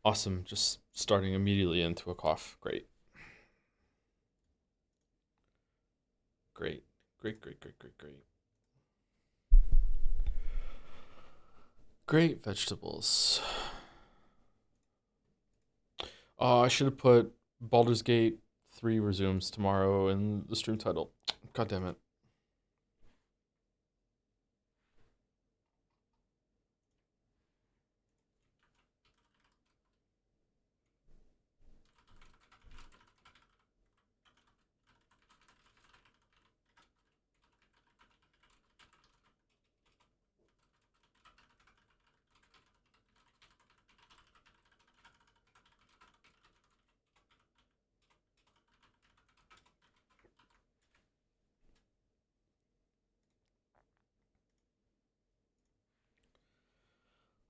Awesome. Just starting immediately into a cough. Great. Great. Great, great, great, great, great. Great vegetables. I should have put Baldur's Gate 3 resumes tomorrow in the stream title. God damn it.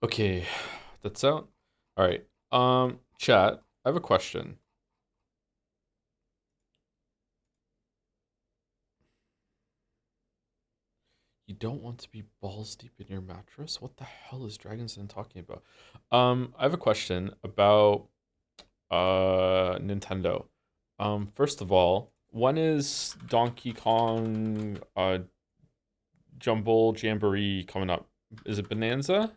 Okay, that's out. All right. Chat, I have a question. You don't want to be balls deep in your mattress? What the hell is Dragon's Den talking about? I have a question about Nintendo. First of all, when is Donkey Kong Jumble Jamboree coming up? Is it Bonanza?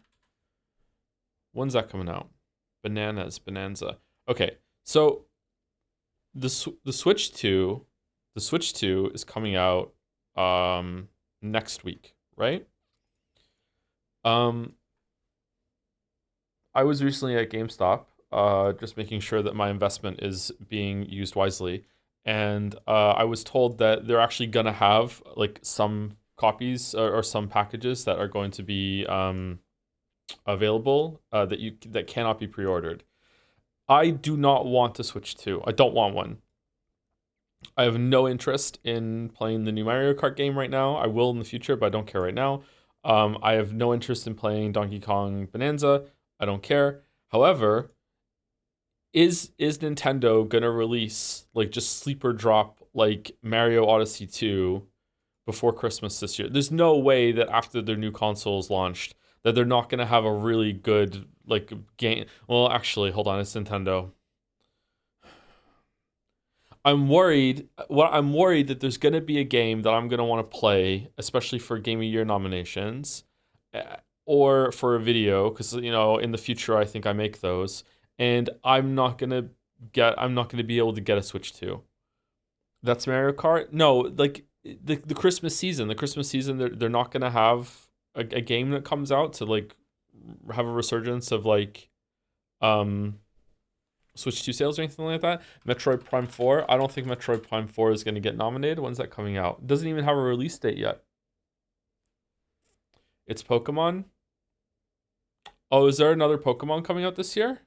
When's that coming out? Bonanza. Okay, so the Switch 2, the Switch 2 is coming out next week, right? Um I was recently at GameStop, just making sure that my investment is being used wisely, and I was told that they're actually gonna have like some copies or some packages that are going to be available that cannot be pre-ordered. I do not want to Switch 2. I don't want one. I have no interest in playing the new Mario Kart game right now. I will in the future, but I don't care right now. I have no interest in playing Donkey Kong Bonanza. I don't care. However, is Nintendo gonna release like just sleeper drop like Mario Odyssey 2 before Christmas this year? There's no way that after their new console is launched that they're not gonna have a really good like game. Well, actually, hold on, it's Nintendo. I'm worried that there's gonna be a game that I'm gonna want to play, especially for Game of Year nominations, uh, or for a video, because in the future I think I make those, and I'm not gonna be able to get a Switch 2. That's Mario Kart. No, like the Christmas season. The Christmas season, they're not gonna have a game that comes out to like have a resurgence of like um Switch 2 sales or anything like that. Metroid Prime 4. I don't think Metroid Prime 4 is going to get nominated. When's that coming out? It doesn't even have a release date yet. It's Pokemon. Oh, is there another Pokemon coming out this year?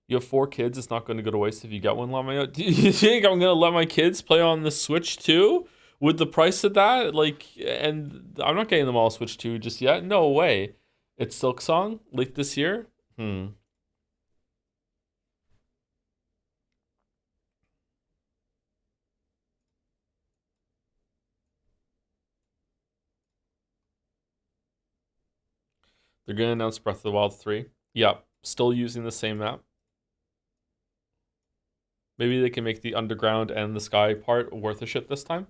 You have 4 kids. It's not going to go to waste if you get one. Lamaya. Do you think I'm going to let my kids play on the Switch 2 with the price of that? Like, and I'm not getting them all Switch 2 just yet. No way. It's Silk Song late this year. Hmm. They're going to announce Breath of the Wild 3. Yep. Still using the same map. Maybe they can make the underground and the sky part worth a shit this time.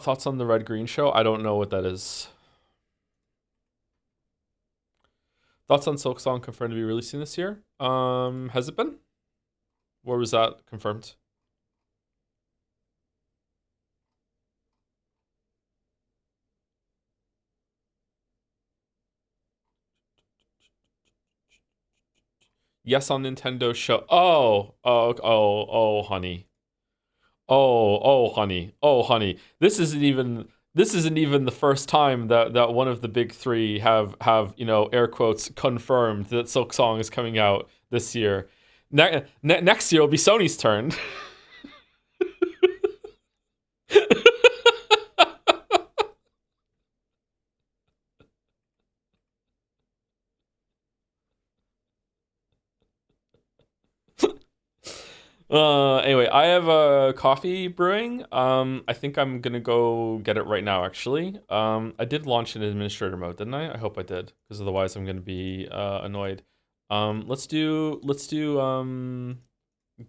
Thoughts on the red green show? I don't know what that is. Thoughts on Silk Song confirmed to be releasing this year? Has it been? Where was that confirmed? Yes, on Nintendo show. Honey. Honey. Oh, honey. This isn't even the first time that one of the big three have air quotes confirmed that Silk Song is coming out this year. Next year will be Sony's turn. Anyway, I have a coffee brewing. I think I'm gonna go get it right now, actually. I did launch in administrator mode, didn't I? I hope I did, because otherwise I'm gonna be annoyed. Let's do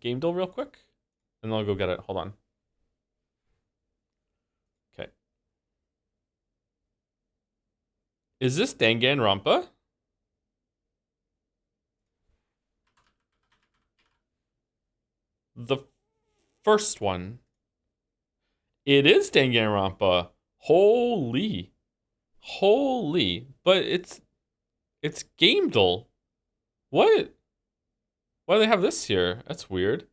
game deal real quick, and then I'll go get it. Hold on. Okay. Is this Danganronpa? The first one. It is Danganronpa. Holy. Holy. But it's Gamedel. What? Why do they have this here? That's weird.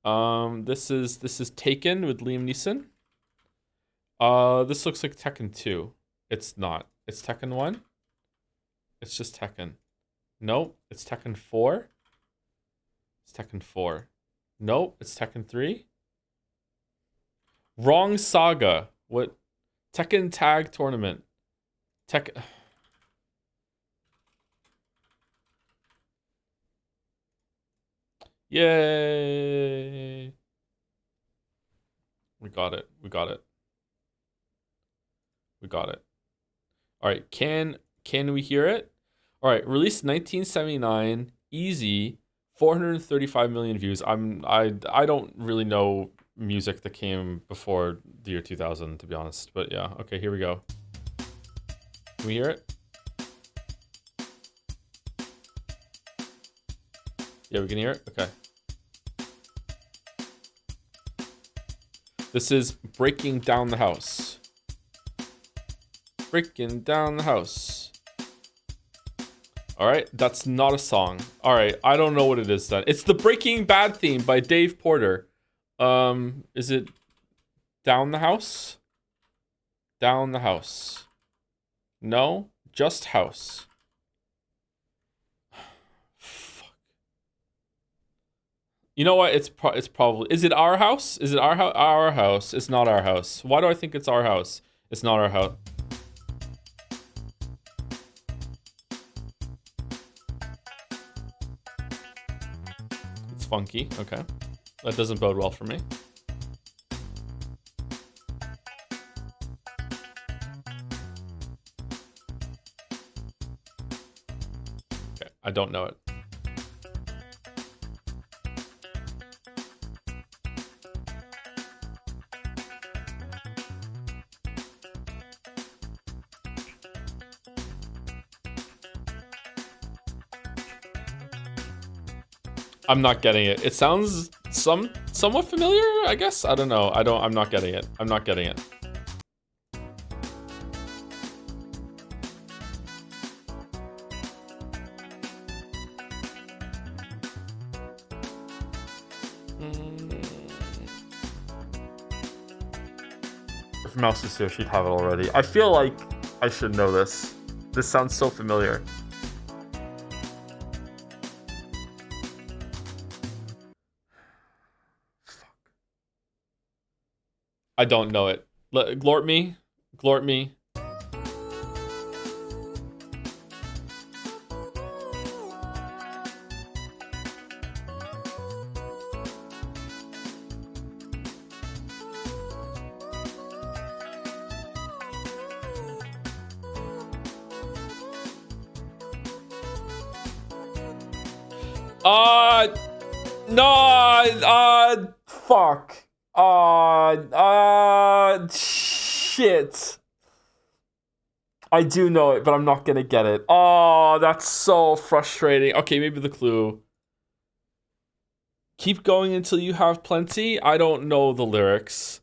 This is Taken with Liam Neeson. This looks like Tekken 2. It's not. It's Tekken 1. It's just Tekken. Nope, it's Tekken 4. It's Tekken 4. Nope, it's Tekken 3. Wrong saga. What? Tekken Tag Tournament. Tekken. Yay! We got it. We got it. We got it. All right, can we hear it? All right, released 1979, easy, 435 million views. I don't really know music that came before the year 2000, to be honest. But yeah, okay, here we go. Can we hear it? Yeah, we can hear it? Okay. This is Breaking Down the House. Breaking Down the House. All right, that's not a song. All right, I don't know what it is then. It's the Breaking Bad theme by Dave Porter. Is it Down the House? Down the House. No, just House. Fuck. You know what? It's probably. Is it Our House? Is it Our House? Our House. It's not Our House. Why do I think it's Our House? It's not Our House. It's funky. Okay. That doesn't bode well for me. Okay, I don't know it. I'm not getting it. It sounds somewhat familiar, I guess. I don't know. I'm not getting it. I'm not getting it. If Mouse is here, she'd have it already. I feel like I should know this. This sounds so familiar. Fuck. I don't know it. Glort me. Glort me. No, fuck. Shit. I do know it, but I'm not gonna get it. Oh, that's so frustrating. Okay, maybe the clue. Keep going until you have plenty. I don't know the lyrics.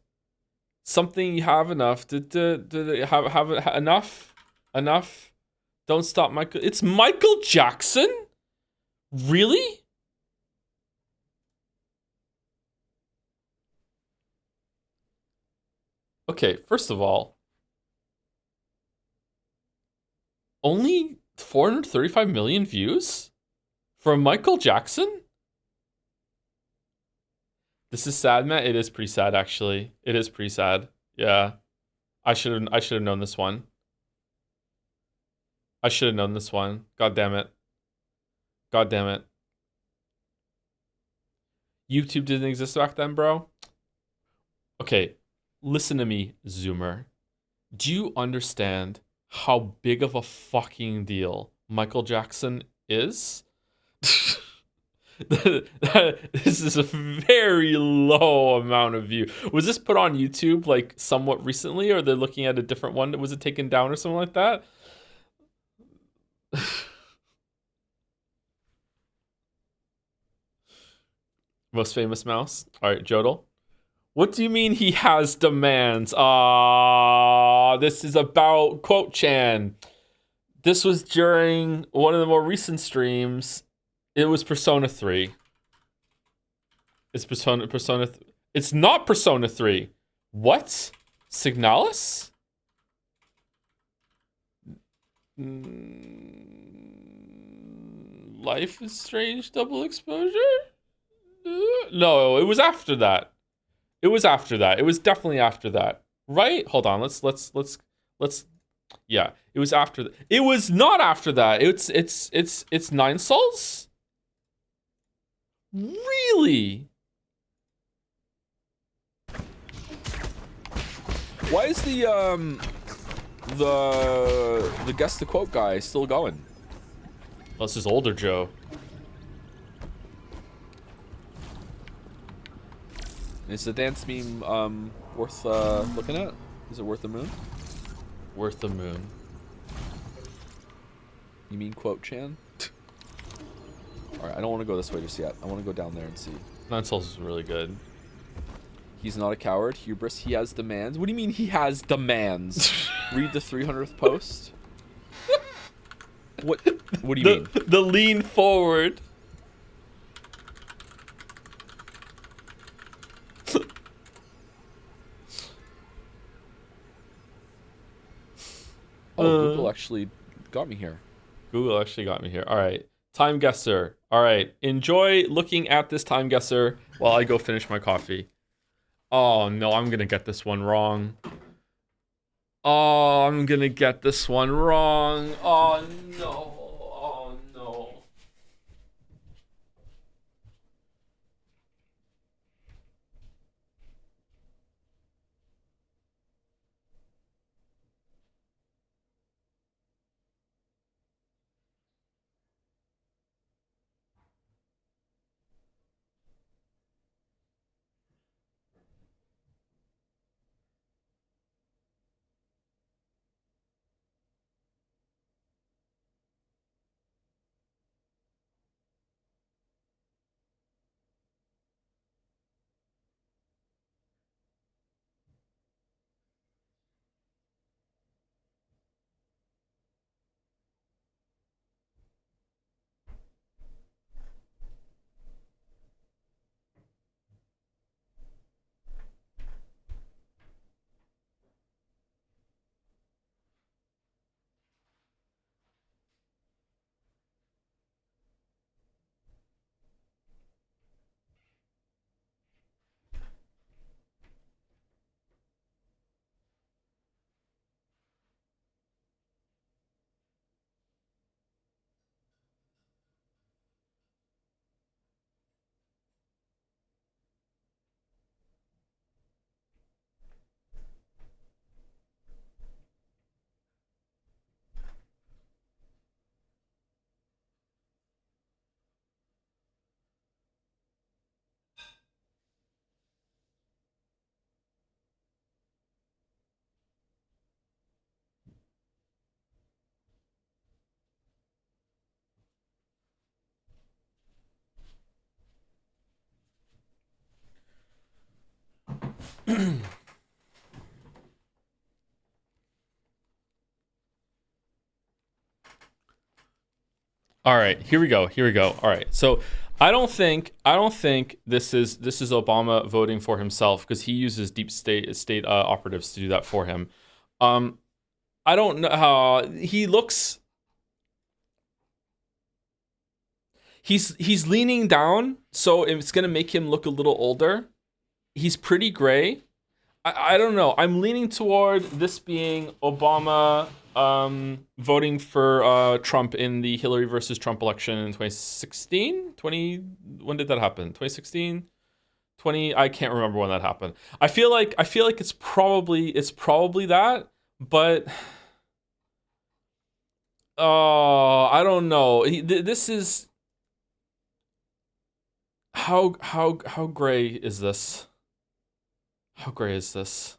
Something you have enough. Did have enough? Enough? Don't stop, Michael. It's Michael Jackson? Really? Okay, first of all, only 435 million views from Michael Jackson? This is sad, Matt. It is pretty sad, actually. It is pretty sad. Yeah. I should have known this one. I should have known this one. God damn it. God damn it. YouTube didn't exist back then, bro. Okay, listen to me, Zoomer. Do you understand how big of a fucking deal Michael Jackson is? This is a very low amount of view. Was this put on YouTube like somewhat recently, or they're looking at a different one? Was it taken down or something like that? Most famous mouse. All right, Jodel. What do you mean he has demands? This is about Quote Chan. This was during one of the more recent streams. It was Persona 3. It's Persona. It's not Persona 3. What? Signalis? Life is Strange double exposure? No, it was after that. It was after that. It was definitely after that. Right? Hold on. Let's yeah. It was after that. It was not after that. It's Nine Souls? Really? Why is the guess the quote guy still going? Well, this is older Joe. Is the dance meme worth looking at? Is it worth the moon? Worth the moon. You mean Quote Chan? Alright, I don't want to go this way just yet. I want to go down there and see. Nine Souls is really good. He's not a coward. Hubris. He has demands. What do you mean he has demands? Read the 300th post. What do you mean? The lean forward. Google actually got me here. Google actually got me here. All right. Time guesser. All right. Enjoy looking at this time guesser while I go finish my coffee. Oh, no. I'm going to get this one wrong. Oh, I'm going to get this one wrong. Oh, no. Oh, no. All right, here we go. Here we go. All right. So I don't think this is Obama voting for himself because he uses deep state operatives to do that for him. I don't know how he looks. He's leaning down, so it's gonna make him look a little older. He's pretty gray. I don't know. I'm leaning toward this being Obama voting for Trump in the Hillary versus Trump election in 2016. When did that happen? 2016. 20, I can't remember when that happened. I feel like it's probably that, but I don't know. This is how gray is this? How gray is this?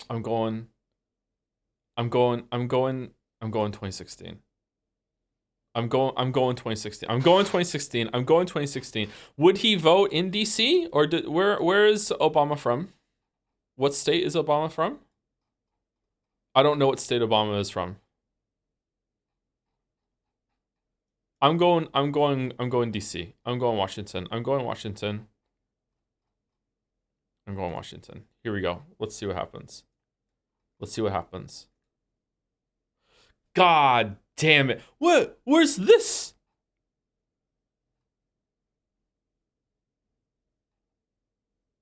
I'm going I'm going 2016. I'm going 2016. I'm going 2016. I'm going 2016. Would he vote in DC or where is Obama from? What state is Obama from? I don't know what state Obama is from. I'm going DC. I'm going Washington. I'm going Washington. I'm going Washington. Here we go. Let's see what happens. Let's see what happens. God damn it. What? Where's this?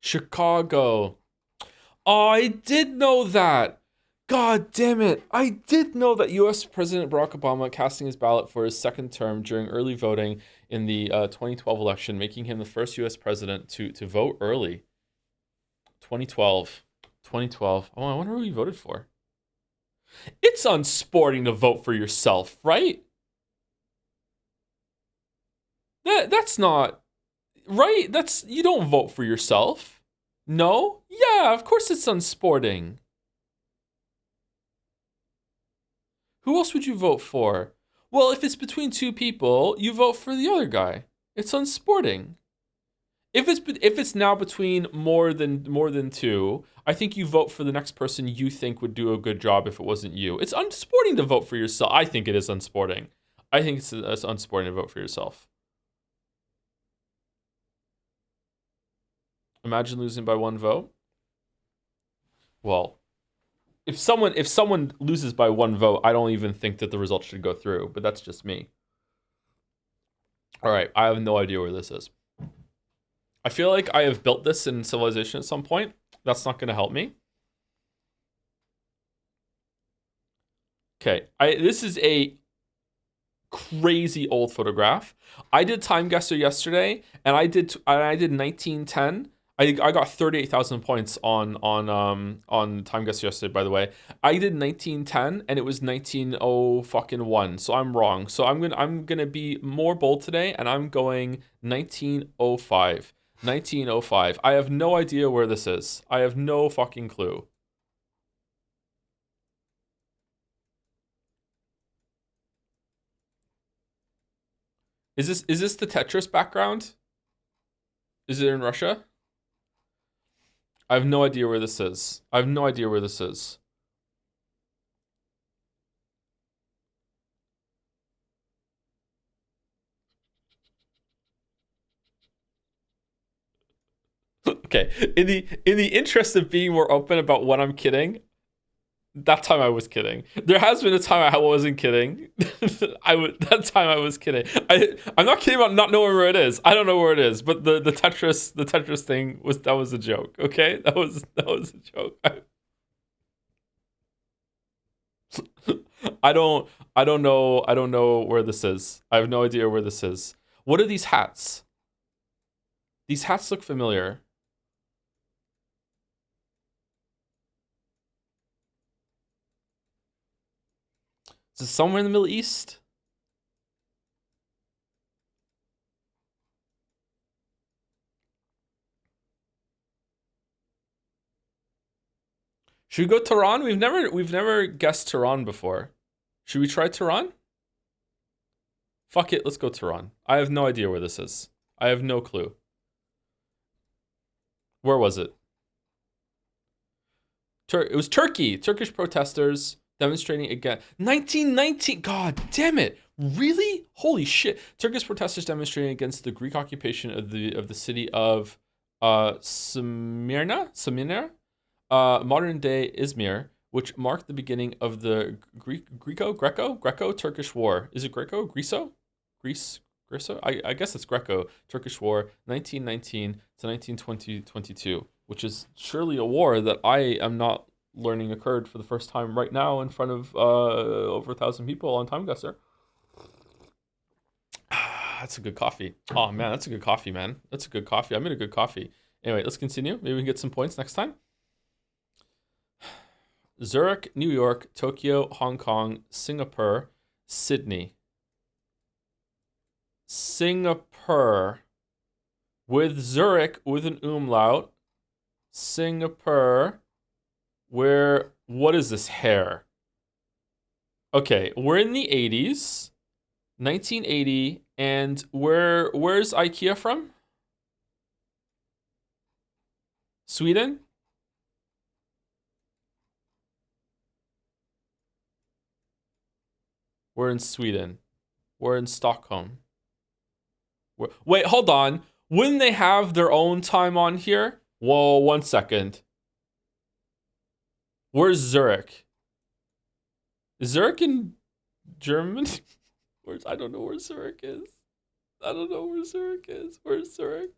Chicago. Oh, I did know that. God damn it. I did know that US President Barack Obama casting his ballot for his second term during early voting in the 2012 election, making him the first US president to vote early. 2012. 2012. Oh, I wonder who he voted for. It's unsporting to vote for yourself, right? That's not right. That's you don't vote for yourself. No? Yeah, of course it's unsporting. Who else would you vote for? Well, if it's between two people, you vote for the other guy. It's unsporting. If it's now between more than two, I think you vote for the next person you think would do a good job if it wasn't you. It's unsporting to vote for yourself. I think it is unsporting. I think it's unsporting to vote for yourself. Imagine losing by one vote. Well, if someone loses by one vote, I don't even think that the result should go through, but that's just me. All right, I have no idea where this is. I feel like I have built this in Civilization at some point. That's not going to help me. Okay, this is a crazy old photograph. I did Time Guesser yesterday, and I did 1910. I got 38,000 points on Time Guesser yesterday. By the way, I did 1910, and it was 190 So I'm wrong. So I'm gonna be more bold today, and I'm going 1905. 1905. I have no idea where this is. I have no fucking clue. Is this the Tetris background? Is it in Russia? I have no idea where this is. I have no idea where this is. Okay. In the interest of being more open about what I'm kidding, that time I was kidding. There has been a time I wasn't kidding. That time I was kidding. I'm not kidding about not knowing where it is. I don't know where it is, but the Tetris thing was a joke. Okay, that was a joke. I don't know where this is. I have no idea where this is. What are these hats? These hats look familiar. Is it somewhere in the Middle East? Should we go Tehran? We've never guessed Tehran before. Should we try Tehran? Fuck it, let's go Tehran. I have no idea where this is. I have no clue. Where was it? It was Turkey. Turkish protesters demonstrating again. 1919. God damn it! Really? Holy shit! Turkish protesters demonstrating against the Greek occupation of the city of Smyrna, modern day Izmir, which marked the beginning of the Greco-Turkish War. Is it Greco? I guess it's Greco-Turkish War, 1919 to 1922, which is surely a war that I am not learning occurred for the first time right now in front of over 1,000 people on Time Guesser. that's a good coffee. Oh man, that's a good coffee, man. That's a good coffee. I made a good coffee. Anyway, let's continue. Maybe we can get some points next time. Zurich, New York, Tokyo, Hong Kong, Singapore, Sydney. Singapore with Zurich with an umlaut. Singapore, what is this hair? Okay, we're in the 80s, 1980, and where's IKEA from? Sweden? We're in Sweden. We're in Stockholm. Wait, hold on. Wouldn't they have their own time on here? Whoa, 1 second. Where's Zurich? Is Zurich in Germany? I don't know where Zurich is. I don't know where Zurich is. Where's Zurich?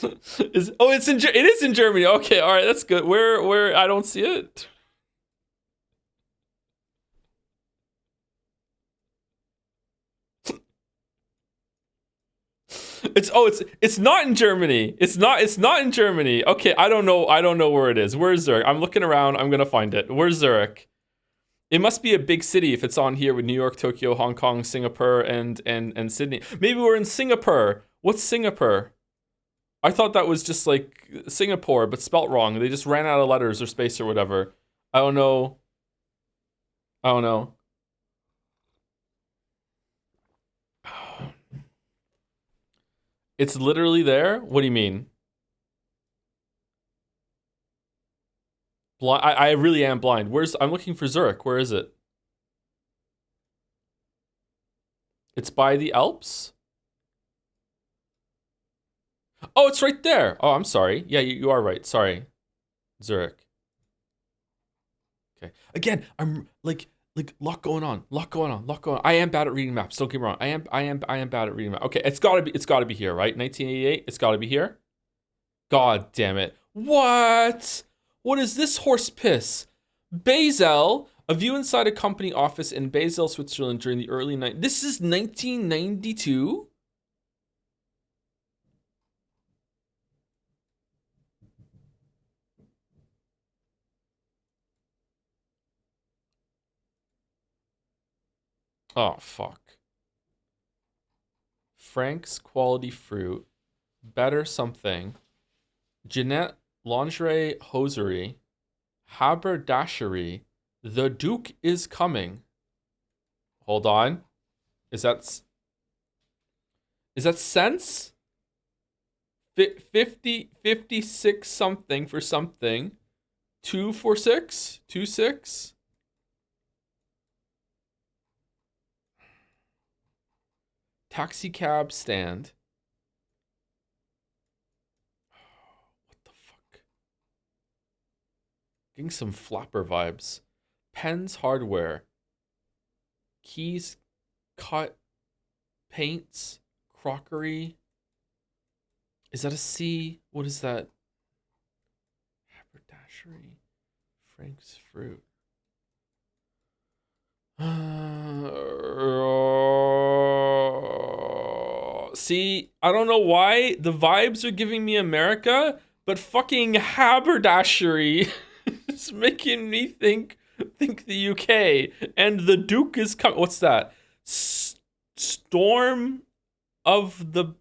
It is in Germany. Okay, all right, that's good. Where I don't see it. It's not in Germany. It's not in Germany. Okay, I don't know where it is. Where's Zurich? I'm looking around. I'm gonna find it. Where's Zurich? It must be a big city if it's on here with New York, Tokyo, Hong Kong, Singapore, and Sydney. Maybe we're in Singapore. What's Singapore? I thought that was just like Singapore, but spelt wrong. They just ran out of letters or space or whatever. I don't know. I don't know. It's literally there? What do you mean? I really am blind. I'm looking for Zurich. Where is it? It's by the Alps? Oh, it's right there. Oh, I'm sorry. Yeah, you are right. Sorry. Zurich. Okay. Again, I'm like lot going on. I am bad at reading maps. Don't get me wrong. I am bad at reading maps. Okay, it's gotta be here, right? 1988. It's gotta be here. God damn it. What? What is this horse piss? Basel, a view inside a company office in Basel, Switzerland during the early night. This is 1992? Oh, fuck. Frank's Quality Fruit. Better Something. Jeanette Lingerie Hosiery. Haberdashery. The Duke is Coming. Hold on. Is that cents? 56 something for something. 246? 26? Taxi cab stand. What the fuck? Getting some flapper vibes. Pens hardware. Keys, cut, paints, crockery. Is that a C? What is that? Haberdashery. Frank's Fruit. See, I don't know why the vibes are giving me America, but fucking haberdashery is making me think the UK. And the Duke is coming. What's that? Storm of the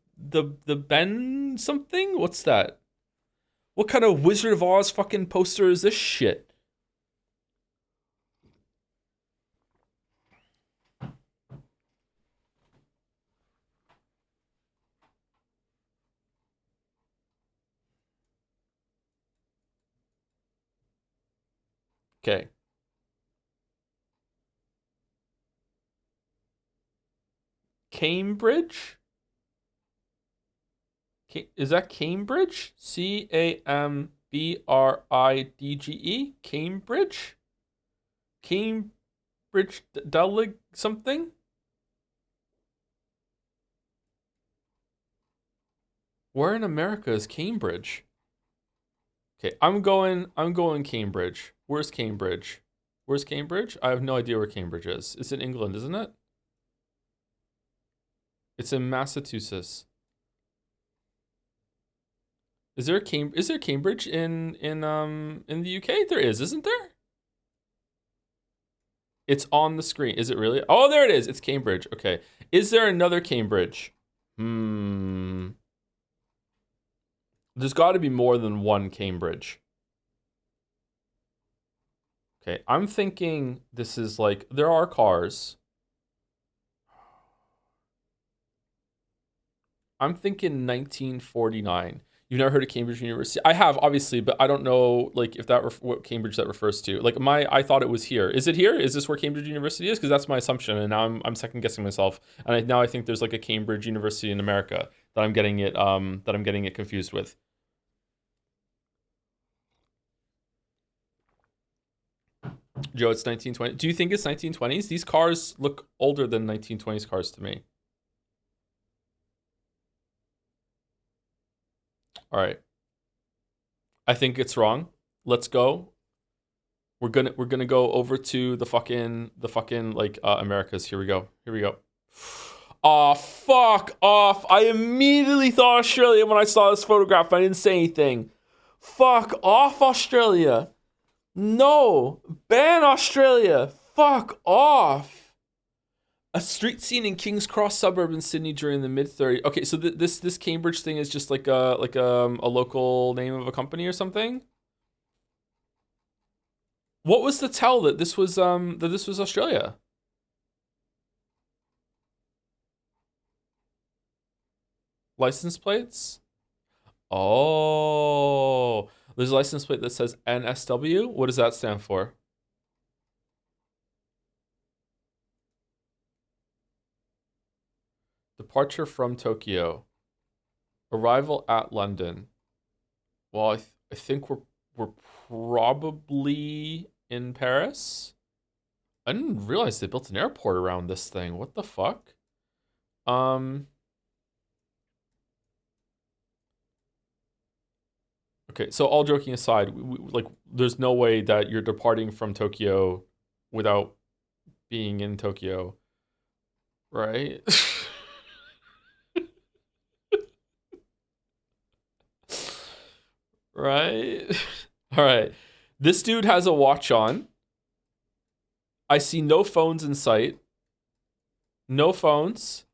Ben something? What's that? What kind of Wizard of Oz fucking poster is this shit? Okay. Cambridge? Is that Cambridge? Cambridge? Cambridge? Cambridge Delig something? Where in America is Cambridge? Okay, I'm going Cambridge. Where's Cambridge? Where's Cambridge? I have no idea where Cambridge is. It's in England, isn't it? It's in Massachusetts. Is there Cambridge in the UK? There is, isn't there? It's on the screen. Is it really? Oh, there it is. It's Cambridge. Okay. Is there another Cambridge? There's got to be more than one Cambridge. Okay, I'm thinking this is like there are cars. I'm thinking 1949. You've never heard of Cambridge University? I have, obviously, but I don't know like if that what Cambridge that refers to. Like I thought it was here. Is it here? Is this where Cambridge University is? Because that's my assumption, and now I'm second guessing myself. And now I think there's like a Cambridge University in America that I'm getting it confused with. Joe, it's 1920. Do you think it's 1920s? These cars look older than 1920s cars to me. All right. I think it's wrong. Let's go. We're gonna go over to the fucking like Americas. Here we go. Here we go. Oh, fuck off. I immediately thought Australia when I saw this photograph. I didn't say anything. Fuck off, Australia. No, ban Australia. Fuck off. A street scene in King's Cross suburb in Sydney during the mid-30s. Okay, so this Cambridge thing is just like a local name of a company or something. What was the tell that this was Australia? License plates? Oh, there's a license plate that says NSW. What does that stand for? Departure from Tokyo. Arrival at London. Well, I think we're probably in Paris. I didn't realize they built an airport around this thing. What the fuck? Okay, so all joking aside, like, there's no way that you're departing from Tokyo without being in Tokyo, right? Right? All right. This dude has a watch on. I see no phones in sight. No phones.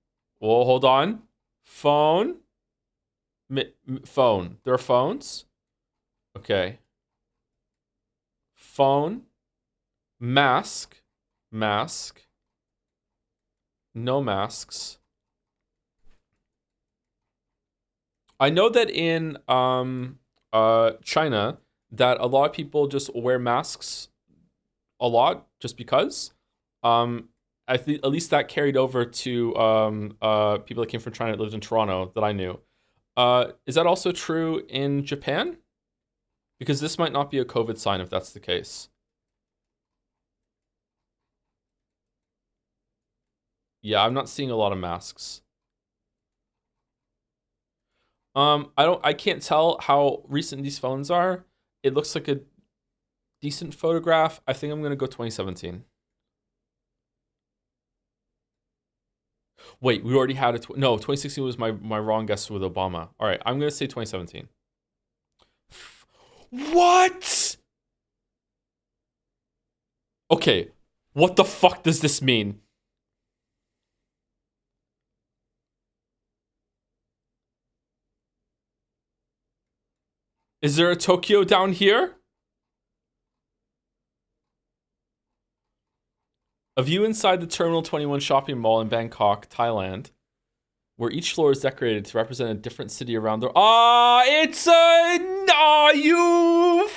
Well, hold on. Phone. Phone. There are phones. Okay. Phone. Mask. Mask. No masks. I know that in China that a lot of people just wear masks a lot just because. I think at least that carried over to people that came from China that lived in Toronto that I knew. Is that also true in Japan? Because this might not be a COVID sign if that's the case. Yeah, I'm not seeing a lot of masks. I can't tell how recent these phones are. It looks like a decent photograph. I think I'm gonna go 2017. Wait, we already had it. No, 2016 was my wrong guess with Obama. All right, I'm gonna say 2017. What? Okay, what the fuck does this mean? Is there a Tokyo down here? A view inside the Terminal 21 shopping mall in Bangkok, Thailand, where each floor is decorated to represent a different city around the. Ah, it's a. Ah, you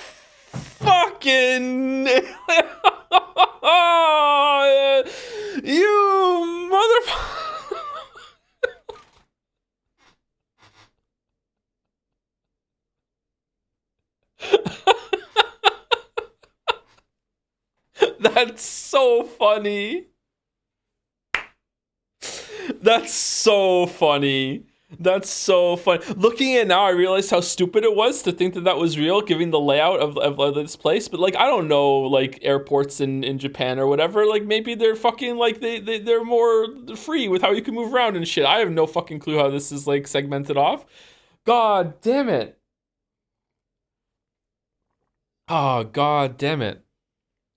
fucking. You motherfucker. That's so funny. That's so funny. That's so fun. Looking at it now, I realized how stupid it was to think that that was real, given the layout of this place. But like, I don't know, like airports in Japan or whatever. Like maybe they're fucking like they're more free with how you can move around and shit. I have no fucking clue how this is like segmented off. God damn it. Oh god damn it.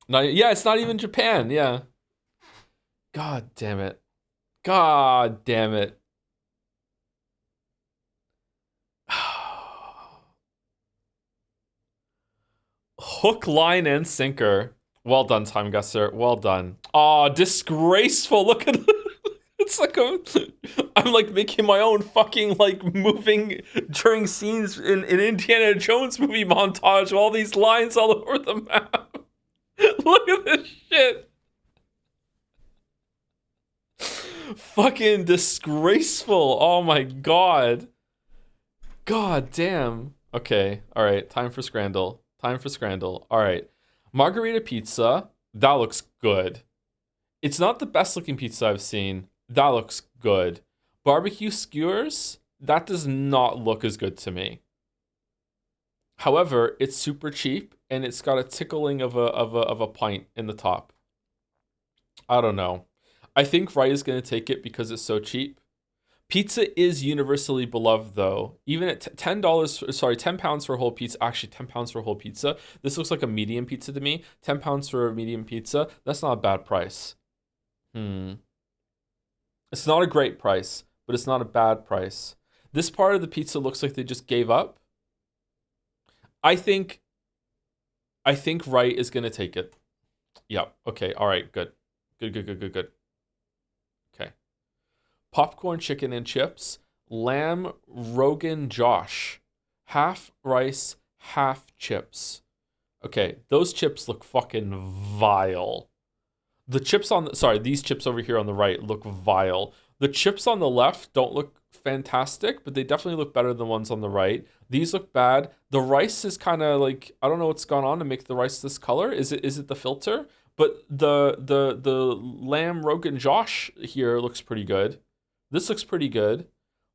Not, yeah, it's not even Japan. Yeah. God damn it. God damn it. Hook, line, and sinker. Well done, time guesser. Well done. Aw, disgraceful. Look at it's like I'm like making my own fucking like moving during scenes in Indiana Jones movie montage with all these lines all over the map. Look at this shit. Fucking disgraceful. Oh my god. God damn. Okay. All right. Time for Scrandle. Time for Scrandle. All right. Margarita pizza. That looks good. It's not the best looking pizza I've seen. That looks good. Barbecue skewers. That does not look as good to me. However, it's super cheap and it's got a tickling of a pint in the top. I don't know. I think Wright is going to take it because it's so cheap. Pizza is universally beloved, though. Even at $10, sorry, £10 for a whole pizza. Actually, £10 for a whole pizza. This looks like a medium pizza to me. £10 for a medium pizza. That's not a bad price. It's not a great price, but it's not a bad price. This part of the pizza looks like they just gave up. I think Wright is gonna take it. Yeah. Okay. All right. Good. Good. Okay. Popcorn, chicken, and chips. Lamb, Rogan, Josh. Half rice, half chips. Okay, those chips look fucking vile. The chips on the, sorry, these chips over here on the right look vile. The chips on the left don't look fantastic, but they definitely look better than the ones on the right. These look bad. The rice is kind of like, I don't know what's gone on to make the rice this color. Is it the filter? But the lamb Rogan Josh here looks pretty good. This looks pretty good.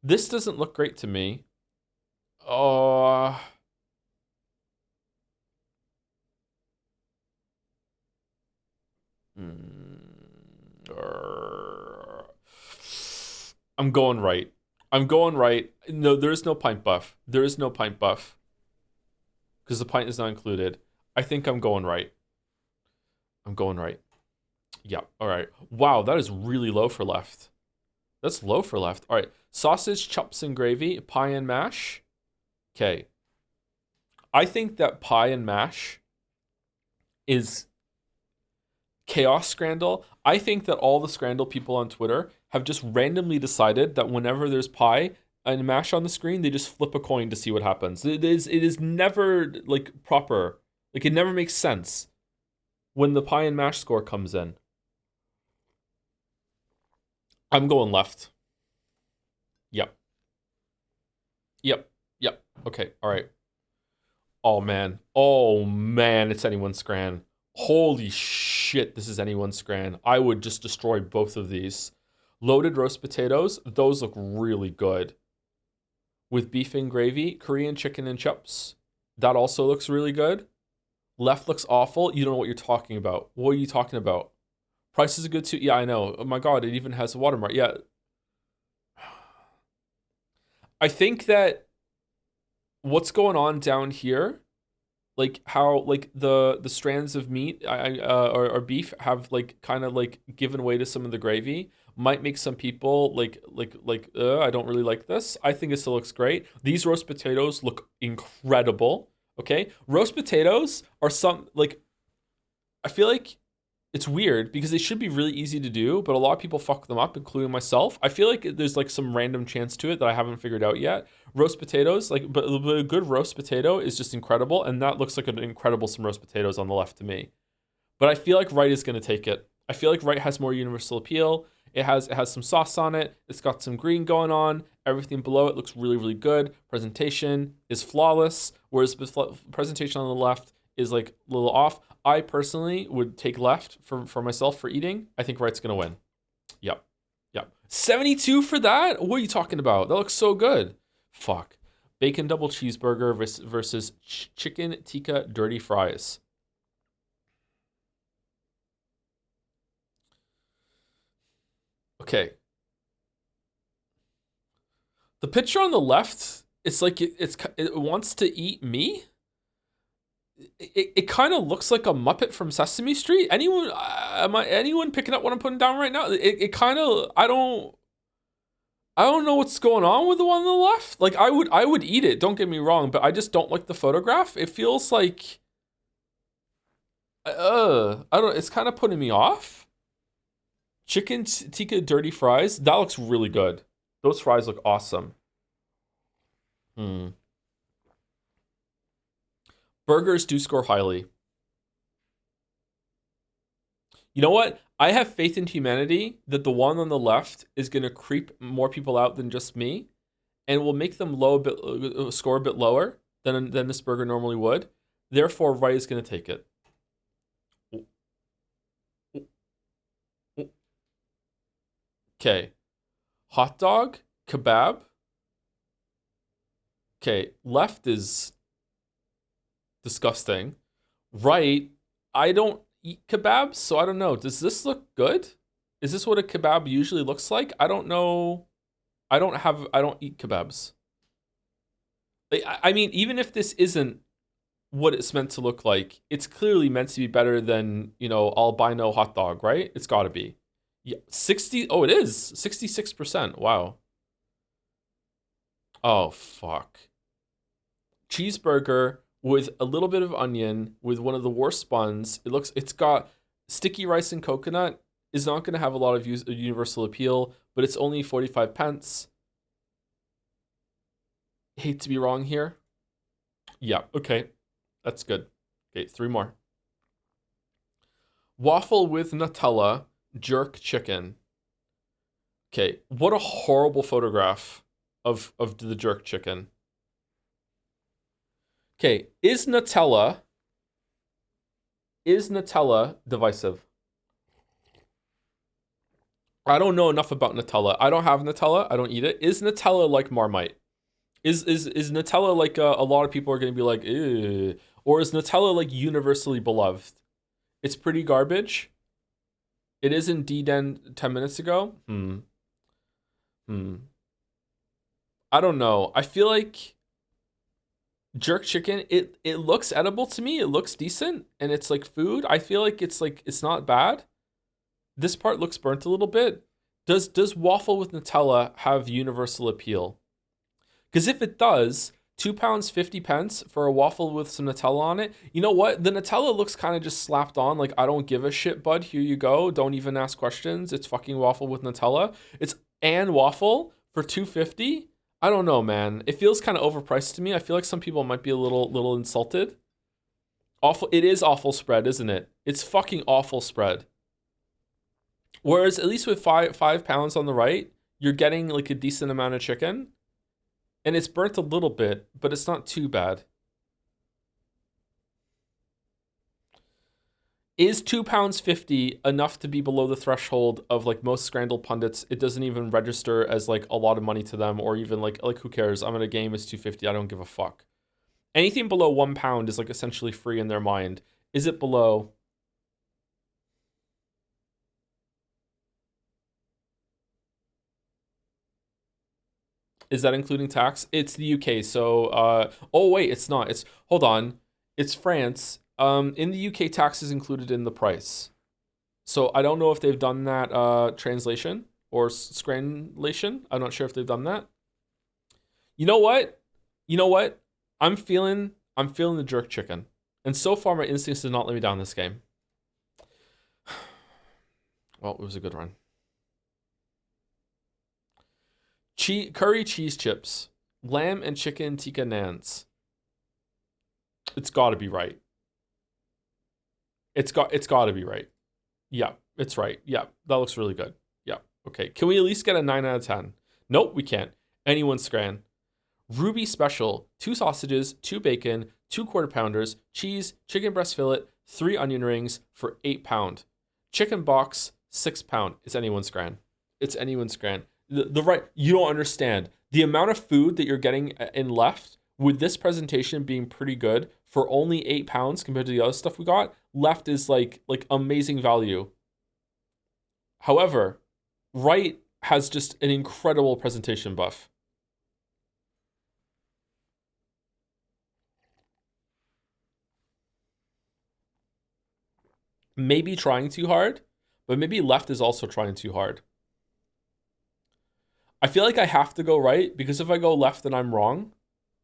This doesn't look great to me. Oh, I'm going right. I'm going right. No, there is no pint buff. There is no pint buff because the pint is not included. I think I'm going right. I'm going right. Yeah. All right. Wow, that is really low for left. That's low for left. All right. Sausage, chops, and gravy, pie and mash. Okay. I think that pie and mash is chaos scrandle. I think that all the scrandle people on Twitter have just randomly decided that whenever there's pie and mash on the screen, they just flip a coin to see what happens. It is never like proper. Like it never makes sense when the pie and mash score comes in. I'm going left. Yep. Yep. Yep. Okay. All right. Oh man. Oh man. It's anyone's scran. Holy shit. This is anyone's scran. I would just destroy both of these. Loaded roast potatoes. Those look really good. With beef and gravy. Korean chicken and chips. That also looks really good. Left looks awful. You don't know what you're talking about. What are you talking about? Price is good too. Yeah, I know. Oh my god, it even has a watermark. Yeah. I think that what's going on down here, like how like the strands of meat or beef have like kind of like given way to some of the gravy, might make some people I don't really like this. I think it still looks great. These roast potatoes look incredible. Okay, roast potatoes are some like I feel like it's weird because they should be really easy to do, but a lot of people fuck them up, including myself. I feel like there's like some random chance to it that I haven't figured out yet. Roast potatoes, like, but a good roast potato is just incredible, and that looks like an incredible some roast potatoes on the left to me. But I feel like Wright is going to take it. I feel like Wright has more universal appeal. It has some sauce on it. It's got some green going on. Everything below it looks really, really good. Presentation is flawless, whereas the presentation on the left is like a little off. I personally would take left for myself for eating. I think Wright's going to win. Yep. Yeah. 72 for that? What are you talking about? That looks so good. Fuck. Bacon double cheeseburger versus chicken tikka dirty fries. Okay. The picture on the left, it's like it wants to eat me. It kind of looks like a Muppet from Sesame Street. Anyone picking up what I'm putting down right now? It kind of I don't know what's going on with the one on the left. Like I would eat it, don't get me wrong, but I just don't like the photograph. It feels like I don't, it's kind of putting me off. Chicken tikka dirty fries, that looks really good. Those fries look awesome. Hmm. Burgers do score highly. You know what? I have faith in humanity that the one on the left is going to creep more people out than just me, and will make them score a bit lower than this burger normally would. Therefore, right is going to take it. Okay. Hot dog, kebab. Okay, left is disgusting. Right, I don't eat kebabs, so I don't know. Does this look good? Is this what a kebab usually looks like? I don't know. I don't eat kebabs. Like, I mean, even if this isn't what it's meant to look like, it's clearly meant to be better than, albino hot dog, right? It's got to be. Yeah, 60. Oh, it is 66%. Wow. Oh, fuck. Cheeseburger with a little bit of onion with one of the worst buns. It's got sticky rice and coconut. Is not going to have a lot of universal appeal, but it's only 45 pence. Hate to be wrong here. Yeah, okay. That's good. Okay, 3 more. Waffle with Nutella, jerk chicken. Okay, what a horrible photograph of the jerk chicken. Okay, is Nutella divisive? I don't know enough about Nutella. I don't have Nutella. I don't eat it. Is Nutella like Marmite? Is Nutella like a lot of people are going to be like, ew? Or is Nutella like universally beloved? It's pretty garbage. It is indeed 10 minutes ago. Hmm. I don't know. I feel like jerk chicken, it looks edible to me. It looks decent and it's like food. I feel like it's not bad. This part looks burnt a little bit. Does waffle with Nutella have universal appeal? Because if it does, £2 50 for a waffle with some Nutella on it. You know what? The Nutella looks kind of just slapped on. Like, I don't give a shit, bud. Here you go. Don't even ask questions. It's fucking waffle with Nutella. It's and waffle for 250. I don't know, man. It feels kind of overpriced to me. I feel like some people might be a little insulted. Awful. It is awful spread, isn't it? It's fucking awful spread. Whereas at least with five pounds on the right, you're getting like a decent amount of chicken. And it's burnt a little bit, but it's not too bad. Is £2 50 enough to be below the threshold of like most Scrandal pundits? It doesn't even register as like a lot of money to them, or even like who cares? I'm in a game, it's 250. I don't give a fuck. Anything below £1 is like essentially free in their mind. Is it below? Is that including tax? It's the UK, so oh wait, it's not. Hold on. It's France. In the UK, tax is included in the price. So I don't know if they've done that translation or scranlation. I'm not sure if they've done that. You know what? You know what? I'm feeling the jerk chicken. And so far my instincts did not let me down this game. Well, it was a good run. Curry cheese chips, lamb and chicken tikka nans. It's got to be right. It's got to be right. Yeah, it's right. Yeah, that looks really good. Yeah. Okay. Can we at least get a 9 out of 10? Nope, we can't. Anyone's scran. Ruby special, 2 sausages, 2 bacon, 2 quarter pounders, cheese, chicken breast fillet, 3 onion rings for £8. Chicken box, £6. Is anyone's scran? It's anyone's grand. The right, you don't understand the amount of food that you're getting in left with this presentation being pretty good for only £8 compared to the other stuff we got. Left is like amazing value. However, right has just an incredible presentation buff. Maybe trying too hard, but maybe left is also trying too hard. I feel like I have to go right because if I go left and I'm wrong,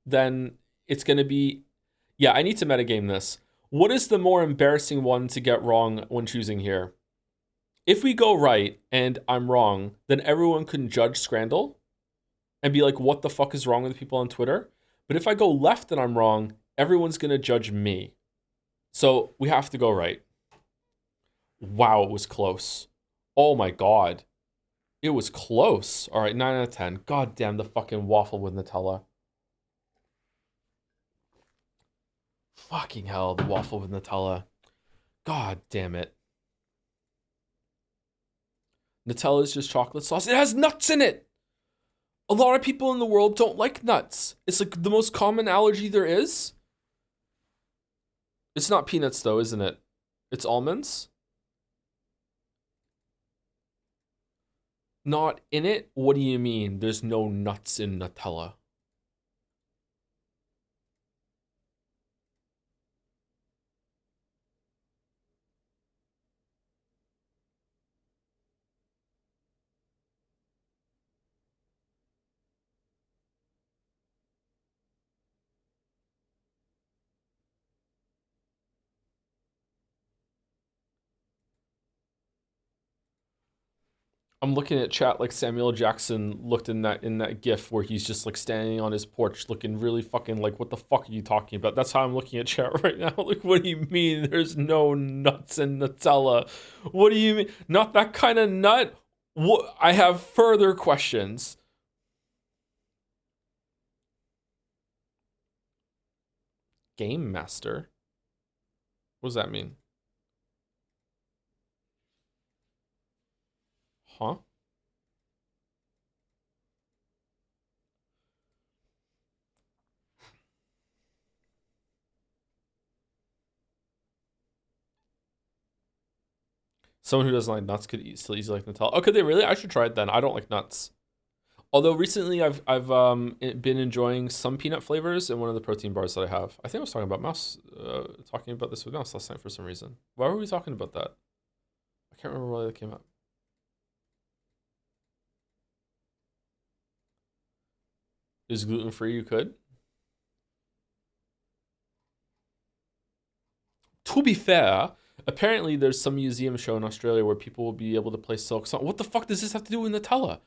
then it's going to be, yeah, I need to metagame this. What is the more embarrassing one to get wrong when choosing here? If we go right and I'm wrong, then everyone can judge Scrandle and be like, what the fuck is wrong with people on Twitter? But if I go left and I'm wrong, everyone's going to judge me. So we have to go right. Wow, it was close. Oh my God. It was close. All right, 9 out of 10. God damn the fucking waffle with Nutella. Fucking hell, the waffle with Nutella. God damn it. Nutella is just chocolate sauce. It has nuts in it. A lot of people in the world don't like nuts. It's like the most common allergy there is. It's not peanuts though, isn't it? It's almonds. Not in it? What do you mean? There's no nuts in Nutella. I'm looking at chat like Samuel Jackson looked in that GIF where he's just like standing on his porch looking really fucking like, what the fuck are you talking about? That's how I'm looking at chat right now. Like, what do you mean there's no nuts in Nutella? What do you mean? Not that kind of nut? What? I have further questions. Game Master? What does that mean? Huh? Someone who doesn't like nuts could still easily like Nutella. Oh, could they really? I should try it then. I don't like nuts. Although recently I've been enjoying some peanut flavors in one of the protein bars that I have. I think I was talking about talking about this with Mouse last night for some reason. Why were we talking about that? I can't remember why that came up. Is gluten free? You could. To be fair, apparently there's some museum show in Australia where people will be able to play silk song. What the fuck does this have to do with Nutella?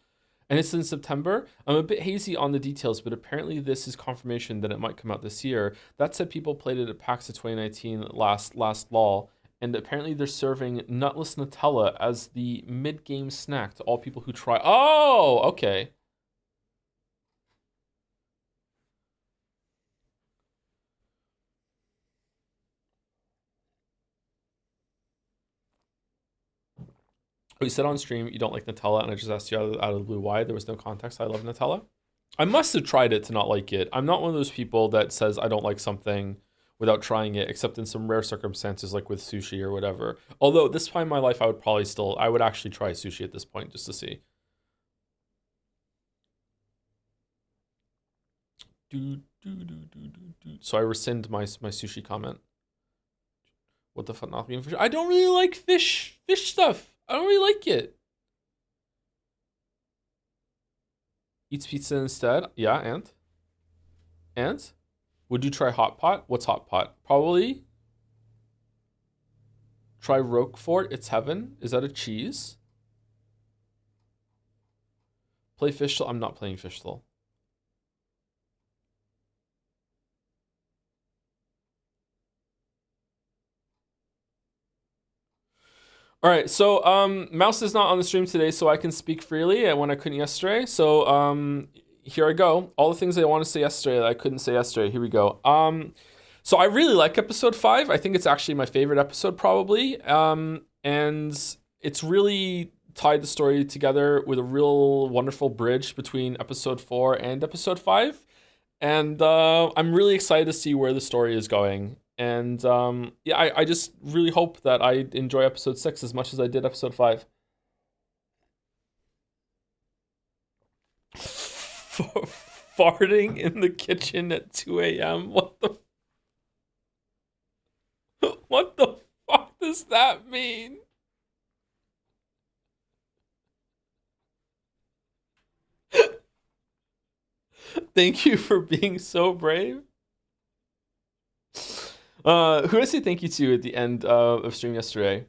And it's in September. I'm a bit hazy on the details, but apparently this is confirmation that it might come out this year. That said, people played it at PAX of 2019 last fall, and apparently they're serving nutless Nutella as the mid-game snack to all people who try. Oh, okay. Oh, you said on stream you don't like Nutella, and I just asked you out of the blue why. There was no context. I love Nutella. I must have tried it to not like it. I'm not one of those people that says I don't like something without trying it, except in some rare circumstances like with sushi or whatever. Although at this point in my life, I would actually try sushi at this point just to see. So I rescind my sushi comment. What the fuck not being fish? I don't really like fish stuff. I don't really like it. Eats pizza instead. Yeah, and would you try hot pot? What's hot pot? Probably try Roquefort. It's heaven. Is that a cheese? Play fish. I'm not playing fish though. All right, so Mouse is not on the stream today, so I can speak freely when I couldn't yesterday. So here I go. All the things I want to say yesterday that I couldn't say yesterday. Here we go. So I really like episode 5. I think it's actually my favorite episode probably. And it's really tied the story together with a real wonderful bridge between episode 4 and episode 5. And I'm really excited to see where the story is going. And yeah, I just really hope that I enjoy episode 6 as much as I did episode 5. Farting in the kitchen at 2 a.m. What the fuck does that mean? Thank you for being so brave. Who did I say thank you to at the end of stream yesterday?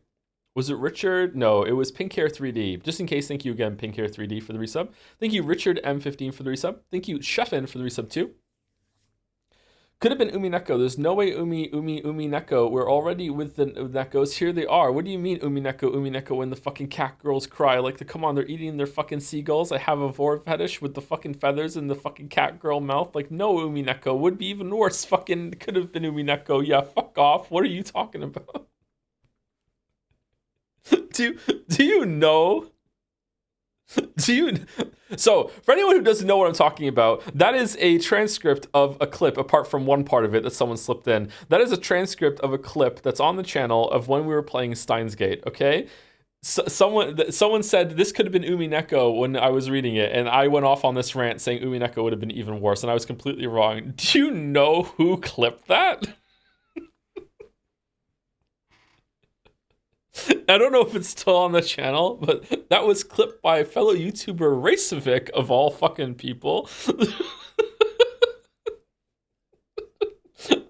Was it Richard? No, it was Pink Hair 3D. Just in case, thank you again, Pink Hair 3D for the resub. Thank you, Richard M15 for the resub. Thank you, Chefin for the resub too. Could have been Umineko. There's no way Umineko. We're already with the Nekos. Here they are. What do you mean Umineko when the fucking cat girls cry? Like, come on, they're eating their fucking seagulls. I have a vor fetish with the fucking feathers in the fucking cat girl mouth. Like, no Umineko. Would be even worse. Fucking could have been Umineko. Yeah, fuck off. What are you talking about? Do you know? So, for anyone who doesn't know what I'm talking about, that is a transcript of a clip, apart from one part of it that someone slipped in. That is a transcript of a clip that's on the channel of when we were playing Steins Gate, okay? So, someone said this could have been Umineko when I was reading it, and I went off on this rant saying Umineko would have been even worse, and I was completely wrong. Do you know who clipped that? I don't know if it's still on the channel, but that was clipped by fellow YouTuber Racevic of all fucking people.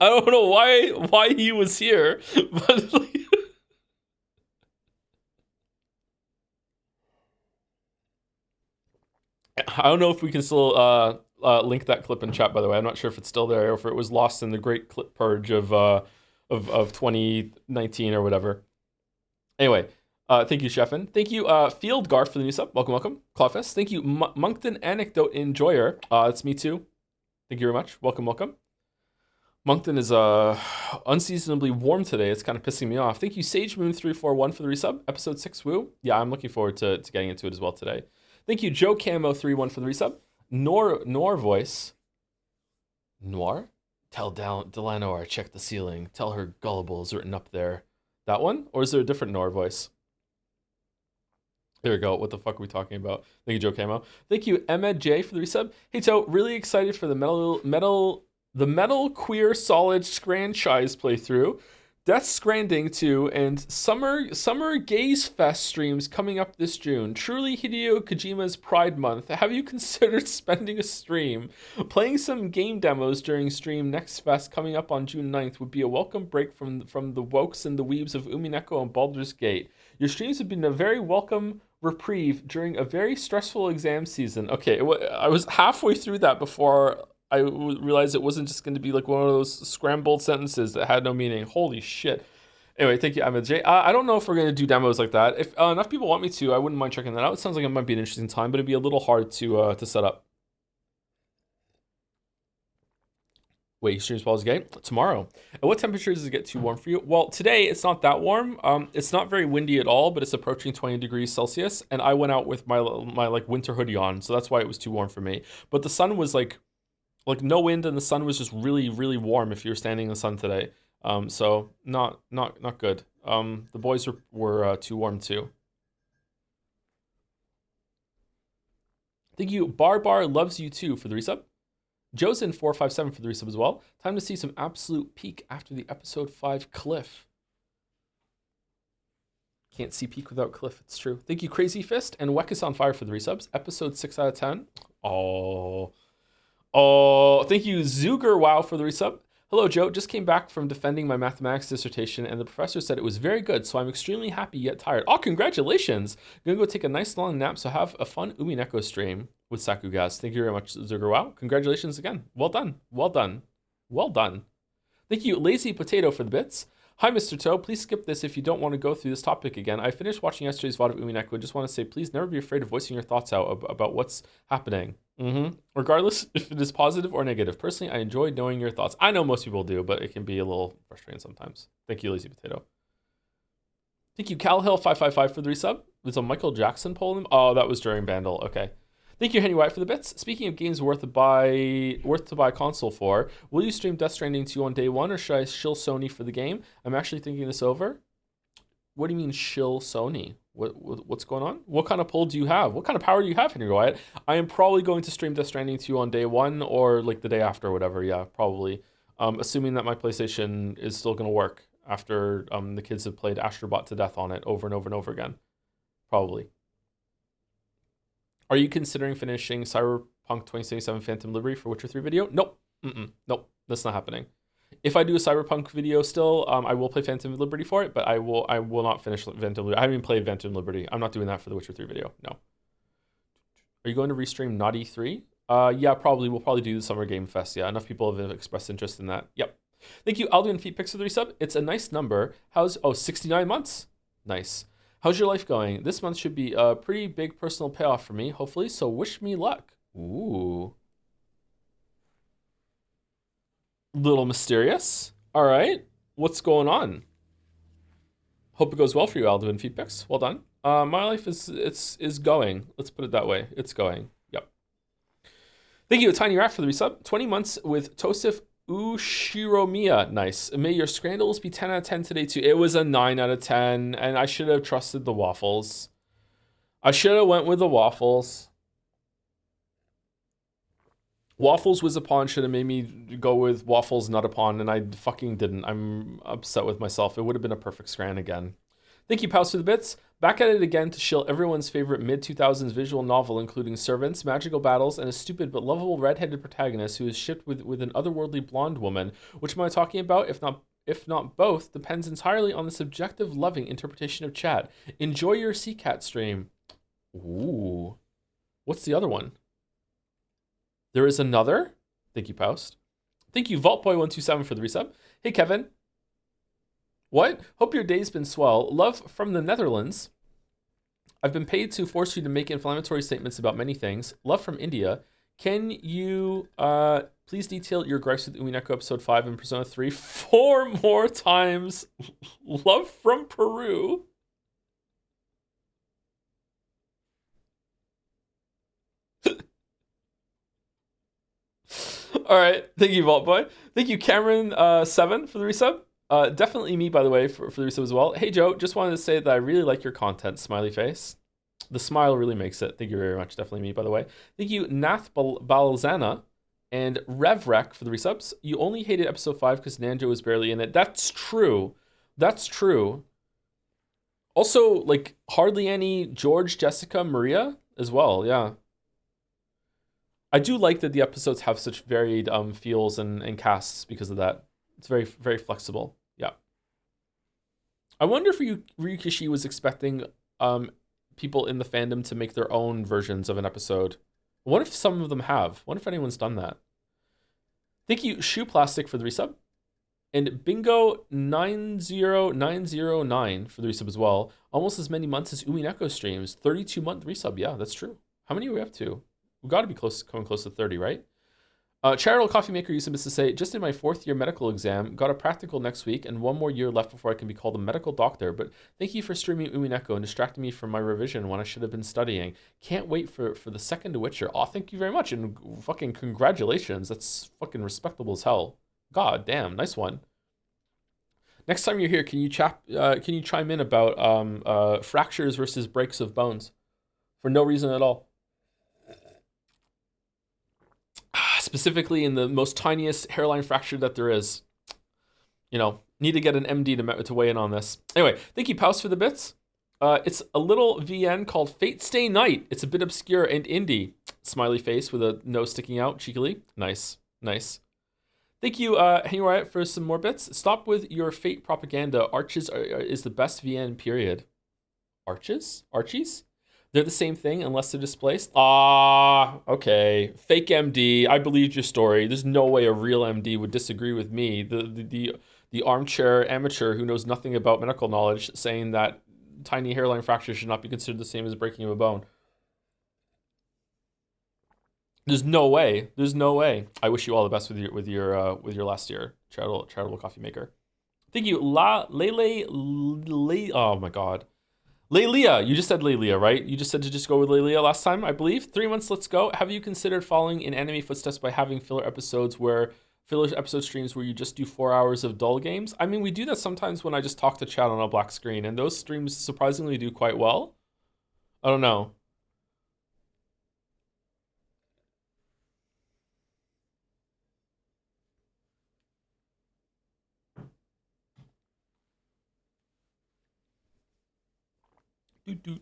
I don't know why he was here, but like, I don't know if we can still link that clip in chat. By the way, I'm not sure if it's still there or if it was lost in the great clip purge of 2019 or whatever. Anyway, thank you, Chefin. Thank you, Field Garf for the new sub. Welcome, welcome. Clawfest. Thank you, Moncton Anecdote Enjoyer. It's me too. Thank you very much. Welcome, welcome. Moncton is unseasonably warm today. It's kind of pissing me off. Thank you, Sage Moon 341 for the resub. Episode 6, woo. Yeah, I'm looking forward to getting into it as well today. Thank you, Joe Camo 31 for the resub. Noir voice. Noir? Tell Delano I check the ceiling. Tell her gullible is written up there. That one? Or is there a different Nor voice? There we go. What the fuck are we talking about? Thank you, Joe Camo. Thank you, Ahmed J for the resub. Hey, Toe, really excited for the Metal Queer Solid franchise playthrough. Death Stranding 2 and Summer Gaze Fest streams coming up this June. Truly Hideo Kojima's Pride Month. Have you considered spending a stream? Playing some game demos during stream next fest coming up on June 9th would be a welcome break from the wokes and the weebs of Umineko and Baldur's Gate. Your streams have been a very welcome reprieve during a very stressful exam season. Okay, I was halfway through that before I realized it wasn't just going to be like one of those scrambled sentences that had no meaning. Holy shit. Anyway, thank you, Ahmed J. I don't know if we're going to do demos like that. If enough people want me to, I wouldn't mind checking that out. It sounds like it might be an interesting time, but it'd be a little hard to set up. Wait, streams Baldur's Gate? Tomorrow. At what temperature does it get too warm for you? Well, today it's not that warm. It's not very windy at all, but it's approaching 20 degrees Celsius. And I went out with my like winter hoodie on, so that's why it was too warm for me. But the sun was like no wind, and the sun was just really, really warm if you were standing in the sun today. So not good. The boys were too warm too. Thank you, Bar loves you too for the resub. Josen 457 for the resub as well. Time to see some absolute peak after the episode 5 cliff. Can't see peak without cliff. It's true. Thank you, Crazy Fist and Wekus on Fire for the resubs. Episode 6 out of 10. Oh, thank you, Zuger Wow for the resub. Hello, Joe. Just came back from defending my mathematics dissertation, and the professor said it was very good, so I'm extremely happy yet tired. Oh, congratulations. Gonna go take a nice long nap, so have a fun Umineko stream with Sakugas. Thank you very much, Zuger Wow. Congratulations again. Well done. Well done. Well done. Thank you, Lazy Potato, for the bits. Hi, Mr. Toe. Please skip this if you don't want to go through this topic again. I finished watching yesterday's VOD of Umineko and just want to say, please never be afraid of voicing your thoughts out about what's happening. Regardless if it is positive or negative. Personally, I enjoy knowing your thoughts. I know most people do, but it can be a little frustrating sometimes. Thank you, Lazy Potato. Thank you, Cal Hill 555 for the resub. There's a Michael Jackson poll. Oh, that was during Bandle. Okay. Thank you, Henry White, for the bits. Speaking of games worth to buy a console for, will you stream Death Stranding 2 on day one, or should I shill Sony for the game? I'm actually thinking this over. What do you mean shill Sony? What's going on? What kind of pull do you have? What kind of power do you have, Henry Wyatt? I am probably going to stream Death Stranding 2 on day one or like the day after or whatever. Yeah, probably. Assuming that my PlayStation is still going to work after the kids have played Astrobot to death on it over and over and over again. Probably. Are you considering finishing Cyberpunk 2077 Phantom Liberty for Witcher 3 video? Nope. Nope. That's not happening. If I do a Cyberpunk video still, I will play Phantom Liberty for it, but I will not finish Phantom Liberty. I haven't even played Phantom Liberty. I'm not doing that for the Witcher 3 video. No. Are you going to restream Naughty 3? Yeah, probably. We'll probably do the Summer Game Fest. Yeah, enough people have expressed interest in that. Yep. Thank you, Alduin Feet Picks for the resub. It's a nice number. 69 months? Nice. How's your life going? This month should be a pretty big personal payoff for me, hopefully, so wish me luck. Ooh. Little mysterious. All right. What's going on? Hope it goes well for you, Alduin Feet Picks. Well done. My life is going. Let's put it that way. It's going. Yep. Thank you, Tiny Rat, for the resub. 20 months with Tosif Ushiromiya. Nice. May your scrandals be 10 out of 10 today, too. It was a 9 out of 10, and I should have trusted the waffles. I should have went with the waffles. Waffles was upon should have made me go with waffles not upon, and I fucking didn't. I'm upset with myself. It would have been a perfect scran again. Thank you, Pals, for the bits. Back at it again to shill everyone's favorite mid-2000s visual novel, including servants, magical battles, and a stupid but lovable red-headed protagonist who is shipped with an otherworldly blonde woman. Which am I talking about? If not both, depends entirely on the subjective, loving interpretation of chat. Enjoy your CCAT stream. Ooh. What's the other one? There is another. Thank you, Poust. Thank you, VaultBoy127 for the resub. Hey, Kevin. What? Hope your day's been swell. Love from the Netherlands. I've been paid to force you to make inflammatory statements about many things. Love from India. Can you please detail your gripes with Umineko episode 5 and Persona 3 4 more times? Love from Peru. All right. Thank you, Vault Boy. Thank you, Cameron7 for the resub. Definitely me, by the way, for the resub as well. Hey, Joe, just wanted to say that I really like your content, smiley face. The smile really makes it. Thank you very much. Definitely me, by the way. Thank you, Nath Balzana and Revrek for the resubs. You only hated episode 5 because Nanjo was barely in it. That's true. That's true. Also, like, hardly any George, Jessica, Maria as well. Yeah. I do like that the episodes have such varied feels and casts because of that. It's very, very flexible. Yeah. I wonder if Ryukishi was expecting people in the fandom to make their own versions of an episode. What if some of them have? What if anyone's done that? Thank you, Shoe Plastic, for the resub. And Bingo 90909 for the resub as well. Almost as many months as Umineko streams. 32-month resub. Yeah, that's true. How many are we up to? We've got to be coming close to 30, right? Charitable Coffee Maker used to say, just in my 4th year medical exam, got a practical next week, and 1 more year left before I can be called a medical doctor. But thank you for streaming Umineko and distracting me from my revision when I should have been studying. Can't wait for the second Witcher. Oh, thank you very much, and fucking congratulations. That's fucking respectable as hell. God damn, nice one. Next time you're here, can you chime in about fractures versus breaks of bones for no reason at all? Specifically in the most tiniest hairline fracture that there is. You know, need to get an MD to weigh in on this. Anyway, thank you, Paus, for the bits. It's a little VN called Fate Stay Night. It's a bit obscure and indie. Smiley face with a nose sticking out cheekily. Nice, nice. Thank you, Henry Wyatt, for some more bits. Stop with your Fate propaganda. Arches is the best VN, period. Arches? Archies? They're the same thing unless they're displaced. Ah, okay. Fake MD. I believed your story. There's no way a real MD would disagree with me. The armchair amateur who knows nothing about medical knowledge saying that tiny hairline fractures should not be considered the same as breaking of a bone. There's no way. There's no way. I wish you all the best with your last year, charitable coffee maker. Thank you, oh my god. Lelia, you just said Lelia, right? You just said to just go with Lelia last time, I believe. 3 months, let's go. Have you considered following in anime footsteps by having filler episode streams where you just do 4 hours of dull games? I mean, we do that sometimes when I just talk to chat on a black screen, and those streams surprisingly do quite well. I don't know. Do.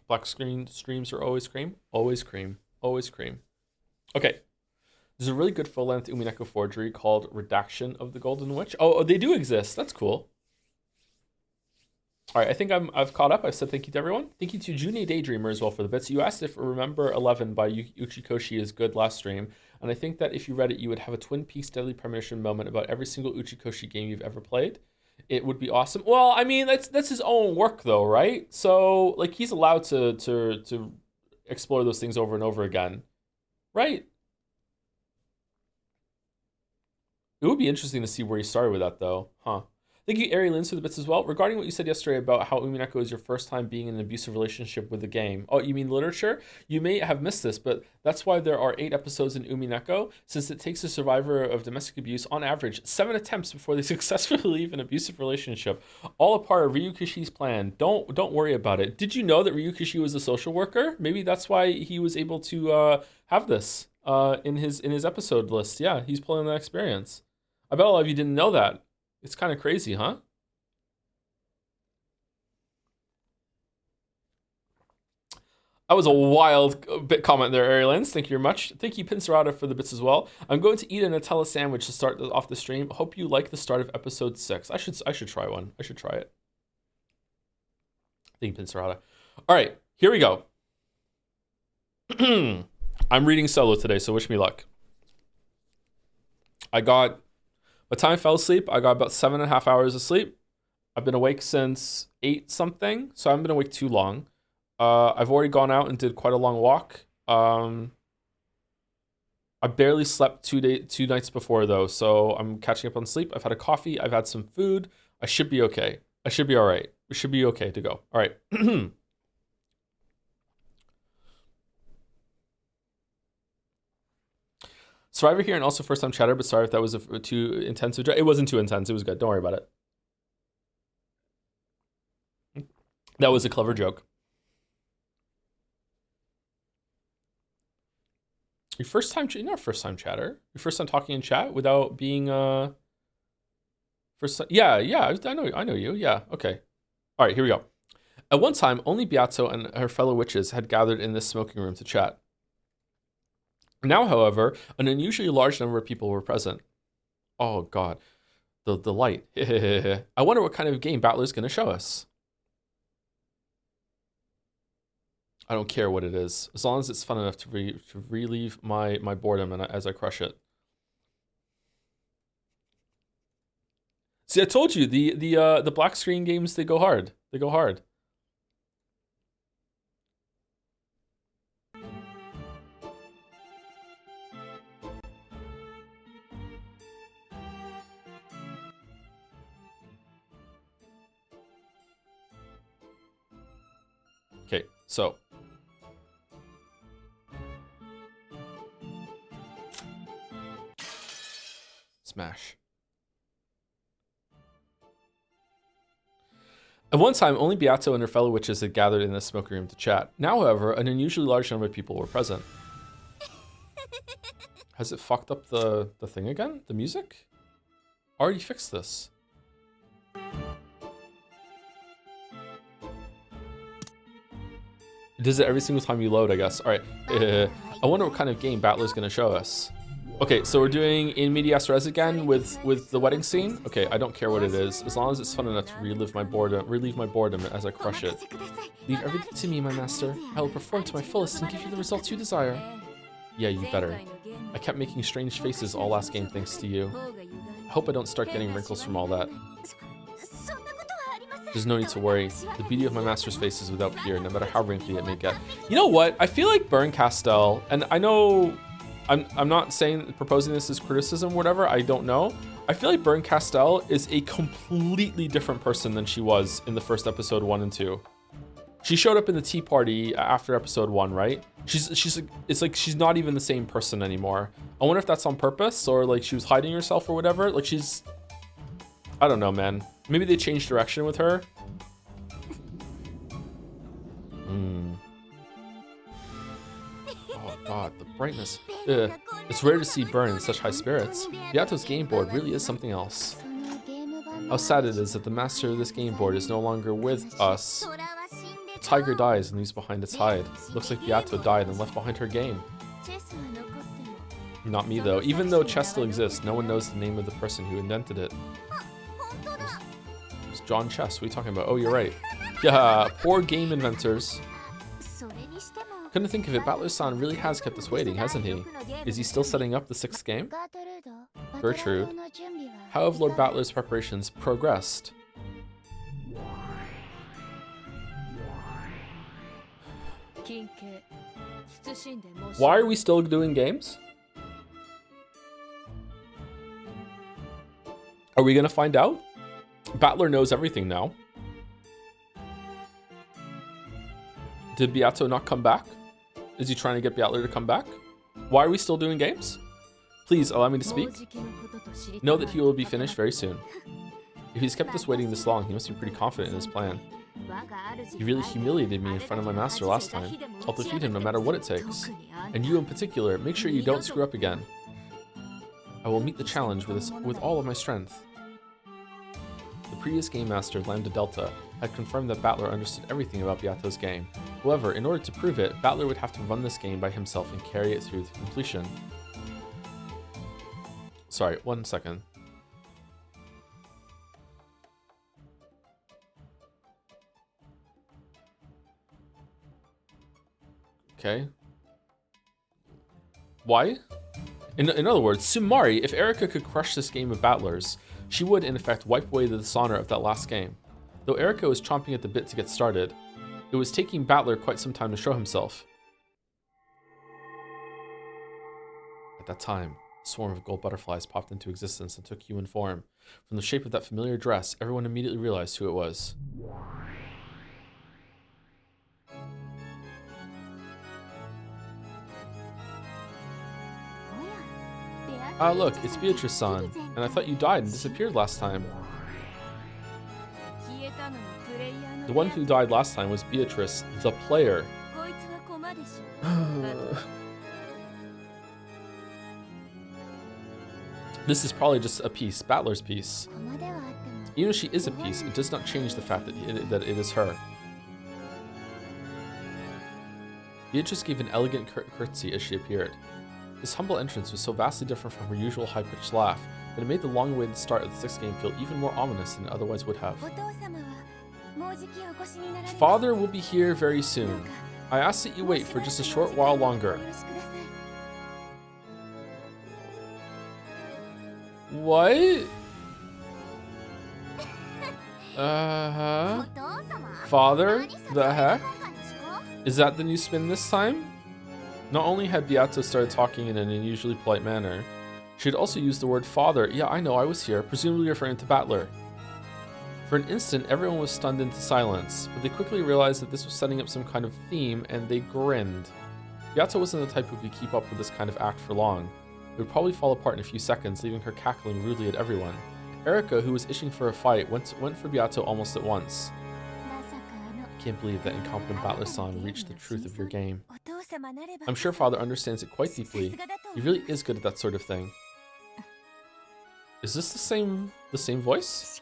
Black screen streams are always cream. Always cream. Always cream. Okay. There's a really good full-length Umineko forgery called Redaction of the Golden Witch. Oh, they do exist. That's cool. All right, I think I've caught up. I've said thank you to everyone. Thank you to June Daydreamer as well for the bits. You asked if Remember 11 by Uchikoshi is good last stream, and I think that if you read it, you would have a Twin Peaks Deadly Premonition moment about every single Uchikoshi game you've ever played. It would be awesome. Well, I mean, that's his own work though, right? So like he's allowed to explore those things over and over again, right? It would be interesting to see where he started with that though, huh? Thank you, Ari Lins, for the bits as well. Regarding what you said yesterday about how Umineko is your first time being in an abusive relationship with the game. Oh, you mean literature? You may have missed this, but that's why there are 8 episodes in Umineko, since it takes a survivor of domestic abuse, on average, 7 attempts before they successfully leave an abusive relationship. All a part of Ryukishi's plan. Don't worry about it. Did you know that Ryukishi was a social worker? Maybe that's why he was able to have this in his episode list. Yeah, he's pulling that experience. I bet a lot of you didn't know that. It's kind of crazy, huh? That was a wild bit comment there, Arielens. Thank you very much. Thank you, Pincerata, for the bits as well. I'm going to eat a Nutella sandwich to start off the stream. Hope you like the start of episode 6. I should try one. I should try it. Thank you, Pincerata. All right, here we go. I'm reading solo today, so wish me luck. By the time I fell asleep, I got about 7.5 hours of sleep. I've been awake since 8 something, so I haven't been awake too long. I've already gone out and did quite a long walk. I barely slept 2 nights before though, so I'm catching up on sleep. I've had a coffee. I've had some food. I should be okay. I should be all right. We should be okay to go. All right. Survivor here and also first time chatter, but sorry if that was too intense. It wasn't too intense. It was good. Don't worry about it. That was a clever joke. Your first time, you're not first time chatter. Your first time talking in chat without being first time. Yeah, I know you. Yeah, okay. All right, here we go. At one time, only Beato and her fellow witches had gathered in this smoking room to chat. Now, however, an unusually large number of people were present. Oh god, the light. I wonder what kind of game Battler's gonna show us. I don't care what it is, as long as it's fun enough to relieve my boredom and as I crush it. See, I told you the black screen games, they go hard. They go hard. Okay, so smash. At one time, only Beato and her fellow witches had gathered in the smoking room to chat. Now, however, an unusually large number of people were present. Has it fucked up the thing again? The music? Already fixed this. It does it every single time you load, I guess. All right. I wonder what kind of game Battler's gonna show us. Okay, so we're doing In Medias Res again with the wedding scene. Okay, I don't care what it is, as long as it's fun enough to relieve my boredom as I crush it. Leave everything to me, my master. I will perform to my fullest and give you the results you desire. Yeah, you better. I kept making strange faces all last game thanks to you. I hope I don't start getting wrinkles from all that. There's no need to worry. The beauty of my master's face is without peer, no matter how wrinkly it may get. You know what? I feel like Burn Castell, and I know I'm not proposing this as criticism or whatever, I don't know. I feel like Bern Castell is a completely different person than she was in the first episode 1 and 2. She showed up in the tea party after episode 1, right? It's like she's not even the same person anymore. I wonder if that's on purpose or like she was hiding herself or whatever. Like I don't know, man. Maybe they changed direction with her. Oh god, the brightness. Ugh. It's rare to see Bern in such high spirits. Beato's game board really is something else. How sad it is that the master of this game board is no longer with us. The tiger dies and leaves behind its hide. Looks like Beato died and left behind her game. Not me though. Even though chess still exists, no one knows the name of the person who invented it. It was John Chess. What are you talking about? Oh, you're right. Yeah, poor game inventors. Couldn't think of it, Battler-san really has kept us waiting, hasn't he? Is he still setting up the 6th game? Gertrude, how have Lord Battler's preparations progressed? Why are we still doing games? Are we gonna find out? Battler knows everything now. Did Beato not come back? Is he trying to get Battler to come back? Why are we still doing games? Please allow me to speak. Know that he will be finished very soon. If he's kept us waiting this long, he must be pretty confident in his plan. He really humiliated me in front of my master last time. I'll defeat him no matter what it takes. And you in particular, make sure you don't screw up again. I will meet the challenge with all of my strength. The previous game master, Lambda Delta, had confirmed that Battler understood everything about Beato's game. However, in order to prove it, Battler would have to run this game by himself and carry it through to completion. Sorry, 1 second. Okay. Why? In other words, Sumari, if Erika could crush this game of Battler's, she would, in effect, wipe away the dishonor of that last game. Though Erika was chomping at the bit to get started, it was taking Battler quite some time to show himself. At that time, a swarm of gold butterflies popped into existence and took human form. From the shape of that familiar dress, everyone immediately realized who it was. Ah, look, it's Beatrice-san, and I thought you died and disappeared last time. The one who died last time was Beatrice, the player. This is probably just a piece, Battler's piece. Even if she is a piece, it does not change the fact that it is her. Beatrice gave an elegant curtsy as she appeared. This humble entrance was so vastly different from her usual high-pitched laugh that it made the long-awaited start of the 6th game feel even more ominous than it otherwise would have. Father will be here very soon. I ask that you wait for just a short while longer. What? Father? The heck? Is that the new spin this time? Not only had Beato started talking in an unusually polite manner, she had also used the word father. Yeah, I know, I was here, presumably referring to Battler. For an instant, everyone was stunned into silence, but they quickly realized that this was setting up some kind of theme, and they grinned. Beato wasn't the type who could keep up with this kind of act for long. It would probably fall apart in a few seconds, leaving her cackling rudely at everyone. Erika, who was itching for a fight, went for Beato almost at once. I can't believe that incompetent Battler-san reached the truth of your game. I'm sure Father understands it quite deeply. He really is good at that sort of thing. Is this the same voice?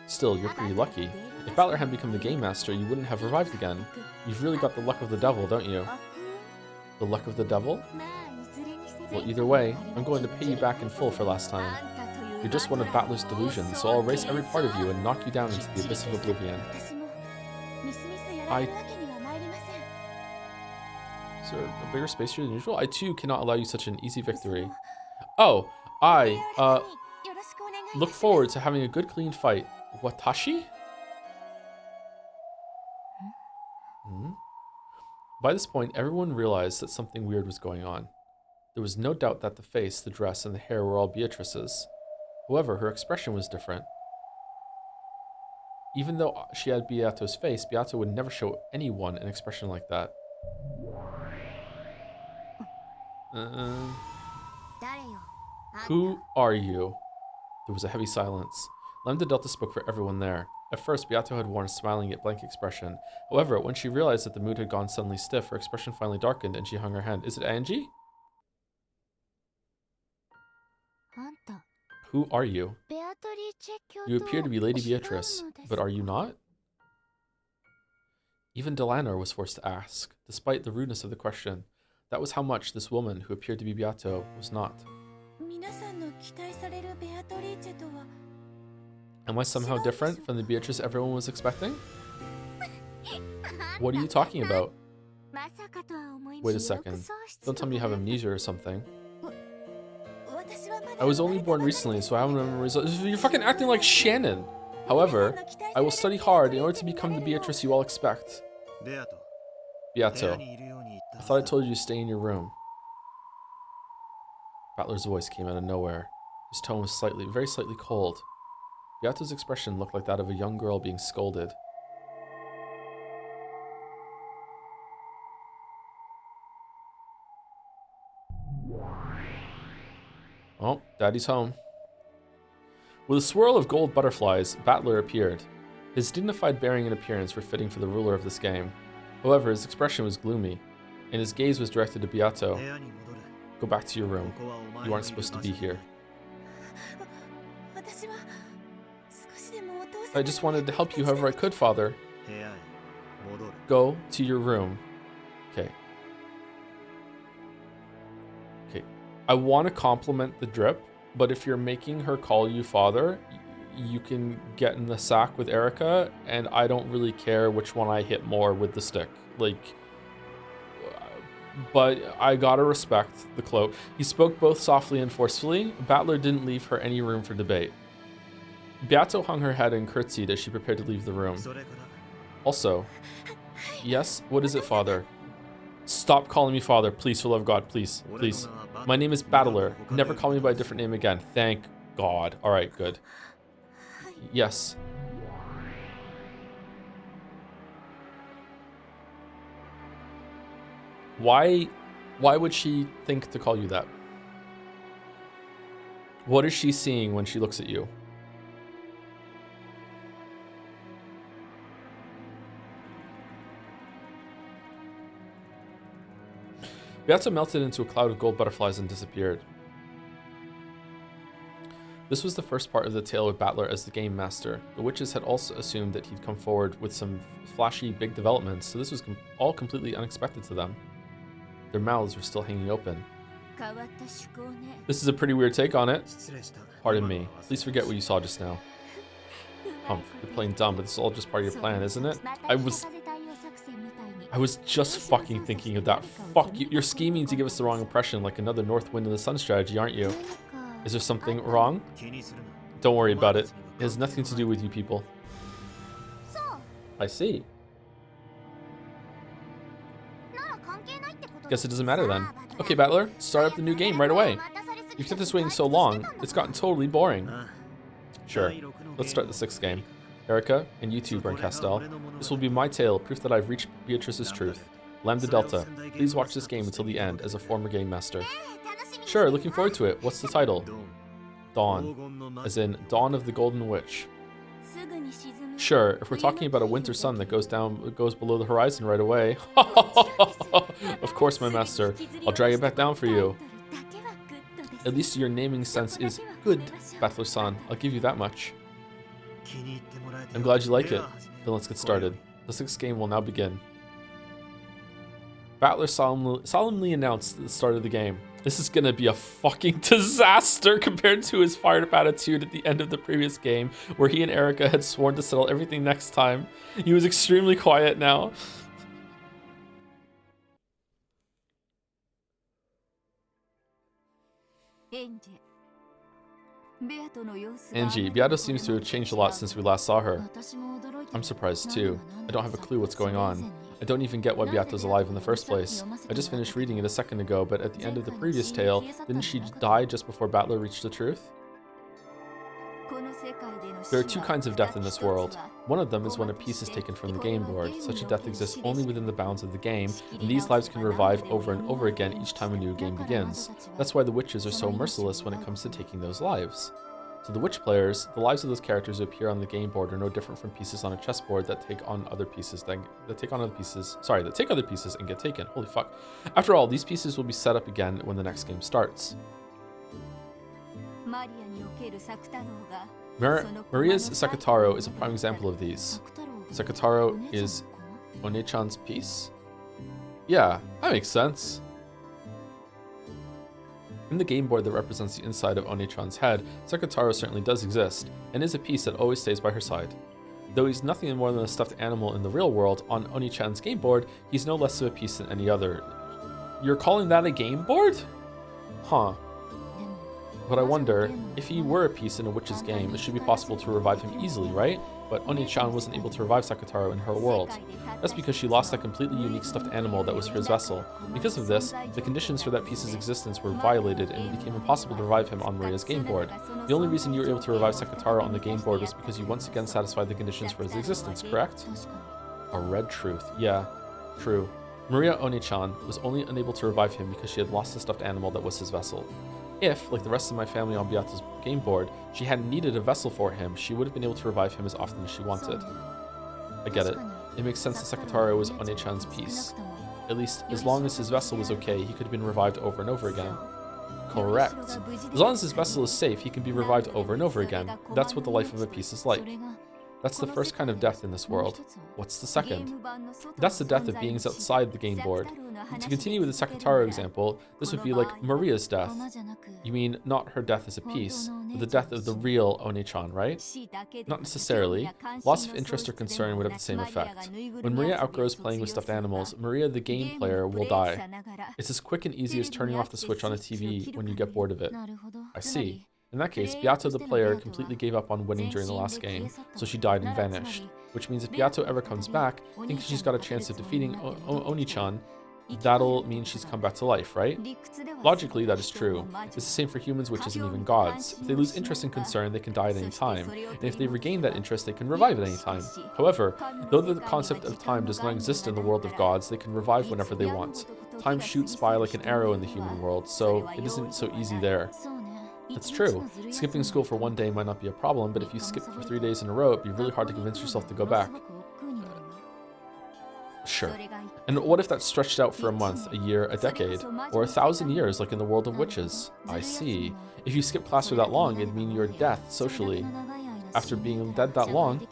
Still, you're pretty lucky. If Battler hadn't become the game master, you wouldn't have revived again. You've really got the luck of the devil, don't you? The luck of the devil? Well, either way, I'm going to pay you back in full for last time. You're just one of Battler's delusions, so I'll erase every part of you and knock you down into the abyss of oblivion. Is there a bigger space here than usual? I too cannot allow you such an easy victory. Oh, I look forward to having a good clean fight. Watashi? By this point, everyone realized that something weird was going on. There was no doubt that the face, the dress, and the hair were all Beatrice's. However, her expression was different. Even though she had Beato's face, Beato would never show anyone an expression like that. Who are you? There was a heavy silence. Lambda Delta spoke for everyone there. At first, Beato had worn a smiling yet blank expression. However, when she realized that the mood had gone suddenly stiff, her expression finally darkened and she hung her head. Is it Angie? Who are you? You appear to be Lady Beatrice, but are you not? Even Delanor was forced to ask, despite the rudeness of the question. That was how much this woman, who appeared to be Beato, was not. Am I somehow different from the Beatrice everyone was expecting? What are you talking about? Wait a second. Don't tell me you have amnesia or something. I was only born recently, so I haven't memories. You're fucking acting like Shannon. However, I will study hard in order to become the Beatrice you all expect. Beato, I thought I told you to stay in your room. Battler's voice came out of nowhere. His tone was very slightly cold. Beato's expression looked like that of a young girl being scolded. Oh, Daddy's home. With a swirl of gold butterflies, Battler appeared. His dignified bearing and appearance were fitting for the ruler of this game. However, his expression was gloomy, and his gaze was directed to Beato. Go back to your room. You aren't supposed to be here. I just wanted to help you however I could, Father. Go to your room. Okay. Okay. I want to compliment the drip, but if you're making her call you Father, you can get in the sack with Erica, and I don't really care which one I hit more with the stick. Like, but I gotta respect the cloak. He spoke both softly and forcefully. Battler didn't leave her any room for debate. Beato hung her head and curtsied as she prepared to leave the room. Also, yes, what is it, Father? Stop calling me Father, please, for the love of God, please, please. My name is Battler. Never call me by a different name again. Thank God. All right, good. Yes. Why would she think to call you that? What is she seeing when she looks at you? Beato melted into a cloud of gold butterflies and disappeared. This was the first part of the tale with Battler as the game master. The witches had also assumed that he'd come forward with some flashy big developments, so this was all completely unexpected to them. Their mouths were still hanging open. This is a pretty weird take on it. Pardon me. Please forget what you saw just now. Humph, you're playing dumb, but this is all just part of your plan, isn't it? I was just fucking thinking of that. Fuck you. You're scheming to give us the wrong impression, like another North Wind in the Sun strategy, aren't you? Is there something wrong? Don't worry about it. It has nothing to do with you people. I see. Guess it doesn't matter then. Okay, Battler, start up the new game right away. You've kept us waiting so long, it's gotten totally boring. Sure, let's start the 6th game. Erica, and you too, Brent Castell. This will be my tale, proof that I've reached Beatrice's truth. Lambda Delta, please watch this game until the end as a former game master. Sure, looking forward to it. What's the title? Dawn, as in Dawn of the Golden Witch. Sure, if we're talking about a winter sun that goes below the horizon right away. Of course, my master. I'll drag it back down for you. At least your naming sense is good, Battler-san. I'll give you that much. I'm glad you like it. Then let's get started. The 6th game will now begin. Battler solemnly announced at the start of the game. This is gonna be a fucking disaster compared to his fired up attitude at the end of the previous game, where he and Erica had sworn to settle everything next time. He was extremely quiet now. Angie, Beato seems to have changed a lot since we last saw her. I'm surprised too. I don't have a clue what's going on. I don't even get why Beato's alive in the first place. I just finished reading it a second ago, but at the end of the previous tale, didn't she die just before Battler reached the truth? There are two kinds of death in this world. One of them is when a piece is taken from the game board. Such a death exists only within the bounds of the game, and these lives can revive over and over again each time a new game begins. That's why the witches are so merciless when it comes to taking those lives. So the witch players, the lives of those characters who appear on the game board are no different from pieces on a chessboard that take on other pieces that take other pieces and get taken. Holy fuck. After all, these pieces will be set up again when the next game starts. Maria's Sekitaro is a prime example of these. Sekitaro is One-chan's piece? Yeah, that makes sense. In the game board that represents the inside of One-chan's head, Sekitaro certainly does exist, and is a piece that always stays by her side. Though he's nothing more than a stuffed animal in the real world, on One-chan's game board, he's no less of a piece than any other. You're calling that a game board? Huh. But I wonder, if he were a piece in a witch's game, it should be possible to revive him easily, right? But One-chan wasn't able to revive Sekitaro in her world. That's because she lost that completely unique stuffed animal that was his vessel. Because of this, the conditions for that piece's existence were violated and it became impossible to revive him on Maria's game board. The only reason you were able to revive Sekitaro on the game board was because you once again satisfied the conditions for his existence, correct? A red truth. Yeah, true. Maria One-chan was only unable to revive him because she had lost the stuffed animal that was his vessel. If, like the rest of my family on Beato's game board, she hadn't needed a vessel for him, she would have been able to revive him as often as she wanted. I get it. It makes sense that Sekitaro was One-chan's piece. At least, as long as his vessel was okay, he could have been revived over and over again. Correct. As long as his vessel is safe, he can be revived over and over again. That's what the life of a piece is like. That's the first kind of death in this world. What's the second? That's the death of beings outside the game board. To continue with the Sekitaro example, this would be like Maria's death. You mean not her death as a piece, but the death of the real One-chan, right? Not necessarily. Loss of interest or concern would have the same effect. When Maria outgrows playing with stuffed animals, Maria the game player will die. It's as quick and easy as turning off the switch on a TV when you get bored of it. I see. In that case, Beato the player completely gave up on winning during the last game, so she died and vanished. Which means if Beato ever comes back, thinking she's got a chance of defeating Oni-chan, that'll mean she's come back to life, right? Logically, that is true. It's the same for humans, witches, and even gods. If they lose interest and concern, they can die at any time, and if they regain that interest, they can revive at any time. However, though the concept of time does not exist in the world of gods, they can revive whenever they want. Time shoots by like an arrow in the human world, so it isn't so easy there. It's true. Skipping school for one day might not be a problem, but if you skip for 3 days in a row, it'd be really hard to convince yourself to go back. Sure. And what if that's stretched out for a month, a year, a decade, or 1,000 years like in the world of witches? I see. If you skip class for that long, it'd mean your death socially. After being dead that long,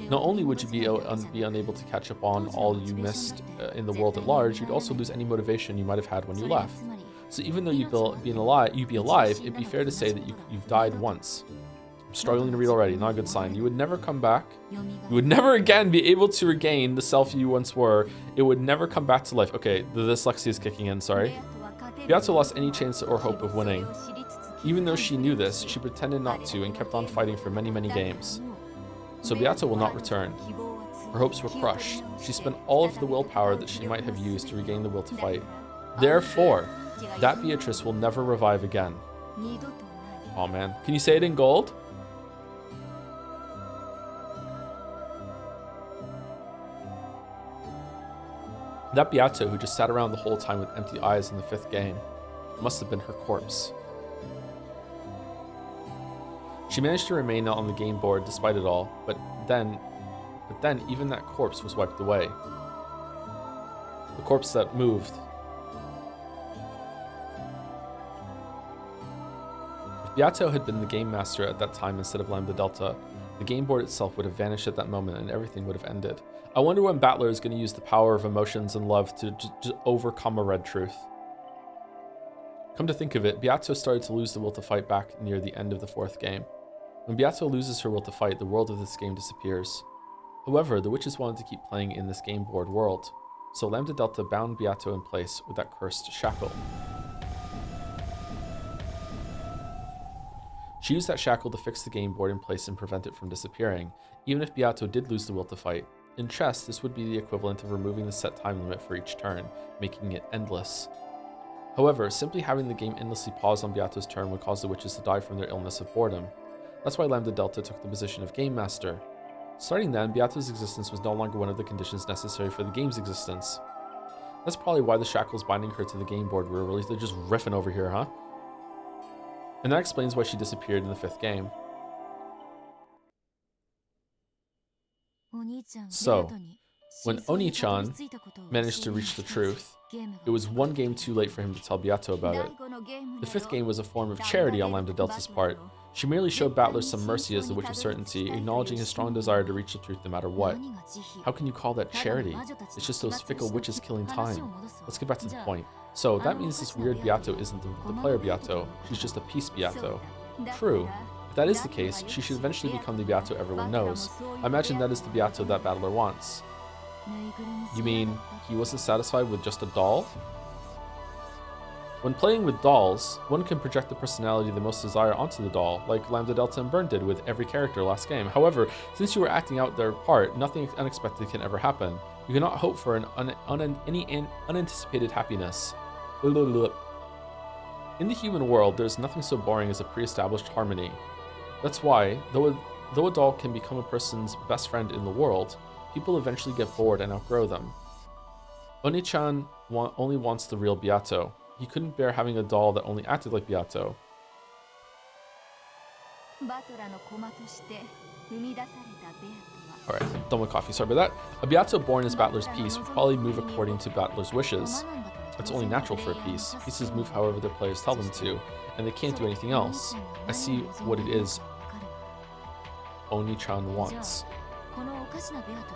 not only would you be unable to catch up on all you missed in the world at large, you'd also lose any motivation you might have had when you left. So even though you'd be alive, it'd be fair to say that you've died once. I'm struggling to read already, not a good sign. You would never come back. You would never again be able to regain the self you once were. It would never come back to life. Okay, the dyslexia is kicking in, sorry. Beato lost any chance or hope of winning. Even though she knew this, she pretended not to and kept on fighting for many, many games. So Beato will not return. Her hopes were crushed. She spent all of the willpower that she might have used to regain the will to fight. Therefore, that Beatrice will never revive again. Oh man, can you say it in gold? That Beato who just sat around the whole time with empty eyes in the 5th game must have been her corpse. She managed to remain on the game board despite it all, but then even that corpse was wiped away. The corpse that moved. If Beato had been the game master at that time instead of Lambda Delta, the game board itself would have vanished at that moment and everything would have ended. I wonder when Battler is going to use the power of emotions and love to just overcome a red truth. Come to think of it, Beato started to lose the will to fight back near the end of the 4th game. When Beato loses her will to fight, the world of this game disappears. However, the witches wanted to keep playing in this game board world, so Lambda Delta bound Beato in place with that cursed shackle. She used that shackle to fix the game board in place and prevent it from disappearing, even if Beato did lose the will to fight. In chess, this would be the equivalent of removing the set time limit for each turn, making it endless. However, simply having the game endlessly pause on Beato's turn would cause the witches to die from their illness of boredom. That's why Lambda Delta took the position of Game Master. Starting then, Beato's existence was no longer one of the conditions necessary for the game's existence. That's probably why the shackles binding her to the game board were released. They're just riffing over here, huh? And that explains why she disappeared in the 5th game. So, when Oni-chan managed to reach the truth, it was one game too late for him to tell Beato about it. The 5th game was a form of charity on Lambda Delta's part. She merely showed Battler some mercy as the Witch of Certainty, acknowledging his strong desire to reach the truth no matter what. How can you call that charity? It's just those fickle witches killing time. Let's get back to the point. So, that means this weird Beato isn't the player Beato, she's just a piece Beato. True. If that is the case, she should eventually become the Beato everyone knows. I imagine that is the Beato that Battler wants. You mean, he wasn't satisfied with just a doll? When playing with dolls, one can project the personality they most desire onto the doll, like Lambda Delta and Burn did with every character last game. However, since you were acting out their part, nothing unexpected can ever happen. You cannot hope for any unanticipated happiness. In the human world, there's nothing so boring as a pre-established harmony. That's why, though a doll can become a person's best friend in the world, people eventually get bored and outgrow them. Oni-chan only wants the real Beato. He couldn't bear having a doll that only acted like Beato. Alright, done with coffee, sorry about that. A Beato born as Battler's piece would probably move according to Battler's wishes. It's only natural for a piece. Pieces move however their players tell them to, and they can't do anything else. I see what it is Oni-chan wants.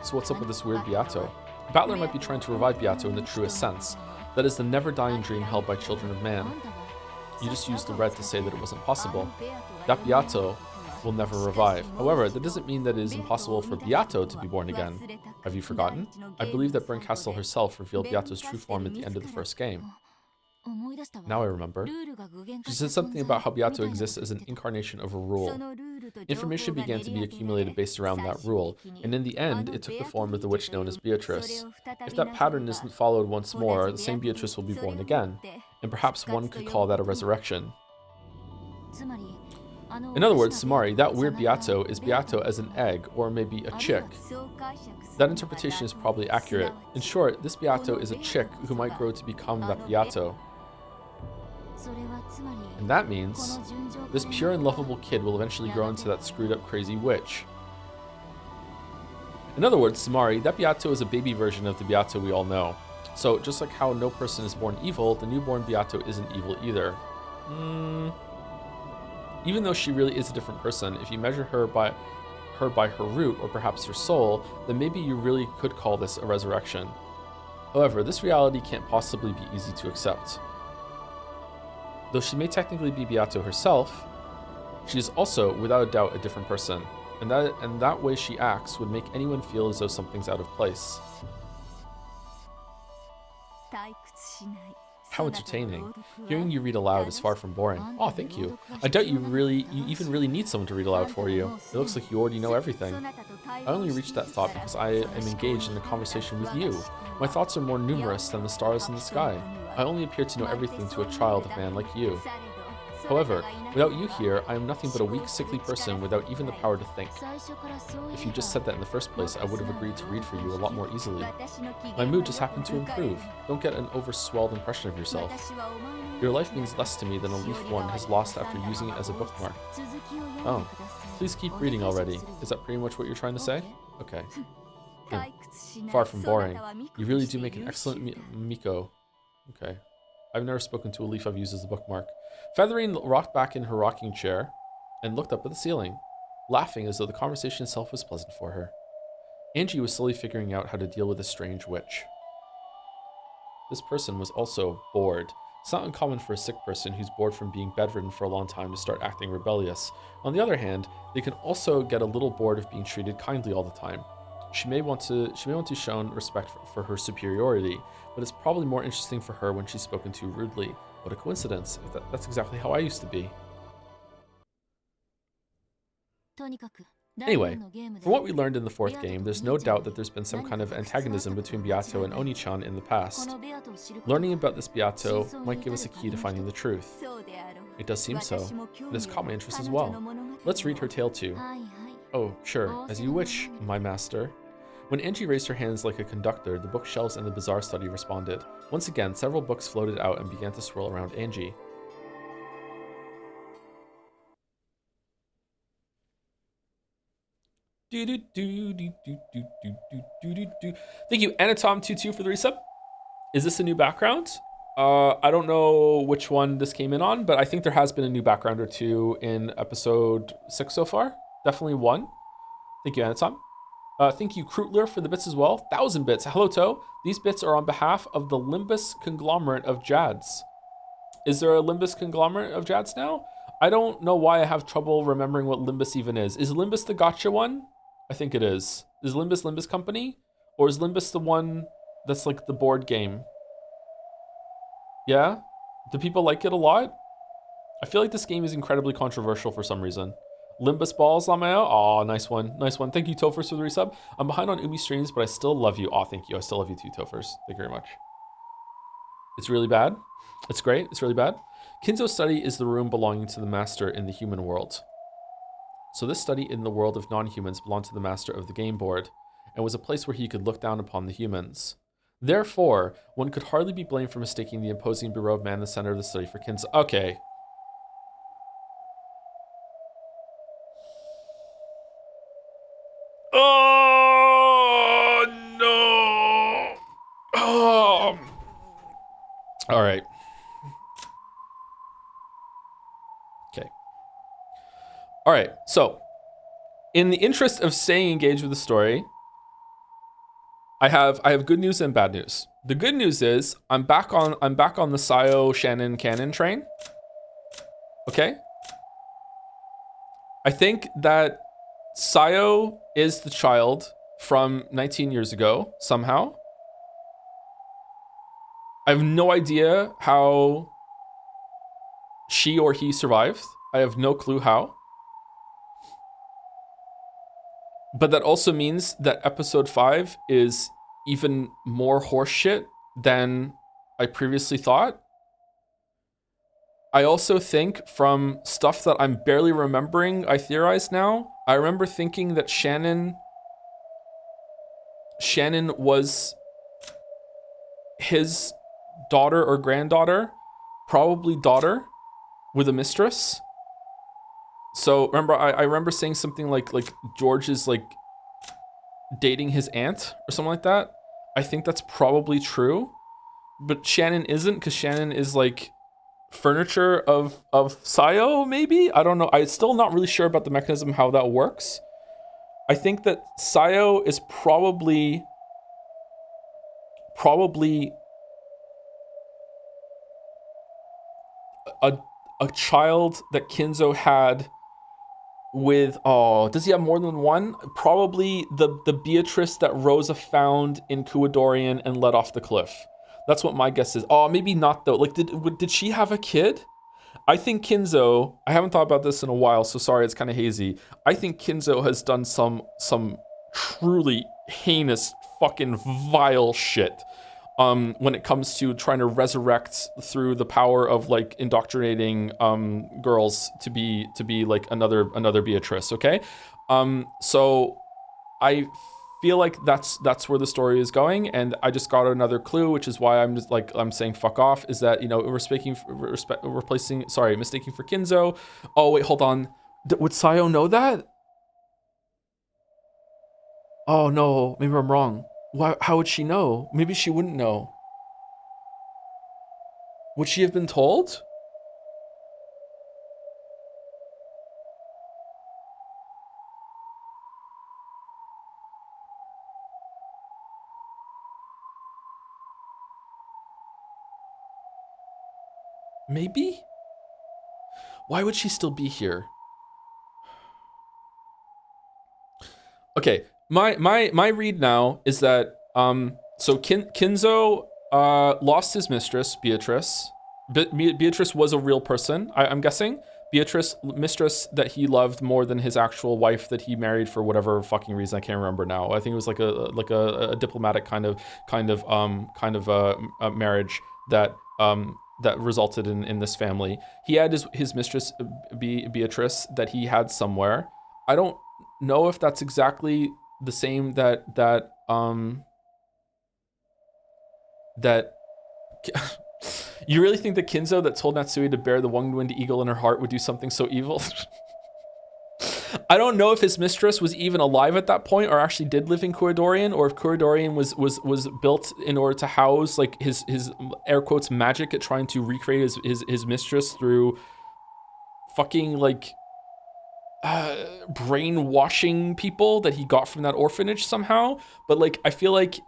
So what's up with this weird Beato? Battler might be trying to revive Beato in the truest sense. That is the never-dying dream held by children of man. You just used the red to say that it wasn't possible. That Beato will never revive. However, that doesn't mean that it is impossible for Beato to be born again. Have you forgotten? I believe that Berncastle herself revealed Beato's true form at the end of the 1st game. Now I remember. She said something about how Beato exists as an incarnation of a rule. Information began to be accumulated based around that rule, and in the end, it took the form of the witch known as Beatrice. If that pattern isn't followed once more, the same Beatrice will be born again, and perhaps one could call that a resurrection. In other words, Samari, that weird Beato is Beato as an egg, or maybe a chick. That interpretation is probably accurate. In short, this Beato is a chick who might grow to become that Beato. And that means this pure and lovable kid will eventually grow into that screwed up crazy witch. In other words, Samari, that Beato is a baby version of the Beato we all know. So just like how no person is born evil, the newborn Beato isn't evil either. Even though she really is a different person, if you measure her by her root, or perhaps her soul, then maybe you really could call this a resurrection. However, this reality can't possibly be easy to accept. Though she may technically be Beato herself, she is also, without a doubt, a different person, and that way she acts would make anyone feel as though something's out of place. How entertaining. Hearing you read aloud is far from boring. Oh, thank you. I doubt you even really need someone to read aloud for you. It looks like you already know everything. I only reached that thought because I am engaged in a conversation with you. My thoughts are more numerous than the stars in the sky. I only appear to know everything to a child of man like you. However, without you here, I am nothing but a weak, sickly person without even the power to think. If you just said that in the first place, I would have agreed to read for you a lot more easily. My mood just happened to improve. Don't get an overswelled impression of yourself. Your life means less to me than a leaf one has lost after using it as a bookmark. Oh, please keep reading already. Is that pretty much what you're trying to say? Okay. Far from boring. You really do make an excellent Miko. Okay. I've never spoken to a leaf I've used as a bookmark. Featherine rocked back in her rocking chair and looked up at the ceiling, laughing as though the conversation itself was pleasant for her. Angie was slowly figuring out how to deal with this strange witch. This person was also bored. It's not uncommon for a sick person who's bored from being bedridden for a long time to start acting rebellious. On the other hand, they can also get a little bored of being treated kindly all the time. She may want to shown respect for her superiority, but it's probably more interesting for her when she's spoken to rudely. What a coincidence. That's exactly how I used to be. Anyway, from what we learned in the 4th game, there's no doubt that there's been some kind of antagonism between Beato and Oni-chan in the past. Learning about this Beato might give us a key to finding the truth. It does seem so. It has caught my interest as well. Let's read her tale too. Oh, sure, as you wish, my master. When Angie raised her hands like a conductor, the bookshelves and the bizarre study responded. Once again, several books floated out and began to swirl around Angie. Thank you, Anatom22 for the resub. Is this a new background? I don't know which one this came in on, but I think there has been a new background or two in episode 6 so far. Definitely one. Thank you, Anatom. Thank you, Krutler, for the bits as well. 1,000 bits. Hello, Toe. These bits are on behalf of the Limbus conglomerate of Jads. Is there a Limbus conglomerate of Jads now? I don't know why I have trouble remembering what Limbus even is. Is Limbus the gotcha one? I think it is. Is Limbus Company? Or is Limbus the one that's like the board game? Yeah? Do people like it a lot? I feel like this game is incredibly controversial for some reason. Limbus Balls, Lameo. Aw, nice one. Nice one. Thank you, Tofers, for the resub. I'm behind on Umi streams, but I still love you. Aw, thank you. I still love you too, Tofers. Thank you very much. It's really bad. It's great. It's really bad. Kinzo's study is the room belonging to the master in the human world. So this study in the world of non-humans belonged to the master of the game board and was a place where he could look down upon the humans. Therefore, one could hardly be blamed for mistaking the imposing berobed man in the center of the study for Kinzo. Okay. Oh, no. Oh. All right. Okay. All right. So, in the interest of staying engaged with the story, I have good news and bad news. The good news is I'm back on the Sayo Shannon canon train. Okay? I think that Sayo is the child from 19 years ago somehow. I have no idea how she or he survived. I have no clue how. But that also means that episode 5 is even more horseshit than I previously thought. I also think from stuff that I'm barely remembering, I theorize now. I remember thinking that Shannon was his daughter or granddaughter, probably daughter with a mistress. So remember, I remember saying something like George is like dating his aunt or something like that. I think that's probably true, but Shannon isn't, because Shannon is like furniture of Sayo, maybe? I don't know. I'm still not really sure about the mechanism how that works. I think that Sayo is probably a child that Kinzo had with, does he have more than one? Probably the Beatrice that Rosa found in Kuadorian and let off the cliff. That's what my guess is. Oh, maybe not though. Like, did she have a kid? I think Kinzo, I haven't thought about this in a while, so sorry, it's kind of hazy. I think Kinzo has done some truly heinous, fucking vile shit when it comes to trying to resurrect through the power of like indoctrinating girls to be like another Beatrice, okay? So I feel like that's where the story is going, and I just got another clue, which is why I'm saying fuck off, is that, you know, mistaking for Kinzo. Oh wait, hold on. Would Sayo know that? Oh no, maybe I'm wrong. How would she know? Maybe she wouldn't know. Would she have been told? Maybe? Why would she still be here? Okay, my read now is that so Kinzo lost his mistress, Beatrice. Beatrice was a real person, I'm guessing. Mistress that he loved more than his actual wife that he married for whatever fucking reason, I can't remember now. I think it was like a diplomatic kind of marriage that that resulted in this family. He had his mistress Beatrice that he had somewhere. I don't know if that's exactly the same that you really think the Kinzo that told Natsui to bear the one-winged eagle in her heart would do something so evil? I don't know if his mistress was even alive at that point or actually did live in Koridorian, or if Koridorian was built in order to house like his air quotes magic at trying to recreate his mistress through fucking like brainwashing people that he got from that orphanage somehow. But like I feel like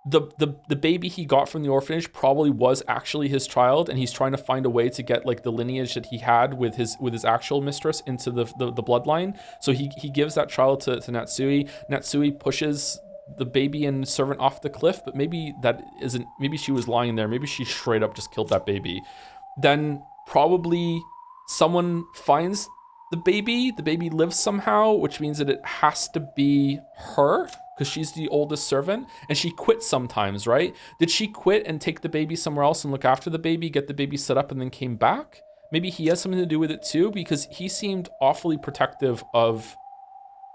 the baby he got from the orphanage probably was actually his child, and he's trying to find a way to get like the lineage that he had with his actual mistress into the bloodline. So he gives that child to Natsui. Natsui pushes the baby and servant off the cliff, but maybe that isn't, maybe she was lying there, maybe she straight up just killed that baby. Then probably someone finds the baby lives somehow, which means that it has to be her, because she's the oldest servant, and she quit sometimes, right? Did she quit and take the baby somewhere else and look after the baby, get the baby set up, and then came back? Maybe he has something to do with it too, because he seemed awfully protective of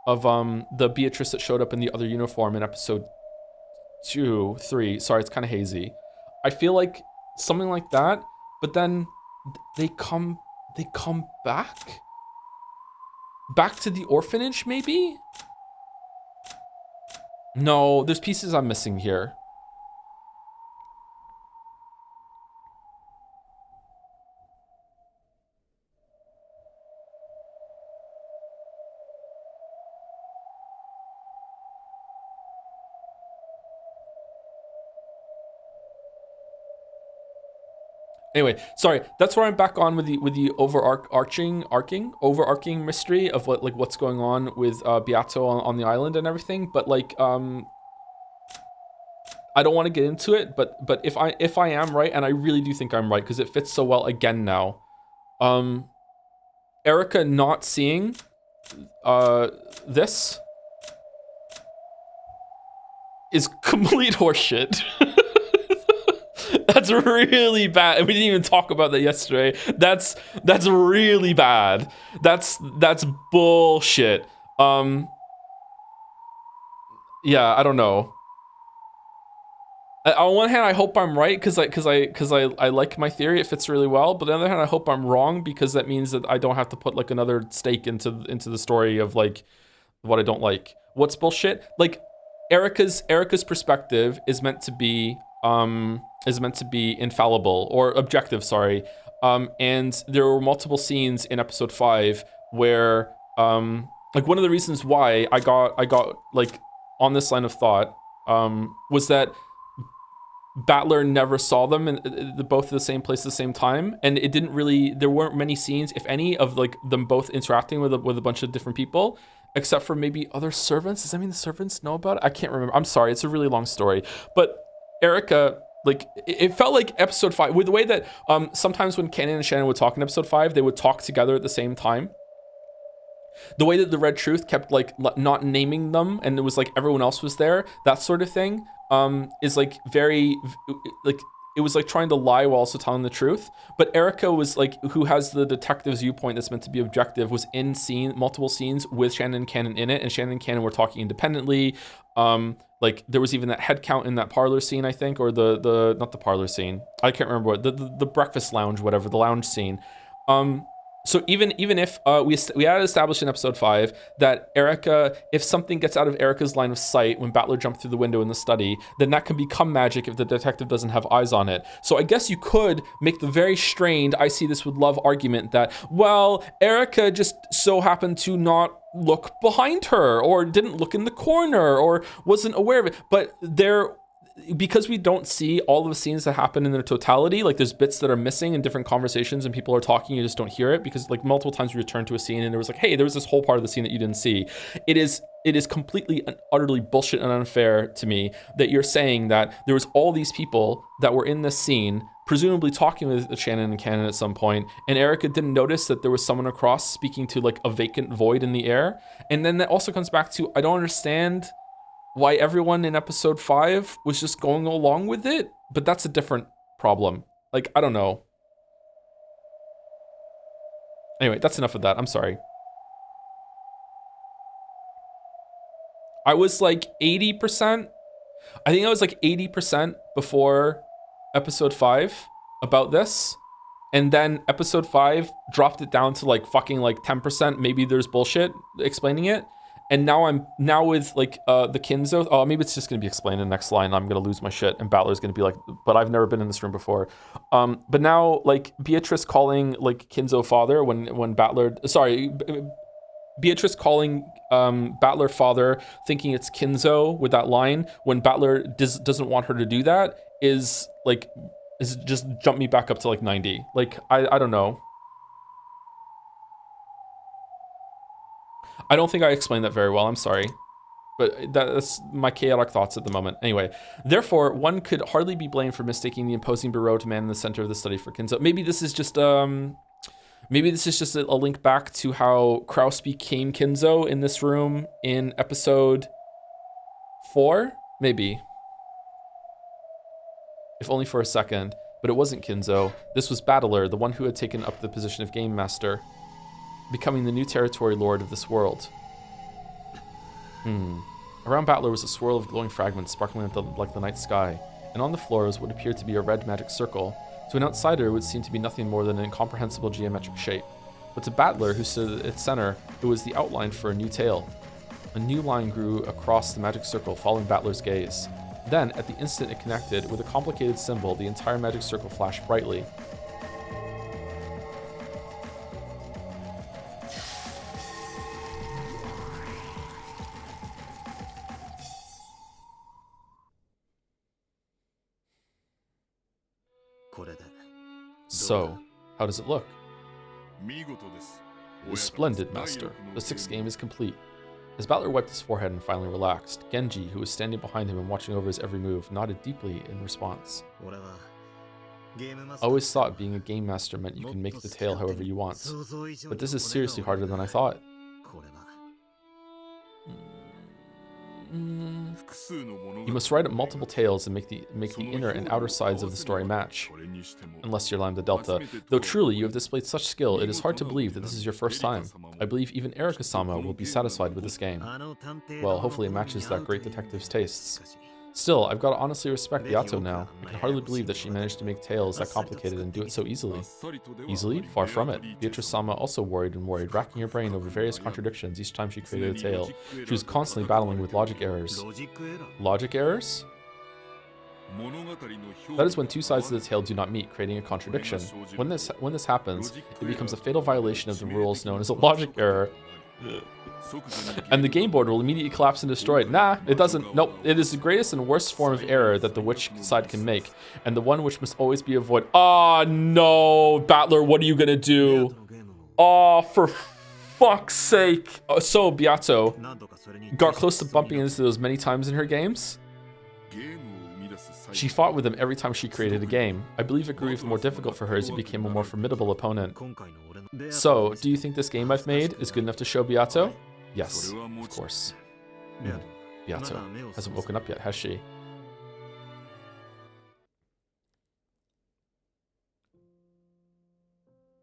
the Beatrice that showed up in the other uniform in episode 2, 3. Sorry, it's kind of hazy. I feel like something like that, but then they come back to the orphanage, maybe? No, there's pieces I'm missing here. Anyway, sorry. That's where I'm back on with the overarching mystery of what's going on with Beato on the island and everything. But like, I don't want to get into it. But if I am right, and I really do think I'm right because it fits so well again now. Erica not seeing this is complete horseshit. That's really bad. And we didn't even talk about that yesterday. That's really bad. That's bullshit. Yeah, I don't know. On one hand, I hope I'm right because I like my theory. It fits really well. But on the other hand, I hope I'm wrong because that means that I don't have to put like another stake into the story of like what I don't like. What's bullshit? Like Erica's perspective is meant to be infallible or objective, sorry. And there were multiple scenes in episode 5 where like one of the reasons why I got like on this line of thought was that Battler never saw them in both at the same place at the same time, and it didn't really, there weren't many scenes, if any, of like them both interacting with a bunch of different people, except for maybe other servants. Does that mean the servants know about it? I can't remember. I'm sorry, it's a really long story. But Erica, like, it felt like episode 5, with the way that sometimes when Kanan and Shannon would talk in episode 5, they would talk together at the same time. The way that the Red Truth kept like not naming them, and it was like everyone else was there, that sort of thing, is like very, like, it was like trying to lie while also telling the truth. But Erica was like, who has the detective's viewpoint that's meant to be objective, was in multiple scenes with Shannon and Kanan in it, and Shannon and Kanan were talking independently. Like there was even that head count in that parlor scene, I think, or the not the parlor scene, I can't remember what, the breakfast lounge, whatever, the lounge scene. So even if we had established in episode 5 that Erica, if something gets out of Erica's line of sight when Battler jumped through the window in the study, then that can become magic if the detective doesn't have eyes on it. So I guess you could make the very strained I see this with love argument that, well, Erica just so happened to not look behind her, or didn't look in the corner, or wasn't aware of it. But because we don't see all of the scenes that happen in their totality, like there's bits that are missing in different conversations and people are talking, you just don't hear it, because like multiple times we return to a scene and there was like, hey, there was this whole part of the scene that you didn't see. It is completely and utterly bullshit and unfair to me that you're saying that there was all these people that were in this scene, presumably talking with Shannon and Kanan at some point, and Erica didn't notice that there was someone across speaking to like a vacant void in the air. And then that also comes back to, I don't understand why everyone in episode 5 was just going along with it, but that's a different problem. Like, I don't know. Anyway, that's enough of that. I'm sorry. I was like 80%. I think I was like 80% before episode 5 about this. And then episode 5 dropped it down to like fucking like 10%. Maybe there's bullshit explaining it. And now with like the Kinzo. Oh, maybe it's just gonna be explained in the next line. I'm gonna lose my shit, and Battler's gonna be like, "But I've never been in this room before." But now like Beatrice calling like Kinzo father when Battler, sorry, Beatrice calling Battler father, thinking it's Kinzo with that line when Battler doesn't want her to do that is just jump me back up to like 90. Like I don't know. I don't think I explained that very well. I'm sorry. But that's my chaotic thoughts at the moment. Anyway, therefore, one could hardly be blamed for mistaking the imposing Baroque man in the center of the study for Kinzo. Maybe this is just a link back to how Kraus became Kinzo in this room in episode 4? Maybe. If only for a second. But it wasn't Kinzo. This was Battler, the one who had taken up the position of Game Master, becoming the new territory lord of this world. Around Battler was a swirl of glowing fragments sparkling like the night sky, and on the floor was what appeared to be a red magic circle. To an outsider, it would seem to be nothing more than an incomprehensible geometric shape. But to Battler, who stood at its center, it was the outline for a new tale. A new line grew across the magic circle, following Battler's gaze. Then, at the instant it connected with a complicated symbol, the entire magic circle flashed brightly. So, how does it look? It is splendid, Master. The 6th game is complete. As Battler wiped his forehead and finally relaxed, Genji, who was standing behind him and watching over his every move, nodded deeply in response. I always thought being a game master meant you can make the tale however you want, but this is seriously harder than I thought. You must write up multiple tales and make the inner and outer sides of the story match. Unless you're Lambda Delta. Though truly you have displayed such skill, it is hard to believe that this is your first time. I believe even Erika-sama will be satisfied with this game. Well, hopefully it matches that great detective's tastes. Still, I've got to honestly respect Beato now. I can hardly believe that she managed to make tales that complicated and do it so easily. Easily? Far from it. Beatrice-sama also worried, racking her brain over various contradictions each time she created a tale. She was constantly battling with logic errors. Logic errors? That is when two sides of the tale do not meet, creating a contradiction. When this happens, it becomes a fatal violation of the rules known as a logic error. And the game board will immediately collapse and destroy it. Nah, it doesn't. Nope. It is the greatest and worst form of error that the which side can make, and the one which must always be avoided. Oh no, Battler, what are you gonna do? Oh, for fuck's sake. So Beato got close to bumping into those many times in her games. She fought with him every time she created a game. I believe it grew even more difficult for her as he became a more formidable opponent. So, do you think this game I've made is good enough to show Beato? Yes, of course. Beato hasn't woken up yet, has she?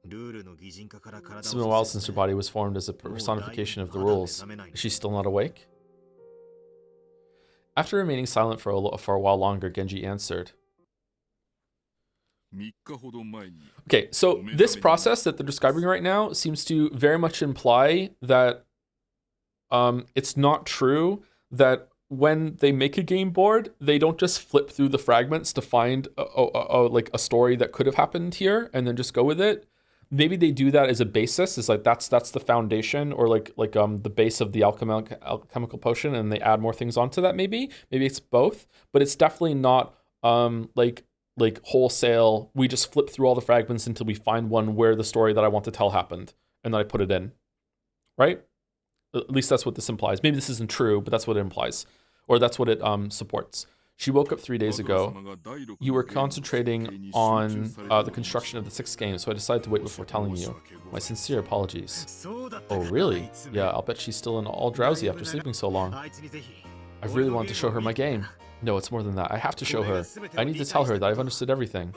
It's been a while since her body was formed as a personification of the rules. Is she still not awake? After remaining silent for a while longer, Genji answered. Okay, so this process that they're describing right now seems to very much imply that it's not true that when they make a game board, they don't just flip through the fragments to find like a story that could have happened here and then just go with it. Maybe they do that as a basis. It's like that's the foundation, or like the base of the alchemical potion, and they add more things onto that. Maybe it's both, but it's definitely not like wholesale. We just flip through all the fragments until we find one where the story that I want to tell happened, and then I put it in. Right? At least that's what this implies. Maybe this isn't true, but that's what it implies, or that's what it supports. She woke up 3 days ago. You were concentrating on the construction of the 6th game, so I decided to wait before telling you. My sincere apologies. Oh, really? Yeah, I'll bet she's still all drowsy after sleeping so long. I really want to show her my game. No, it's more than that. I have to show her. I need to tell her that I've understood everything.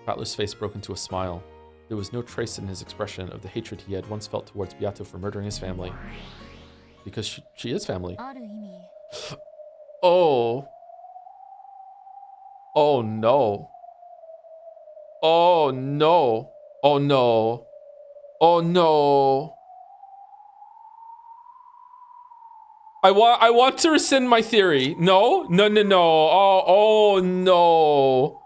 Battler's face broke into a smile. There was no trace in his expression of the hatred he had once felt towards Beato for murdering his family. Because she is family. Oh. Oh no. Oh no. Oh no. Oh no. I want to rescind my theory. No? No, no, no. Oh no.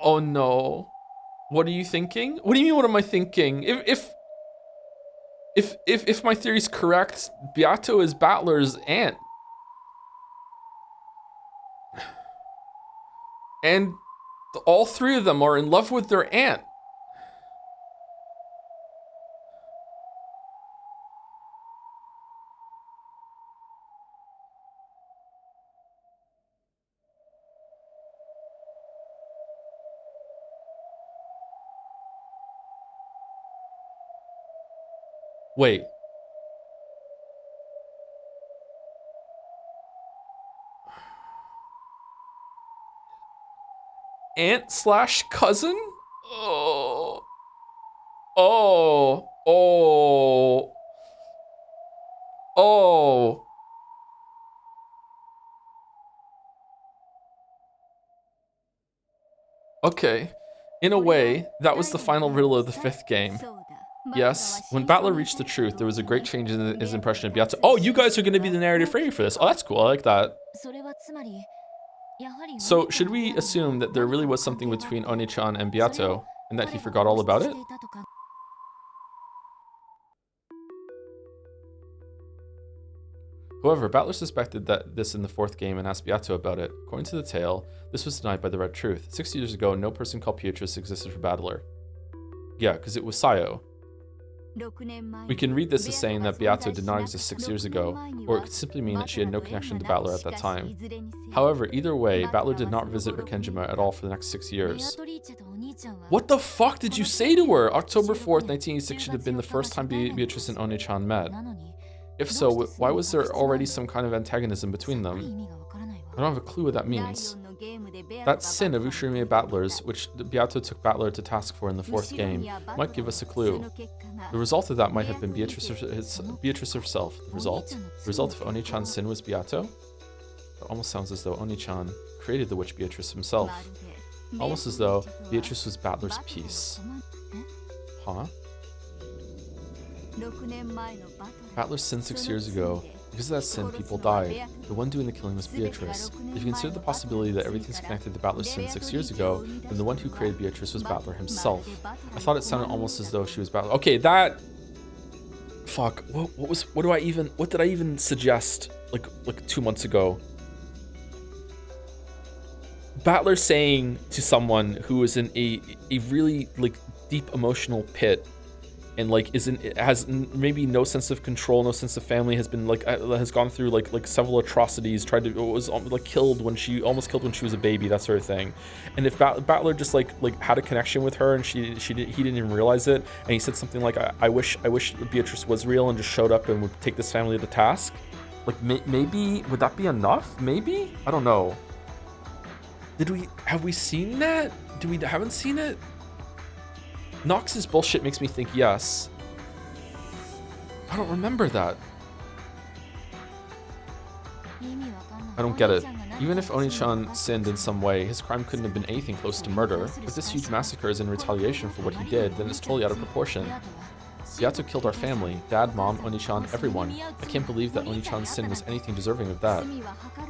Oh no. What are you thinking? What do you mean, what am I thinking? If my theory's correct, Beato is Battler's aunt. And all three of them are in love with their aunt. Wait. Aunt slash cousin? Oh. Oh. Oh. Oh. Okay. In a way, that was the final riddle of the 5th game. Yes, when Battler reached the truth, there was a great change in his impression of Beato. Oh, you guys are going to be the narrative for you for this. Oh, that's cool. I like that. So, should we assume that there really was something between Oni-chan and Beato, and that he forgot all about it? However, Battler suspected that this in the 4th game and asked Beato about it. According to the tale, this was denied by the Red Truth. 6 years ago, no person called Beatrice existed for Battler. Yeah, because it was Sayo. We can read this as saying that Beato did not exist 6 years ago, or it could simply mean that she had no connection to Battler at that time. However, either way, Battler did not visit Rikenjima at all for the next 6 years. What the fuck did you say to her? October 4th, 1986 should have been the first time Beatrice and Oni-chan met. If so, why was there already some kind of antagonism between them? I don't have a clue what that means. That sin of Ushirimiya Battler's, which Beato took Battler to task for in the 4th game, might give us a clue. The result of that might have been Beatrice herself. The result? The result of Oni-chan's sin was Beato? It almost sounds as though Oni-chan created the witch Beatrice himself. Almost as though Beatrice was Battler's piece. Huh? Battler sinned 6 years ago. Because of that sin, people died. The one doing the killing was Beatrice. If you consider the possibility that everything's connected to Battler's sin 6 years ago, then the one who created Beatrice was Battler himself. I thought it sounded almost as though she was Battler. Okay, that... Fuck. What did I even suggest like 2 months ago? Battler saying to someone who is in a really like deep emotional pit, and like has maybe no sense of control, no sense of family, has been like has gone through like several atrocities, was like almost killed when she was a baby, that sort of thing. And if Battler just like had a connection with her and he didn't even realize it, and he said something like I wish Beatrice was real and just showed up and would take this family to task, like maybe would that be enough? Maybe, I don't know. Have we seen that? Haven't seen it? Nox's bullshit makes me think yes. I don't remember that. I don't get it. Even if Oni-chan sinned in some way, his crime couldn't have been anything close to murder. If this huge massacre is in retaliation for what he did, then it's totally out of proportion. Beato killed our family, dad, mom, Oni-chan, everyone. I can't believe that Oni-chan's sin was anything deserving of that.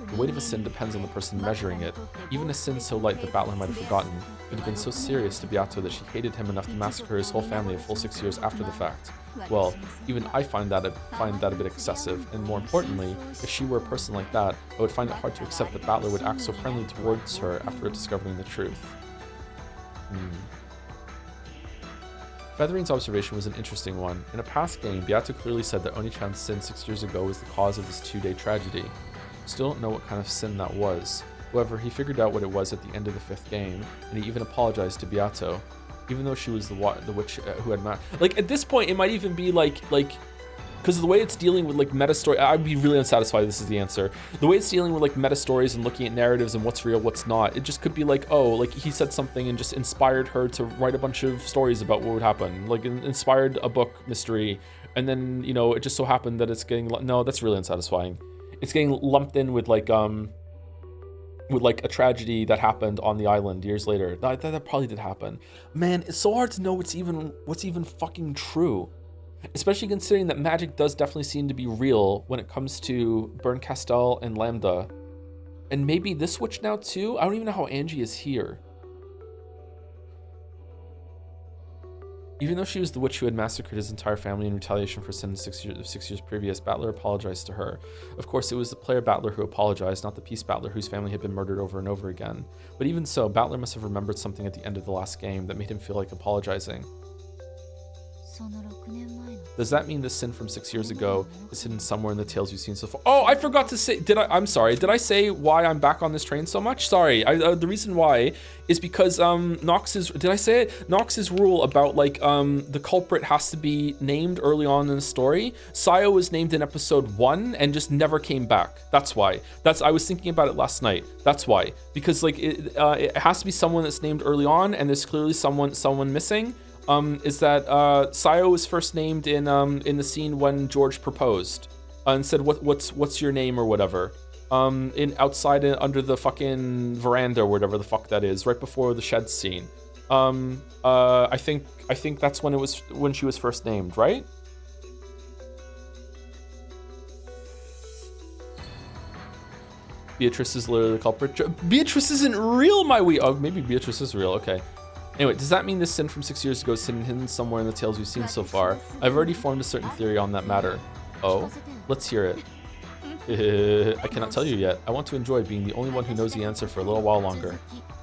The weight of a sin depends on the person measuring it. Even a sin so light that Battler might have forgotten would have been so serious to Beato that she hated him enough to massacre his whole family a full 6 years after the fact. Well, even I find that a bit excessive, and more importantly, if she were a person like that, I would find it hard to accept that Battler would act so friendly towards her after discovering the truth. Feathering's observation was an interesting one. In a past game, Beato clearly said that Oni-chan's sin 6 years ago was the cause of this 2-day tragedy. Still don't know what kind of sin that was. However, he figured out what it was at the end of the 5th game, and he even apologized to Beato, even though she was the witch who had like at this point it might even be like because of the way it's dealing with like meta story. I'd be really unsatisfied this is the answer. The way it's dealing with like meta stories and looking at narratives and what's real, what's not, it just could be like, oh, like he said something and just inspired her to write a bunch of stories about what would happen, like inspired a book mystery, and then, you know, it just so happened that it's getting, no, that's really unsatisfying. It's getting lumped in with like a tragedy that happened on the island years later. That probably did happen. Man, it's so hard to know what's even fucking true. Especially considering that magic does definitely seem to be real when it comes to Burn Castell and Lambda. And maybe this witch now too? I don't even know how Angie is here. Even though she was the witch who had massacred his entire family in retaliation for sin 6 years previous, Battler apologized to her. Of course, it was the player Battler who apologized, not the Peace Battler whose family had been murdered over and over again. But even so, Battler must have remembered something at the end of the last game that made him feel like apologizing. Does that mean the sin from 6 years ago is hidden somewhere in the tales you've seen so far? Oh, I forgot to say, I'm sorry. Did I say why I'm back on this train so much? Sorry. The reason why is because Nox's, did I say it? Nox's rule about like the culprit has to be named early on in the story. Sayo was named in episode 1 and just never came back. That's why. I was thinking about it last night. That's why. Because like it has to be someone that's named early on, and there's clearly someone missing. Is that Sayo was first named in the scene when George proposed and said what's your name or whatever, in outside under the fucking veranda or whatever the fuck that is, right before the shed scene. I think that's when she was first named, right? Beatrice is literally the culprit. Beatrice isn't real, my wee. Oh, maybe Beatrice is real. Okay. Anyway, does that mean this sin from 6 years ago is hidden somewhere in the tales we've seen so far? I've already formed a certain theory on that matter. Oh, let's hear it. I cannot tell you yet. I want to enjoy being the only one who knows the answer for a little while longer.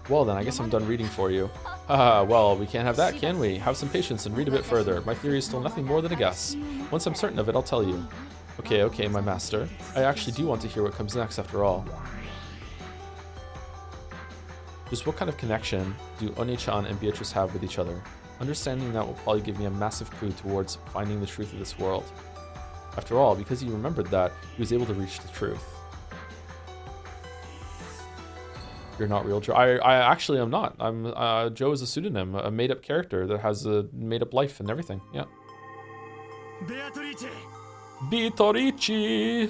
Well then, I guess I'm done reading for you. Haha, well, we can't have that, can we? Have some patience and read a bit further. My theory is still nothing more than a guess. Once I'm certain of it, I'll tell you. Okay, my master. I actually do want to hear what comes next after all. Just what kind of connection do Oni-chan and Beatrice have with each other? Understanding that will probably give me a massive clue towards finding the truth of this world. After all, because he remembered that, he was able to reach the truth. You're not real, Joe. I actually am not. Joe is a pseudonym, a made-up character that has a made-up life and everything. Yeah. Beatrice!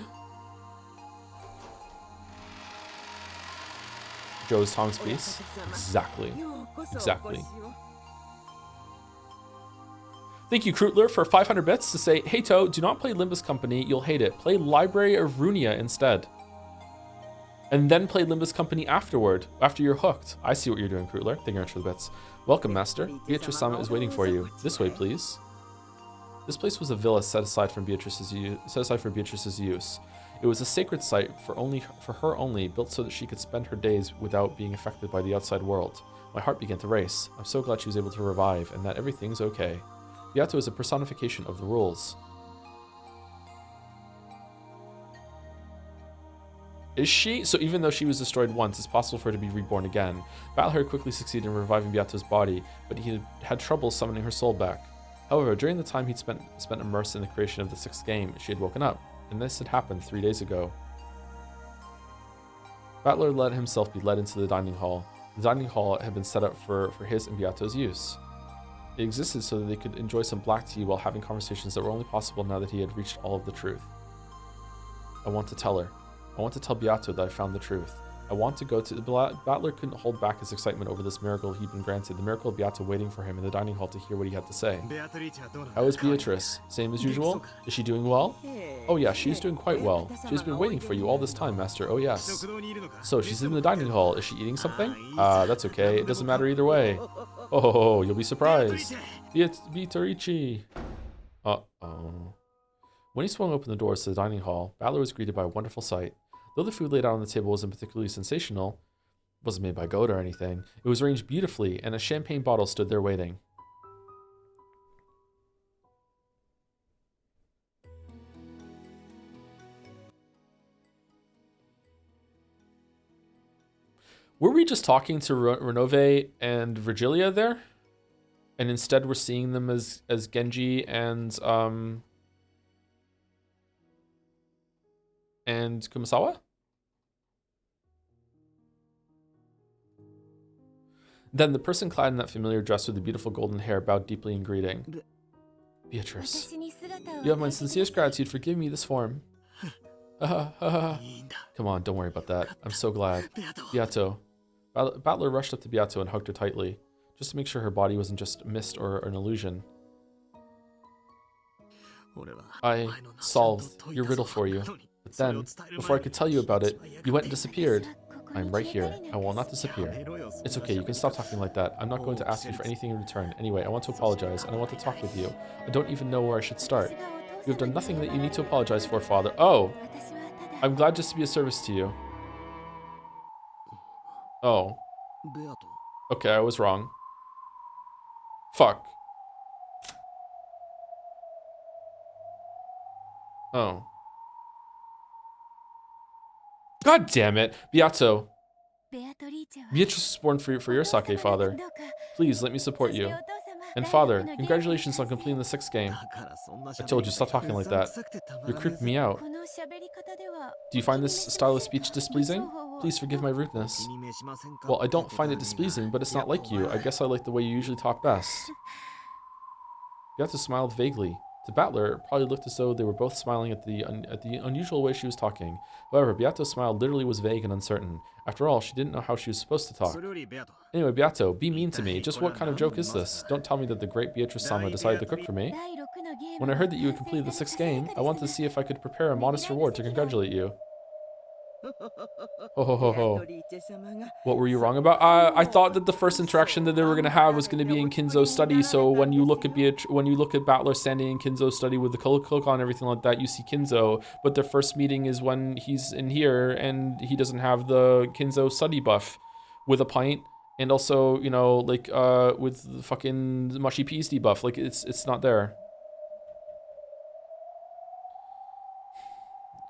Joe's Tom's piece. Exactly. Thank you, Krutler, for 500 bits to say, hey, Toe, do not play Limbus Company. You'll hate it. Play Library of Runia instead. And then play Limbus Company afterward, after you're hooked. I see what you're doing, Krutler. Thank you very much for the bits. Welcome, Master. Beatrice Sama is waiting for you. This way, please. This place was a villa set aside for Beatrice's use. It was a sacred site for her only, built so that she could spend her days without being affected by the outside world. My heart began to race. I'm so glad she was able to revive, and that everything's okay. Beato is a personification of the rules. Is she? So even though she was destroyed once, it's possible for her to be reborn again. Battler quickly succeeded in reviving Beato's body, but he had trouble summoning her soul back. However, during the time he'd spent immersed in the creation of the 6th game, she had woken up. And this had happened 3 days ago. Battler let himself be led into the dining hall. The dining hall had been set up for his and Beato's use. It existed so that they could enjoy some black tea while having conversations that were only possible now that he had reached all of the truth. I want to tell her. I want to tell Beato that I found the truth. I want to go to... Battler couldn't hold back his excitement over this miracle he'd been granted, the miracle of Beato waiting for him in the dining hall to hear what he had to say. How is Beatrice? Same as usual? Is she doing well? Oh yeah, she's doing quite well. She's been waiting for you all this time, Master. Oh yes. So, she's in the dining hall. Is she eating something? That's okay. It doesn't matter either way. Oh, you'll be surprised. Beatrice. Uh-oh. When he swung open the doors to the dining hall, Battler was greeted by a wonderful sight. Though the food laid out on the table wasn't particularly sensational, it wasn't made by goat or anything, it was arranged beautifully, and a champagne bottle stood there waiting. Were we just talking to Renove and Virgilia there? And instead we're seeing them as Genji and Kumasawa? Then the person clad in that familiar dress with the beautiful golden hair bowed deeply in greeting. Beatrice, you have my sincerest gratitude for giving me this form. Come on, don't worry about that. I'm so glad. Beato. Battler rushed up to Beato and hugged her tightly, just to make sure her body wasn't just mist or an illusion. I solved your riddle for you, but then, before I could tell you about it, you went and disappeared. I'm right here. I will not disappear. It's okay, you can stop talking like that. I'm not going to ask you for anything in return. Anyway, I want to apologize, and I want to talk with you. I don't even know where I should start. You have done nothing that you need to apologize for, Father. Oh! I'm glad just to be of service to you. Oh. Okay, I was wrong. Fuck. Oh. God damn it. Beato. Beatrice was born for your sake, Father. Please, let me support you. And Father, congratulations on completing the 6th game. I told you, stop talking like that. You're creeping me out. Do you find this style of speech displeasing? Please forgive my rudeness. Well, I don't find it displeasing, but it's not like you. I guess I like the way you usually talk best. Beato smiled vaguely. To Battler, it probably looked as though they were both smiling at the unusual way she was talking. However, Beato's smile literally was vague and uncertain. After all, she didn't know how she was supposed to talk. Anyway, Beato, be mean to me. Just what kind of joke is this? Don't tell me that the great Beatrice-sama decided to cook for me. When I heard that you had completed the 6th game, I wanted to see if I could prepare a modest reward to congratulate you. Ho ho ho ho. What were you wrong about? I thought that the first interaction that they were gonna have was gonna be in Kinzo's study. So when you look at Battler standing in Kinzo's study with the cloak on and everything like that, you see Kinzo. But their first meeting is when he's in here and he doesn't have the Kinzo study buff with a pint, and also like with the fucking mushy peas debuff. Like it's not there.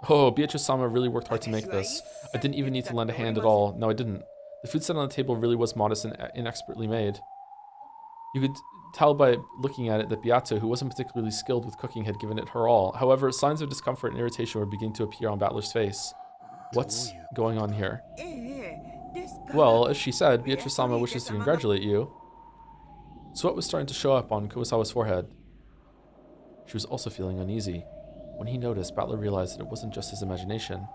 Oh, Beatrice-sama really worked hard to make this. I didn't even need to lend a hand at all. No, I didn't. The food set on the table really was modest and inexpertly made. You could tell by looking at it that Beato, who wasn't particularly skilled with cooking, had given it her all. However, signs of discomfort and irritation were beginning to appear on Battler's face. What's going on here? Well, as she said, Beatrice-sama wishes to congratulate you. Sweat was starting to show up on Kumasawa's forehead. She was also feeling uneasy. When he noticed, Battler realized that it wasn't just his imagination.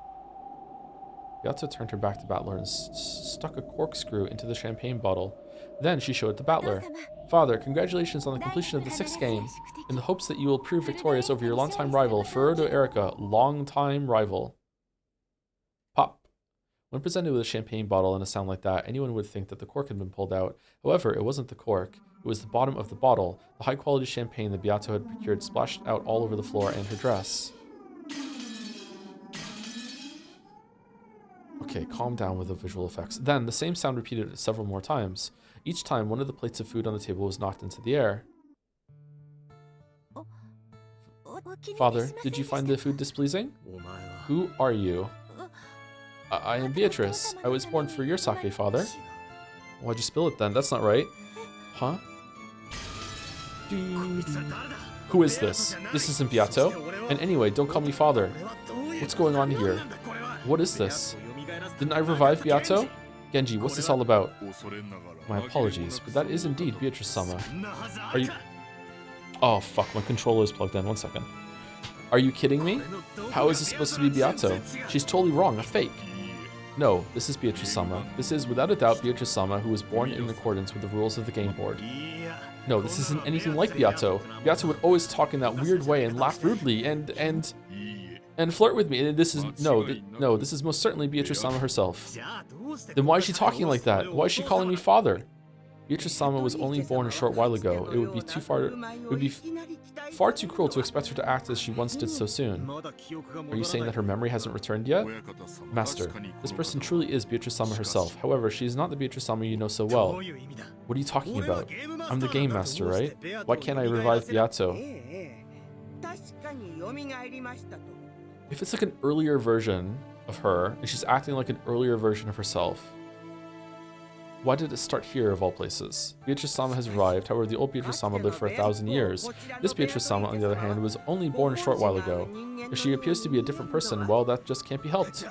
Beato turned her back to Battler and stuck a corkscrew into the champagne bottle. Then she showed it to Battler. Father, congratulations on the completion of the 6th game. In the hopes that you will prove victorious over your longtime rival, Furudo Erika, longtime rival. Pop. When presented with a champagne bottle and a sound like that, anyone would think that the cork had been pulled out. However, it wasn't the cork. It was the bottom of the bottle. The high-quality champagne that Beato had procured splashed out all over the floor and her dress. Okay, calm down with the visual effects. Then, the same sound repeated several more times. Each time, one of the plates of food on the table was knocked into the air. Father, did you find the food displeasing? Who are you? I am Beatrice. I was born for your sake, Father. Why'd you spill it then? That's not right. Huh? Who is this? This isn't Beato. And anyway, don't call me Father. What's going on here? What is this? Didn't I revive Beato? Genji, what's this all about? My apologies, but that is indeed Beatrice-sama. Are you... Oh, fuck, my controller is plugged in. 1 second. Are you kidding me? How is this supposed to be Beato? She's totally wrong, a fake. No, this is Beatrice-sama. This is, without a doubt, Beatrice-sama, who was born in accordance with the rules of the game board. No, this isn't anything like Beato. Beato would always talk in that weird way and laugh rudely and flirt with me. And this is no, this is most certainly Beatrice-sama herself. Then why is she talking like that? Why is she calling me father? Beatrice-sama was only born a short while ago. It would be far too cruel to expect her to act as she once did so soon. Are you saying that her memory hasn't returned yet? Master, this person truly is Beatrice-sama herself. However, she is not the Beatrice-sama you know so well. What are you talking about? I'm the game master, right? Why can't I revive Beato? If it's like an earlier version of her, and she's acting like an earlier version of herself, Why did it start here of all places? Beatrice-sama has arrived, however the old Beatrice-sama lived for 1,000 years. This Beatrice-sama, on the other hand, was only born a short while ago. If she appears to be a different person, well, that just can't be helped.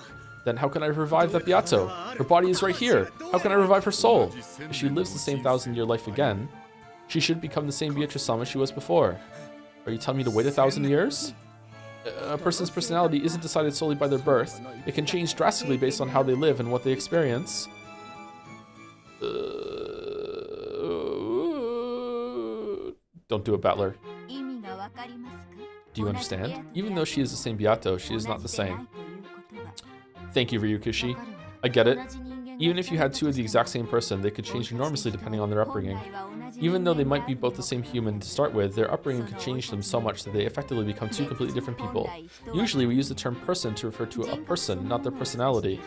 Then how can I revive that Beato? Her body is right here. How can I revive her soul? If she lives the same 1,000-year life again, she should become the same Beatrice-sama she was before. Are you telling me to wait 1,000 years? A person's personality isn't decided solely by their birth. It can change drastically based on how they live and what they experience. Don't do it, Battler. Do you understand? Even though she is the same Beato, she is not the same. Thank you, Ryukishi. I get it. Even if you had two of the exact same person, they could change enormously depending on their upbringing. Even though they might be both the same human to start with, their upbringing could change them so much that they effectively become two completely different people. Usually, we use the term person to refer to a person, not their personality.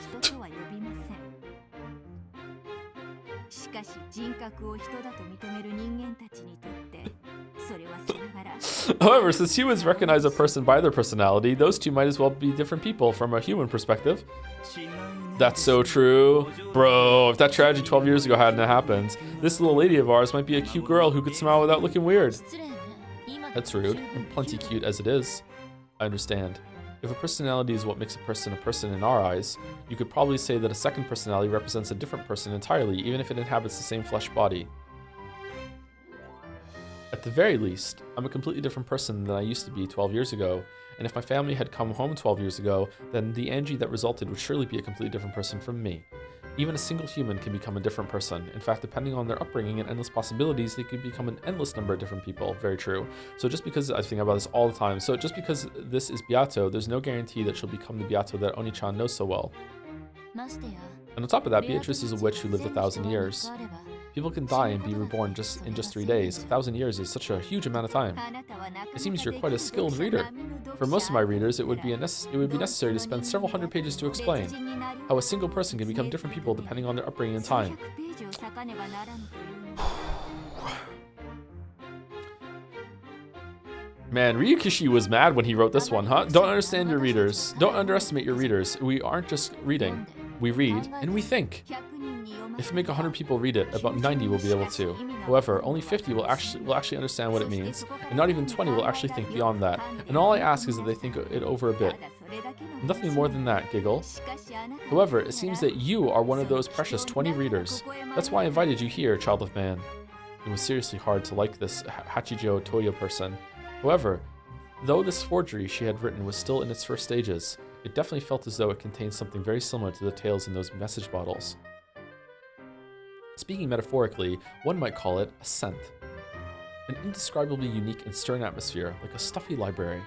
However, since humans recognize a person by their personality, those two might as well be different people from a human perspective. That's so true. Bro, if that tragedy 12 years ago hadn't happened, this little lady of ours might be a cute girl who could smile without looking weird. That's rude, and plenty cute as it is. I understand. If a personality is what makes a person in our eyes, you could probably say that a second personality represents a different person entirely, even if it inhabits the same flesh body. At the very least, I'm a completely different person than I used to be 12 years ago, and if my family had come home 12 years ago, then the Angie that resulted would surely be a completely different person from me. Even a single human can become a different person. In fact, depending on their upbringing and endless possibilities, they could become an endless number of different people. Very true. So just because I think about this all the time, so just because this is Beato, there's no guarantee that she'll become the Beato that Oni-chan knows so well. And on top of that, Beatrice is a witch who lived 1,000 years. People can die and be reborn in just 3 days. 1,000 years is such a huge amount of time. It seems you're quite a skilled reader. For most of my readers, it would be necessary to spend several hundred pages to explain how a single person can become different people depending on their upbringing and time. Man, Ryukishi was mad when he wrote this one, huh? Don't understand your readers. Don't underestimate your readers. We aren't just reading. We read and we think. If you make 100 people read it, about 90 will be able to. However, only 50 will actually understand what it means, and not even 20 will actually think beyond that. And all I ask is that they think it over a bit. Nothing more than that, giggle. However, it seems that you are one of those precious 20 readers. That's why I invited you here, child of man. It was seriously hard to like this Hachijo Toya person. However, though this forgery she had written was still in its first stages, it definitely felt as though it contained something very similar to the tales in those message bottles. Speaking metaphorically, one might call it a scent. An indescribably unique and stern atmosphere, like a stuffy library.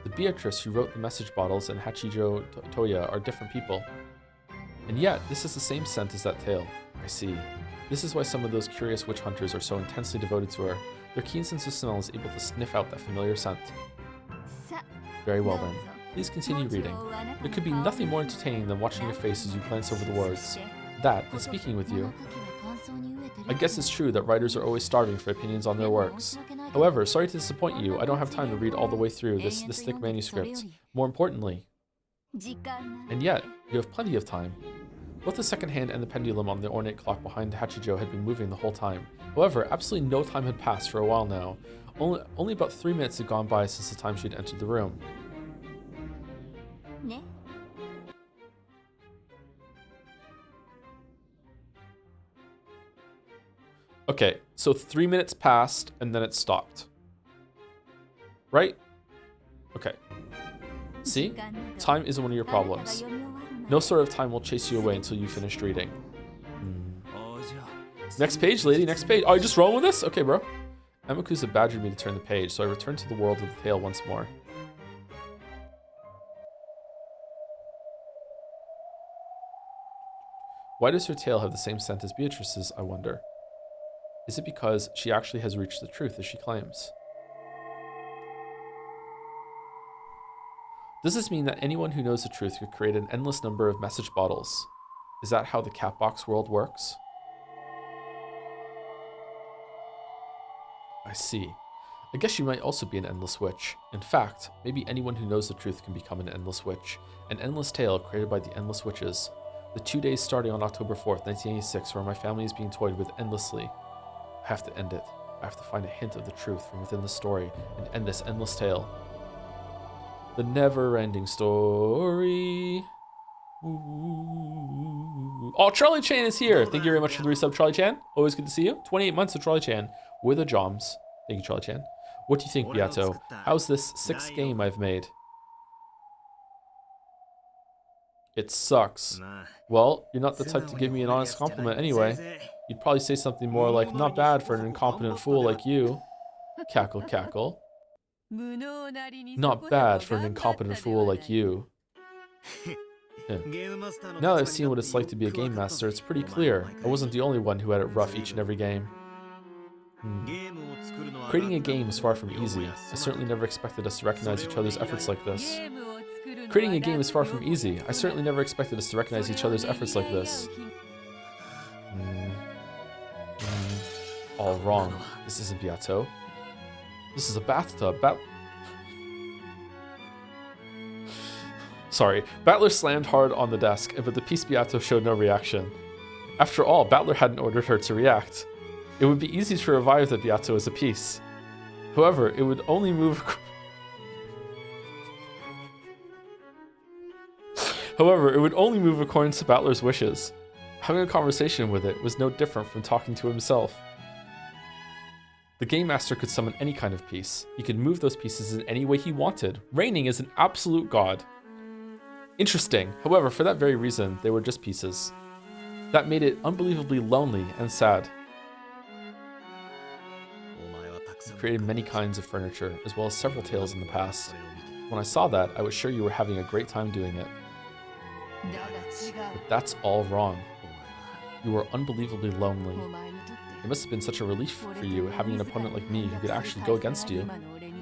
The Beatrice who wrote the message bottles and Hachijo Toya are different people. And yet, this is the same scent as that tale. I see. This is why some of those curious witch hunters are so intensely devoted to her. Their keen sense of smell is able to sniff out that familiar scent. Very well then. Please continue reading. There could be nothing more entertaining than watching your face as you glance over the words. That, and speaking with you. I guess it's true that writers are always starving for opinions on their works. However, sorry to disappoint you, I don't have time to read all the way through this thick manuscript. More importantly. And yet, you have plenty of time. Both the second hand and the pendulum on the ornate clock behind Hachijo had been moving the whole time. However, absolutely no time had passed for a while now. Only about 3 minutes had gone by since the time she had entered the room. Okay, so 3 minutes passed and then it stopped. Right? Okay. See? Time isn't one of your problems. No sort of time will chase you away until you finished reading. Next page, lady, next page. Oh, you just rolling with this? Okay, bro. Amakusa badgered me to turn the page, so I returned to the world of the tale once more. Why does her tale have the same scent as Beatrice's, I wonder? Is it because she actually has reached the truth as she claims? Does this mean that anyone who knows the truth could create an endless number of message bottles? Is that how the Catbox world works? I see. I guess she might also be an endless witch. In fact, maybe anyone who knows the truth can become an endless witch. An endless tale created by the endless witches. The 2 days starting on October 4th, 1986, where my family is being toyed with endlessly. I have to end it. I have to find a hint of the truth from within the story and end this endless tale. The never-ending story. Ooh. Oh, Charlie Chan is here. Thank you very much for the resub, Charlie Chan. Always good to see you. 28 months of Charlie Chan with a Joms. Thank you, Charlie Chan. What do you think, Beato? How's this 6th game I've made? It sucks. Well, you're not the type to give me an honest compliment anyway. You'd probably say something more like, not bad for an incompetent fool like you. Cackle, cackle. Not bad for an incompetent fool like you. Now that I've seen what it's like to be a game master, it's pretty clear. I wasn't the only one who had it rough each and every game. Creating a game is far from easy. I certainly never expected us to recognize each other's efforts like this. Creating a game is far from easy. I certainly never expected us to recognize each other's efforts like this. All wrong. This isn't Beato. This is a bathtub. Sorry. Battler slammed hard on the desk, but the piece Beato showed no reaction. After all, Battler hadn't ordered her to react. It would be easy to revive the Beato as a piece. However, it would only move... according to Battler's wishes. Having a conversation with it was no different from talking to himself. The Game Master could summon any kind of piece. He could move those pieces in any way he wanted, reigning as an absolute god. Interesting. However, for that very reason, they were just pieces. That made it unbelievably lonely and sad. You created many kinds of furniture, as well as several tales in the past. When I saw that, I was sure you were having a great time doing it. But that's all wrong. You were unbelievably lonely. It must have been such a relief for you having an opponent like me who could actually go against you.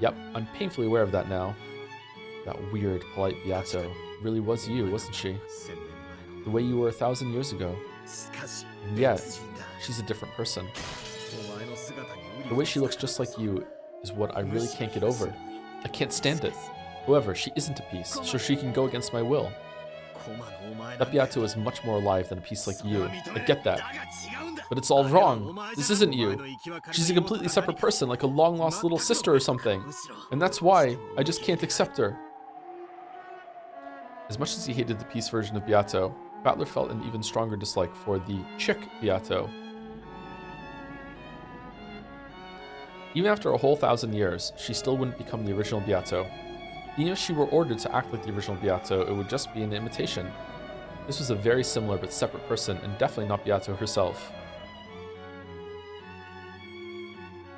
Yep, I'm painfully aware of that now. That weird, polite Beato really was you, wasn't she? The way you were 1,000 years ago. And yet, she's a different person. The way she looks just like you is what I really can't get over. I can't stand it. However, she isn't a piece, so she can go against my will. That Beato is much more alive than a piece like you. I get that. But it's all wrong. This isn't you. She's a completely separate person, like a long-lost little sister or something. And that's why I just can't accept her. As much as he hated the piece version of Beato, Battler felt an even stronger dislike for the chick Beato. Even after a whole 1,000 years, she still wouldn't become the original Beato. Even if she were ordered to act like the original Beato, it would just be an imitation. This was a very similar but separate person, and definitely not Beato herself.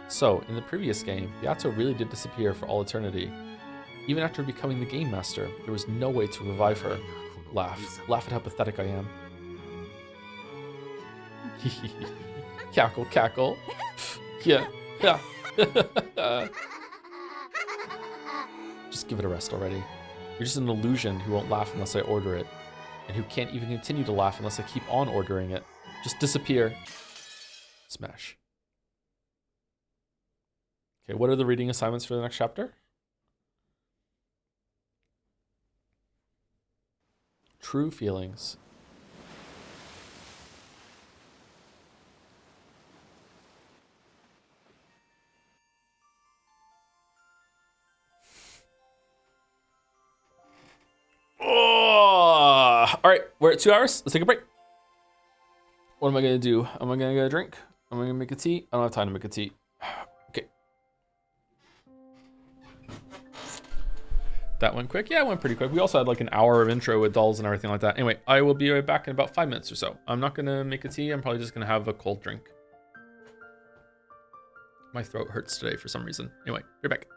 So, in the previous game, Beato really did disappear for all eternity. Even after becoming the Game Master, there was no way to revive her. Laugh. Laugh at how pathetic I am. Cackle, cackle. Yeah. Just give it a rest already. You're just an illusion who won't laugh unless I order it, and who can't even continue to laugh unless I keep on ordering it. Just disappear. Smash. Okay, what are the reading assignments for the next chapter? True feelings. Oh! All right, we're at 2 hours. Let's take a break. What am I gonna do? Am I gonna get a drink? Am I gonna make a tea? I don't have time to make a tea. Okay. That went quick. Yeah, it went pretty quick. We also had like an hour of intro with dolls and everything like that. Anyway, I will be right back in about 5 minutes or so. I'm not gonna make a tea. I'm probably just gonna have a cold drink. My throat hurts today for some reason. Anyway, right back.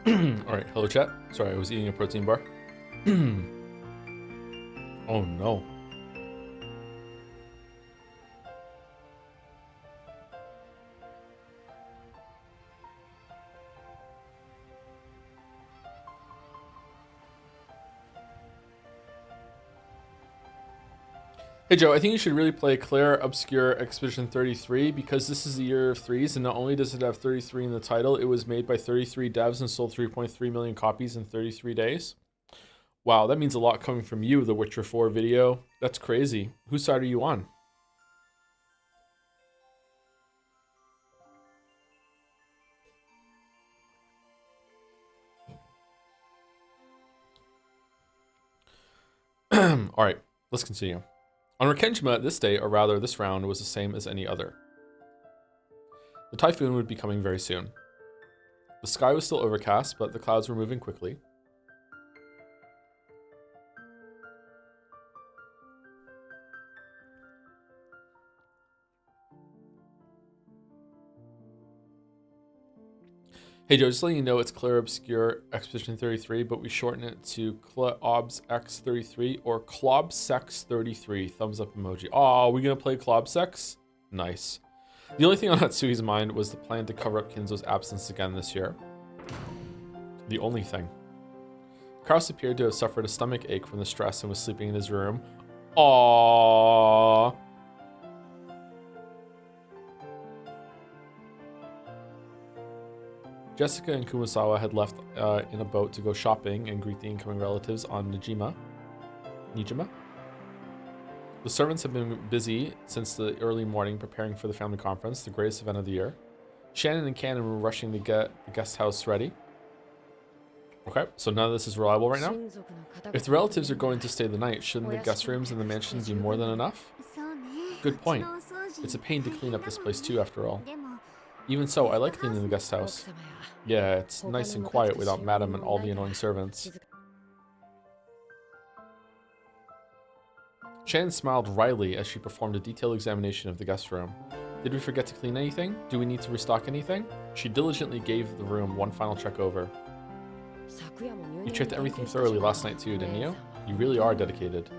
Alright, hello chat. Sorry, I was eating a protein bar. Oh no. Hey Joe, I think you should really play Claire Obscure Expedition 33 because this is the year of threes, and not only does it have 33 in the title, it was made by 33 devs and sold 3.3 million copies in 33 days. Wow, that means a lot coming from you, the Witcher 4 video. That's crazy. Whose side are you on? Alright, let's continue. On Rekenjima, this day, or rather this round, was the same as any other. The typhoon would be coming very soon. The sky was still overcast, but the clouds were moving quickly. Hey Joe, just letting you know it's Clear Obscure Expedition 33, but we shorten it to ClobsX33 or ClobSex33. Thumbs up emoji. Oh, are we gonna play ClobSex? Nice. The only thing on Natsui's mind was the plan to cover up Kinzo's absence again this year. The only thing. Kraus appeared to have suffered a stomach ache from the stress and was sleeping in his room. Aww. Jessica and Kumasawa had left in a boat to go shopping and greet the incoming relatives on Nijima. The servants have been busy since the early morning preparing for the family conference, the greatest event of the year. Shannon and Cannon were rushing to get the guest house ready. Okay, so none of this is reliable right now. If the relatives are going to stay the night, shouldn't the guest rooms in the mansion be more than enough? Good point. It's a pain to clean up this place too, after all. Even so, I like cleaning the guest house. Yeah, it's nice and quiet without Madam and all the annoying servants. Shannon smiled wryly as she performed a detailed examination of the guest room. Did we forget to clean anything? Do we need to restock anything? She diligently gave the room one final check over. You checked everything thoroughly last night too, didn't you? You really are dedicated.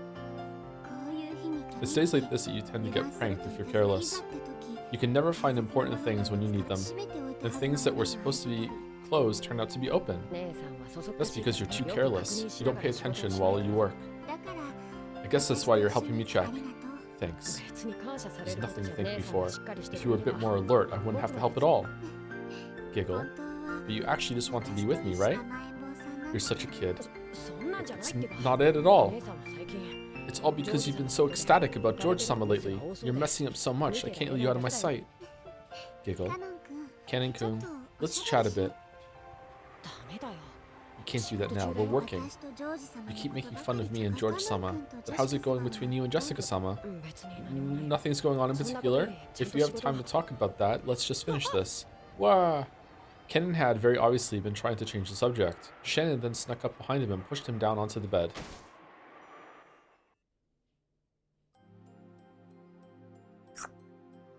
It's days like this that you tend to get pranked if you're careless. You can never find important things when you need them. And things that were supposed to be closed turn out to be open. That's because you're too careless. You don't pay attention while you work. I guess that's why you're helping me check. Thanks. There's nothing to thank me for. If you were a bit more alert, I wouldn't have to help at all. Giggle. But you actually just want to be with me, right? You're such a kid. It's not it at all. It's all because you've been so ecstatic about George-sama lately. You're messing up so much, I can't let you out of my sight. Giggle. Cannon-kun, let's chat a bit. You can't do that now, we're working. You keep making fun of me and George-sama, but how's it going between you and Jessica-sama? Nothing's going on in particular. If you have time to talk about that, let's just finish this. Wah! Kennen had very obviously been trying to change the subject. Shannon then snuck up behind him and pushed him down onto the bed.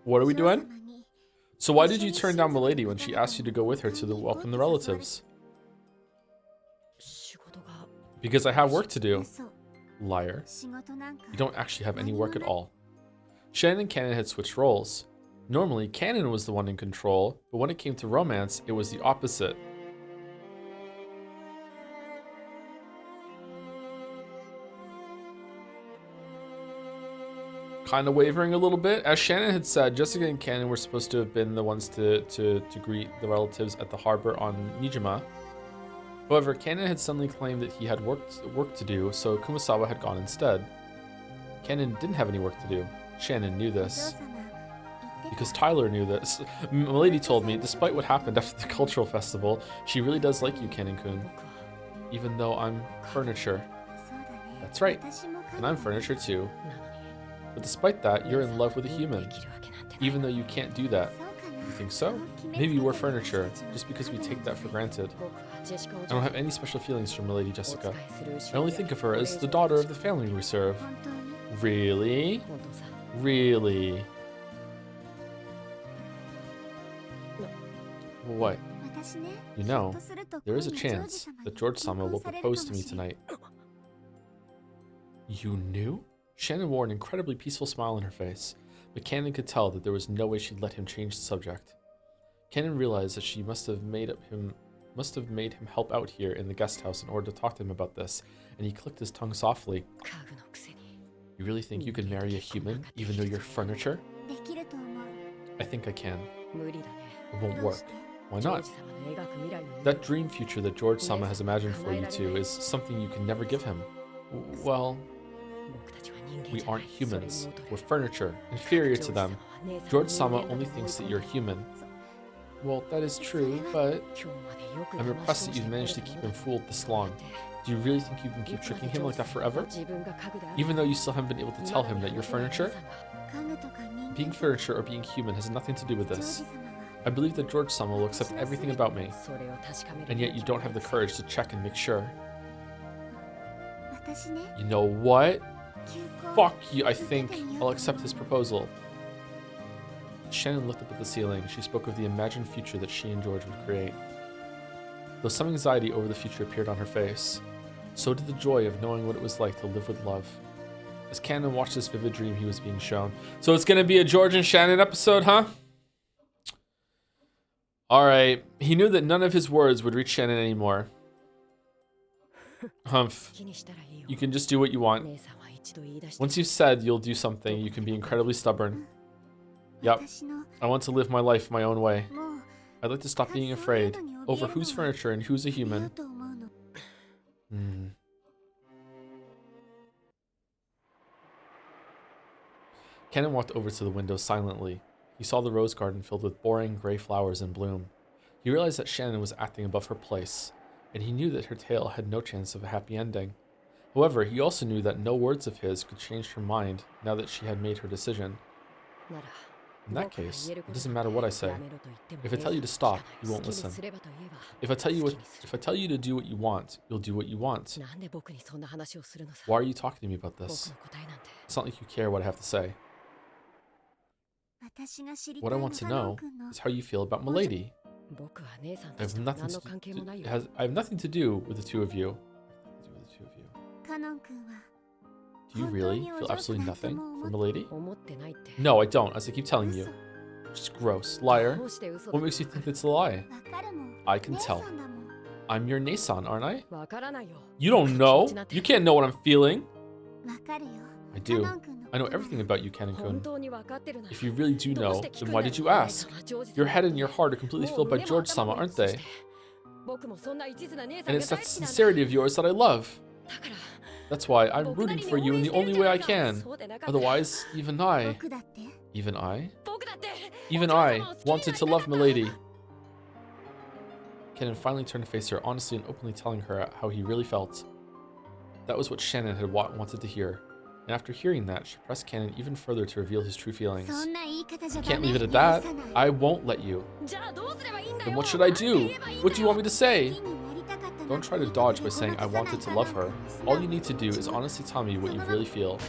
What are we doing? So why did you turn down Milady when she asked you to go with her to welcome the relatives? Because I have work to do. Liar. You don't actually have any work at all. Shannon and Cannon had switched roles. Normally, Cannon was the one in control, but when it came to romance, it was the opposite. Kind of wavering a little bit. As Shannon had said, Jessica and Cannon were supposed to have been the ones to greet the relatives at the harbor on Nijima. However, Cannon had suddenly claimed that he had work to do, so Kumasawa had gone instead. Cannon didn't have any work to do. Shannon knew this. Because Tyler knew this. Milady told me, despite what happened after the cultural festival, she really does like you, Cannon-kun. Even though I'm furniture. That's right. And I'm furniture too. But despite that, you're in love with a human. Even though you can't do that. You think so? Maybe we're furniture, just because we take that for granted. I don't have any special feelings for Milady Jessica. I only think of her as the daughter of the family we serve. Really? Really? What? You know, there is a chance that George-sama will propose to me tonight. You knew? Shannon wore an incredibly peaceful smile on her face, but Cannon could tell that there was no way she'd let him change the subject. Cannon realized that she must have made him help out here in the guest house in order to talk to him about this, and he clicked his tongue softly. You really think you can marry a human, even though you're furniture? I think I can. It won't work. Why not? That dream future that George-sama has imagined for you two is something you can never give him. Well, we aren't humans. We're furniture, inferior to them. George-sama only thinks that you're human. Well, that is true, but I'm impressed that you've managed to keep him fooled this long. Do you really think you can keep tricking him like that forever? Even though you still haven't been able to tell him that you're furniture? Being furniture or being human has nothing to do with this. I believe that George-sama will accept everything about me, and yet you don't have the courage to check and make sure. You know what? Fuck you, I think I'll accept his proposal. Shannon looked up at the ceiling. She spoke of the imagined future that she and George would create. though some anxiety over the future appeared on her face. So did the joy of knowing what it was like to live with love. As Cannon watched this vivid dream he was being shown. So it's going to be a George and Shannon episode, huh? Alright. He knew that none of his words would reach Shannon anymore. Humph. You can just do what you want. Once you've said you'll do something, you can be incredibly stubborn. Yep. I want to live my life my own way. I'd like to stop being afraid over whose furniture and who's a human. Cannon walked over to the window silently. He saw the rose garden filled with boring, gray flowers in bloom. He realized that Shannon was acting above her place, and he knew that her tale had no chance of a happy ending. However, he also knew that no words of his could change her mind now that she had made her decision. In that case, it doesn't matter what I say. If I tell you to stop, you won't listen. If I tell you to do what you want, you'll do what you want. Why are you talking to me about this? It's not like you care what I have to say. What I want to know is how you feel about Milady. I have nothing to do with the two of you. Do you really feel absolutely nothing for Milady? No, I don't, as I keep telling you. Just gross. Liar. What makes you think it's a lie? I can tell. I'm your Nason, aren't I? You don't know. You can't know what I'm feeling. I do. I know everything about you, Cannon-kun. If you really do know, then why did you ask? Your head and your heart are completely filled by George-sama, aren't they? And it's that sincerity of yours that I love. That's why I'm rooting for you in the only way I can. Otherwise, even I wanted to love Milady. Cannon finally turned to face her, honestly and openly telling her how he really felt. That was what Shannon had wanted to hear. And after hearing that, she pressed Cannon even further to reveal his true feelings. You can't leave it at that. I won't let you. Then what should I do? What do you want me to say? Don't try to dodge by saying I wanted to love her. All you need to do is honestly tell me what you really feel.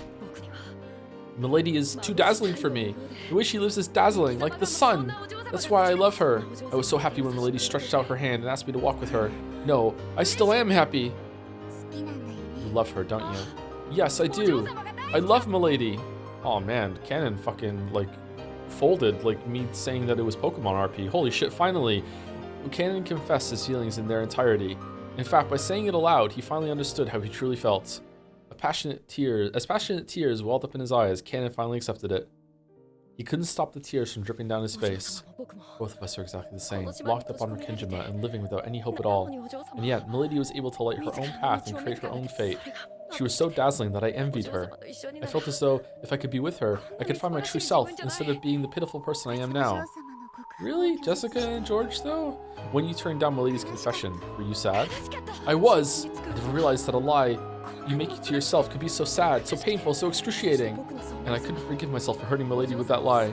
Milady is too dazzling for me. The way she lives is dazzling, like the sun. That's why I love her. I was so happy when Milady stretched out her hand and asked me to walk with her. No, I still am happy. You love her, don't you? Yes, I do. I love Milady. Oh man, Cannon fucking like folded like me saying that it was Pokemon RP. Holy shit, finally. Cannon confessed his feelings in their entirety. In fact, by saying it aloud, he finally understood how he truly felt. As passionate tears welled up in his eyes, Cannon finally accepted it. He couldn't stop the tears from dripping down his face. Both of us are exactly the same, locked up on Rikenjima and living without any hope at all. And yet, Milady was able to light her own path and create her own fate. She was so dazzling that I envied her. I felt as though if I could be with her, I could find my true self instead of being the pitiful person I am now. Really? Jessica and George, though? When you turned down Milady's confession, were you sad? I was. I never realized that a lie you make to yourself could be so sad, so painful, so excruciating. And I couldn't forgive myself for hurting Milady with that lie.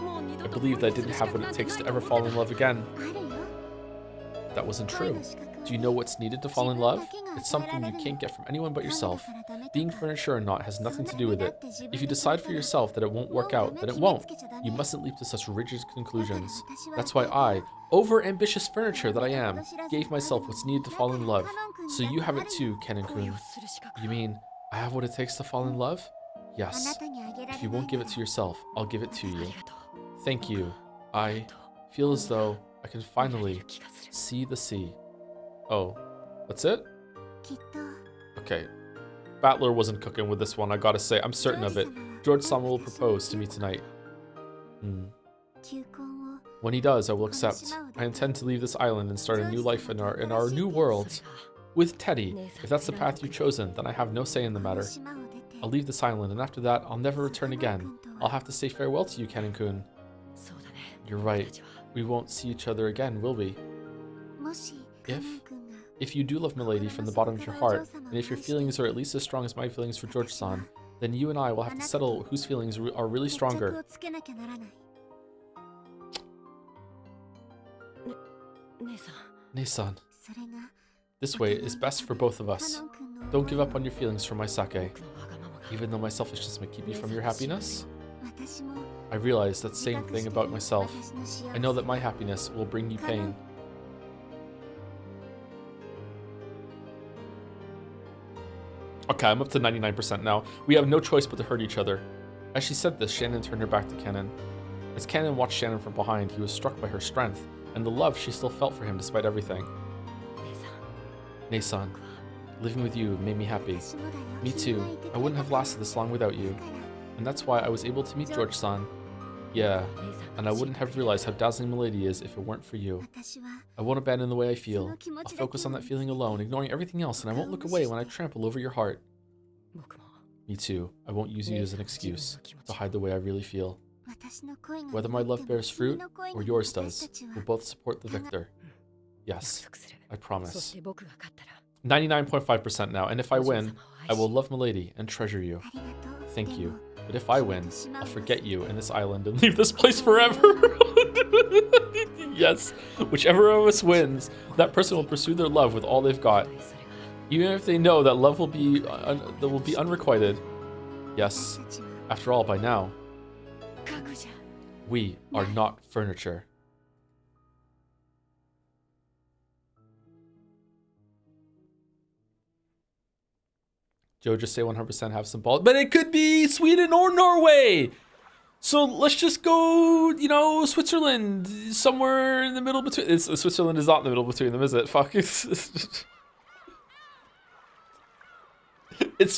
I believed that I didn't have what it takes to ever fall in love again. That wasn't true. Do you know what's needed to fall in love? It's something you can't get from anyone but yourself. Being furniture or not has nothing to do with it. If you decide for yourself that it won't work out, then it won't. You mustn't leap to such rigid conclusions. That's why I, over-ambitious furniture that I am, gave myself what's needed to fall in love. So you have it too, Cannon-kun. You mean, I have what it takes to fall in love? Yes. If you won't give it to yourself, I'll give it to you. Thank you. I feel as though I can finally see the sea. Oh, that's it? Okay. Battler wasn't cooking with this one, I gotta say. I'm certain of it. George-sama will propose to me tonight. When he does, I will accept. I intend to leave this island and start a new life in our new world. With Teddy. If that's the path you've chosen, then I have no say in the matter. I'll leave this island, and after that, I'll never return again. I'll have to say farewell to you, Cannon-kun. You're right. We won't see each other again, will we? If you do love Milady from the bottom of your heart, and if your feelings are at least as strong as my feelings for George-san, then you and I will have to settle whose feelings are really stronger. Nason. This way is best for both of us. Don't give up on your feelings for my sake. Even though my selfishness may keep you from your happiness. I realize that same thing about myself. I know that my happiness will bring you pain. Okay, I'm up to 99% now. We have no choice but to hurt each other. As she said this, Shannon turned her back to Kennen. As Kennen watched Shannon from behind, he was struck by her strength and the love she still felt for him despite everything. Nei-san, living with you made me happy. Me too. I wouldn't have lasted this long without you. And that's why I was able to meet George-san. Yeah, and I wouldn't have realized how dazzling Milady is if it weren't for you. I won't abandon the way I feel. I'll focus on that feeling alone, ignoring everything else, and I won't look away when I trample over your heart. Me too. I won't use you as an excuse to hide the way I really feel. Whether my love bears fruit or yours does, we'll both support the victor. Yes, I promise. 99.5% now, and if I win, I will love Milady and treasure you. Thank you. But if I win, I'll forget you and this island and leave this place forever. Yes, whichever of us wins, that person will pursue their love with all they've got. Even if they know that love will be unrequited. Yes, after all, by now, we are not furniture. Joe, just say 100% have some balls. But it could be Sweden or Norway! So let's just go, you know, Switzerland. Somewhere in the middle between... Switzerland is not in the middle between them, is it? Fuck. It's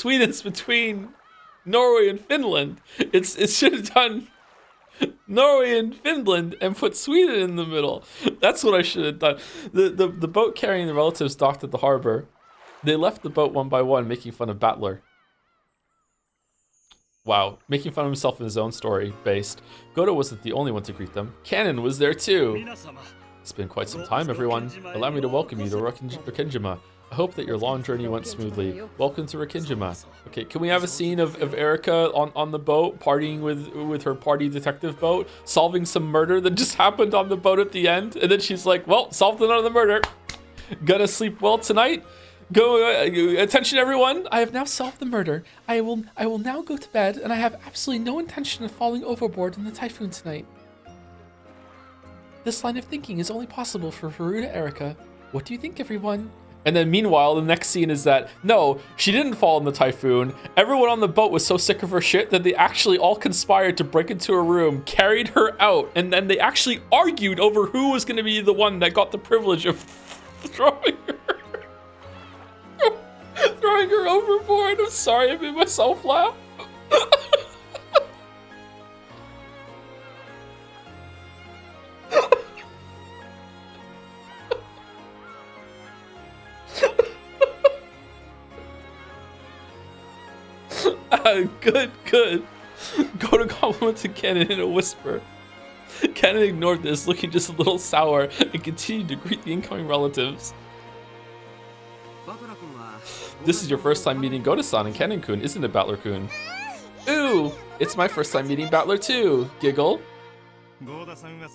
Sweden's between Norway and Finland. It should have done Norway and Finland and put Sweden in the middle. That's what I should have done. The boat carrying the relatives docked at the harbor. They left the boat one by one, making fun of Battler. Wow, making fun of himself in his own story, based. Goto wasn't the only one to greet them. Cannon was there too. It's been quite some time, everyone. Allow me to welcome you to Rokkenjima. I hope that your long journey went smoothly. Welcome to Rokkenjima. Okay, can we have a scene of Erika on the boat, partying with her party detective boat, solving some murder that just happened on the boat at the end? And then she's like, well, solved another murder. Gonna sleep well tonight? Go, attention everyone, I have now solved the murder. I will now go to bed, and I have absolutely no intention of falling overboard in the typhoon tonight. This line of thinking is only possible for Haruta Erika. What do you think, everyone? And then meanwhile, the next scene is that, no, she didn't fall in the typhoon. Everyone on the boat was so sick of her shit that they actually all conspired to break into her room, carried her out, and then they actually argued over who was going to be the one that got the privilege of throwing her overboard. I'm sorry, I made myself laugh. Good. Go to compliment to Kennen in a whisper. Kennen ignored this, looking just a little sour, and continued to greet the incoming relatives. This is your first time meeting Goto-san and Kennen-kun, isn't it, Battler-kun? Ooh, it's my first time meeting Battler too. Giggle.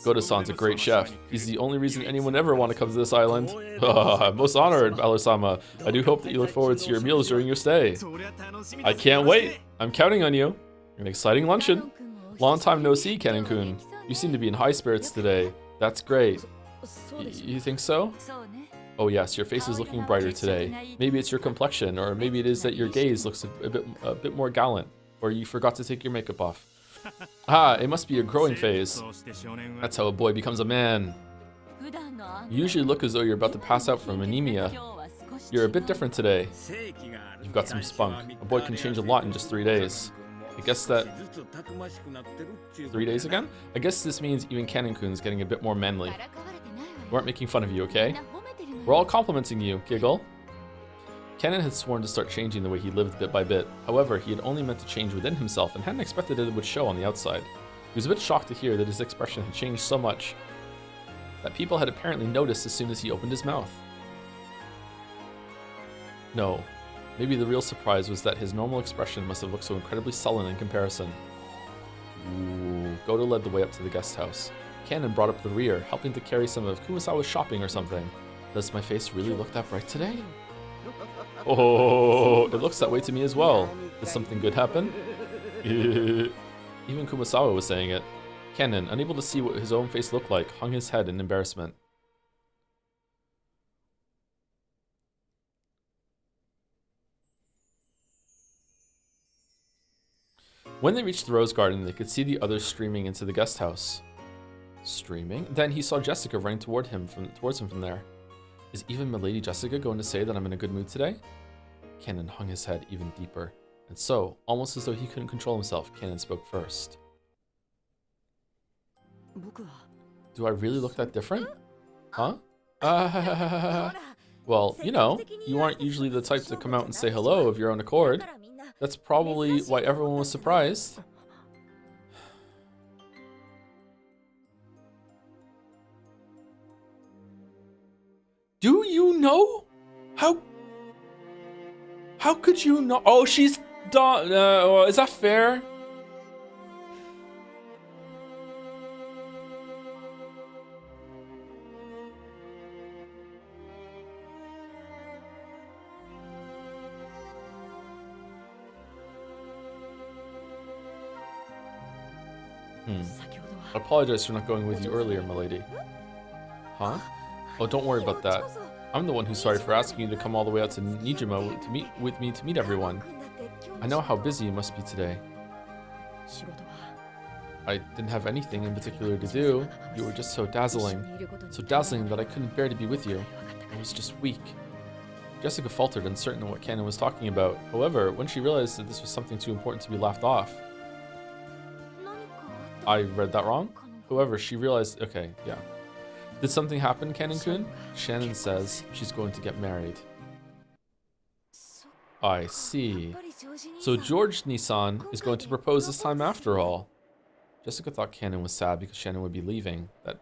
Goto-san's a great chef. He's the only reason anyone ever want to come to this island. I'm most honored, Battler-sama. I do hope that you look forward to your meals during your stay. I can't wait. I'm counting on you. An exciting luncheon. Long time no see, Kennen-kun. You seem to be in high spirits today. That's great. You think so? Oh yes, your face is looking brighter today. Maybe it's your complexion, or maybe it is that your gaze looks a bit more gallant, or you forgot to take your makeup off. Ah, it must be a growing phase. That's how a boy becomes a man. You usually look as though you're about to pass out from anemia. You're a bit different today. You've got some spunk. A boy can change a lot in just 3 days. I guess that... 3 days again? I guess this means even Kennen-kun's getting a bit more manly. We aren't making fun of you, okay? We're all complimenting you, Giggle. Kennen had sworn to start changing the way he lived bit by bit. However, he had only meant to change within himself and hadn't expected that it would show on the outside. He was a bit shocked to hear that his expression had changed so much that people had apparently noticed as soon as he opened his mouth. No, maybe the real surprise was that his normal expression must have looked so incredibly sullen in comparison. Ooh, Goto led the way up to the guest house. Kennen brought up the rear, helping to carry some of Kumasawa's shopping or something. Does my face really look that bright today? Oh, it looks that way to me as well. Did something good happen? Even Kumasawa was saying it. Kennen, unable to see what his own face looked like, hung his head in embarrassment. When they reached the rose garden, they could see the others streaming into the guest house. Streaming? Then he saw Jessica running towards him from there. Is even Milady Jessica going to say that I'm in a good mood today? Cannon hung his head even deeper. And so, almost as though he couldn't control himself, Cannon spoke first. Do I really look that different? Huh? Well, you know, you aren't usually the type to come out and say hello of your own accord. That's probably why everyone was surprised. Do you know? How could you know? Oh, she's done. Is that fair? I apologize for not going with you earlier, milady. Huh? Oh, don't worry about that. I'm the one who's sorry for asking you to come all the way out to Nijima to meet everyone. I know how busy you must be today. I didn't have anything in particular to do. You were just so dazzling that I couldn't bear to be with you. I was just weak. Jessica faltered, uncertain of what Cannon was talking about. However, when she realized that this was something too important to be laughed off, I read that wrong? However, she realized, okay, yeah. Did something happen, Cannon-kun? Shannon says she's going to get married. I see. So George Nissan is going to propose this time after all. Jessica thought Cannon was sad because Shannon would be leaving, that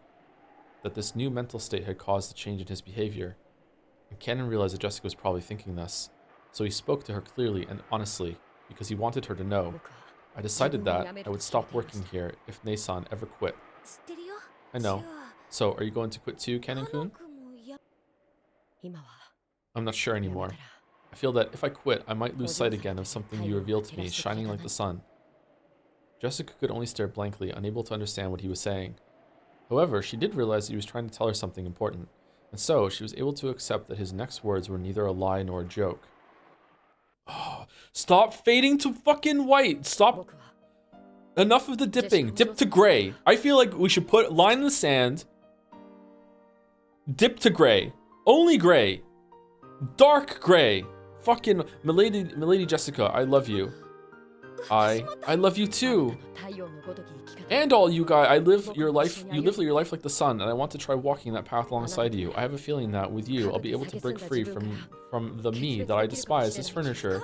this new mental state had caused a change in his behavior. And Cannon realized that Jessica was probably thinking this. So he spoke to her clearly and honestly because he wanted her to know. I decided that I would stop working here if Nissan ever quit. I know. So, are you going to quit too, Cannon-kun? I'm not sure anymore. I feel that if I quit, I might lose sight again of something you revealed to me, shining like the sun. Jessica could only stare blankly, unable to understand what he was saying. However, she did realize that he was trying to tell her something important, and so she was able to accept that his next words were neither a lie nor a joke. Oh, stop fading to fucking white! Stop! Enough of the dipping. Dip to gray. I feel like we should put line in the sand. Dip to gray. Only gray. Dark gray. Fucking Milady Jessica, I love you. I love you too. And all you guys, you live your life like the sun, and I want to try walking that path alongside you. I have a feeling that with you, I'll be able to break free from the me that I despise as furniture.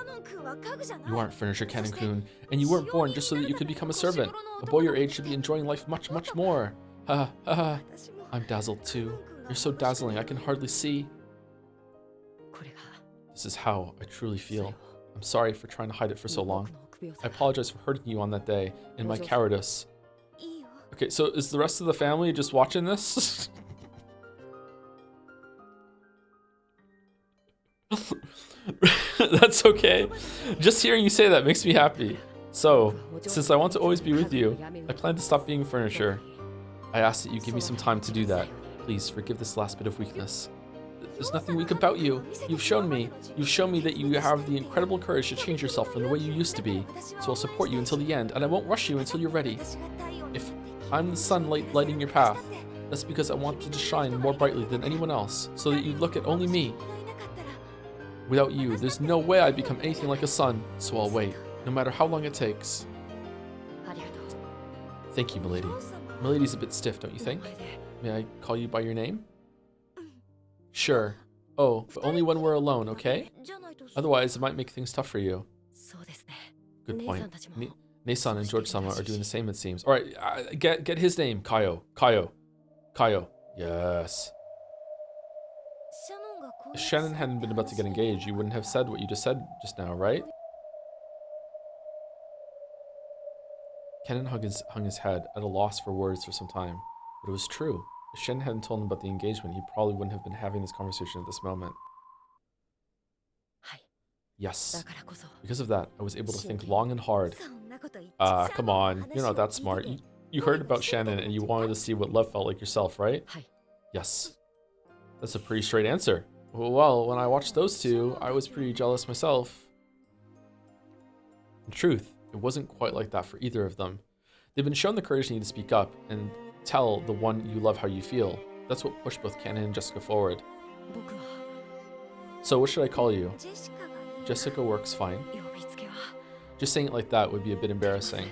You aren't furniture, Cannon-kun, and you weren't born just so that you could become a servant. A boy your age should be enjoying life much, much more. Ha ha ha. I'm dazzled too. You're so dazzling, I can hardly see. This is how I truly feel. I'm sorry for trying to hide it for so long. I apologize for hurting you on that day in my cowardice. Okay, so is the rest of the family just watching this? That's okay. Just hearing you say that makes me happy. So, since I want to always be with you, I plan to stop being furniture. I ask that you give me some time to do that. Please forgive this last bit of weakness. There's nothing weak about you. You've shown me that you have the incredible courage to change yourself from the way you used to be. So I'll support you until the end, and I won't rush you until you're ready. If I'm the sunlight lighting your path, that's because I want you to shine more brightly than anyone else, so that you look at only me. Without you, there's no way I'd become anything like a sun, so I'll wait, no matter how long it takes. Thank you, milady. Milady's a bit stiff, don't you think? May I call you by your name? Sure. Oh, but only when we're alone, okay? Otherwise, it might make things tough for you. Good point. Nissan and George-sama are doing the same, it seems. All right, get his name. Kaio. Yes. If Shannon hadn't been about to get engaged, you wouldn't have said what you just said just now, right? Kennen hung his head, at a loss for words for some time. But it was true. If Shen hadn't told him about the engagement, he probably wouldn't have been having this conversation at this moment. Yes. Because of that, I was able to think long and hard. Come on. You're not that smart. You heard about Shannon and you wanted to see what love felt like yourself, right? Yes. That's a pretty straight answer. Well, when I watched those two, I was pretty jealous myself. In truth, It wasn't quite like that for either of them. They've been shown the courage they need to speak up and tell the one you love how you feel. That's what pushed both Kennen and Jessica forward. So what should I call you? Jessica works fine. Just saying it like that would be a bit embarrassing.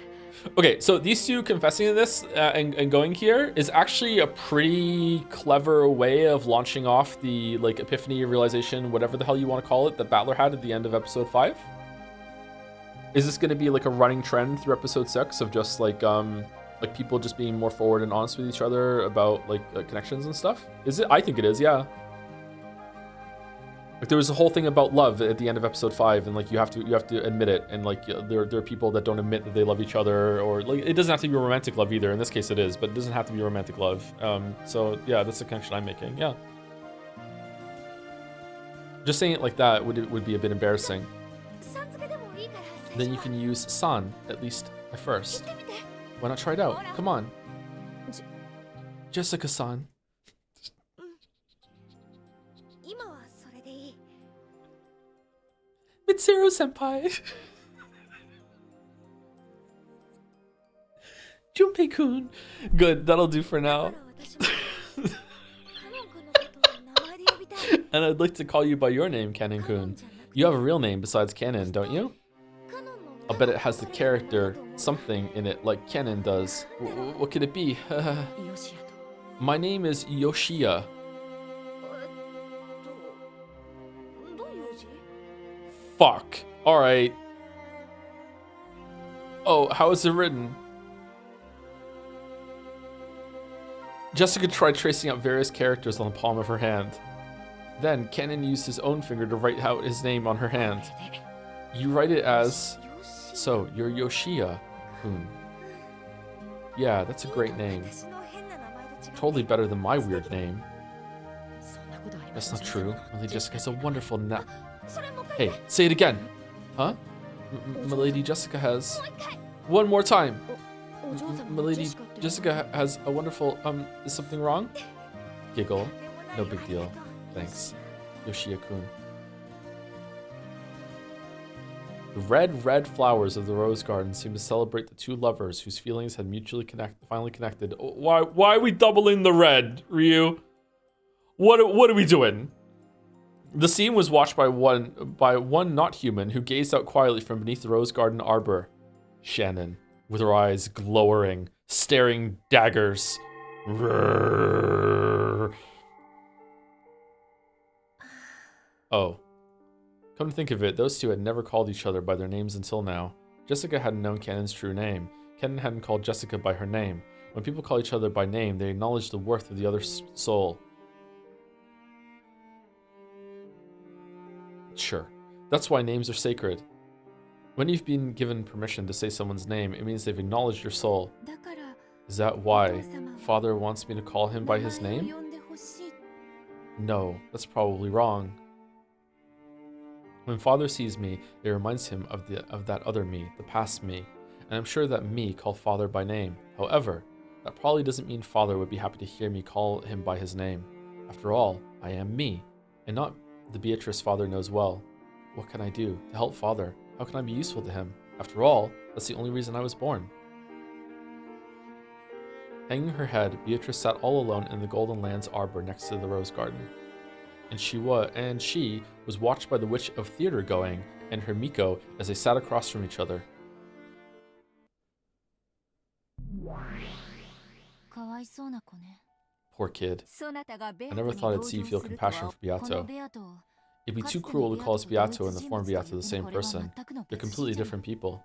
Okay, so these two confessing to this and going here is actually a pretty clever way of launching off the like epiphany, realization, whatever the hell you want to call it, that Battler had at the end of episode 5. Is this going to be like a running trend through episode 6 of just like people just being more forward and honest with each other about like connections and stuff? Is it? I think it is, yeah. Like there was a whole thing about love at the end of episode 5, and like you have to admit it, and like there are people that don't admit that they love each other, or like it doesn't have to be romantic love either. In this case, it is, but it doesn't have to be romantic love. So yeah, that's the connection I'm making. Yeah. Just saying it like that would be a bit embarrassing. Then you can use san at least at first. Why not try it out? Come on, Jessica-san. Mitsuru-senpai. Junpei-kun. Good, that'll do for now. And I'd like to call you by your name, Kennen-kun. You have a real name besides Kennen, don't you? I'll bet it has the character something in it like Kennen does. What could it be? My name is Yoshiya. Fuck. Alright. Oh, how is it written? Jessica tried tracing out various characters on the palm of her hand. Then, Kennen used his own finger to write out his name on her hand. You write it as... So, you're Yoshiya-kun. Yeah, that's a great name. Totally better than my weird name. That's not true. Only Jessica's a wonderful Hey, say it again. Huh? Milady Jessica has... One more time. Milady Jessica has a wonderful... Is something wrong? Giggle. No big deal. Thanks. Yoshiya-kun. The red flowers of the rose garden seem to celebrate the two lovers whose feelings had finally connected. Why are we doubling the red, Ryu? What are we doing? The scene was watched by one not human who gazed out quietly from beneath the rose garden arbor. Shannon, with her eyes glowering, staring daggers. Oh. Come to think of it, those two had never called each other by their names until now. Jessica hadn't known Kennen's true name. Kennen hadn't called Jessica by her name. When people call each other by name, they acknowledge the worth of the other's soul. Sure. That's why names are sacred. When you've been given permission to say someone's name, it means they've acknowledged your soul. Is that why Father wants me to call him by his name? No, that's probably wrong. When Father sees me, it reminds him of that other me, the past me, and I'm sure that me called Father by name. However, that probably doesn't mean Father would be happy to hear me call him by his name. After all, I am me, and not the Beatrice Father knows well. What can I do to help Father? How can I be useful to him? After all, that's the only reason I was born. Hanging her head, Beatrice sat all alone in the Golden Lands arbor next to the rose garden. And she was watched by the Witch of Theater Going and her Miko as they sat across from each other. Poor kid. I never thought I'd see you feel compassion for Beato. It'd be too cruel to call us Beato and the form Beato the same person. They're completely different people.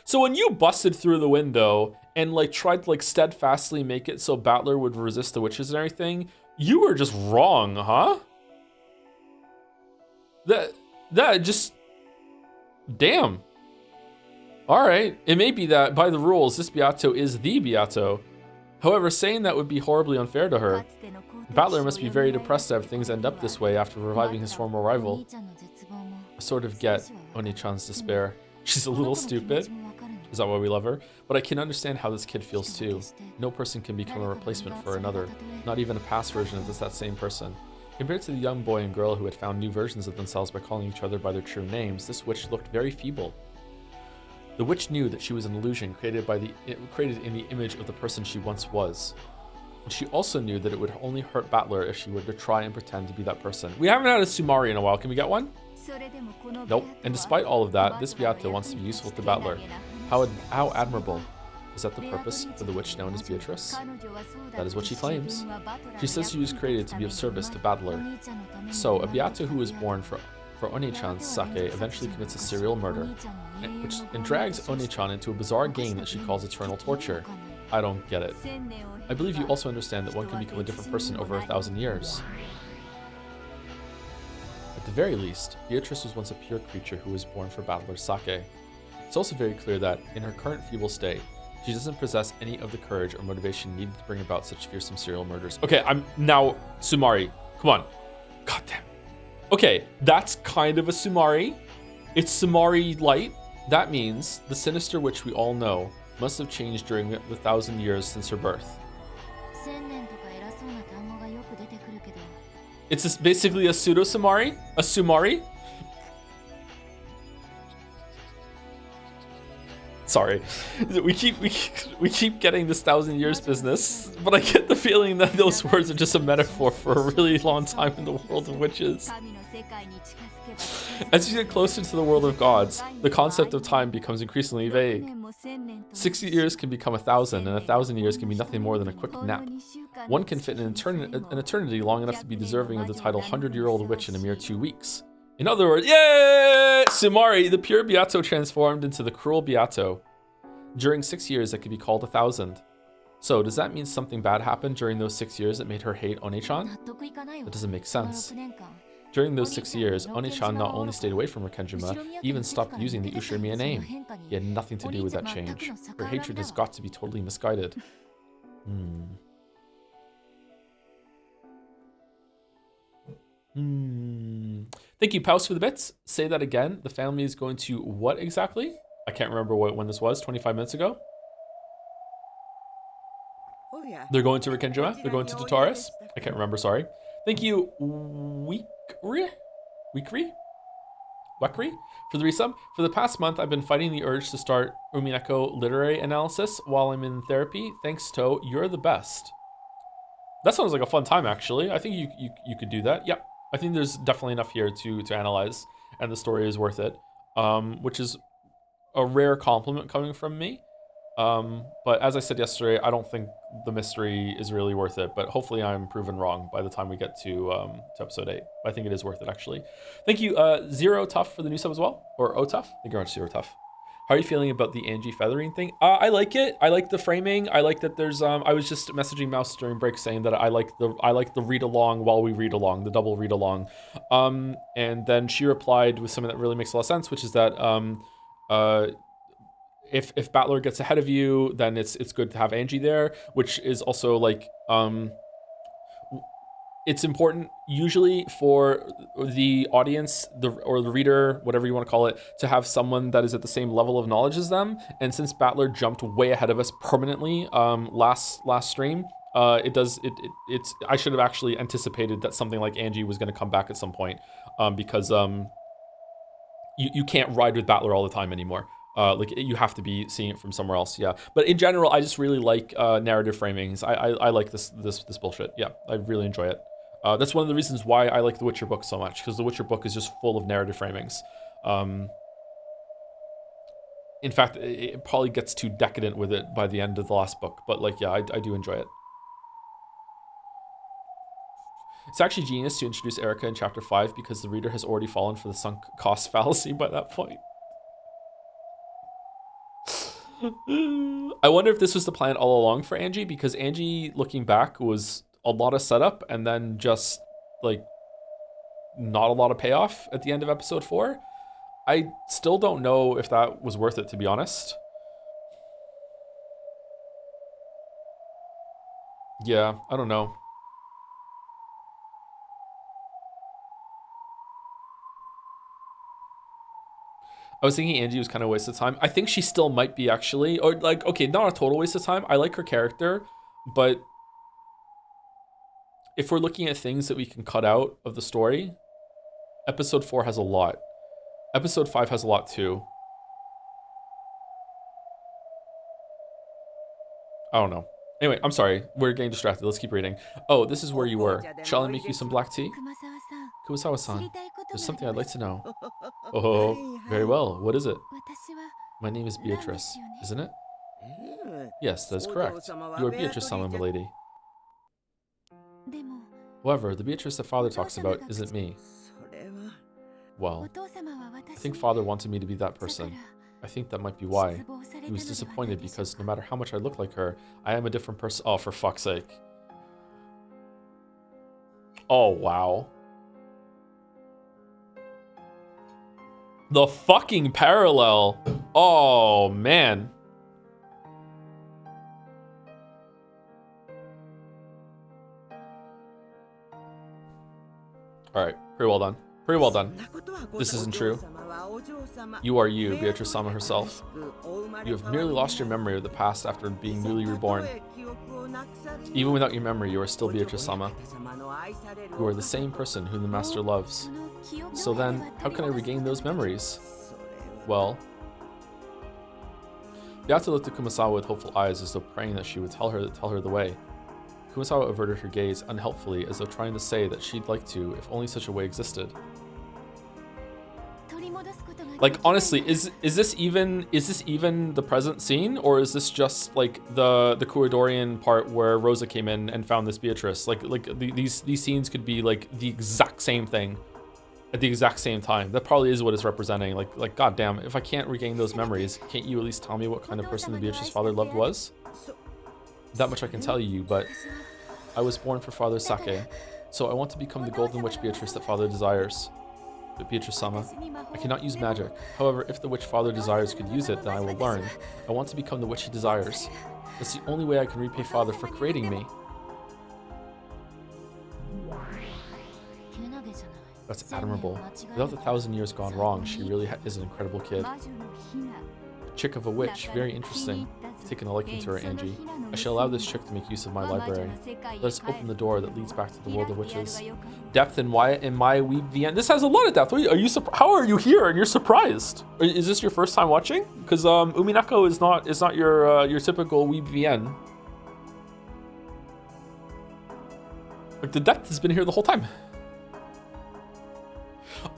So when you busted through the window and like tried to like steadfastly make it so Battler would resist the witches and everything, you were just wrong, huh? That just... Damn. Alright, it may be that by the rules, this Beato is the Beato. However, saying that would be horribly unfair to her. Battler must be very depressed to have things end up this way after reviving his former rival. I sort of get Oni-chan's despair. She's a little stupid. Is that why we love her? But I can understand how this kid feels too. No person can become a replacement for another, not even a past version of that same person. Compared to the young boy and girl who had found new versions of themselves by calling each other by their true names, this witch looked very feeble. The witch knew that she was an illusion created in the image of the person she once was. And she also knew that it would only hurt Battler if she were to try and pretend to be that person. We haven't had a Sumari in a while. Can we get one? Nope. And despite all of that, this Beato wants to be useful to Battler. How admirable. Is that the purpose for the witch known as Beatrice? That is what she claims. She says she was created to be of service to Battler. So, a Beato who was born for One-chan's sake eventually commits a serial murder, and drags One-chan into a bizarre game that she calls eternal torture. I don't get it. I believe you also understand that one can become a different person over 1,000 years. At the very least, Beatrice was once a pure creature who was born for Battler's sake. It's also very clear that, in her current feeble state, she doesn't possess any of the courage or motivation needed to bring about such fearsome serial murders. Okay, I'm now Sumari. Come on. God damn. Okay, that's kind of a Sumari. It's Sumari light. That means the sinister witch we all know must have changed during the 1,000 years since her birth. It's basically a pseudo Sumari? A Sumari? Sorry, we keep getting this 1,000 years business, but I get the feeling that those words are just a metaphor for a really long time in the world of witches. As you get closer to the world of gods, the concept of time becomes increasingly vague. 60 years can become 1,000, and 1,000 years can be nothing more than a quick nap. One can fit an eternity long enough to be deserving of the title 100-year-old witch in a mere 2 weeks. In other words, yay! Sumari, the pure Beato transformed into the cruel Beato. During 6 years, it could be called 1,000. So, does that mean something bad happened during those 6 years that made her hate One-chan? That doesn't make sense. During those 6 years, One-chan not only stayed away from Rikenjima, he even stopped using the Ushirimiya name. He had nothing to do with that change. Her hatred has got to be totally misguided. Thank you, Paus, for the bits. Say that again. The family is going to what exactly? I can't remember when this was, 25 minutes ago. Oh, yeah. They're going to Rikenjima? They're going to Dotaris? I can't remember, sorry. Thank you, Weekry, for the resub. For the past month, I've been fighting the urge to start Umineko literary analysis while I'm in therapy. Thanks, To. You're the best. That sounds like a fun time, actually. I think you could do that. Yep. I think there's definitely enough here to analyze, and the story is worth it, which is a rare compliment coming from me. But as I said yesterday, I don't think the mystery is really worth it, but hopefully I'm proven wrong by the time we get to episode 8. I think it is worth it, actually. Thank you, Zero Tough, for the new sub as well, or O Tough. Thank you very much, Zero Tough. How are you feeling about the Angie feathering thing? I like it. I like the framing. I like that there's I was just messaging Mouse during break saying that I like the read along while we read along, the double read along. And then she replied with something that really makes a lot of sense, which is that if Battler gets ahead of you, then it's good to have Angie there, which is also like it's important usually for the audience, or the reader, whatever you want to call it, to have someone that is at the same level of knowledge as them. And since Battler jumped way ahead of us permanently last stream, it's I should have actually anticipated that something like Angie was going to come back at some point, because you can't ride with Battler all the time anymore. Like you have to be seeing it from somewhere else, yeah. But in general, I just really like narrative framings. I like this bullshit. Yeah, I really enjoy it. That's one of the reasons why I like the Witcher book so much, because the Witcher book is just full of narrative framings. In fact, it probably gets too decadent with it by the end of the last book, but like, yeah, I do enjoy it. It's actually genius to introduce Erica in chapter 5 because the reader has already fallen for the sunk cost fallacy by that point. I wonder if this was the plan all along for Angie, because Angie, looking back, was a lot of setup and then just like not a lot of payoff at the end of episode 4. I still don't know if that was worth it, to be honest. Yeah, I don't know. I was thinking Angie was kind of a waste of time. I think she still might be, actually. Or like, okay, not a total waste of time. I like her character, but if we're looking at things that we can cut out of the story, episode 4 has a lot. Episode 5 has a lot too. I don't know. Anyway, I'm sorry. We're getting distracted. Let's keep reading. Oh, this is where you were. Shall I make you some black tea? Kumasawa-san, there's something I'd like to know. Oh, very well. What is it? My name is Beatrice, isn't it? Yes, that is correct. You are Beatrice-sama, milady. However, the Beatrice that father talks about isn't me. Well, I think father wanted me to be that person. I think that might be why. He was disappointed because no matter how much I look like her, I am a different person. Oh, for fuck's sake. Oh, wow. The fucking parallel. Oh, man. Alright, pretty well done. Pretty well done. This isn't true. You are you, Beatrice-sama herself. You have merely lost your memory of the past after being newly reborn. Even without your memory, you are still Beatrice-sama. You are the same person whom the master loves. So then, how can I regain those memories? Well... Beata looked at Kumasawa with hopeful eyes as though praying that she would tell her the way. Kumasawa averted her gaze unhelpfully as though trying to say that she'd like to if only such a way existed. Like, honestly, is this even the present scene, or is this just like the Kurodorian part where Rosa came in and found this Beatrice? These scenes could be like the exact same thing at the exact same time. That probably is what it's representing. Like goddamn, if I can't regain those memories, can't you at least tell me what kind of person the Beatrice's father loved was? That much I can tell you, but I was born for Father Sake, so I want to become the golden witch Beatrice that father desires. But Beatrice-sama, I cannot use magic. However, if the witch father desires could use it, then I will learn. I want to become the witch he desires. That's the only way I can repay father for creating me. That's admirable. Without the 1,000 years gone wrong, she really is an incredible kid. Chick of a witch, very interesting. I've taken a liking to her, Angie. I shall allow this chick to make use of my library. Let us open the door that leads back to the world of witches. Depth in my weeb VN. This has a lot of depth. Are you how are you here and you're surprised? Is this your first time watching? Because Umineko is not your typical weeb VN. Like, the depth has been here the whole time.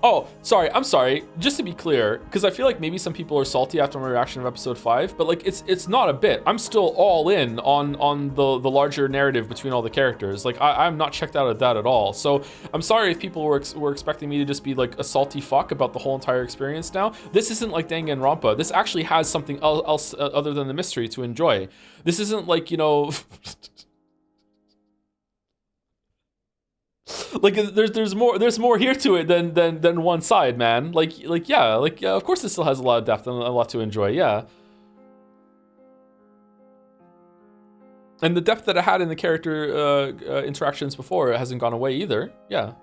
Oh, sorry, I'm sorry. Just to be clear, because I feel like maybe some people are salty after my reaction of episode 5, but like it's not a bit. I'm still all in on the larger narrative between all the characters. Like I'm not checked out of that at all. So I'm sorry if people were expecting me to just be like a salty fuck about the whole entire experience now. This isn't like Danganronpa. This actually has something else other than the mystery to enjoy. This isn't like, you know... Like there's more here to it than one side, man. Yeah, of course it still has a lot of depth and a lot to enjoy, yeah. And the depth that it had in the character interactions before, it hasn't gone away either, yeah.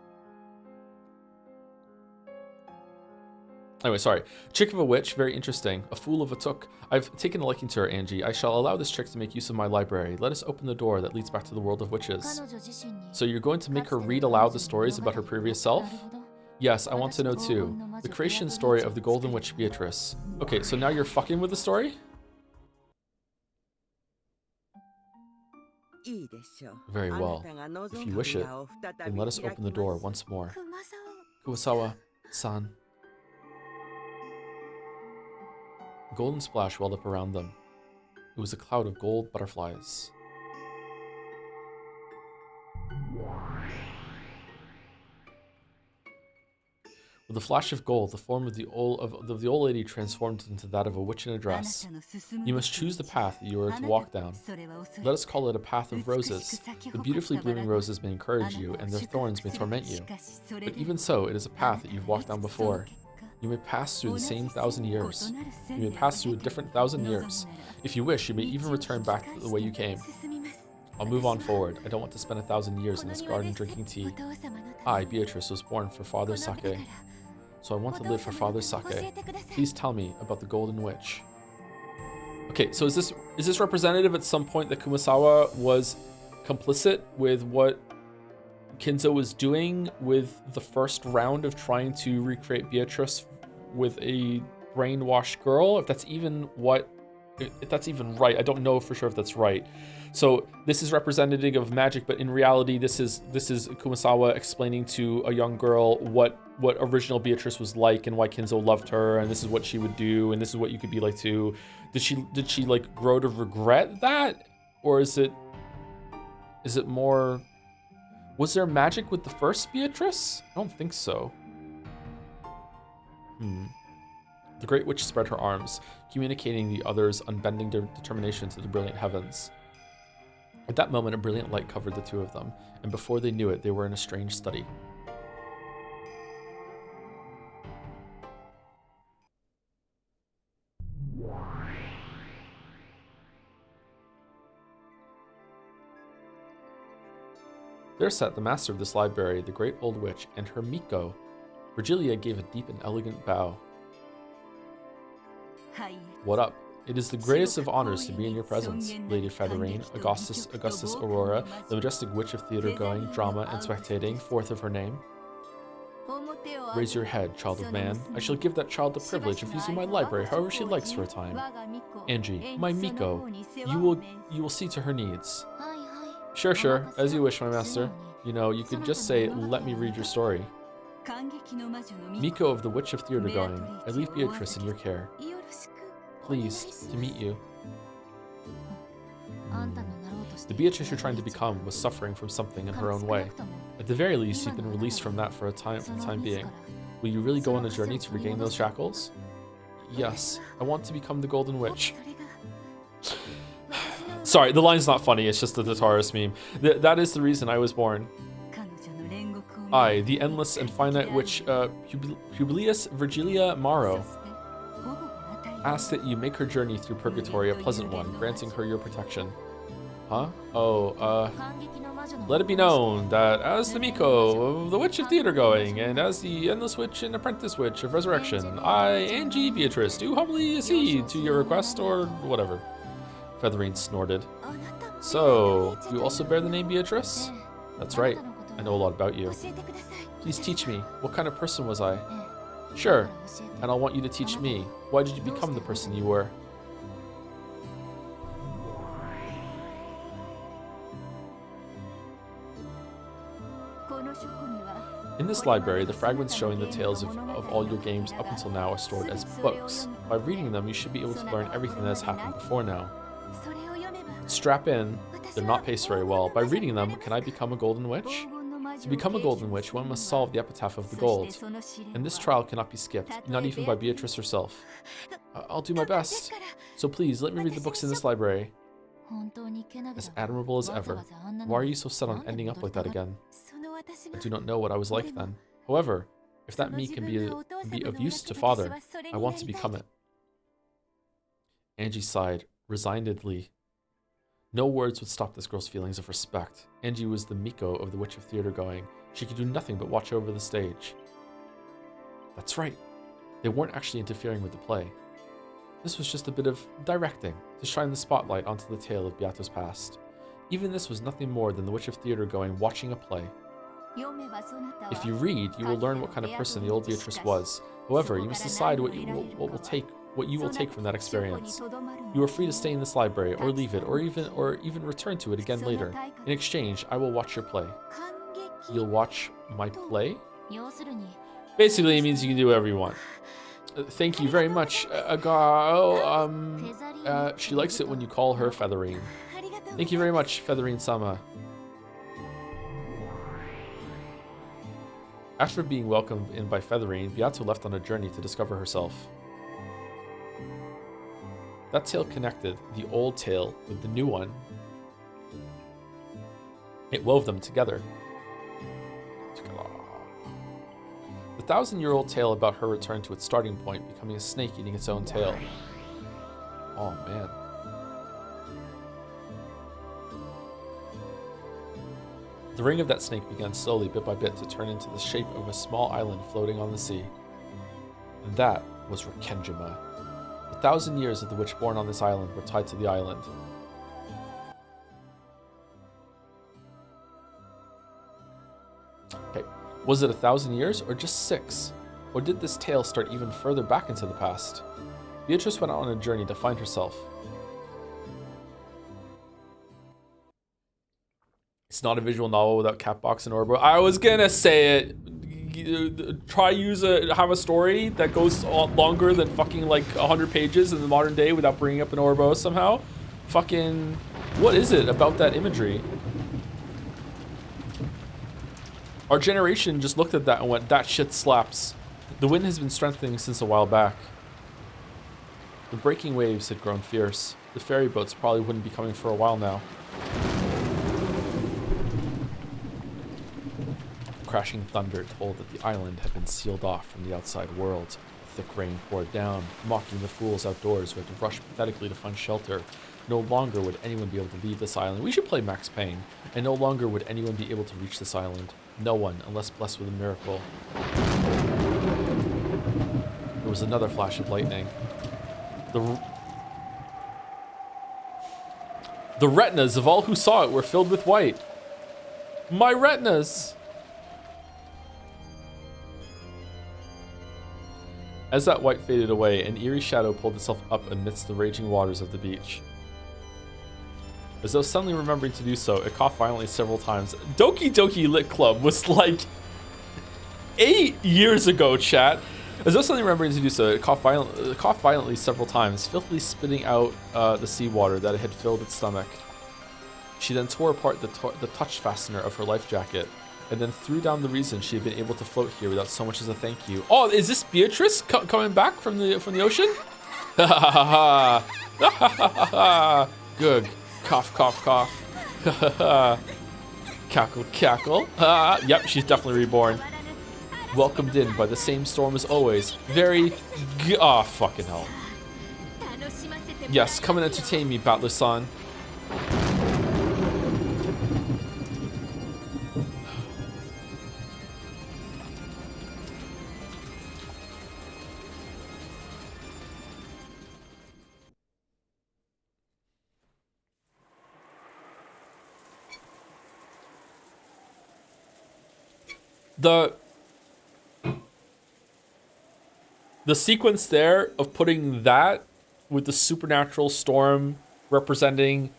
Anyway, sorry. Chick of a witch, very interesting. A fool of a took. I've taken a liking to her, Angie. I shall allow this chick to make use of my library. Let us open the door that leads back to the world of witches. So you're going to make her read aloud the stories about her previous self? Yes, I want to know too. The creation story of the Golden Witch Beatrice. Okay, so now you're fucking with the story? Very well. If you wish it, then let us open the door once more. Kumasawa-san. A golden splash welled up around them. It was a cloud of gold butterflies. With a flash of gold, the form of the old lady transformed into that of a witch in a dress. You must choose the path that you are to walk down. Let us call it a path of roses. The beautifully blooming roses may encourage you, and their thorns may torment you. But even so, it is a path that you've walked down before. You may pass through the same 1,000 years. You may pass through a different 1,000 years. If you wish, you may even return back the way you came. I'll move on forward. I don't want to spend 1,000 years in this garden drinking tea. I, Beatrice, was born for Father Sake. So I want to live for Father Sake. Please tell me about the Golden Witch. Okay, so is this representative at some point that Kumasawa was complicit with what Kinzo was doing with the first round of trying to recreate Beatrice with a brainwashed girl? If that's even what if that's even right. I don't know for sure if that's right. So this is representative of magic, but in reality, this is Kumasawa explaining to a young girl what original Beatrice was like and why Kinzo loved her, and this is what she would do, and this is what you could be like too. Did she like grow to regret that, or is it more? Was there magic with the first Beatrice? I don't think so. The Great Witch spread her arms, communicating the others' unbending determination to the brilliant heavens. At that moment, a brilliant light covered the two of them, and before they knew it, they were in a strange study. There sat the master of this library, the great old witch, and her Miko. Virgilia gave a deep and elegant bow. What up? It is the greatest of honors to be in your presence, Lady Federine, Augustus Aurora, the majestic witch of theater-going, drama, and spectating, fourth of her name. Raise your head, child of man. I shall give that child the privilege of using my library however she likes for a time. Angie, my Miko, you will see to her needs. Sure, as you wish, my master. You know, you could just say, let me read your story. Miko of the Witch of Theater-going, I leave Beatrice in your care. Pleased to meet you. The Beatrice you're trying to become was suffering from something in her own way. At the very least, you've been released from that for the time being. Will you really go on a journey to regain those shackles? Yes, I want to become the Golden Witch. Sorry, the line's not funny, it's just the Taurus meme. That is the reason I was born. I, the endless and finite witch, Publius Virgilia Maro, ask that you make her journey through purgatory a pleasant one, granting her your protection. Huh? Let it be known that as the Miko of the Witch of Theater-going, and as the Endless Witch and Apprentice Witch of Resurrection, I, Angie Beatrice, do humbly accede to your request or whatever. Featherine snorted. So, you also bear the name Beatrice? That's right. I know a lot about you. Please teach me. What kind of person was I? Sure. And I'll want you to teach me. Why did you become the person you were? In this library, the fragments showing the tales of all your games up until now are stored as books. By reading them, you should be able to learn everything that has happened before now. Strap in. They're not paced very well. By reading them, can I become a Golden Witch? To become a Golden Witch, one must solve the epitaph of the gold. And this trial cannot be skipped, not even by Beatrice herself. I'll do my best. So please, let me read the books in this library. As admirable as ever. Why are you so set on ending up like that again? I do not know what I was like then. However, if that me can be of use to Father, I want to become it. Angie sighed, resignedly. No words would stop this girl's feelings of respect. Angie was the Miko of the Witch of Theater-going. She could do nothing but watch over the stage. That's right. They weren't actually interfering with the play. This was just a bit of directing to shine the spotlight onto the tale of Beato's past. Even this was nothing more than the Witch of Theater-going watching a play. If you read, you will learn what kind of person the old Beatrice was. However, you must decide what you will take from that experience. You are free to stay in this library, or leave it, or even return to it again later. In exchange, I will watch your play. You'll watch my play? Basically, it means you can do whatever you want. Thank you very much, she likes it when you call her Featherine. Thank you very much, Featherine-sama. After being welcomed in by Featherine, Beato left on a journey to discover herself. That tale connected the old tale with the new one. It wove them together. The 1,000-year-old tale about her return to its starting point, becoming a snake eating its own tail. Oh man. The ring of that snake began slowly, bit by bit, to turn into the shape of a small island floating on the sea. And that was Rikenjima. 1,000 years of the witch born on this island were tied to the island. Okay, was it 1,000 years or just 6? Or did this tale start even further back into the past? Beatrice went out on a journey to find herself. It's not a visual novel without Catbox and Orbo. I was gonna say it. Have a story that goes longer than fucking like 100 pages in the modern day without bringing up an Orbo somehow. Fucking, what is it about that imagery? Our generation just looked at that and went, that shit slaps. The wind has been strengthening since a while back. The breaking waves had grown fierce. The ferry boats probably wouldn't be coming for a while now. Crashing thunder told that the island had been sealed off from the outside world. Thick rain poured down, mocking the fools outdoors who had to rush pathetically to find shelter. No longer would anyone be able to leave this island. We should play Max Payne. And no longer would anyone be able to reach this island. No one, unless blessed with a miracle. There was another flash of lightning. The retinas of all who saw it were filled with white. My retinas! As that white faded away, an eerie shadow pulled itself up amidst the raging waters of the beach. As though suddenly remembering to do so, it coughed violently several times. Doki Doki Lit Club was like 8 years ago, chat. As though suddenly remembering to do so, it coughed violently several times, filthily spitting out the seawater that it had filled its stomach. She then tore apart the touch fastener of her life jacket, and then threw down the reason she had been able to float here without so much as a thank you. Oh, is this Beatrice coming back from the ocean? Ha ha ha ha! Ha ha ha ha! Good. Cough, cough, cough. Ha ha ha! Cackle, cackle. Yep, she's definitely reborn. Welcomed in by the same storm as always. Very. Ah, fucking hell. Yes, come and entertain me, Battler-san. The sequence there of putting that with the supernatural storm representing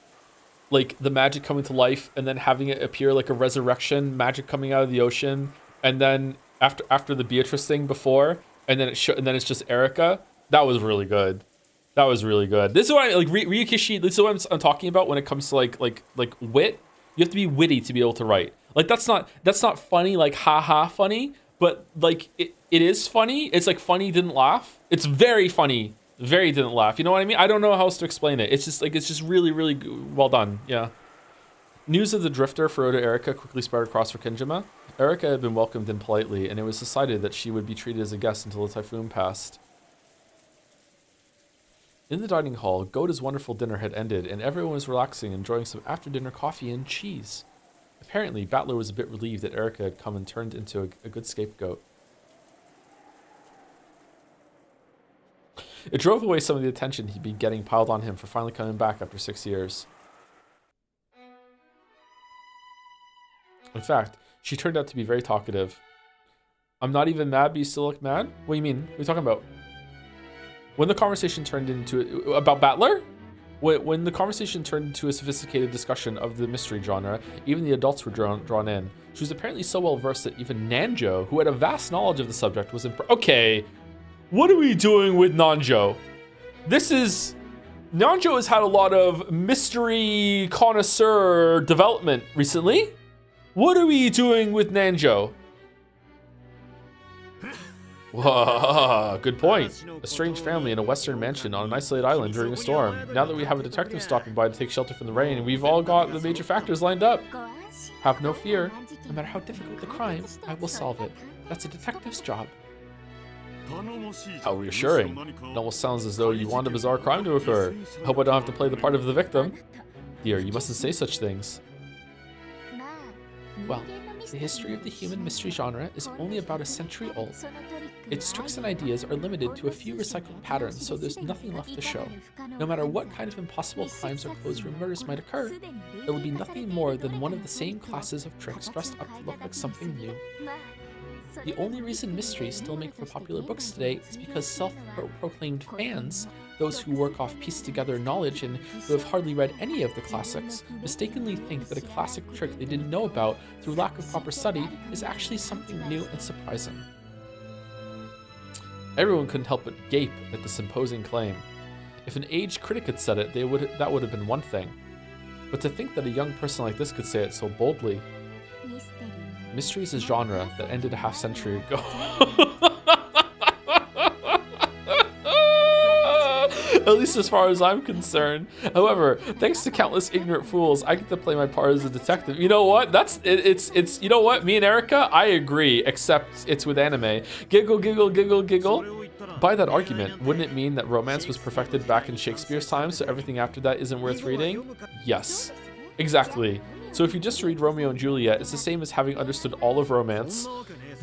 like the magic coming to life, and then having it appear like a resurrection, magic coming out of the ocean, and then after the Beatrice thing before, and then and then it's just Erica. That was really good. That was really good. This is what I like. Ryukishi. This is what I'm talking about when it comes to like wit. You have to be witty to be able to write. Like that's not funny, like haha funny, but like it is funny. It's like funny didn't laugh. It's very funny, very didn't laugh. You know what I mean? I don't know how else to explain it. It's just really well done. Yeah. News of the drifter for Oda Erica quickly spread across for Kinjima. Erica had been welcomed in politely, and it was decided that she would be treated as a guest until the typhoon passed. In the dining hall, Goda's wonderful dinner had ended, and everyone was relaxing, enjoying some after-dinner coffee and cheese. Apparently, Battler was a bit relieved that Erica had come and turned into a good scapegoat. It drove away some of the attention he'd been getting piled on him for finally coming back after 6 years. In fact, she turned out to be very talkative. I'm not even mad, but you still look mad? What do you mean? What are you talking about? When the conversation turned into about Battler? When the conversation turned into a sophisticated discussion of the mystery genre, even the adults were drawn in. She was apparently so well versed that even Nanjo, who had a vast knowledge of the subject, was impressed. Okay, what are we doing with Nanjo? Nanjo has had a lot of mystery connoisseur development recently. What are we doing with Nanjo? Whoa, good point. A strange family in a western mansion on an isolated island during a storm. Now that we have a detective stopping by to take shelter from the rain, we've all got the major factors lined up. Have no fear. No matter how difficult the crime, I will solve it. That's a detective's job. How reassuring. It almost sounds as though you want a bizarre crime to occur. I hope I don't have to play the part of the victim. Dear, you mustn't say such things. Well, the history of the human mystery genre is only about a century old. Its tricks and ideas are limited to a few recycled patterns, so there's nothing left to show. No matter what kind of impossible crimes or closed-room murders might occur, it will be nothing more than one of the same classes of tricks dressed up to look like something new. The only reason mysteries still make for popular books today is because self-proclaimed fans, those who work off pieced-together knowledge and who have hardly read any of the classics, mistakenly think that a classic trick they didn't know about through lack of proper study is actually something new and surprising. Everyone couldn't help but gape at this imposing claim. If an aged critic had said it, that would have been one thing. But to think that a young person like this could say it so boldly. Mystery is a genre that ended a half-century ago. At least as far as I'm concerned. However, thanks to countless ignorant fools, I get to play my part as a detective. You know what? It's you know what? Me and Erica, I agree, except it's with anime. Giggle, giggle, giggle, giggle. By that argument, wouldn't it mean that romance was perfected back in Shakespeare's time, so everything after that isn't worth reading? Yes. Exactly. So if you just read Romeo and Juliet, it's the same as having understood all of romance.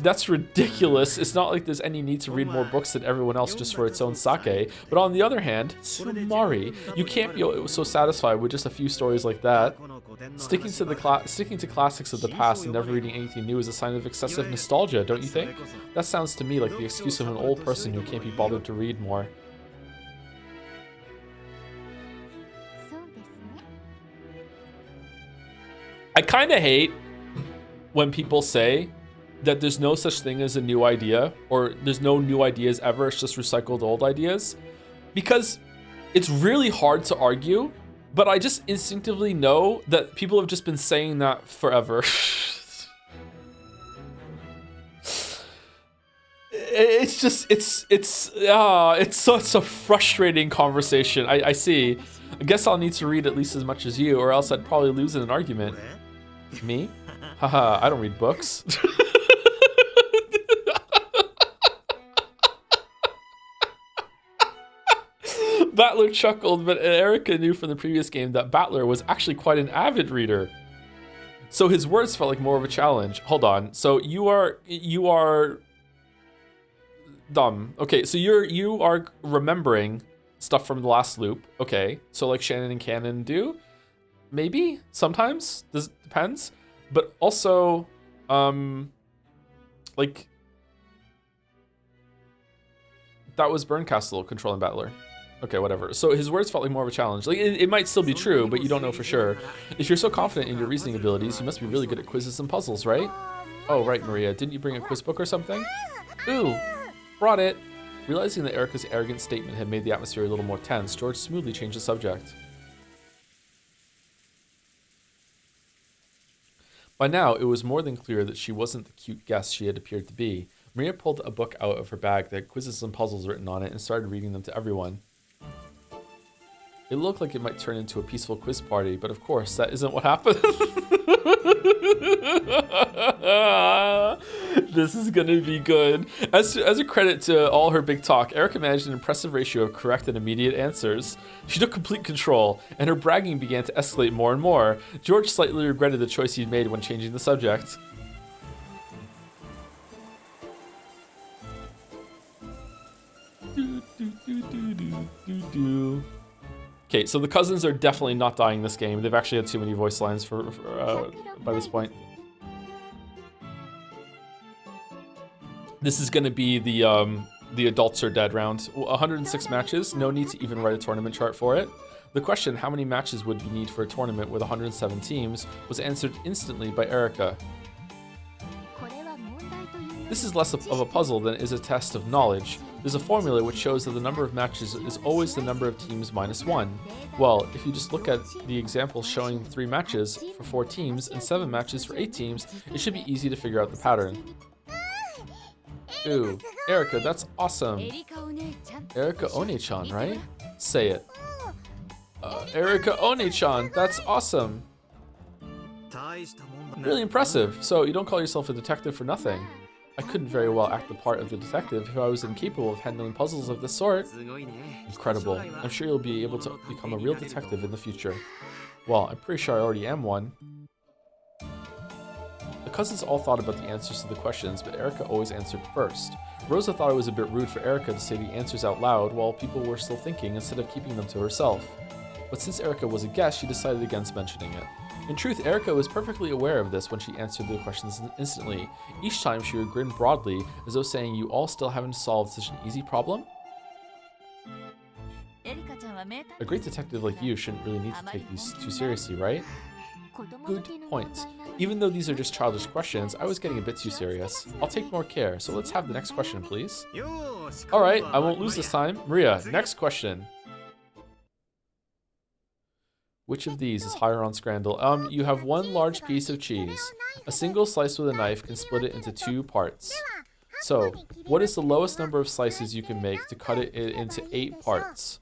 That's ridiculous. It's not like there's any need to read more books than everyone else just for its own sake. But on the other hand, Sumari, you can't be so satisfied with just a few stories like that. Sticking to classics of the past and never reading anything new is a sign of excessive nostalgia, don't you think? That sounds to me like the excuse of an old person who can't be bothered to read more. I kind of hate when people say that there's no such thing as a new idea, or there's no new ideas ever, it's just recycled old ideas, because it's really hard to argue, but I just instinctively know that people have just been saying that forever. It's such a frustrating conversation. I see. I guess I'll need to read at least as much as you, or else I'd probably lose in an argument. Me? Haha, I don't read books. Battler chuckled, but Erica knew from the previous game that Battler was actually quite an avid reader. So his words felt like more of a challenge. Hold on. So you are dumb. Okay, so you are remembering stuff from the last loop. Okay, so like Shannon and Cannon do. Maybe sometimes. This depends. But also, like that was Burncastle controlling Battler. Okay, whatever. So his words felt like more of a challenge. Like it might still be true, but you don't know for sure. If you're so confident in your reasoning abilities, you must be really good at quizzes and puzzles, right? Oh, right, Maria. Didn't you bring a quiz book or something? Ooh, brought it. Realizing that Erica's arrogant statement had made the atmosphere a little more tense, George smoothly changed the subject. By now, it was more than clear that she wasn't the cute guest she had appeared to be. Maria pulled a book out of her bag that had quizzes and puzzles written on it and started reading them to everyone. It looked like it might turn into a peaceful quiz party, but of course, that isn't what happened. This is gonna be good. As a credit to all her big talk, Erica managed an impressive ratio of correct and immediate answers. She took complete control, and her bragging began to escalate more and more. George slightly regretted the choice he'd made when changing the subject. Okay, so the cousins are definitely not dying this game. They've actually had too many voice lines for by this point. This is going to be the adults are dead round. 106 matches. No need to even write a tournament chart for it. The question, how many matches would you need for a tournament with 107 teams, was answered instantly by Erica. This is less of a puzzle than it is a test of knowledge. There's a formula which shows that the number of matches is always the number of teams minus 1. Well, if you just look at the example showing 3 matches for 4 teams and 7 matches for 8 teams, it should be easy to figure out the pattern. Ooh, Erica, that's awesome. Erica One-chan, right? Say it. Erica One-chan, that's awesome. Really impressive. So you don't call yourself a detective for nothing. I couldn't very well act the part of the detective if I was incapable of handling puzzles of this sort. Incredible. I'm sure you'll be able to become a real detective in the future. Well, I'm pretty sure I already am one. The cousins all thought about the answers to the questions, but Erica always answered first. Rosa thought it was a bit rude for Erica to say the answers out loud while people were still thinking instead of keeping them to herself. But since Erica was a guest, she decided against mentioning it. In truth, Erica was perfectly aware of this when she answered the questions instantly. Each time she would grin broadly, as though saying, "You all still haven't solved such an easy problem?" A great detective like you shouldn't really need to take these too seriously, right? Good point. Even though these are just childish questions, I was getting a bit too serious. I'll take more care, so let's have the next question, please. Alright, I won't lose this time. Maria, next question. Which of these is higher on Scrandle? You have one large piece of cheese. A single slice with a knife can split it into 2 parts. So, what is the lowest number of slices you can make to cut it into 8 parts?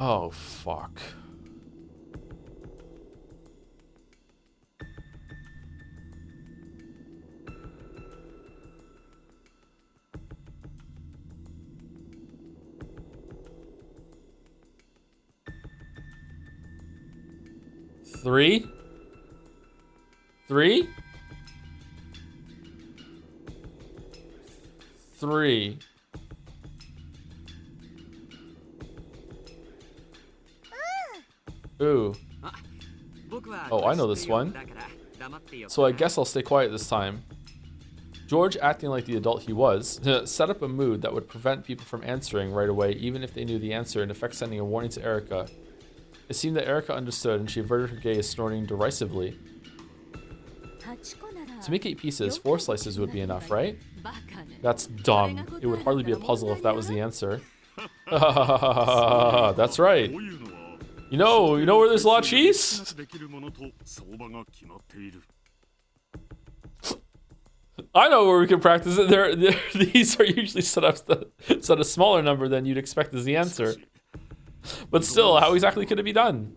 Oh, fuck. Three? Three? Three. Ooh. Oh, I know this one. So I guess I'll stay quiet this time. George, acting like the adult he was, set up a mood that would prevent people from answering right away, even if they knew the answer, in effect sending a warning to Erica. It seemed that Erica understood, and she averted her gaze, snorting derisively. To make 8 pieces, 4 slices would be enough, right? That's dumb. It would hardly be a puzzle if that was the answer. That's right. You know where there's a lot of cheese? I know where we can practice it. These are usually set a smaller number than you'd expect as the answer. But still, how exactly could it be done?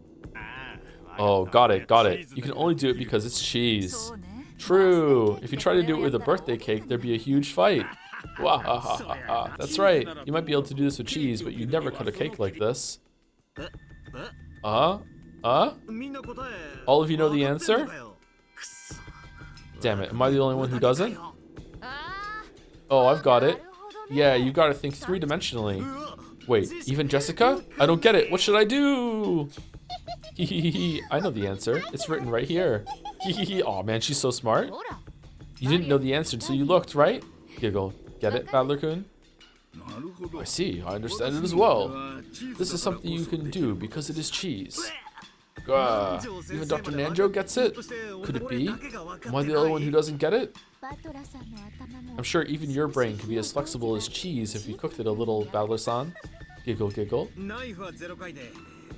Oh, got it. You can only do it because it's cheese. True. If you try to do it with a birthday cake, there'd be a huge fight. That's right. You might be able to do this with cheese, but you'd never cut a cake like this. All of you know the answer? Damn it, am I the only one who doesn't? Oh, I've got it. Yeah, you gotta think 3-dimensionally. Wait, even Jessica? I don't get it. What should I do? I know the answer. It's written right here. Aw, man, she's so smart. You didn't know the answer until you looked, right? Giggle. Get it, Battler-kun? I see. I understand it as well. This is something you can do because it is cheese. Even Dr. Nanjo gets it? Could it be? Am I the only one who doesn't get it? I'm sure even your brain could be as flexible as cheese if you cooked it a little, Battler-san. Giggle, giggle.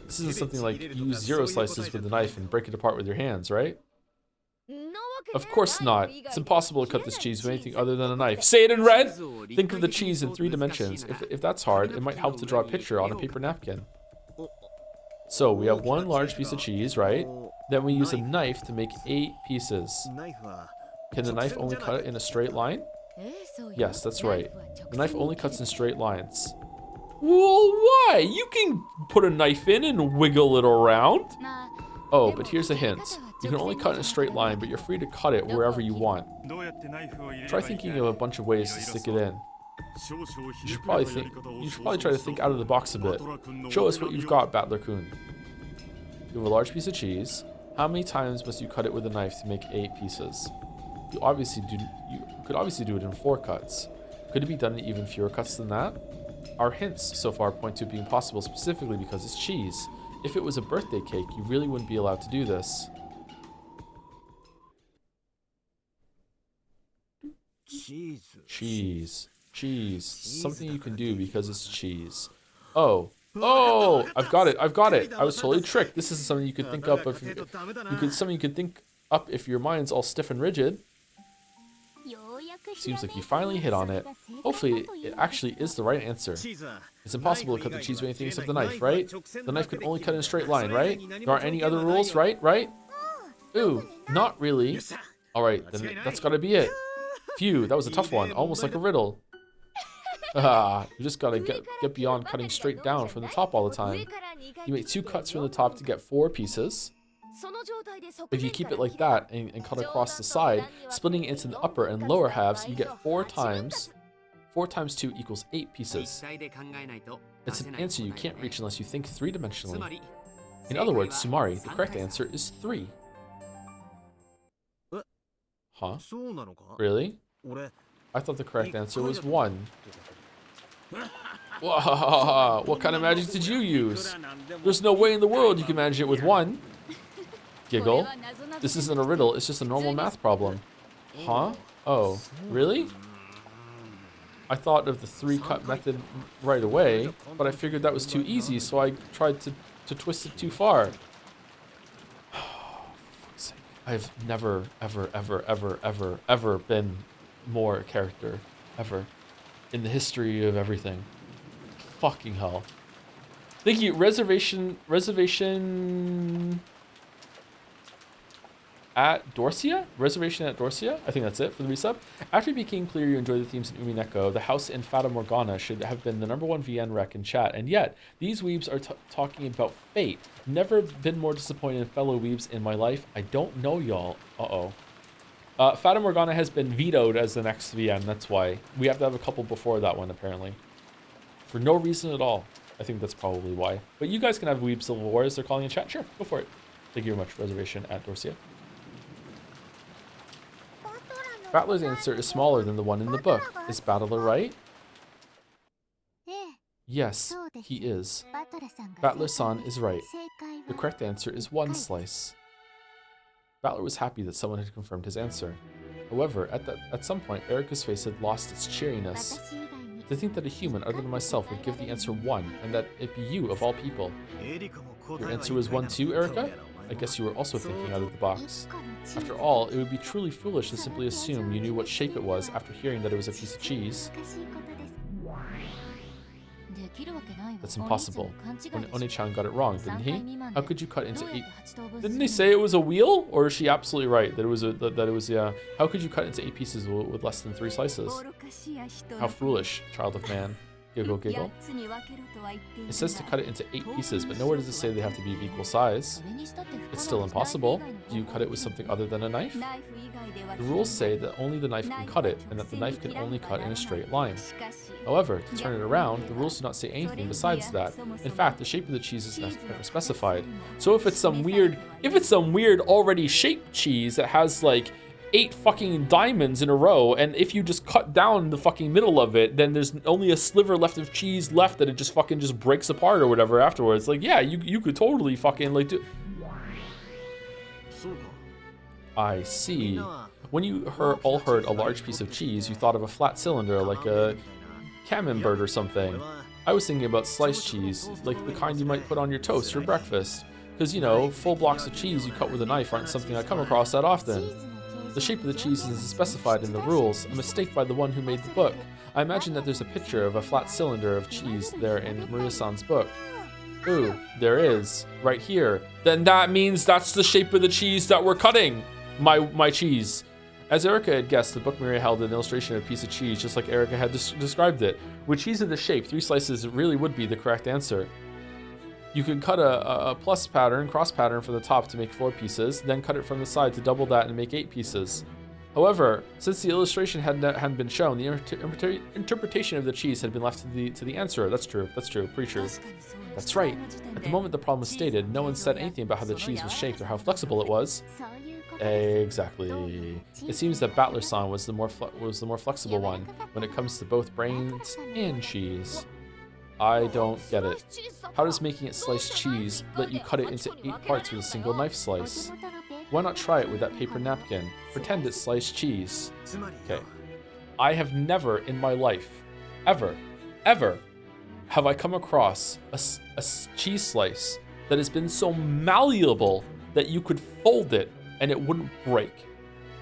This isn't something like use 0 slices with a knife and break it apart with your hands, right? Of course not. It's impossible to cut this cheese with anything other than a knife. Say it in red! Think of the cheese in 3 dimensions. If that's hard, it might help to draw a picture on a paper napkin. So we have one large piece of cheese, right? Then we use a knife to make 8 pieces. Can the knife only cut it in a straight line? Yes, that's right. The knife only cuts in straight lines. Well, why? You can put a knife in and wiggle it around. Oh, but here's a hint. You can only cut in a straight line, but you're free to cut it wherever you want. Try thinking of a bunch of ways to stick it in. You should probably try to think out of the box a bit. Show us what you've got, Battler-kun. You have a large piece of cheese. How many times must you cut it with a knife to make 8 pieces? You could obviously do it in 4 cuts. Could it be done in even fewer cuts than that? Our hints so far point to it being possible specifically because it's cheese. If it was a birthday cake, you really wouldn't be allowed to do this. Cheese. Something you can do because it's cheese. Oh, I've got it. I was totally tricked. This isn't something you could think up if your mind's all stiff and rigid. Seems like you finally hit on it. Hopefully, it actually is the right answer. It's impossible to cut the cheese with anything except the knife, right? The knife can only cut in a straight line, right? There aren't any other rules, right? Ooh, not really. Alright, then that's gotta be it. Phew, that was a tough one. Almost like a riddle. You just gotta get beyond cutting straight down from the top all the time. You make 2 cuts from the top to get 4 pieces. If you keep it like that and cut across the side, splitting it into the upper and lower halves, you get 4 times 4 times 2 equals 8 pieces. It's an answer you can't reach unless you think 3-dimensionally. In other words, Sumari, the correct answer is 3. Huh? Really? I thought the correct answer was 1. Whoa, what kind of magic did you use? There's no way in the world you can manage it with 1. Giggle. This isn't a riddle, it's just a normal math problem. Huh? Oh, really? I thought of the 3-cut method right away, but I figured that was too easy, so I tried to twist it too far. I've never, ever been more a character. Ever. In the history of everything. Fucking hell. Thank you. Reservation at Dorsia? Reservation at Dorsia? I think that's it for the resub. After it became clear you enjoyed the themes in Umineko, the house in Fata Morgana should have been the #1 VN rec in chat. And yet, these weebs are talking about fate. Never been more disappointed in fellow weebs in my life. I don't know y'all. Fata Morgana has been vetoed as the next VN. That's why. We have to have a couple before that one, apparently. For no reason at all. I think that's probably why. But you guys can have Weeb Civil War as they're calling in chat. Sure, go for it. Thank you very much. Reservation at Dorsia. Battler's answer is smaller than the one in the book. Is Battler right? Yes, he is. Battler-san is right. The correct answer is 1 slice. Battler was happy that someone had confirmed his answer. However, at some point, Erica's face had lost its cheeriness. To think that a human other than myself would give the answer 1, and that it be you of all people. Your answer was 1 too, Erica? I guess you were also thinking out of the box. After all, it would be truly foolish to simply assume you knew what shape it was after hearing that it was a piece of cheese. That's impossible. Oni-chan got it wrong, didn't he? How could you cut into 8? Didn't they say it was a wheel? Or is she absolutely right that it was yeah? How could you cut into 8 pieces with less than 3 slices? How foolish, child of man. Giggle, giggle. It says to cut it into 8 pieces, but nowhere does it say they have to be of equal size. It's still impossible. Do you cut it with something other than a knife? The rules say that only the knife can cut it, and that the knife can only cut in a straight line. However, to turn it around, the rules do not say anything besides that. In fact, the shape of the cheese is never specified. So if it's some weird already shaped cheese that has like 8 fucking diamonds in a row, and if you just cut down the fucking middle of it, then there's only a sliver left of cheese left that it just fucking just breaks apart or whatever afterwards. Like, yeah, you could totally fucking like do. I see. When you all heard a large piece of cheese, you thought of a flat cylinder like a camembert or something. I was thinking about sliced cheese, like the kind you might put on your toast for breakfast. Because, you know, full blocks of cheese you cut with a knife aren't something I come across that often. The shape of the cheese isn't specified in the rules, a mistake by the one who made the book. I imagine that there's a picture of a flat cylinder of cheese there in Maria-san's book. Ooh, there is, right here. Then that means that's the shape of the cheese that we're cutting! My cheese. As Erica had guessed, the book Maria held an illustration of a piece of cheese just like Erica had described it. With cheese of the shape, 3 slices really would be the correct answer. You could cut a plus pattern, cross pattern for the top to make 4 pieces, then cut it from the side to double that and make 8 pieces. However, since the illustration hadn't been shown, the interpretation of the cheese had been left to the answer. That's true, pretty true. That's right. At the moment the problem was stated, no one said anything about how the cheese was shaped or how flexible it was. Exactly. It seems that Battler-san was the more flexible one when it comes to both brains and cheese. I don't get it. How does making it sliced cheese let you cut it into 8 parts with a single knife slice? Why not try it with that paper napkin? Pretend it's sliced cheese. Okay. I have never in my life, ever, have I come across a cheese slice that has been so malleable that you could fold it and it wouldn't break.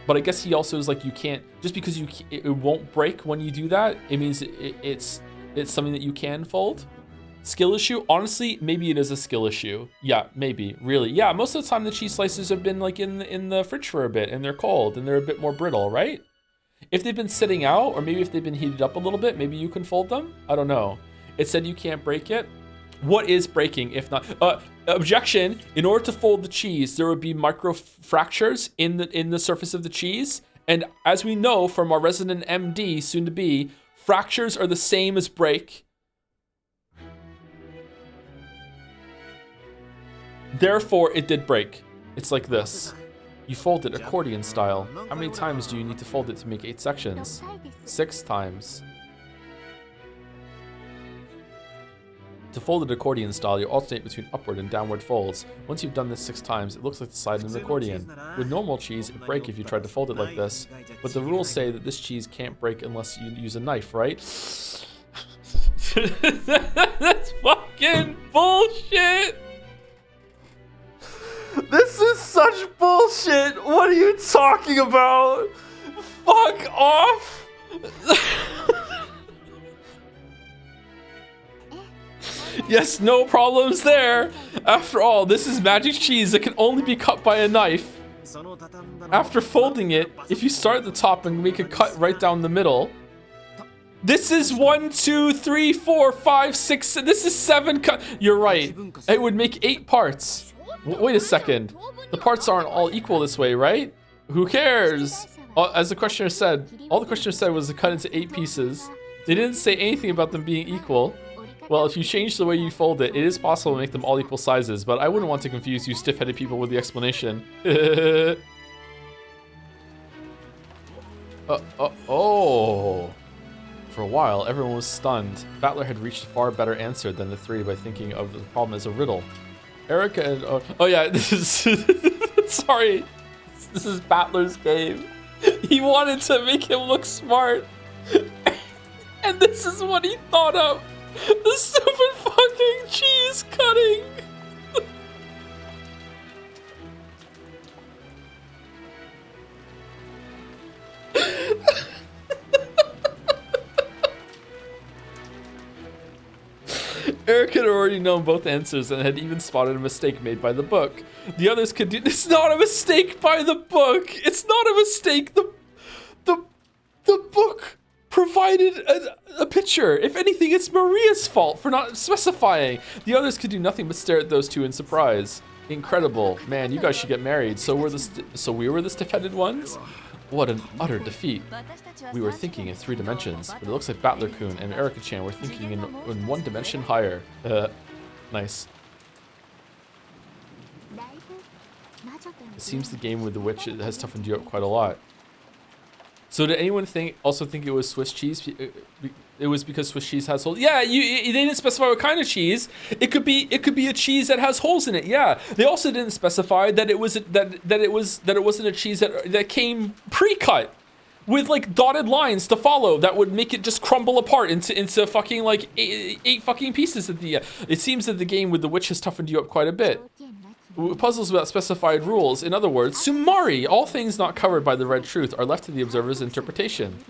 But I guess he also is like, you can't, just because it won't break when you do that, it means it's something that you can fold. Skill issue? Honestly, maybe it is a skill issue. Yeah, maybe, really. Yeah, most of the time the cheese slices have been like in the fridge for a bit and they're cold and they're a bit more brittle, right? If they've been sitting out, or maybe if they've been heated up a little bit, maybe you can fold them. I don't know. It said you can't break it. What is breaking if not? Objection, in order to fold the cheese, there would be micro fractures in the surface of the cheese. And as we know from our resident MD, soon to be, Fractures are the same as break. Therefore, it did break. It's like this. You fold it accordion style. How many times do you need to fold it to make 8 sections? 6 times. To fold it accordion style, you alternate between upward and downward folds. Once you've done this 6 times, it looks like the side of an accordion. With normal cheese, it'd break if you tried to fold it like this. But the rules say that this cheese can't break unless you use a knife, right? That's fucking bullshit! This is such bullshit! What are you talking about? Fuck off! Yes, no problems there. After all, this is magic cheese that can only be cut by a knife. After folding it, if you start at the top and make a cut right down the middle, this is 1, 2, 3, 4, 5, 6. This is 7 cut. You're right. It would make 8 parts. Wait a second. The parts aren't all equal this way, right? Who cares? As the questioner said, all the questioner said was to cut into 8 pieces. They didn't say anything about them being equal. Well, if you change the way you fold it, it is possible to make them all equal sizes, but I wouldn't want to confuse you stiff-headed people with the explanation. Oh. For a while, everyone was stunned. Battler had reached a far better answer than the 3 by thinking of the problem as a riddle. Erica and... Oh yeah, this is... Sorry. This is Battler's game. He wanted to make him look smart. And this is what he thought of. The stupid fucking cheese cutting. Eric had already known both answers and had even spotted a mistake made by the book. The others could do... It's not a mistake by the book. It's not a mistake. The book provided a picture. If anything, it's Maria's fault for not specifying. The others could do nothing but stare at those two in surprise. Incredible. Man, you guys should get married. So we were the stiff-headed ones? What an utter defeat. We were thinking in 3 dimensions, but it looks like Battler-kun and Erica-chan were thinking in 1 dimension higher. Nice. It seems the game with the witch has toughened you up quite a lot. So did anyone also think it was Swiss cheese? It was because Swiss cheese has holes. Yeah, they didn't specify what kind of cheese. It could be a cheese that has holes in it. Yeah. They also didn't specify that it wasn't a cheese that came pre-cut with like dotted lines to follow that would make it just crumble apart into fucking like 8 fucking pieces at the end. It seems that the game with the witch has toughened you up quite a bit. Puzzles without specified rules. In other words, sumari, all things not covered by the red truth, are left to the observer's interpretation.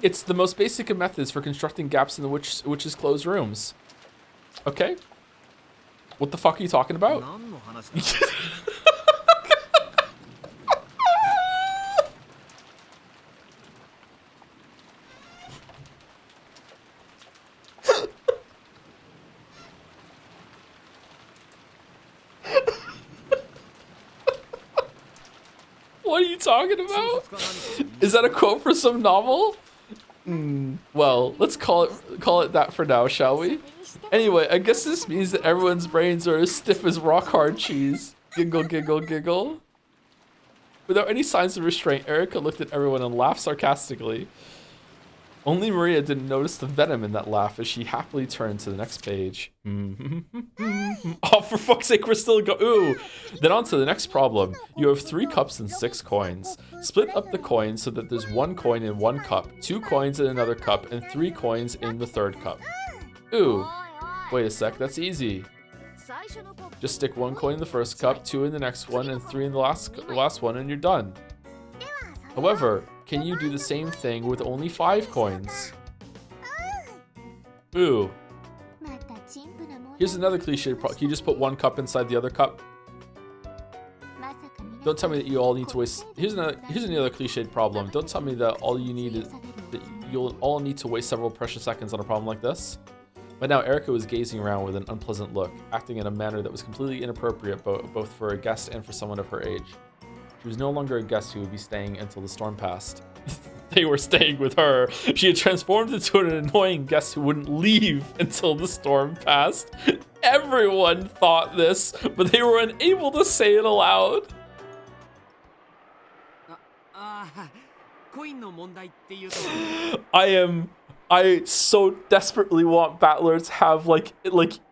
It's the most basic of methods for constructing gaps in the witch's closed rooms. Okay. What the fuck are you talking about? What are you talking about? Is that a quote for some novel? Well, let's call it that for now, shall we? Anyway, I guess this means that everyone's brains are as stiff as rock-hard cheese. Giggle, giggle, giggle. Without any signs of restraint, Erica looked at everyone and laughed sarcastically. Only Maria didn't notice the venom in that laugh as she happily turned to the next page. Oh, for fuck's sake, we're still ooh. Then on to the next problem. You have 3 cups and 6 coins. Split up the coins so that there's 1 coin in 1 cup, 2 coins in another cup, and 3 coins in the 3rd cup. Ooh. Wait a sec, that's easy. Just stick 1 coin in the 1st cup, 2 in the next one, and 3 in the last one, and you're done. However, can you do the same thing with only 5 coins? Ooh. Here's another cliche problem. Can you just put 1 cup inside the other cup? Don't tell me that you all need to waste... Here's another cliched problem. Don't tell me that all you need is... that you'll all need to waste several precious seconds on a problem like this. By now, Erica was gazing around with an unpleasant look, acting in a manner that was completely inappropriate both for a guest and for someone of her age. She was no longer a guest who would be staying until the storm passed. they were staying with her. She had transformed into an annoying guest who wouldn't leave until the storm passed. Everyone thought this, but they were unable to say it aloud. I so desperately want battlers have like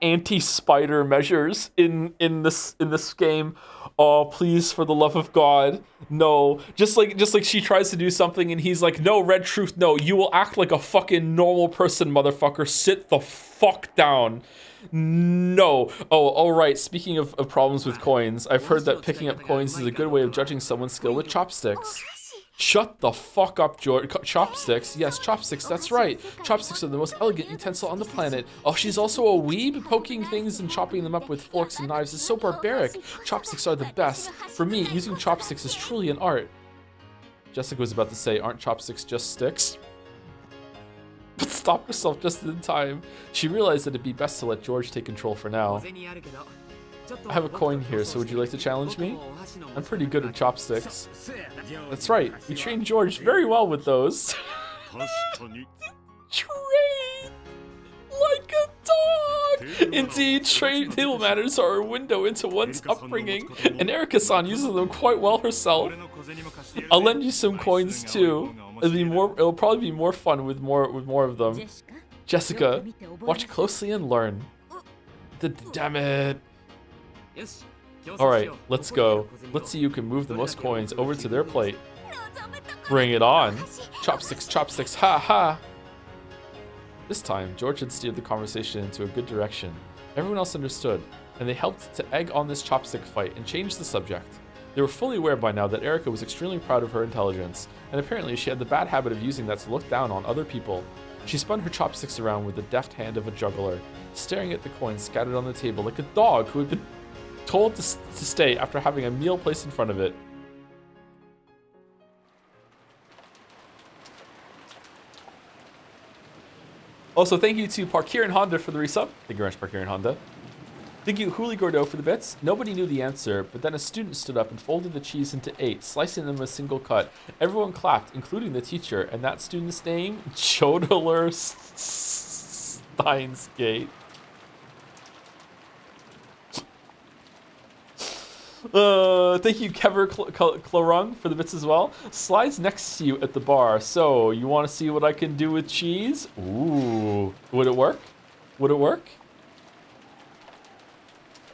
anti-spider measures in this game. Oh, please, for the love of God, no. Just like she tries to do something and he's like, no, Red Truth, no. You will act like a fucking normal person, motherfucker. Sit the fuck down. No. Oh, all right. Speaking of problems with coins, I've heard that picking up coins is a good way of judging someone's skill with chopsticks. Shut the fuck up, George. Chopsticks? Yes, chopsticks, that's right. Chopsticks are the most elegant utensil on the planet. Oh, she's also a weeb? Poking things and chopping them up with forks and knives is so barbaric. Chopsticks are the best. For me, using chopsticks is truly an art. Jessica was about to say, aren't chopsticks just sticks? But stopped herself just in time. She realized that it'd be best to let George take control for now. I have a coin here, so would you like to challenge me? I'm pretty good at chopsticks. That's right, we trained George very well with those. Trained like a dog! Indeed, table manners are a window into one's upbringing, and Erika-san uses them quite well herself. I'll lend you some coins too. It'll probably be more fun with more of them. Jessica, watch closely and learn. Damn it. Alright, let's go. Let's see who can move the most coins over to their plate. Bring it on. Chopsticks, chopsticks, ha ha. This time, George had steered the conversation into a good direction. Everyone else understood, and they helped to egg on this chopstick fight and change the subject. They were fully aware by now that Erika was extremely proud of her intelligence, and apparently she had the bad habit of using that to look down on other people. She spun her chopsticks around with the deft hand of a juggler, staring at the coins scattered on the table like a dog who had been told to stay after having a meal placed in front of it. Also, thank you to Parkir and Honda for the resub. Thank you very much, Parkir and Honda. Thank you, Huli Gordo, for the bits. Nobody knew the answer, but then a student stood up and folded the cheese into 8, slicing them a single cut. Everyone clapped, including the teacher, and that student's name? Chodler Steinsgate. Thank you, Kever Clarung, for the bits as well. Slides next to you at the bar. So, you want to see what I can do with cheese? Ooh. Would it work? Would it work?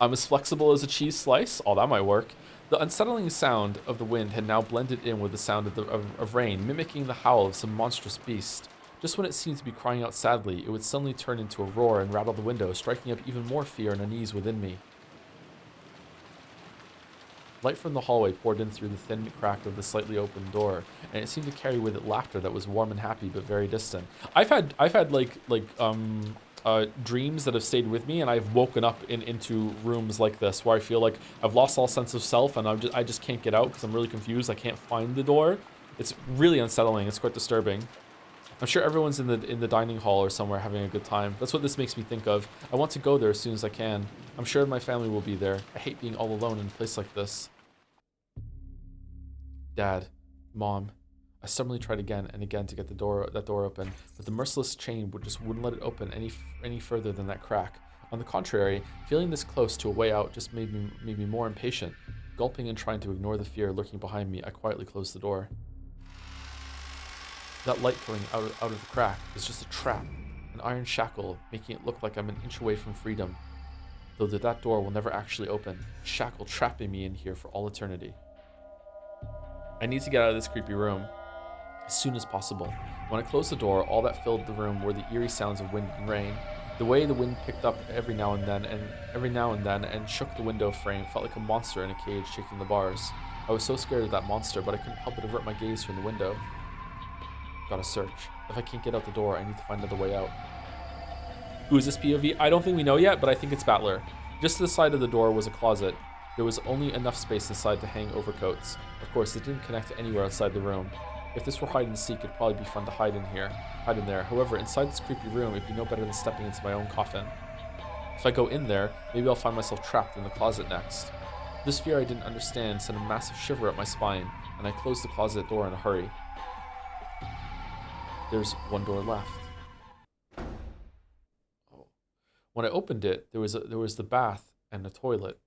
I'm as flexible as a cheese slice. Oh, that might work. The unsettling sound of the wind had now blended in with the sound of rain, mimicking the howl of some monstrous beast. Just when it seemed to be crying out sadly, it would suddenly turn into a roar and rattle the window, striking up even more fear and unease within me. Light from the hallway poured in through the thin crack of the slightly open door, and it seemed to carry with it laughter that was warm and happy but very distant. I've had dreams that have stayed with me, and I've woken up into rooms like this where I feel like I've lost all sense of self, and I just can't get out because I'm really confused. I can't find the door. It's really unsettling. It's quite disturbing. I'm sure everyone's in the dining hall or somewhere having a good time. That's what this makes me think of. I want to go there as soon as I can. I'm sure my family will be there. I hate being all alone in a place like this. Dad, Mom, I stubbornly tried again and again to get that door open, but the merciless chain wouldn't let it open any further than that crack. On the contrary, feeling this close to a way out just made me more impatient. Gulping and trying to ignore the fear lurking behind me, I quietly closed the door. That light coming out of the crack is just a trap, an iron shackle, making it look like I'm an inch away from freedom. Though that door will never actually open, a shackle trapping me in here for all eternity. I need to get out of this creepy room as soon as possible. When I closed the door, all that filled the room were the eerie sounds of wind and rain. The way the wind picked up every now and then and shook the window frame felt like a monster in a cage shaking the bars. I was so scared of that monster, but I couldn't help but avert my gaze from the window. Gotta search. If I can't get out the door, I need to find another way out. Who is this POV? I don't think we know yet, but I think it's Battler. Just to the side of the door was a closet. There was only enough space inside to hang overcoats. Of course, it didn't connect to anywhere outside the room. If this were hide and seek, it'd probably be fun to hide in there. However, inside this creepy room, it'd be no better than stepping into my own coffin. If I go in there, maybe I'll find myself trapped in the closet next. This fear I didn't understand sent a massive shiver up my spine, and I closed the closet door in a hurry. There's one door left. Oh. When I opened it, there was the bath and the toilet.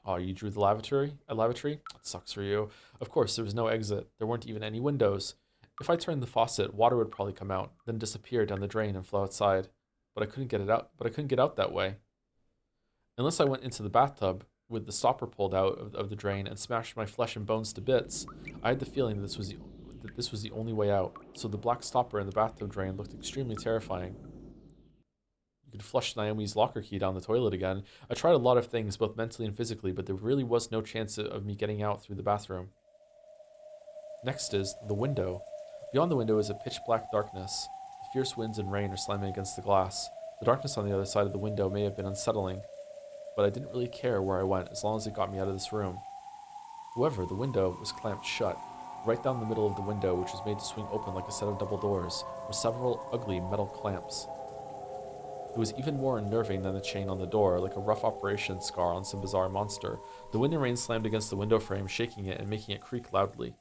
Oh, you drew the lavatory? A lavatory? That sucks for you. Of course, there was no exit. There weren't even any windows. If I turned the faucet, water would probably come out, then disappear down the drain and flow outside. But I couldn't get it out. But I couldn't get out that way. Unless I went into the bathtub with the stopper pulled out of the drain and smashed my flesh and bones to bits, I had the feeling that this was the only way out. So the black stopper in the bathtub drain looked extremely terrifying. You could flush Naomi's locker key down the toilet again. I tried a lot of things, both mentally and physically, but there really was no chance of me getting out through the bathroom. Next is the window. Beyond the window is a pitch black darkness. The fierce winds and rain are slamming against the glass. The darkness on the other side of the window may have been unsettling, but I didn't really care where I went as long as it got me out of this room. However, the window was clamped shut. Right down the middle of the window, which was made to swing open like a set of double doors, were several ugly metal clamps. It was even more unnerving than the chain on the door, like a rough operation scar on some bizarre monster. The wind and rain slammed against the window frame, shaking it and making it creak loudly.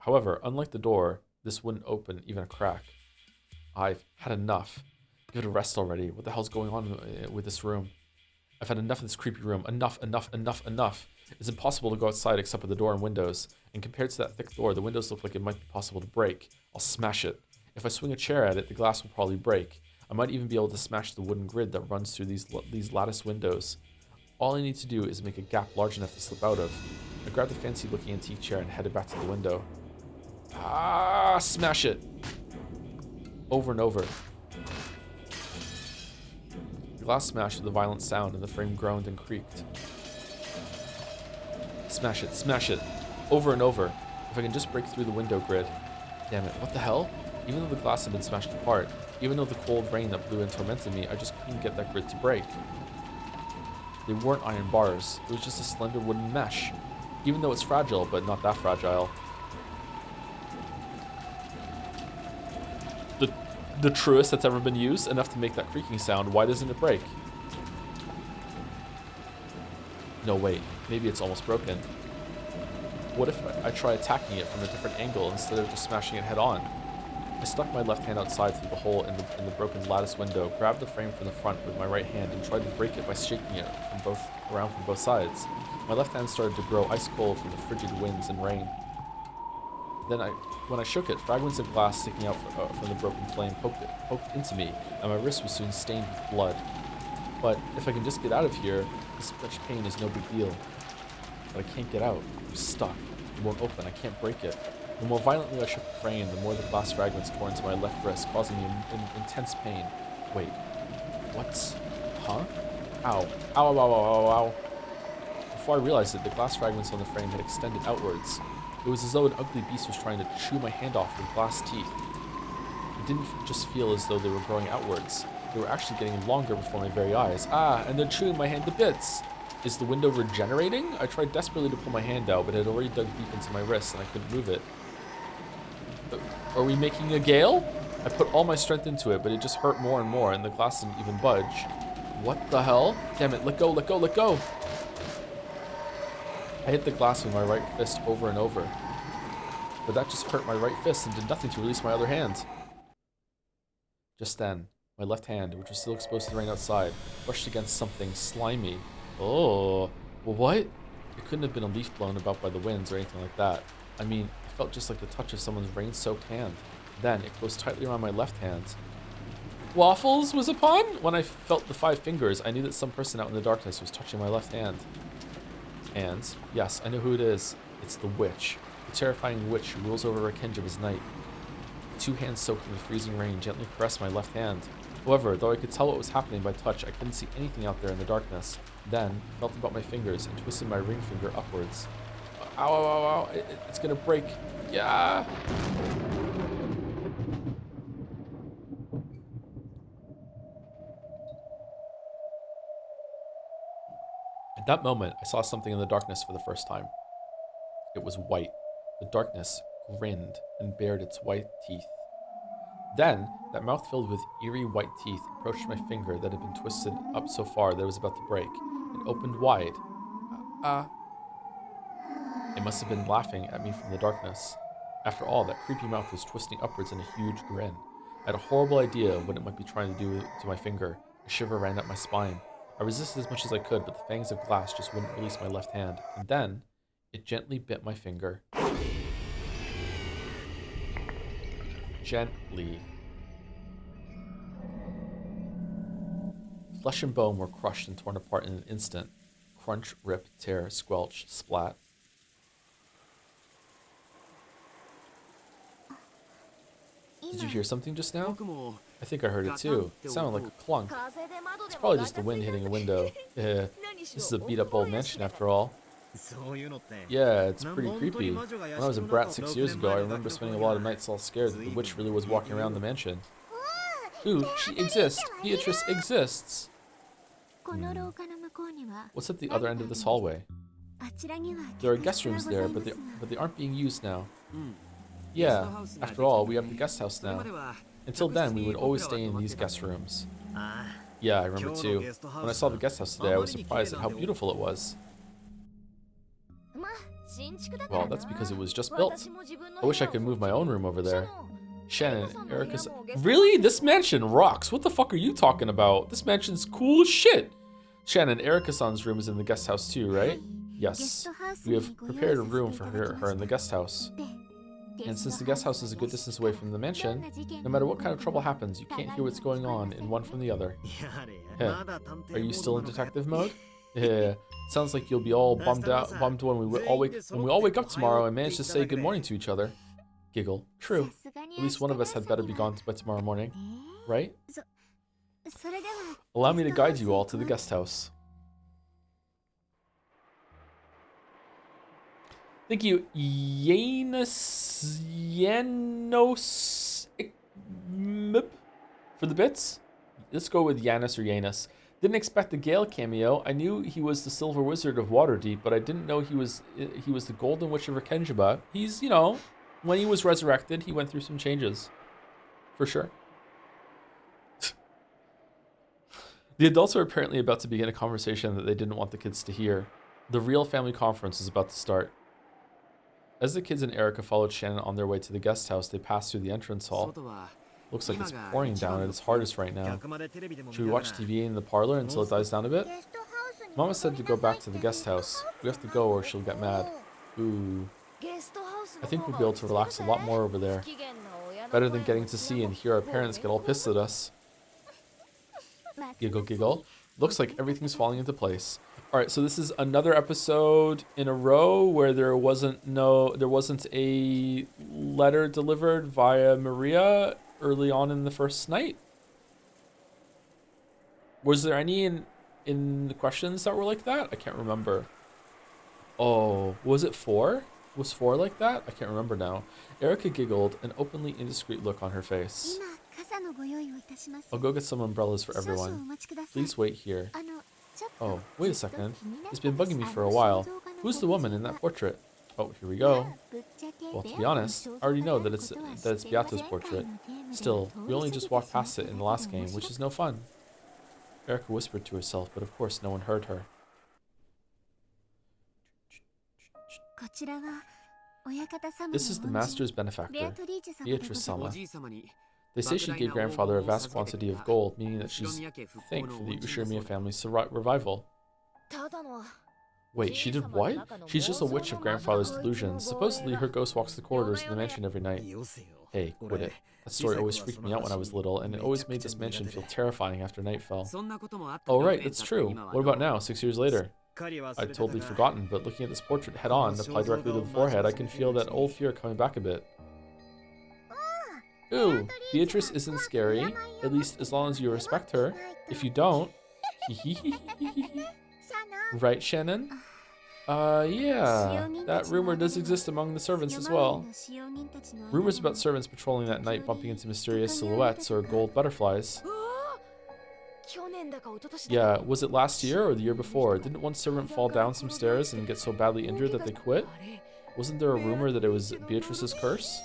However, unlike the door, this wouldn't open even a crack. I've had enough. Give it a rest already. What the hell's going on with this room? I've had enough of this creepy room. Enough, enough, enough, enough. It's impossible to go outside except with the door and windows. And compared to that thick door, the windows look like it might be possible to break. I'll smash it. If I swing a chair at it, the glass will probably break. I might even be able to smash the wooden grid that runs through these lattice windows. All I need to do is make a gap large enough to slip out of. I grabbed the fancy-looking antique chair and headed back to the window. Ah, smash it! Over and over. The glass smashed with a violent sound and the frame groaned and creaked. Smash it, over and over. If I can just break through the window grid. Damn it, what the hell? Even though the glass had been smashed apart, even though the cold rain that blew in tormented me, I just couldn't get that grid to break. They weren't iron bars, it was just a slender wooden mesh. Even though it's fragile, but not that fragile. The truest that's ever been used, enough to make that creaking sound. Why doesn't it break? No, wait, maybe it's almost broken. What if I try attacking it from a different angle instead of just smashing it head on? I stuck my left hand outside through the hole in the broken lattice window, grabbed the frame from the front with my right hand, and tried to break it by shaking it around from both sides. My left hand started to grow ice cold from the frigid winds and rain. Then when I shook it, fragments of glass sticking out from the broken flame poked into me, and my wrist was soon stained with blood. But if I can just get out of here, this much pain is no big deal. But I can't get out. I'm stuck. It won't open. I can't break it. The more violently I shook the frame, the more the glass fragments tore into my left wrist, causing me intense pain. Wait. What's... Huh? Ow. Ow, ow, ow, ow, ow, ow. Before I realized it, the glass fragments on the frame had extended outwards. It was as though an ugly beast was trying to chew my hand off with glass teeth. It didn't just feel as though they were growing outwards. They were actually getting longer before my very eyes. Ah, and they're chewing my hand to bits. Is the window regenerating? I tried desperately to pull my hand out, but it had already dug deep into my wrist and I couldn't move it. Are we making a gale? I put all my strength into it, but it just hurt more and more, and the glass didn't even budge. What the hell? Damn it, let go, let go, let go! I hit the glass with my right fist over and over, but that just hurt my right fist and did nothing to release my other hand. Just then, my left hand, which was still exposed to the rain outside, brushed against something slimy. Oh, well, what? It couldn't have been a leaf blown about by the winds or anything like that. I mean, it felt just like the touch of someone's rain-soaked hand. Then, it closed tightly around my left hand. Waffles was upon? When I felt the 5 fingers, I knew that some person out in the darkness was touching my left hand. And, yes, I know who it is. It's the witch. The terrifying witch who rules over Rakenja's night. The 2 hands soaked in the freezing rain gently caressed my left hand. However, though I could tell what was happening by touch, I couldn't see anything out there in the darkness. Then, I felt about my fingers and twisted my ring finger upwards. Ow, ow, ow, ow, it's gonna break. Yeah! At that moment, I saw something in the darkness for the first time. It was white. The darkness grinned and bared its white teeth. Then, that mouth filled with eerie white teeth approached my finger that had been twisted up so far that it was about to break. It opened wide. It must have been laughing at me from the darkness. After all, that creepy mouth was twisting upwards in a huge grin. I had a horrible idea of what it might be trying to do to my finger. A shiver ran up my spine. I resisted as much as I could, but the fangs of glass just wouldn't release my left hand. And then, it gently bit my finger. Gently. Flesh and bone were crushed and torn apart in an instant. Crunch, rip, tear, squelch, splat. Did you hear something just now? I think I heard it too. It sounded like a clunk. It's probably just the wind hitting a window. This is a beat up old mansion after all. Yeah, it's pretty creepy. When I was a brat 6 years ago, I remember spending a lot of nights all scared that the witch really was walking around the mansion. Ooh, she exists! Beatrice exists! What's at the other end of this hallway? There are guest rooms there, but they aren't being used now. Yeah, after all, we have the guest house now. Until then, we would always stay in these guest rooms. Yeah, I remember too. When I saw the guest house today, I was surprised at how beautiful it was. Well, that's because it was just built. I wish I could move my own room over there. Shannon, Erica's... Really? This mansion rocks. What the fuck are you talking about? This mansion's cool as shit. Shannon, Erica-san's room is in the guest house too, right? Yes. We have prepared a room for her in the guest house. And since the guest house is a good distance away from the mansion, no matter what kind of trouble happens, you can't hear what's going on in one from the other. Are you still in detective mode? Sounds like you'll be all bummed when we all wake up tomorrow and manage to say good morning to each other. Giggle. True. At least one of us had better be gone by tomorrow morning, right? Allow me to guide you all to the guest house. Thank you, Janos for the bits. Let's go with Janus or Janus. Didn't expect the Gale cameo. I knew he was the Silver Wizard of Waterdeep, but I didn't know he was the Golden Witch of Rekenjaba. He's, you know, when he was resurrected, he went through some changes, for sure. The adults are apparently about to begin a conversation that they didn't want the kids to hear. The real family conference is about to start. As the kids and Erica followed Shannon on their way to the guest house, they passed through the entrance hall. Looks like it's pouring down at its hardest right now. Should we watch TV in the parlor until it dies down a bit? Mama said to go back to the guest house. We have to go or she'll get mad. Ooh. I think we'll be able to relax a lot more over there. Better than getting to see and hear our parents get all pissed at us. Giggle, giggle. Looks like everything's falling into place. All right, so this is another episode in a row where there wasn't a letter delivered via Maria early on in the first night. Was there any in the questions that were like that? I can't remember. Oh, was it 4? Was 4 like that? I can't remember now. Erica giggled, an openly indiscreet look on her face. I'll go get some umbrellas for everyone. Please wait here. Oh, wait a second. It's been bugging me for a while. Who's the woman in that portrait? Oh, here we go. Well, to be honest, I already know that it's Beato's portrait. Still, we only just walked past it in the last game, which is no fun. Erica whispered to herself, but of course no one heard her. This is the master's benefactor, Beatrice-sama. They say she gave grandfather a vast quantity of gold, meaning that she's thanked for the Ushirimiya family's revival. Wait, she did what? She's just a witch of grandfather's delusions. Supposedly her ghost walks the corridors of the mansion every night. Hey, quit it. That story always freaked me out when I was little, and it always made this mansion feel terrifying after night fell. Oh right, it's true. What about now, 6 years later? I'd totally forgotten, but looking at this portrait head-on, applied directly to the forehead, I can feel that old fear coming back a bit. Ooh, Beatrice isn't scary, at least as long as you respect her. If you don't, right, Shannon? Yeah, that rumor does exist among the servants as well. Rumors about servants patrolling that night bumping into mysterious silhouettes or gold butterflies. Yeah, was it last year or the year before? Didn't one servant fall down some stairs and get so badly injured that they quit? Wasn't there a rumor that it was Beatrice's curse?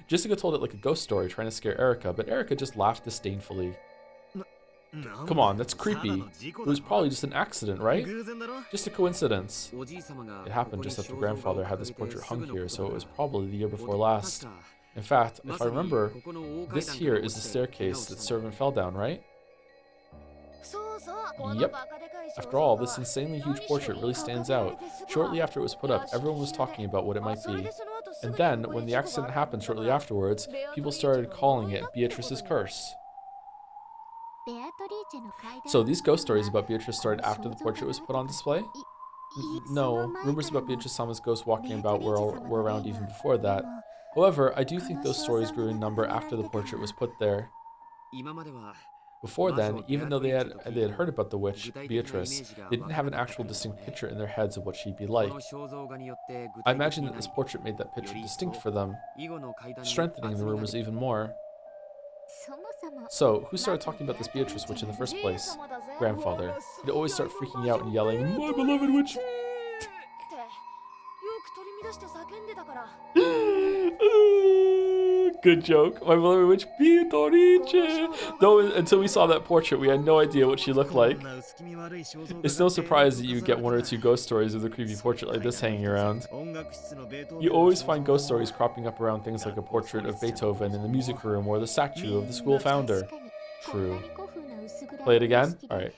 Jessica told it like a ghost story, trying to scare Erica, but Erica just laughed disdainfully. Come on, that's creepy. It was probably just an accident, right? Just a coincidence. It happened just after grandfather had this portrait hung here, so it was probably the year before last. In fact, if I remember, this here is the staircase that servant fell down, right? Yep. After all, this insanely huge portrait really stands out. Shortly after it was put up, everyone was talking about what it might be. And then, when the accident happened shortly afterwards, people started calling it Beatrice's curse. So these ghost stories about Beatrice started after the portrait was put on display? No, rumors about Beatrice-sama's ghost walking about were around even before that. However, I do think those stories grew in number after the portrait was put there. Before then, even though they had heard about the witch, Beatrice, they didn't have an actual distinct picture in their heads of what she'd be like. I imagine that this portrait made that picture distinct for them, strengthening the rumors even more. So, who started talking about this Beatrice witch in the first place? Grandfather. He'd always start freaking out and yelling, "My beloved witch!" Good joke. My beloved witch, Beatrice. Though until we saw that portrait, we had no idea what she looked like. It's no surprise that you get one or two ghost stories with a creepy portrait like this hanging around. You always find ghost stories cropping up around things like a portrait of Beethoven in the music room or the statue of the school founder. True. Play it again? Alright.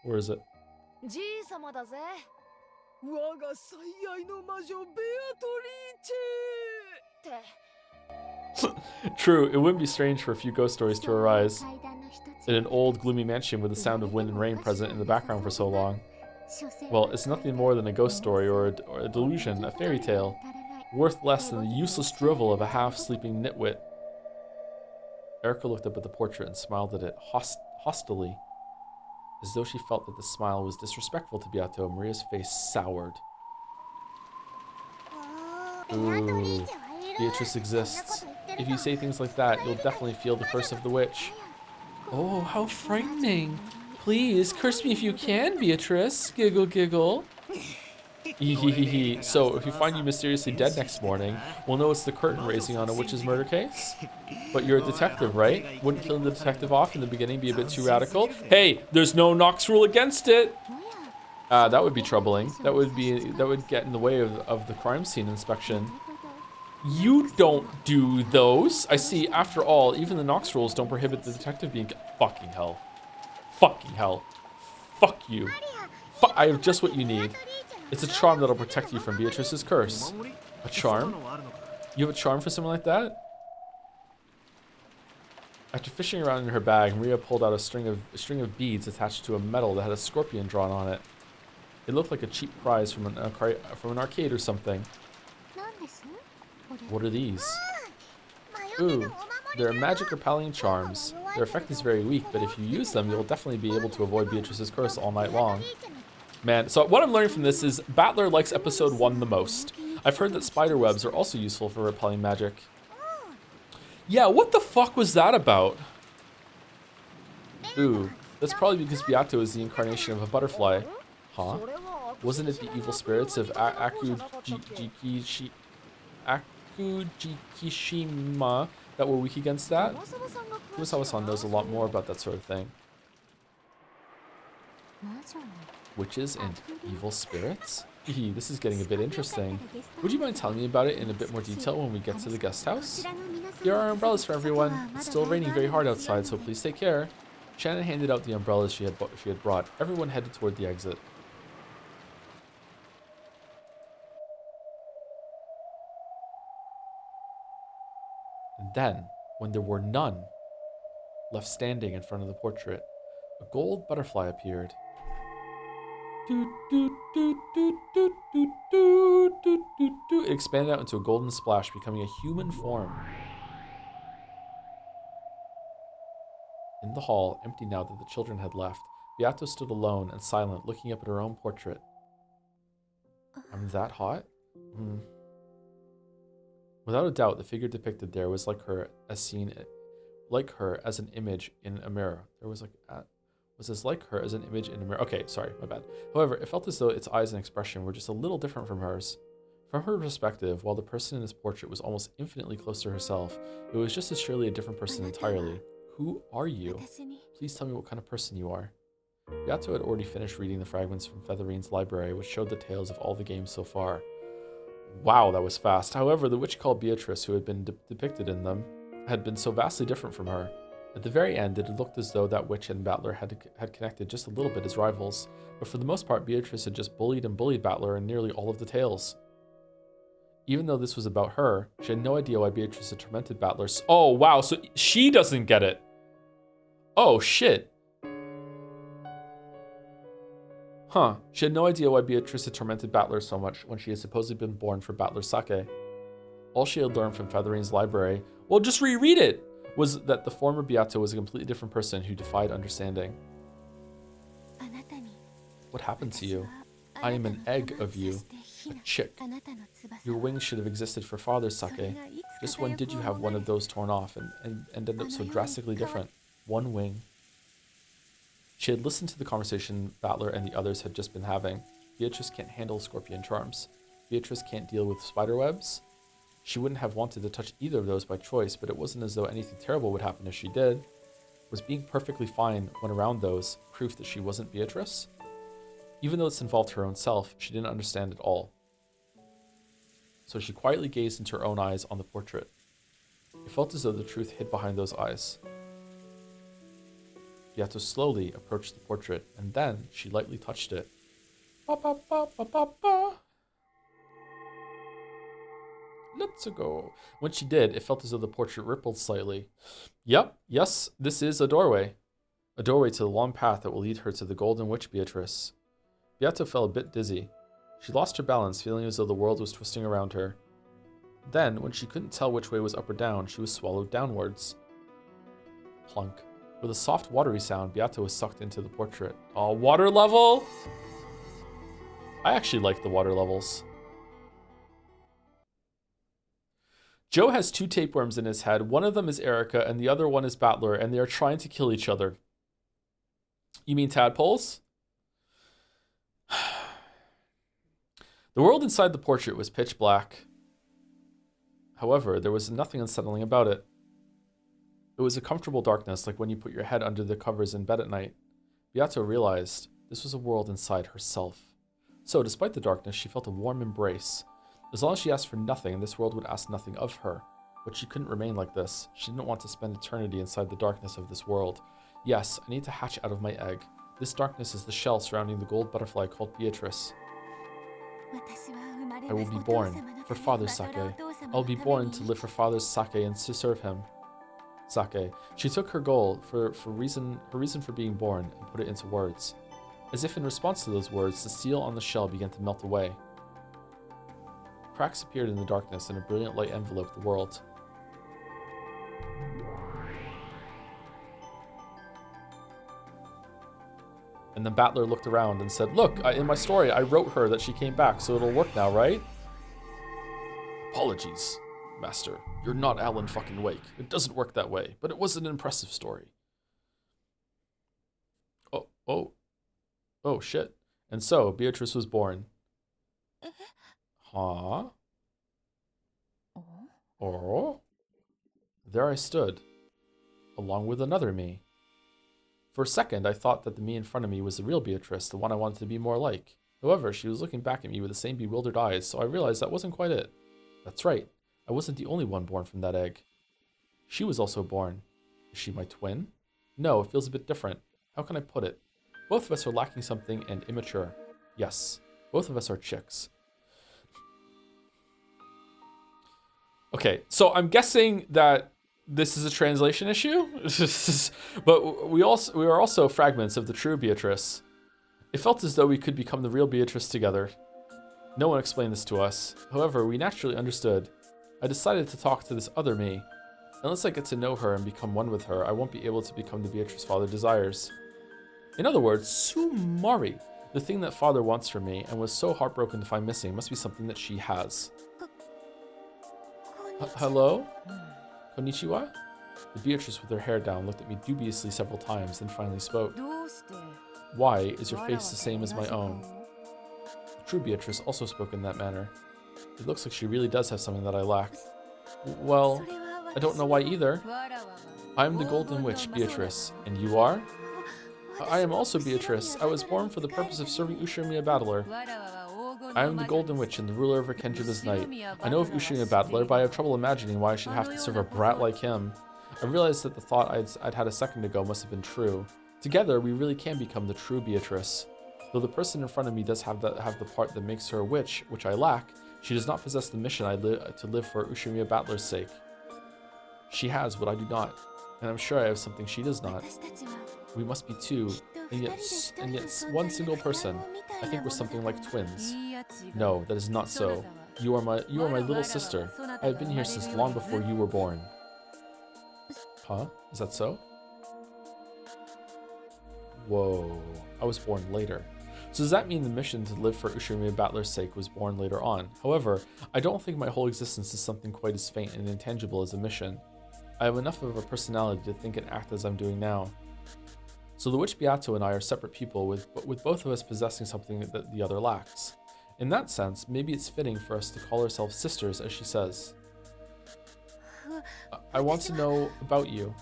Where is it? True, it wouldn't be strange for a few ghost stories to arise in an old, gloomy mansion with the sound of wind and rain present in the background for so long. Well, it's nothing more than a ghost story or a delusion, a fairy tale, worth less than the useless drivel of a half-sleeping nitwit. Erica looked up at the portrait and smiled at it hostilely, as though she felt that the smile was disrespectful to Beato. Maria's face soured. Ooh, Beatrice exists. If you say things like that, you'll definitely feel the curse of the witch. Oh, how frightening. Please, curse me if you can, Beatrice. Giggle, giggle. So, if you find you mysteriously dead next morning, we'll know it's the curtain raising on a witch's murder case? But you're a detective, right? Wouldn't killing the detective off in the beginning be a bit too radical? Hey, there's no Knox rule against it! That would be troubling. That would get in the way of the crime scene inspection. You don't do those! I see, after all, even the Knox rules don't prohibit the detective being... Fucking hell. Fucking hell. Fuck you. I have just what you need. It's a charm that'll protect you from Beatrice's curse. A charm? You have a charm for something like that? After fishing around in her bag, Maria pulled out a string of beads attached to a medal that had a scorpion drawn on it. It looked like a cheap prize from an arcade or something. What are these? Ooh, they're magic repelling charms. Their effect is very weak, but if you use them, you'll definitely be able to avoid Beatrice's curse all night long. Man, so what I'm learning from this is Battler likes episode 1 the most. I've heard that spider webs are also useful for repelling magic. Yeah, what the fuck was that about? Ooh, that's probably because Beato is the incarnation of a butterfly. Huh? Wasn't it the evil spirits of Akujikishima that were weak against that? Kurosawa-san knows a lot more about that sort of thing. Witches and evil spirits? This is getting a bit interesting. Would you mind telling me about it in a bit more detail when we get to the guest house? Here are our umbrellas for everyone. It's still raining very hard outside, so please take care. Shannon handed out the umbrellas she had brought. Everyone headed toward the exit. And then, when there were none left standing in front of the portrait, a gold butterfly appeared. It expanded out into a golden splash, becoming a human form. In the hall, empty now that the children had left, Beato stood alone and silent, looking up at her own portrait. I'm that hot? Without a doubt, the figure depicted there was like her as an image in a mirror. Was as like her as an image in a mirror. Okay, sorry, my bad. However, it felt as though its eyes and expression were just a little different from hers. From her perspective, while the person in his portrait was almost infinitely close to herself, it was just as surely a different person entirely. Who are you? Please tell me what kind of person you are. Yato had already finished reading the fragments from Featherine's library, which showed the tales of all the games so far. Wow, that was fast. However, the witch called Beatrice, who had been depicted in them, had been so vastly different from her. At the very end, it had looked as though that witch and Battler had connected just a little bit as rivals, but for the most part, Beatrice had just bullied and bullied Battler in nearly all of the tales. Even though this was about her, she had no idea why Beatrice had tormented Battler. Oh, wow, so she doesn't get it. Oh, shit. Huh. She had no idea why Beatrice had tormented Battler so much when she had supposedly been born for Battler's sake. All she had learned from Featherine's library, well, just reread it, was that the former Beato was a completely different person who defied understanding. What happened to you? I am an egg of you, a chick. Your wings should have existed for father's sake. Just when did you have one of those torn off and end up so drastically different? One wing. She had listened to the conversation Battler and the others had just been having. Beatrice can't handle scorpion charms. Beatrice can't deal with spider webs. She wouldn't have wanted to touch either of those by choice, but it wasn't as though anything terrible would happen if she did. Was being perfectly fine when around those proof that she wasn't Beatrice? Even though this involved her own self, she didn't understand it all. So she quietly gazed into her own eyes on the portrait. It felt as though the truth hid behind those eyes. Beato slowly approached the portrait, and then she lightly touched it. Ba, ba, ba, ba, ba, ba. Let's go. When she did, it felt as though the portrait rippled slightly. Yep, yes, this is a doorway. A doorway to the long path that will lead her to the Golden Witch Beatrice. Beato felt a bit dizzy. She lost her balance, feeling as though the world was twisting around her. Then, when she couldn't tell which way was up or down, she was swallowed downwards. Plunk. With a soft, watery sound, Beato was sucked into the portrait. Oh, water level? I actually like the water levels. Joe has two tapeworms in his head. One of them is Erica, and the other one is Battler, and they are trying to kill each other. You mean tadpoles? The world inside the portrait was pitch black. However, there was nothing unsettling about it. It was a comfortable darkness, like when you put your head under the covers in bed at night. Beato realized this was a world inside herself. So, despite the darkness, she felt a warm embrace. As long as she asked for nothing, this world would ask nothing of her. But she couldn't remain like this. She didn't want to spend eternity inside the darkness of this world. Yes, I need to hatch out of my egg. This darkness is the shell surrounding the gold butterfly called Beatrice. I will be born for father's sake. I will be born to live for father's sake and to serve him. Sake. She took her goal, her reason for being born, and put it into words. As if in response to those words, the seal on the shell began to melt away. Cracks appeared in the darkness, and a brilliant light enveloped the world. And then Battler looked around and said, "Look, in my story, I wrote her that she came back, so it'll work now, right?" Apologies, Master. You're not Alan fucking Wake. It doesn't work that way, but it was an impressive story. Oh, shit. And so, Beatrice was born. Huh? Oh? There I stood, along with another me. For a second, I thought that the me in front of me was the real Beatrice, the one I wanted to be more like. However, she was looking back at me with the same bewildered eyes, so I realized that wasn't quite it. That's right. I wasn't the only one born from that egg. She was also born. Is she my twin? No, it feels a bit different. How can I put it? Both of us are lacking something and immature. Yes, both of us are chicks. Okay, so I'm guessing that this is a translation issue, but we are also fragments of the true Beatrice. It felt as though we could become the real Beatrice together. No one explained this to us. However, we naturally understood. I decided to talk to this other me. Unless I get to know her and become one with her, I won't be able to become the Beatrice father desires. In other words, Sumari, the thing that father wants from me and was so heartbroken to find missing, must be something that she has. Hello? Konnichiwa? The Beatrice with her hair down looked at me dubiously several times, then finally spoke. Why is your face the same as my own? The true Beatrice also spoke in that manner. It looks like she really does have something that I lack. Well, I don't know why either. I am the Golden Witch, Beatrice. And you are? I am also Beatrice. I was born for the purpose of serving Ushimiya Battler. I am the Golden Witch and the ruler of Rekenjiba's Night. I know of Ushimiya Battler, but I have trouble imagining why I should have to serve a brat like him. I realized that the thought I'd had a second ago must have been true. Together, we really can become the true Beatrice. Though the person in front of me does have the part that makes her a witch, which I lack, she does not possess the mission to live for Ushimiya Battler's sake. She has what I do not, and I'm sure I have something she does not. We must be two, and yet one single person. I think we're something like twins. No, that is not so. You are my little sister. I have been here since long before you were born. Huh? Is that so? Whoa. I was born later. So does that mean the mission to live for Ushimiya Battler's sake was born later on? However, I don't think my whole existence is something quite as faint and intangible as a mission. I have enough of a personality to think and act as I'm doing now. So the Witch Beato and I are separate people, with both of us possessing something that the other lacks. In that sense, maybe it's fitting for us to call ourselves sisters, as she says. I want to know about you.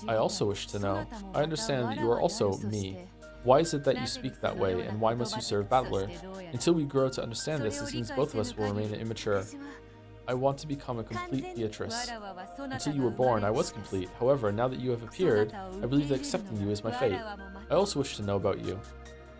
I also wish to know. I understand that you are also me. Why is it that you speak that way, and why must you serve Battler? Until we grow to understand this, it seems both of us will remain immature. I want to become a complete Beatrice. Until you were born, I was complete. However, now that you have appeared, I believe that accepting you is my fate. I also wish to know about you.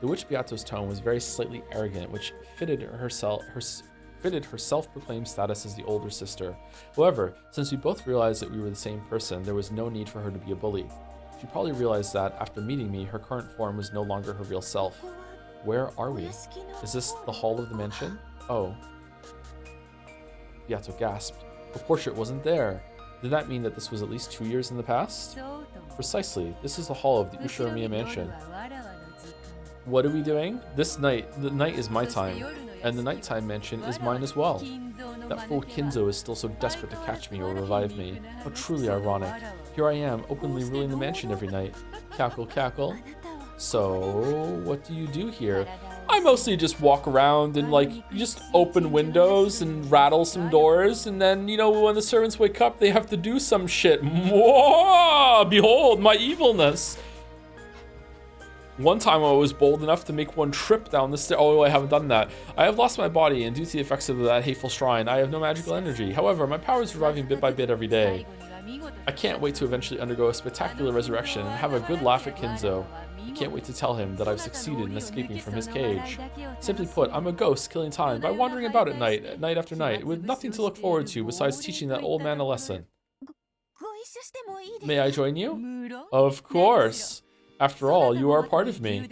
The Witch Beato's tone was very slightly arrogant, which fitted her self-proclaimed status as the older sister. However, since we both realized that we were the same person, there was no need for her to be a bully. She probably realized that, after meeting me, her current form was no longer her real self. Where are we? Is this the hall of the mansion? Oh. Beato gasped. Her portrait wasn't there. Did that mean that this was at least 2 years in the past? Precisely. This is the hall of the Ushimiya mansion. What are we doing? The night is my time, and the nighttime mansion is mine as well. That fool Kinzo is still so desperate to catch me or revive me. How truly ironic. Here I am, openly ruling the mansion every night. Cackle, cackle. So, what do you do here? I mostly just walk around and, like, you just open windows and rattle some doors, and then, you know, when the servants wake up, they have to do some shit. Mwah! Behold my evilness. One time I was bold enough to make one trip down the stair. Oh, I haven't done that. I have lost my body, and due to the effects of that hateful shrine, I have no magical energy. However, my power is reviving bit by bit every day. I can't wait to eventually undergo a spectacular resurrection and have a good laugh at Kinzo. I can't wait to tell him that I've succeeded in escaping from his cage. Simply put, I'm a ghost killing time by wandering about at night after night, with nothing to look forward to besides teaching that old man a lesson. May I join you? Of course. After all, you are a part of me.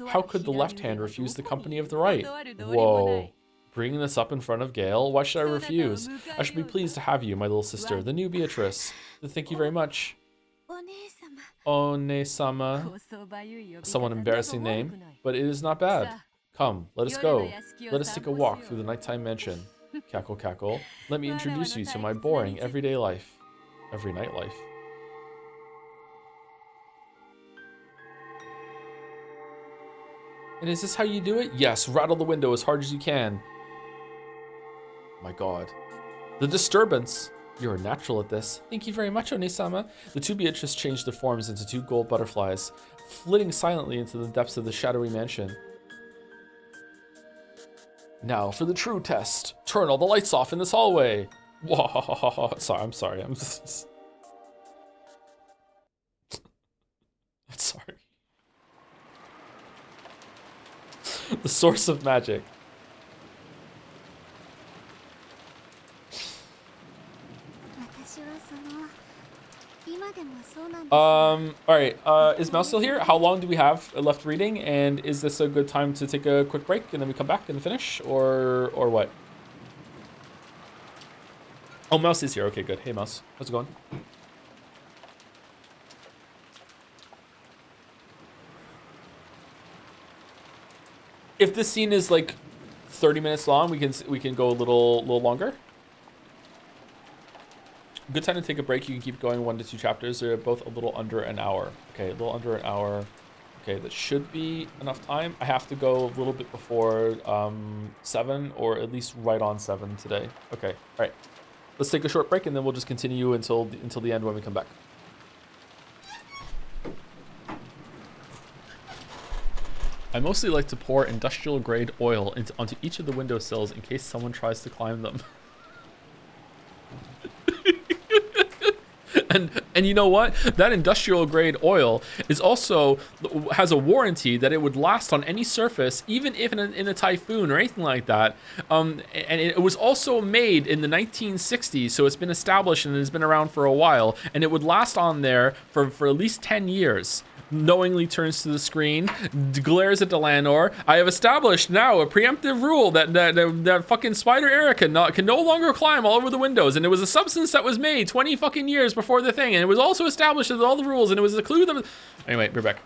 How could the left hand refuse the company of the right? Whoa. Bringing this up in front of Gale? Why should I refuse? I should be pleased to have you, my little sister, the new Beatrice. Thank you very much. One-sama. Somewhat embarrassing name, but it is not bad. Come, let us go. Let us take a walk through the nighttime mansion. Cackle, cackle. Let me introduce you to my boring everyday life. Every night life. And is this how you do it? Yes, rattle the window as hard as you can. My god. The disturbance. You're a natural at this. Thank you very much, One-sama. The two Beatrice changed their forms into two gold butterflies, flitting silently into the depths of the shadowy mansion. Now for the true test. Turn all the lights off in this hallway. Whoa. Sorry, I'm sorry. I'm sorry. The source of magic. Alright, is Mel still here? How long do we have left reading? And is this a good time to take a quick break and then we come back and finish? Or what? Oh, Mouse is here. Okay, good. Hey, Mouse. How's it going? If this scene is like 30 minutes long, we can go a little longer. Good time to take a break. You can keep going 1 to 2 chapters. They're both a little under an hour. Okay, a little under an hour. Okay, that should be enough time. I have to go a little bit before 7, or at least right on 7 today. Okay, all right. Let's take a short break, and then we'll just continue until the end when we come back. I mostly like to pour industrial grade oil onto each of the windowsills in case someone tries to climb them. And you know what? That industrial grade oil is also has a warranty that it would last on any surface, even if in a typhoon or anything like that. And it was also made in the 1960s, so it's been established and it's been around for a while, and it would last on there for at least 10 years. Knowingly turns to the screen, glares at the landlord. I have established now a preemptive rule that fucking spider era can no longer climb all over the windows, and it was a substance that was made 20 fucking years before the thing, and it was also established with all the rules, and it was a clue that. Anyway, we're back.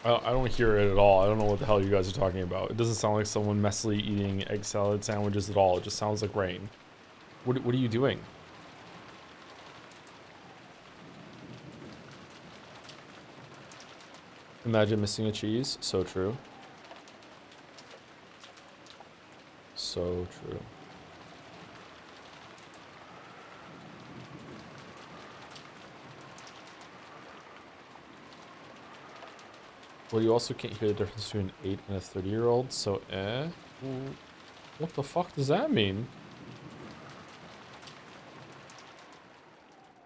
I don't hear it at all. I don't know what the hell you guys are talking about. It doesn't sound like someone messily eating egg salad sandwiches at all. It just sounds like rain. What are you doing? Imagine missing a cheese. So true. So true. Well, you also can't hear the difference between an 8 and a 30-year-old, so what the fuck does that mean?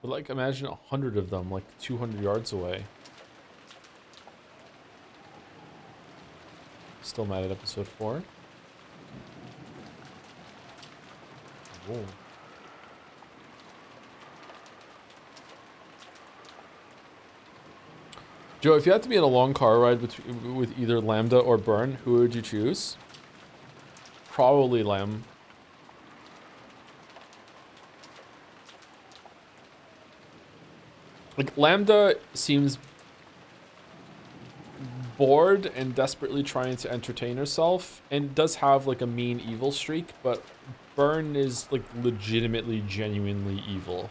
But like, imagine 100 of them, like 200 yards away. Still mad at episode 4. Whoa. Joe, if you had to be in a long car ride with either Lambda or Burn, who would you choose? Probably Lamb. Like, Lambda seems bored and desperately trying to entertain herself, and does have like a mean evil streak, but Burn is like legitimately, genuinely evil.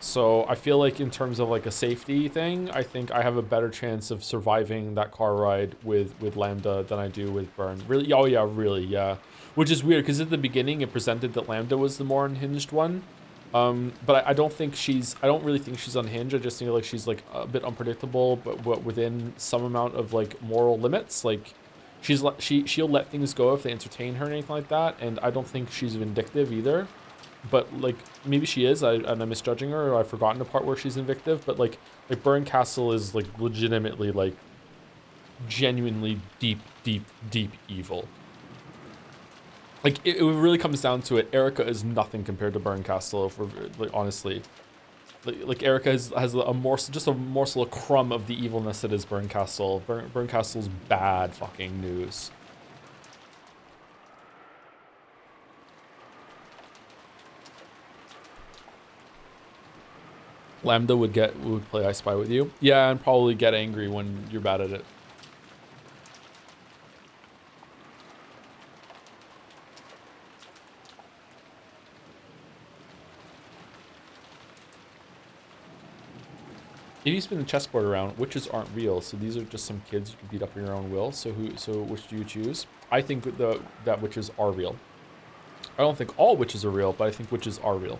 So I feel like in terms of like a safety thing, I think I have a better chance of surviving that car ride with Lambda than I do with Burn. Really? Oh yeah, really, yeah. Which is weird because at the beginning it presented that Lambda was the more unhinged one. But I don't really think she's unhinged. I just think like she's like a bit unpredictable, but within some amount of like moral limits. Like she'll let things go if they entertain her and anything like that. And I don't think she's vindictive either. But like maybe she is, and I'm misjudging her, or I've forgotten the part where she's vindictive. But like Burn Castle is like legitimately like genuinely deep evil. Like it really comes down to it. Erica is nothing compared to Burn Castle. For like honestly, like Erica has a morsel, a crumb of the evilness that is Burn Castle. Burn Castle's bad fucking news. Lambda would play I Spy with you. Yeah, and probably get angry when you're bad at it. If you spin the chessboard around, witches aren't real, so these are just some kids you can beat up in your own will. So which do you choose? I think that witches are real. I don't think all witches are real, but I think witches are real.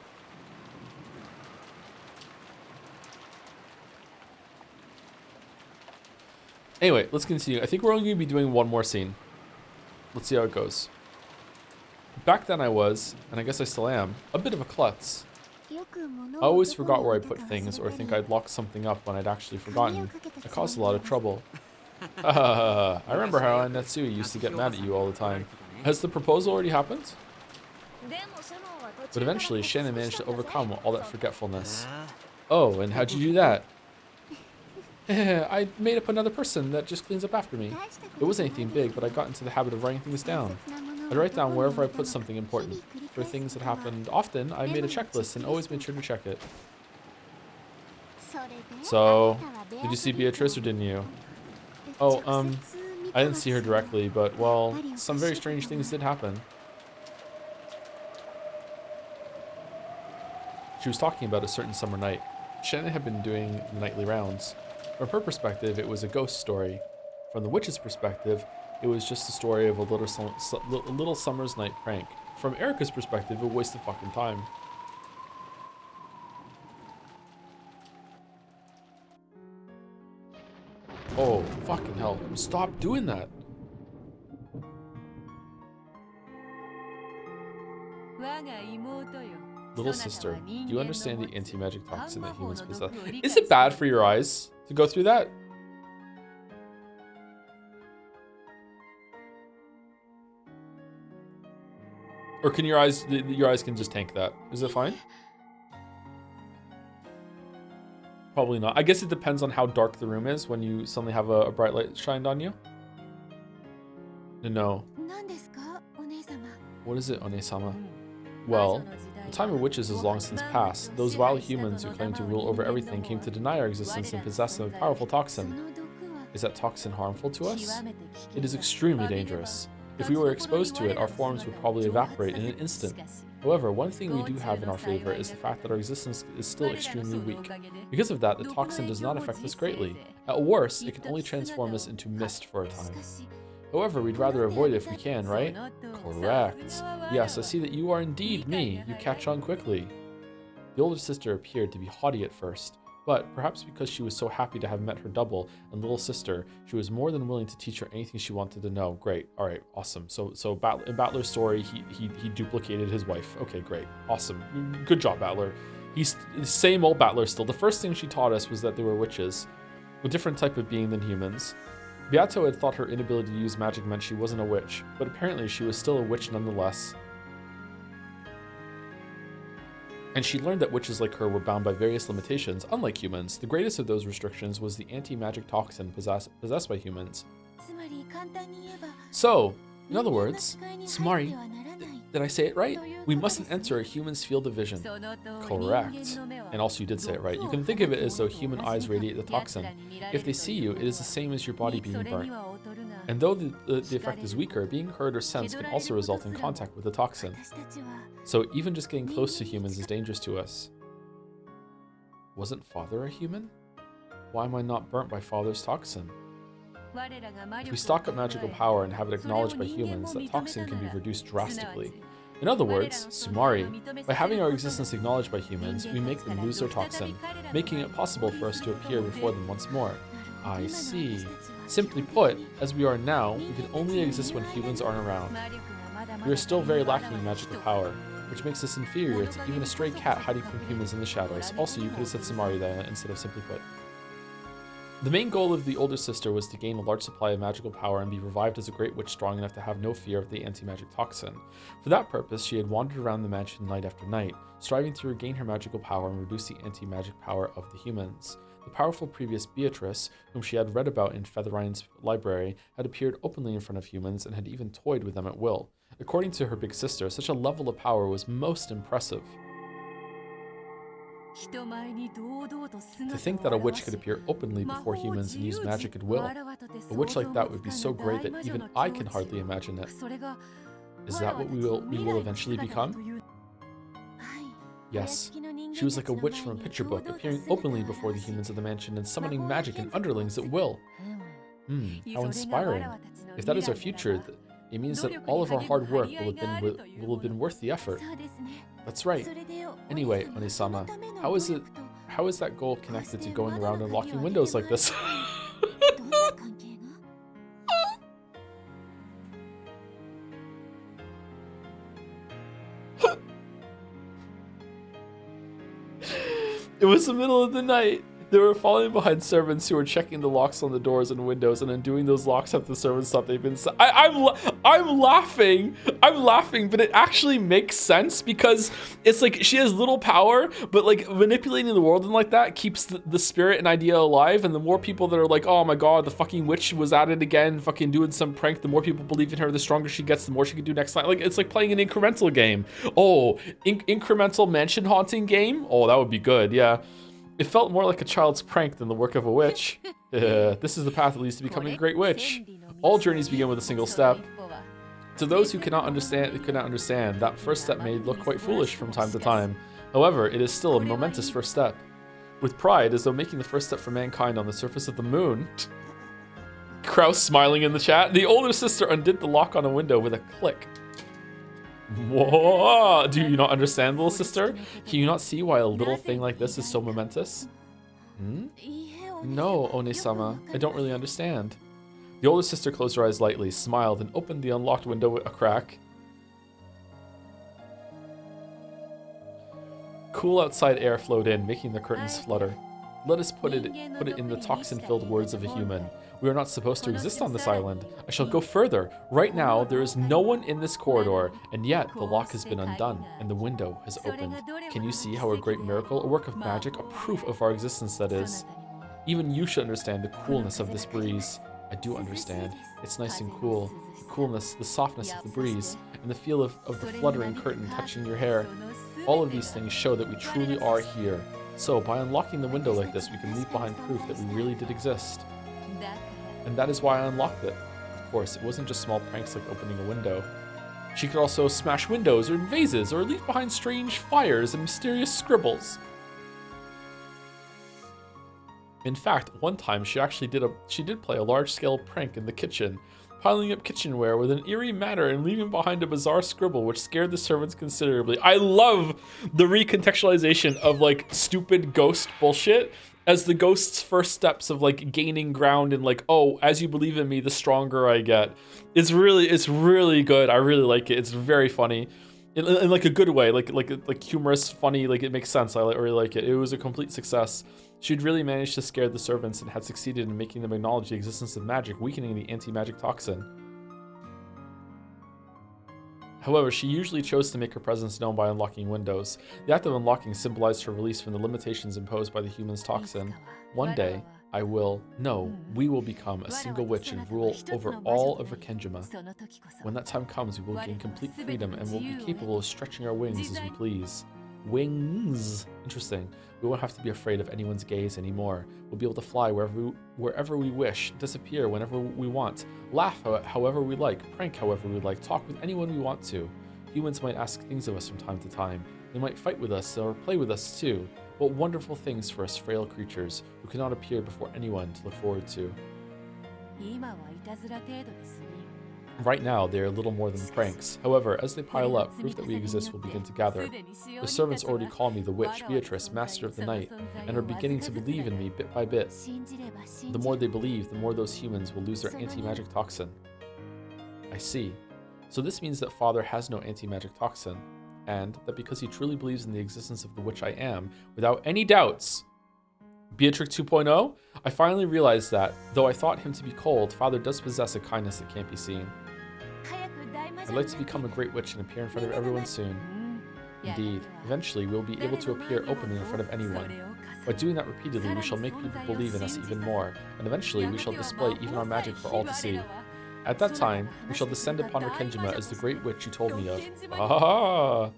Anyway, let's continue. I think we're only going to be doing one more scene. Let's see how it goes. Back then I was, and I guess I still am, a bit of a klutz. I always forgot where I put things, or think I'd locked something up when I'd actually forgotten. I caused a lot of trouble. I remember how Natsuya used to get mad at you all the time. Has the proposal already happened? But eventually, Shannon managed to overcome all that forgetfulness. Oh, and how'd you do that? I made up another person that just cleans up after me. It wasn't anything big, but I got into the habit of writing things down. I'd write down wherever I put something important. For things that happened often, I made a checklist and always made sure to check it. So, did you see Beatrice or didn't you? Oh, I didn't see her directly, but, well, some very strange things did happen. She was talking about a certain summer night. Shannon had been doing the nightly rounds. From her perspective, it was a ghost story. From the witch's perspective, it was just the story of a little summer's night prank. From Erica's perspective, a waste of fucking time. Oh, fucking hell. Stop doing that. Little sister, do you understand the anti-magic toxin that humans possess? Is it bad for your eyes to go through that? Or can your eyes can just tank that? Is it fine? Probably not. I guess it depends on how dark the room is when you suddenly have a bright light shined on you. No. What is it, One-sama? Well, The time of witches is long since past. Those vile humans who claim to rule over everything came to deny our existence and possess a powerful toxin. Is that toxin harmful to us? It is extremely dangerous. If we were exposed to it, our forms would probably evaporate in an instant. However, one thing we do have in our favor is the fact that our existence is still extremely weak. Because of that, the toxin does not affect us greatly. At worst, it can only transform us into mist for a time. However, we'd rather avoid it if we can, right? Correct. Yes, I see that you are indeed me. You catch on quickly. The older sister appeared to be haughty at first, but perhaps because she was so happy to have met her double and little sister, she was more than willing to teach her anything she wanted to know. Great. All right. Awesome. So in Battler's story, he duplicated his wife. Okay, great. Awesome. Good job, Battler. He's the same old Battler still. The first thing she taught us was that they were witches, a different type of being than humans. Beato had thought her inability to use magic meant she wasn't a witch, but apparently she was still a witch nonetheless. And she learned that witches like her were bound by various limitations, unlike humans. The greatest of those restrictions was the anti-magic toxin possessed by humans. So, in other words, Sumari, did I say it right? We mustn't enter a human's field of vision. Correct. And also you did say it right. You can think of it as though human eyes radiate the toxin. If they see you, it is the same as your body being burnt. And though the effect is weaker, being heard or sensed can also result in contact with the toxin. So even just getting close to humans is dangerous to us. Wasn't Father a human? Why am I not burnt by Father's toxin? If we stock up magical power and have it acknowledged by humans, that toxin can be reduced drastically. In other words, Sumari, by having our existence acknowledged by humans, we make them lose their toxin, making it possible for us to appear before them once more. I see. Simply put, as we are now, we can only exist when humans aren't around. We are still very lacking in magical power, which makes us inferior to even a stray cat hiding from humans in the shadows. Also, you could have said Sumari there instead of simply put. The main goal of the older sister was to gain a large supply of magical power and be revived as a great witch strong enough to have no fear of the anti-magic toxin. For that purpose, she had wandered around the mansion night after night, striving to regain her magical power and reduce the anti-magic power of the humans. The powerful previous Beatrice, whom she had read about in Featherine's library, had appeared openly in front of humans and had even toyed with them at will. According to her big sister, such a level of power was most impressive. To think that a witch could appear openly before humans and use magic at will. A witch like that would be so great that even I can hardly imagine it. Is that what we will eventually become? Yes. She was like a witch from a picture book, appearing openly before the humans of the mansion and summoning magic and underlings at will. How inspiring. If that is our future, it means that all of our hard work will have been worth the effort. That's right. Anyway, Onisama, how is that goal connected to going around and locking windows like this? It was the middle of the night. They were falling behind servants who were checking the locks on the doors and windows and undoing those locks after the servants thought they'd been... I'm laughing, but it actually makes sense because it's like she has little power, but like manipulating the world and like that keeps the spirit and idea alive. And the more people that are like, oh my god, the fucking witch was at it again, fucking doing some prank, the more people believe in her, the stronger she gets, the more she can do next time. Like, it's like playing an incremental game. Oh, incremental mansion haunting game? Oh, that would be good, yeah. It felt more like a child's prank than the work of a witch. This is the path that leads to becoming a great witch. All journeys begin with a single step. To those who could not understand, that first step may look quite foolish from time to time. However, it is still a momentous first step. With pride, as though making the first step for mankind on the surface of the moon. Kraus smiling in the chat. The older sister undid the lock on a window with a click. Whoa! Do you not understand, little sister? Can you not see why a little thing like this is so momentous? No, Onisama, I don't really understand. The older sister closed her eyes lightly, smiled, and opened the unlocked window with a crack. Cool outside air flowed in, making the curtains flutter. Let us put it in the toxin-filled words of a human. We are not supposed to exist on this island. I shall go further. Right now, there is no one in this corridor, and yet the lock has been undone, and the window has opened. Can you see how a great miracle, a work of magic, a proof of our existence that is? Even you should understand the coolness of this breeze. I do understand. It's nice and cool. The coolness, the softness of the breeze, and the feel of the fluttering curtain touching your hair. All of these things show that we truly are here. So, by unlocking the window like this, we can leave behind proof that we really did exist. And that is why I unlocked it. Of course, it wasn't just small pranks like opening a window. She could also smash windows or vases or leave behind strange fires and mysterious scribbles. In fact, one time she actually did play a large-scale prank in the kitchen, piling up kitchenware with an eerie manner and leaving behind a bizarre scribble which scared the servants considerably. I love the recontextualization of like stupid ghost bullshit as the ghost's first steps of like gaining ground and like, oh, as you believe in me, the stronger I get. It's really good. I really like it. It's very funny. In like a good way, like humorous, funny, like it makes sense. I really like it. It was a complete success. She'd really managed to scare the servants and had succeeded in making them acknowledge the existence of magic, weakening the anti-magic toxin. However, she usually chose to make her presence known by unlocking windows. The act of unlocking symbolized her release from the limitations imposed by the human's toxin. One day, we will become a single witch and rule over all of Rekenjima. When that time comes, we will gain complete freedom and will be capable of stretching our wings as we please. Wings. Interesting. We won't have to be afraid of anyone's gaze anymore. We'll be able to fly wherever we wish, disappear whenever we want, laugh however we like, prank however we like, talk with anyone we want to. Humans might ask things of us from time to time. They might fight with us or play with us too. What wonderful things for us frail creatures who cannot appear before anyone to look forward to. Right now, they are little more than pranks. However, as they pile up, proof that we exist will begin to gather. The servants already call me the witch, Beatrice, master of the night, and are beginning to believe in me bit by bit. The more they believe, the more those humans will lose their anti-magic toxin. I see. So this means that Father has no anti-magic toxin, and that because he truly believes in the existence of the witch I am, without any doubts, Beatrix 2.0, I finally realized that, though I thought him to be cold, Father does possess a kindness that can't be seen. I'd like to become a great witch and appear in front of everyone soon. Indeed, eventually we will be able to appear openly in front of anyone. By doing that repeatedly, we shall make people believe in us even more, and eventually we shall display even our magic for all to see. At that time, we shall descend upon Rekenjima as the great witch you told me of. Ah!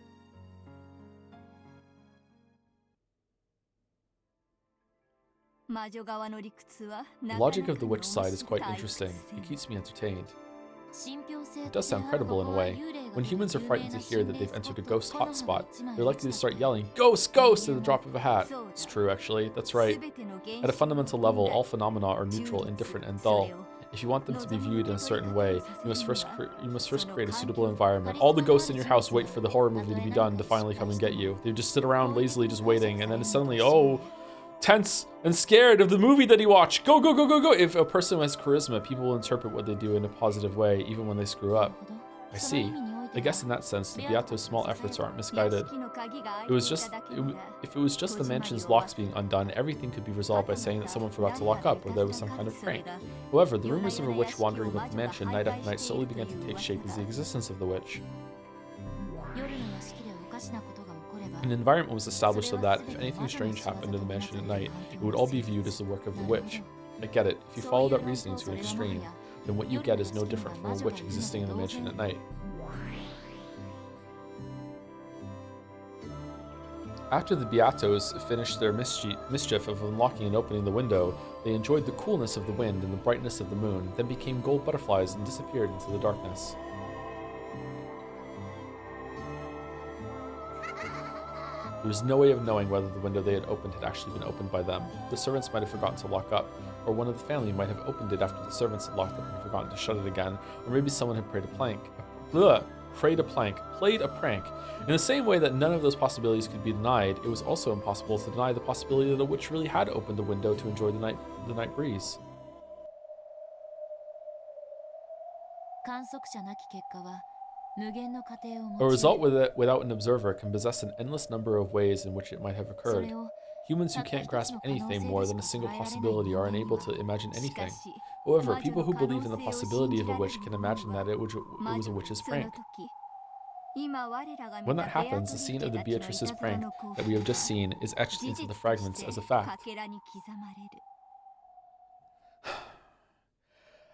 The logic of the witch side is quite interesting. It keeps me entertained. It does sound credible in a way. When humans are frightened to hear that they've entered a ghost hotspot, they're likely to start yelling, "Ghost! Ghost!" at the drop of a hat. It's true, actually. That's right. At a fundamental level, all phenomena are neutral, indifferent, and dull. If you want them to be viewed in a certain way, you must first create a suitable environment. All the ghosts in your house wait for the horror movie to be done to finally come and get you. They just sit around lazily just waiting, and then suddenly, oh, tense and scared of the movie that he watched. Go, go, go, go, go. If a person has charisma, people will interpret what they do in a positive way, even when they screw up. I see. I guess in that sense, the Beato's small efforts aren't misguided. If it was just the mansion's locks being undone, everything could be resolved by saying that someone forgot to lock up or there was some kind of prank. However, the rumors of a witch wandering about the mansion night after night slowly began to take shape as the existence of the witch. An environment was established so that if anything strange happened in the mansion at night, it would all be viewed as the work of the witch. I get it. If you follow that reasoning to an extreme, then what you get is no different from a witch existing in the mansion at night. After the Beatos finished their mischief of unlocking and opening the window, they enjoyed the coolness of the wind and the brightness of the moon, then became gold butterflies and disappeared into the darkness. There was no way of knowing whether the window they had opened had actually been opened by them. The servants might have forgotten to lock up, or one of the family might have opened it after the servants had locked up and forgotten to shut it again, or maybe someone had played a prank. In the same way that none of those possibilities could be denied, it was also impossible to deny the possibility that a witch really had opened a window to enjoy the night breeze. A result without an observer can possess an endless number of ways in which it might have occurred. Humans who can't grasp anything more than a single possibility are unable to imagine anything. However, people who believe in the possibility of a witch can imagine that it was a witch's prank. When that happens, the scene of the Beatrice's prank that we have just seen is etched into the fragments as a fact.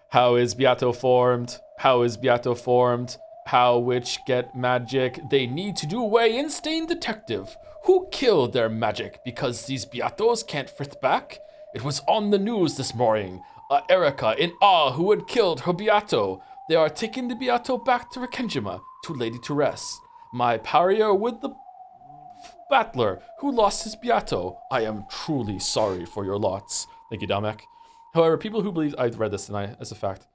How is Beato formed? How is Beato formed? How witch get magic? They need to do away insane detective. Who killed their magic because these beatos can't fit back? It was on the news this morning. Erica in awe who had killed her beato. They are taking the beato back to Rekenjima, to Lady to rest. My pariah with the battler who lost his beato. I am truly sorry for your lots. Thank you, Damek. However, people who believe I read this tonight as a fact.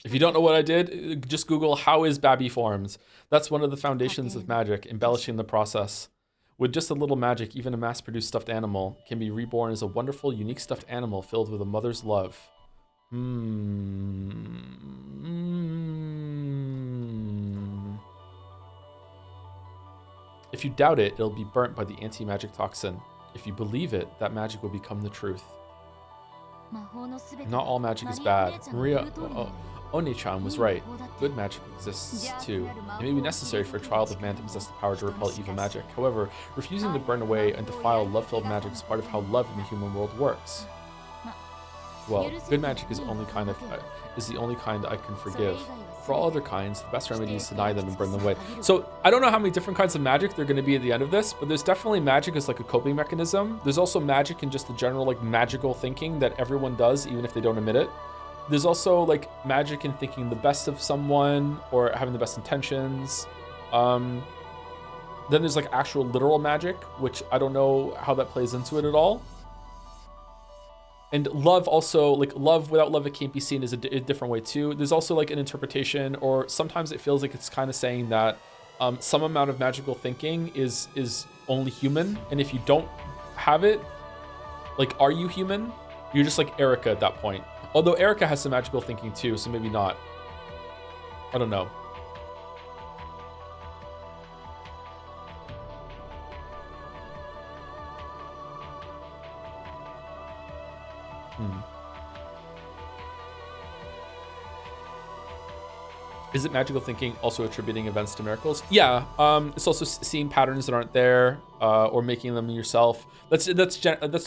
If you don't know what I did, just Google how is Babby formed. That's one of the foundations of magic, embellishing the process. With just a little magic, even a mass-produced stuffed animal can be reborn as a wonderful, unique stuffed animal filled with a mother's love. If you doubt it, it'll be burnt by the anti-magic toxin. If you believe it, that magic will become the truth. Not all magic is bad. Maria Oni-chan was right. Good magic exists too. It may be necessary for a child of man to possess the power to repel evil magic. However, refusing to burn away and defile love-filled magic is part of how love in the human world works. Well, good magic is the only kind I can forgive. For all other kinds, the best remedy is to deny them and burn them away. So I don't know how many different kinds of magic there are going to be at the end of this, but there's definitely magic as like a coping mechanism. There's also magic in just the general like magical thinking that everyone does, even if they don't admit it. There's also like magic in thinking the best of someone or having the best intentions. Then there's like actual literal magic, which I don't know how that plays into it at all. And love also, like love without love, it can't be seen as a different way too. There's also like an interpretation, or sometimes it feels like it's kind of saying that some amount of magical thinking is only human. And if you don't have it, like, are you human? You're just like Erica at that point. Although Erica has some magical thinking too, so maybe not. I don't know. Is it magical thinking also attributing events to miracles? Yeah, it's also seeing patterns that aren't there or making them yourself. That's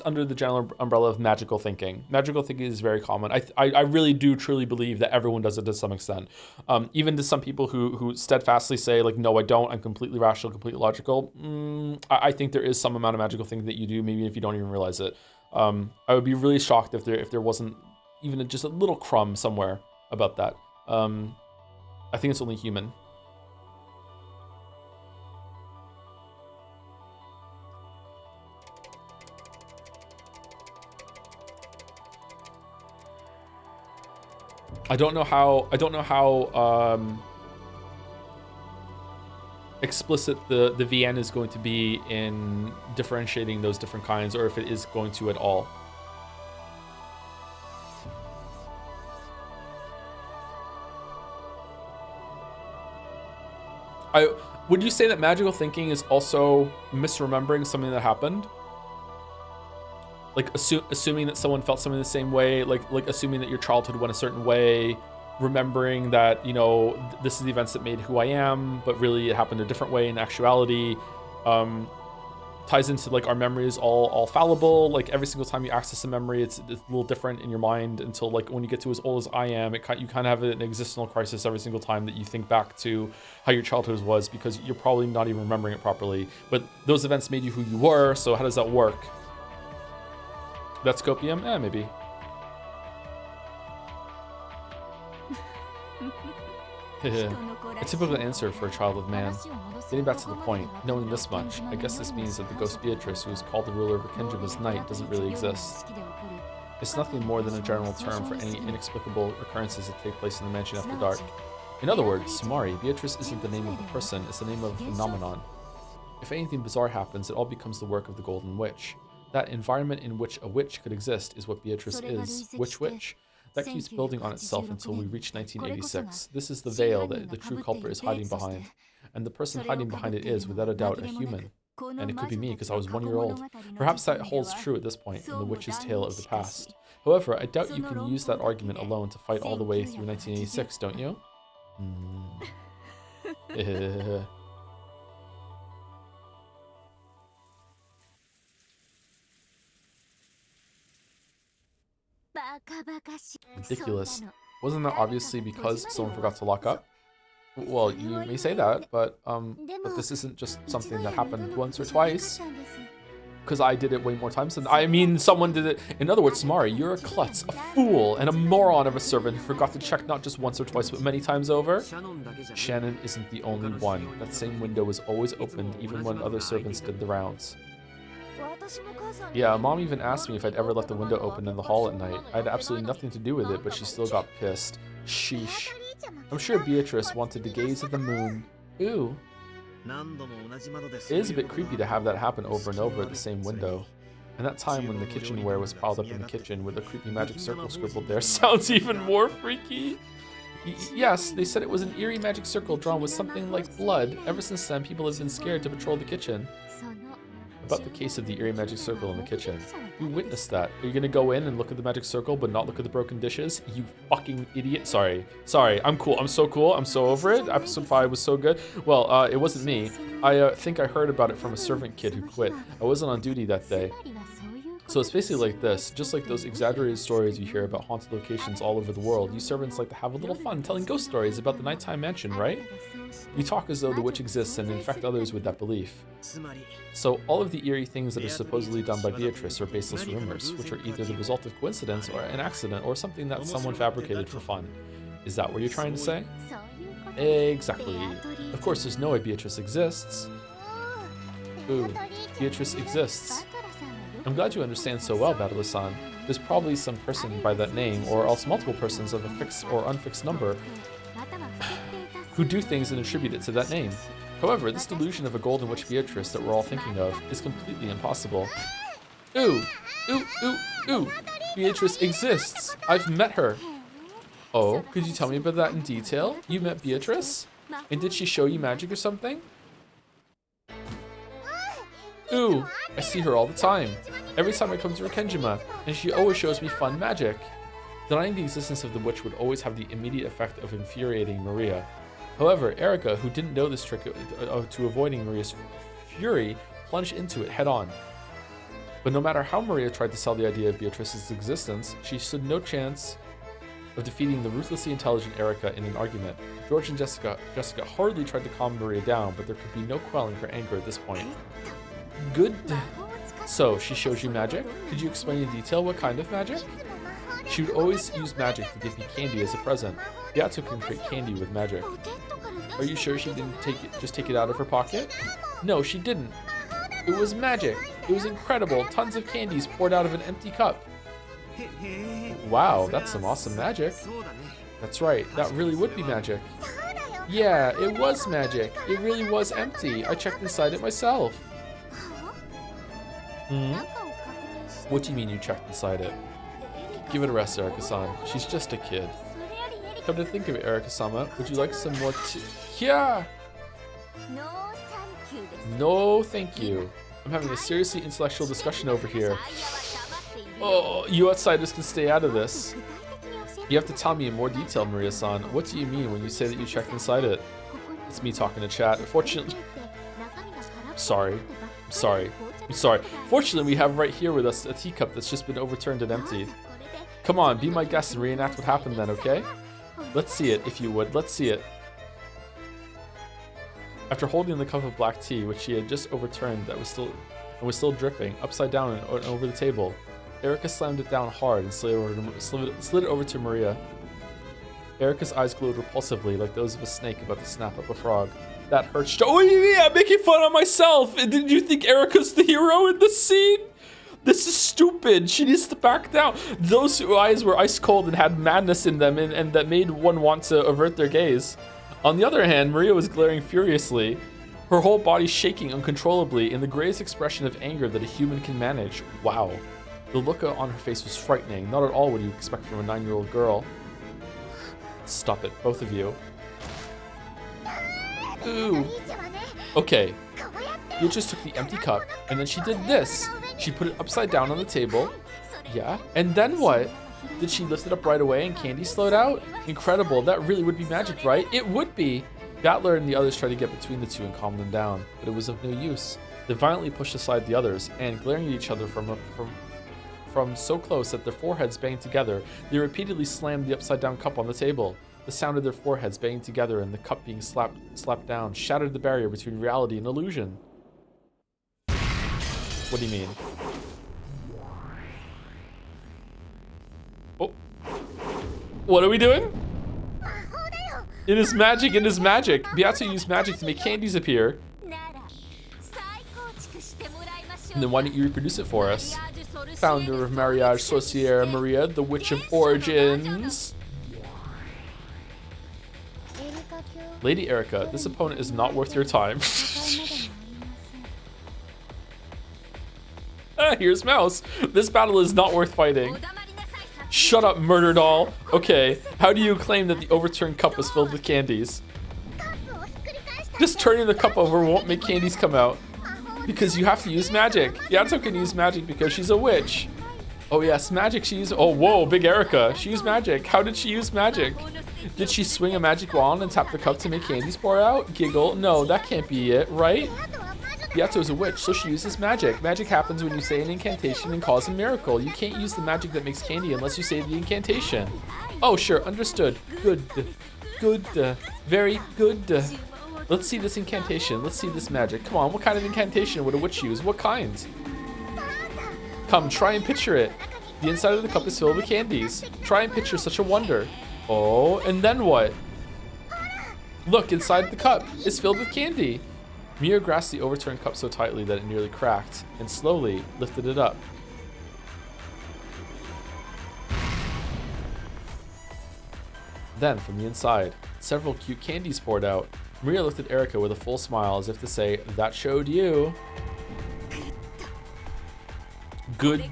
under the general umbrella of magical thinking. Magical thinking is very common. I really do truly believe that everyone does it to some extent. Even to some people who steadfastly say like, no, I don't. I'm completely rational, completely logical. I think there is some amount of magical thinking that you do, maybe if you don't even realize it. I would be really shocked if there wasn't even just a little crumb somewhere about that. I think it's only human. I don't know how explicit the VN is going to be in differentiating those different kinds, or if it is going to at all. Would you say that magical thinking is also misremembering something that happened? Like assuming that someone felt something the same way, like assuming that your childhood went a certain way, remembering that, you know, this is the events that made who I am, but really it happened a different way in actuality. Ties into like our memory is all fallible. Like every single time you access a memory, it's a little different in your mind until like when you get to as old as I am, you kind of have an existential crisis every single time that you think back to how your childhood was, because you're probably not even remembering it properly. But those events made you who you were. So how does that work? That's copium? Maybe. A typical answer for a child of man. Getting back to the point, knowing this much, I guess this means that the ghost Beatrice, who is called the ruler of Rekenjima's night, doesn't really exist. It's nothing more than a general term for any inexplicable occurrences that take place in the mansion after dark. In other words, Mari, Beatrice isn't the name of a person, it's the name of a phenomenon. If anything bizarre happens, it all becomes the work of the Golden Witch. That environment in which a witch could exist is what Beatrice is. Which witch? That keeps building on itself until we reach 1986. This is the veil that the true culprit is hiding behind. And the person hiding behind it is, without a doubt, a human. And it could be me, because I was 1 year old. Perhaps that holds true at this point in the witch's tale of the past. However, I doubt you can use that argument alone to fight all the way through 1986, don't you? Ridiculous. Wasn't that obviously because someone forgot to lock up? Well, you may say that, but this isn't just something that happened once or twice. Because I did it way more times than someone did it. In other words, Samari, you're a klutz, a fool, and a moron of a servant who forgot to check not just once or twice, but many times over. Shannon isn't the only one. That same window was always opened, even when other servants did the rounds. Yeah, Mom even asked me if I'd ever left the window open in the hall at night. I had absolutely nothing to do with it, but she still got pissed. Sheesh. I'm sure Beatrice wanted to gaze at the moon. Ooh. It is a bit creepy to have that happen over and over at the same window. And that time when the kitchenware was piled up in the kitchen with a creepy magic circle scribbled there sounds even more freaky. Yes, they said it was an eerie magic circle drawn with something like blood. Ever since then, people have been scared to patrol the kitchen. About the case of the eerie magic circle in the kitchen. Who witnessed that? Are you gonna go in and look at the magic circle but not look at the broken dishes? You fucking idiot. Sorry, I'm cool. I'm so cool. I'm so over it. Episode 5 was so good. Well, it wasn't me. I think I heard about it from a servant kid who quit. I wasn't on duty that day. So it's basically like this, just like those exaggerated stories you hear about haunted locations all over the world, you servants like to have a little fun telling ghost stories about the nighttime mansion, right? You talk as though the witch exists and infect others with that belief. So all of the eerie things that are supposedly done by Beatrice are baseless rumors, which are either the result of coincidence or an accident or something that someone fabricated for fun. Is that what you're trying to say? Exactly. Of course, there's no way Beatrice exists. Ooh, Beatrice exists. I'm glad you understand so well, Battle-san. There's probably some person by that name, or else multiple persons of a fixed or unfixed number, who do things and attribute it to that name. However, this delusion of a golden witch Beatrice that we're all thinking of is completely impossible. Ooh, ooh, ooh, ooh, Beatrice exists. I've met her. Oh, could you tell me about that in detail? You met Beatrice? And did she show you magic or something? Ooh, I see her all the time. Every time I come to Rikenjima, and she always shows me fun magic. Denying the existence of the witch would always have the immediate effect of infuriating Maria. However, Erica, who didn't know this trick to avoiding Maria's fury, plunged into it head on. But no matter how Maria tried to sell the idea of Beatrice's existence, she stood no chance of defeating the ruthlessly intelligent Erica in an argument. George and Jessica hardly tried to calm Maria down, but there could be no quelling her anger at this point. Good. So, she shows you magic? Could you explain in detail what kind of magic? She would always use magic to give me candy as a present. Beato can create candy with magic. Are you sure she didn't just take it out of her pocket? No, she didn't. It was magic. It was incredible. Tons of candies poured out of an empty cup. Wow, that's some awesome magic. That's right, that really would be magic. Yeah, it was magic. It really was empty. I checked inside it myself. What do you mean you checked inside it? Give it a rest, Erica-san. She's just a kid. Come to think of it, Erica-sama, would you like some more tea? Yeah! No, thank you. I'm having a seriously intellectual discussion over here. Oh, you outsiders can stay out of this. You have to tell me in more detail, Maria-san. What do you mean when you say that you checked inside it? It's me talking to chat. Fortunately... Sorry. Fortunately, we have right here with us a teacup that's just been overturned and emptied. Come on, be my guest and reenact what happened then, okay? Let's see it, if you would. Let's see it. After holding the cup of black tea, which she had just overturned that was still dripping, upside down and over the table, Erica slammed it down hard and slid it over to Maria. Erica's eyes glowed repulsively like those of a snake about to snap up a frog. That hurts. Oh yeah, making fun of myself! And did you think Erica's the hero in this scene? This is stupid. She needs to back down. Those eyes were ice cold and had madness in them and that made one want to avert their gaze. On the other hand, Maria was glaring furiously, her whole body shaking uncontrollably in the greatest expression of anger that a human can manage. Wow. The look on her face was frightening, not at all what you expect from a 9-year-old girl. Stop it, both of you. Ooh. Okay. You just took the empty cup, and then she did this. She put it upside down on the table. Yeah. And then what? Did she lift it up right away and candy slowed out? Incredible. That really would be magic, right? It would be. Gatler and the others tried to get between the two and calm them down, but it was of no use. They violently pushed aside the others, and glaring at each other from from so close that their foreheads banged together. They repeatedly slammed the upside-down cup on the table. The sound of their foreheads banging together and the cup being slapped down shattered the barrier between reality and illusion. What do you mean? Oh. What are we doing? It is magic, it is magic. Beato used magic to make candies appear. And then why don't you reproduce it for us? Founder of Mariage Sorcière Maria, the Witch of Origins. Lady Erica, this opponent is not worth your time. Here's Mouse. This battle is not worth fighting. Shut up, murder doll. Okay, how do you claim that the overturned cup was filled with candies? Just turning the cup over won't make candies come out. Because you have to use magic. Beato can use magic because she's a witch. Oh yes, magic she used. Oh whoa, big Erica. She used magic. How did she use magic? Did she swing a magic wand and tap the cup to make candies pour out? Giggle. No, that can't be it, right? Beato is a witch, so she uses magic. Magic happens when you say an incantation and cause a miracle. You can't use the magic that makes candy unless you say the incantation. Oh sure, understood. Good. Good. Very good. Let's see this incantation. Let's see this magic. Come on, what kind of incantation would a witch use? What kind? Come, try and picture it. The inside of the cup is filled with candies. Try and picture such a wonder. Oh, and then what? Look, inside the cup is filled with candy. Mia grasped the overturned cup so tightly that it nearly cracked, and slowly lifted it up. Then, from the inside, several cute candies poured out. Maria looked at Erica with a full smile as if to say, that showed you. Good.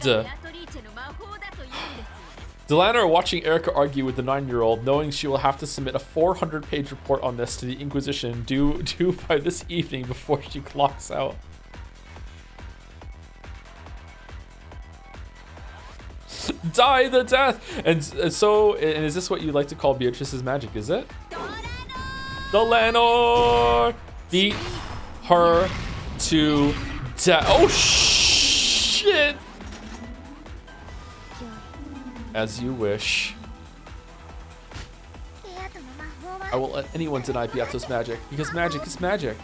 Delana are watching Erica argue with the 9-year-old, knowing she will have to submit a 400-page report on this to the Inquisition due by this evening before she clocks out. Die the death! And so, and is this what you like to call Beatrice's magic, is it? Delano! Beat her to death. Oh, shit! As you wish. I won't let anyone deny Beato's magic, because magic is magic.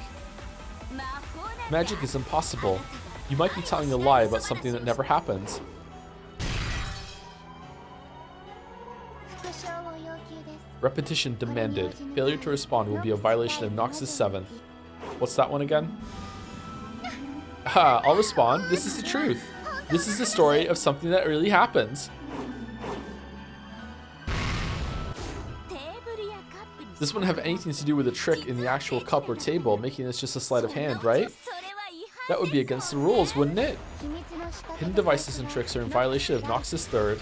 Magic is impossible. You might be telling a lie about something that never happened. Repetition demanded. Failure to respond will be a violation of Nox's 7th. What's that one again? Ha, I'll respond. This is the truth. This is the story of something that really happened. This wouldn't have anything to do with a trick in the actual cup or table, making this just a sleight of hand, right? That would be against the rules, wouldn't it? Hidden devices and tricks are in violation of Nox's 3rd.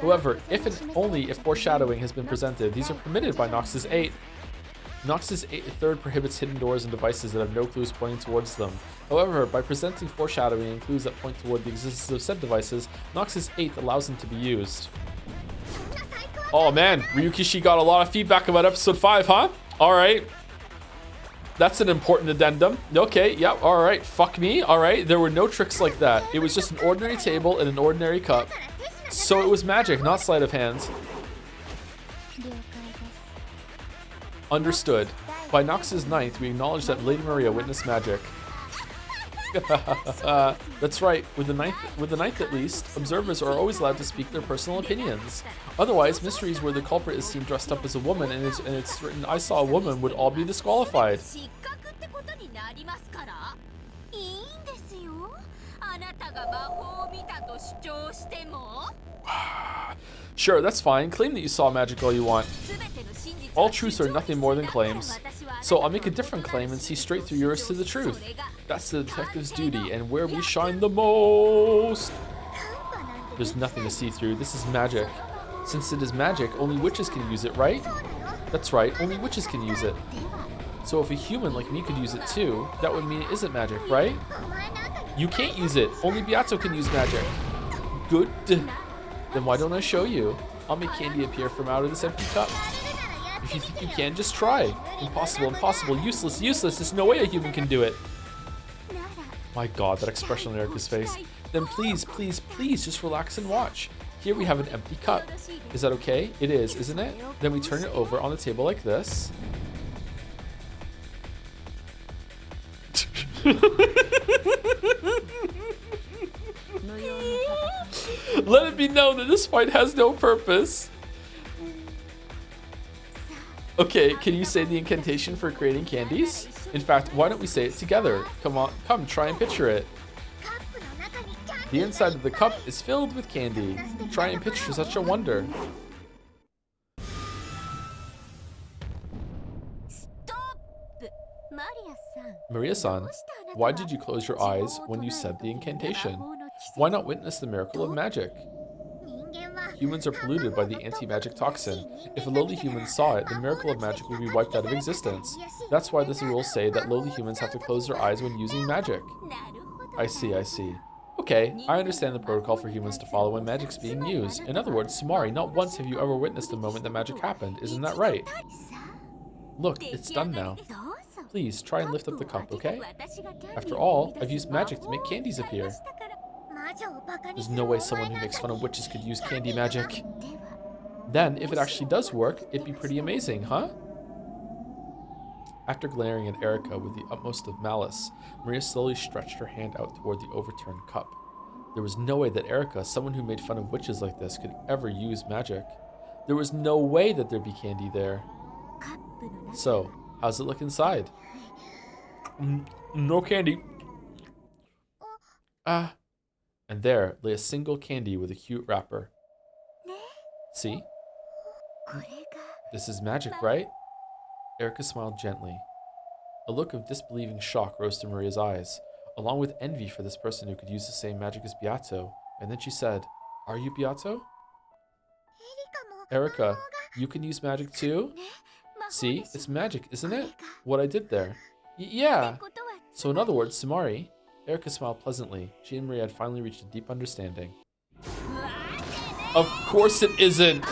However, if and only if foreshadowing has been presented, these are permitted by Nox's 8th. Nox's 3rd prohibits hidden doors and devices that have no clues pointing towards them. However, by presenting foreshadowing and clues that point toward the existence of said devices, Nox's 8th allows them to be used. Oh man, Ryukishi got a lot of feedback about episode 5, huh? Alright. That's an important addendum. Okay, yep, alright. Fuck me, alright. There were no tricks like that. It was just an ordinary table and an ordinary cup. So it was magic, not sleight of hand. Understood. By Nox's 9th, we acknowledge that Lady Maria witnessed magic. That's right. With the 9th at least, observers are always allowed to speak their personal opinions. Otherwise, mysteries where the culprit is seen dressed up as a woman and it's written, I saw a woman, would all be disqualified. Sure, that's fine. Claim that you saw magic all you want. All truths are nothing more than claims. So I'll make a different claim and see straight through yours to the truth. That's the detective's duty and where we shine the most. There's nothing to see through. This is magic. Since it is magic, only witches can use it, right? That's right, only witches can use it. So if a human like me could use it too, that would mean it isn't magic, right? You can't use it. Only Beato can use magic. Good. Then why don't I show you? I'll make candy appear from out of this empty cup. If you think you can, just try. Impossible, impossible, useless, useless. There's no way a human can do it. My god, that expression on Erica's face. Then please, please, please just relax and watch. Here we have an empty cup. Is that okay? It is, isn't it? Then we turn it over on the table like this. Let it be known that this fight has no purpose. Okay, can you say the incantation for creating candies? In fact, why don't we say it together? Come on, come, try and picture it. The inside of the cup is filled with candy. Try and picture such a wonder. Maria-san, why did you close your eyes when you said the incantation? Why not witness the miracle of magic? Humans are polluted by the anti-magic toxin. If a lowly human saw it, the miracle of magic would be wiped out of existence. That's why the rules say that lowly humans have to close their eyes when using magic. I see, I see. Okay, I understand the protocol for humans to follow when magic's being used. In other words, Sumari, not once have you ever witnessed the moment that magic happened. Isn't that right? Look, it's done now. Please, try and lift up the cup, okay? After all, I've used magic to make candies appear. There's no way someone who makes fun of witches could use candy magic. Then, if it actually does work, it'd be pretty amazing, huh? After glaring at Erica with the utmost of malice, Maria slowly stretched her hand out toward the overturned cup. There was no way that Erica, someone who made fun of witches like this, could ever use magic. There was no way that there'd be candy there. So, how's it look inside? No candy. And there lay a single candy with a cute wrapper. See? This is magic, right? Erica smiled gently. A look of disbelieving shock rose to Maria's eyes, along with envy for this person who could use the same magic as Beato. And then she said, "Are you Beato?" Erica, you can use magic too? See, it's magic, isn't it? What I did there. Yeah. So in other words, Sumari. Erica smiled pleasantly. She and Maria had finally reached a deep understanding. Of course it isn't.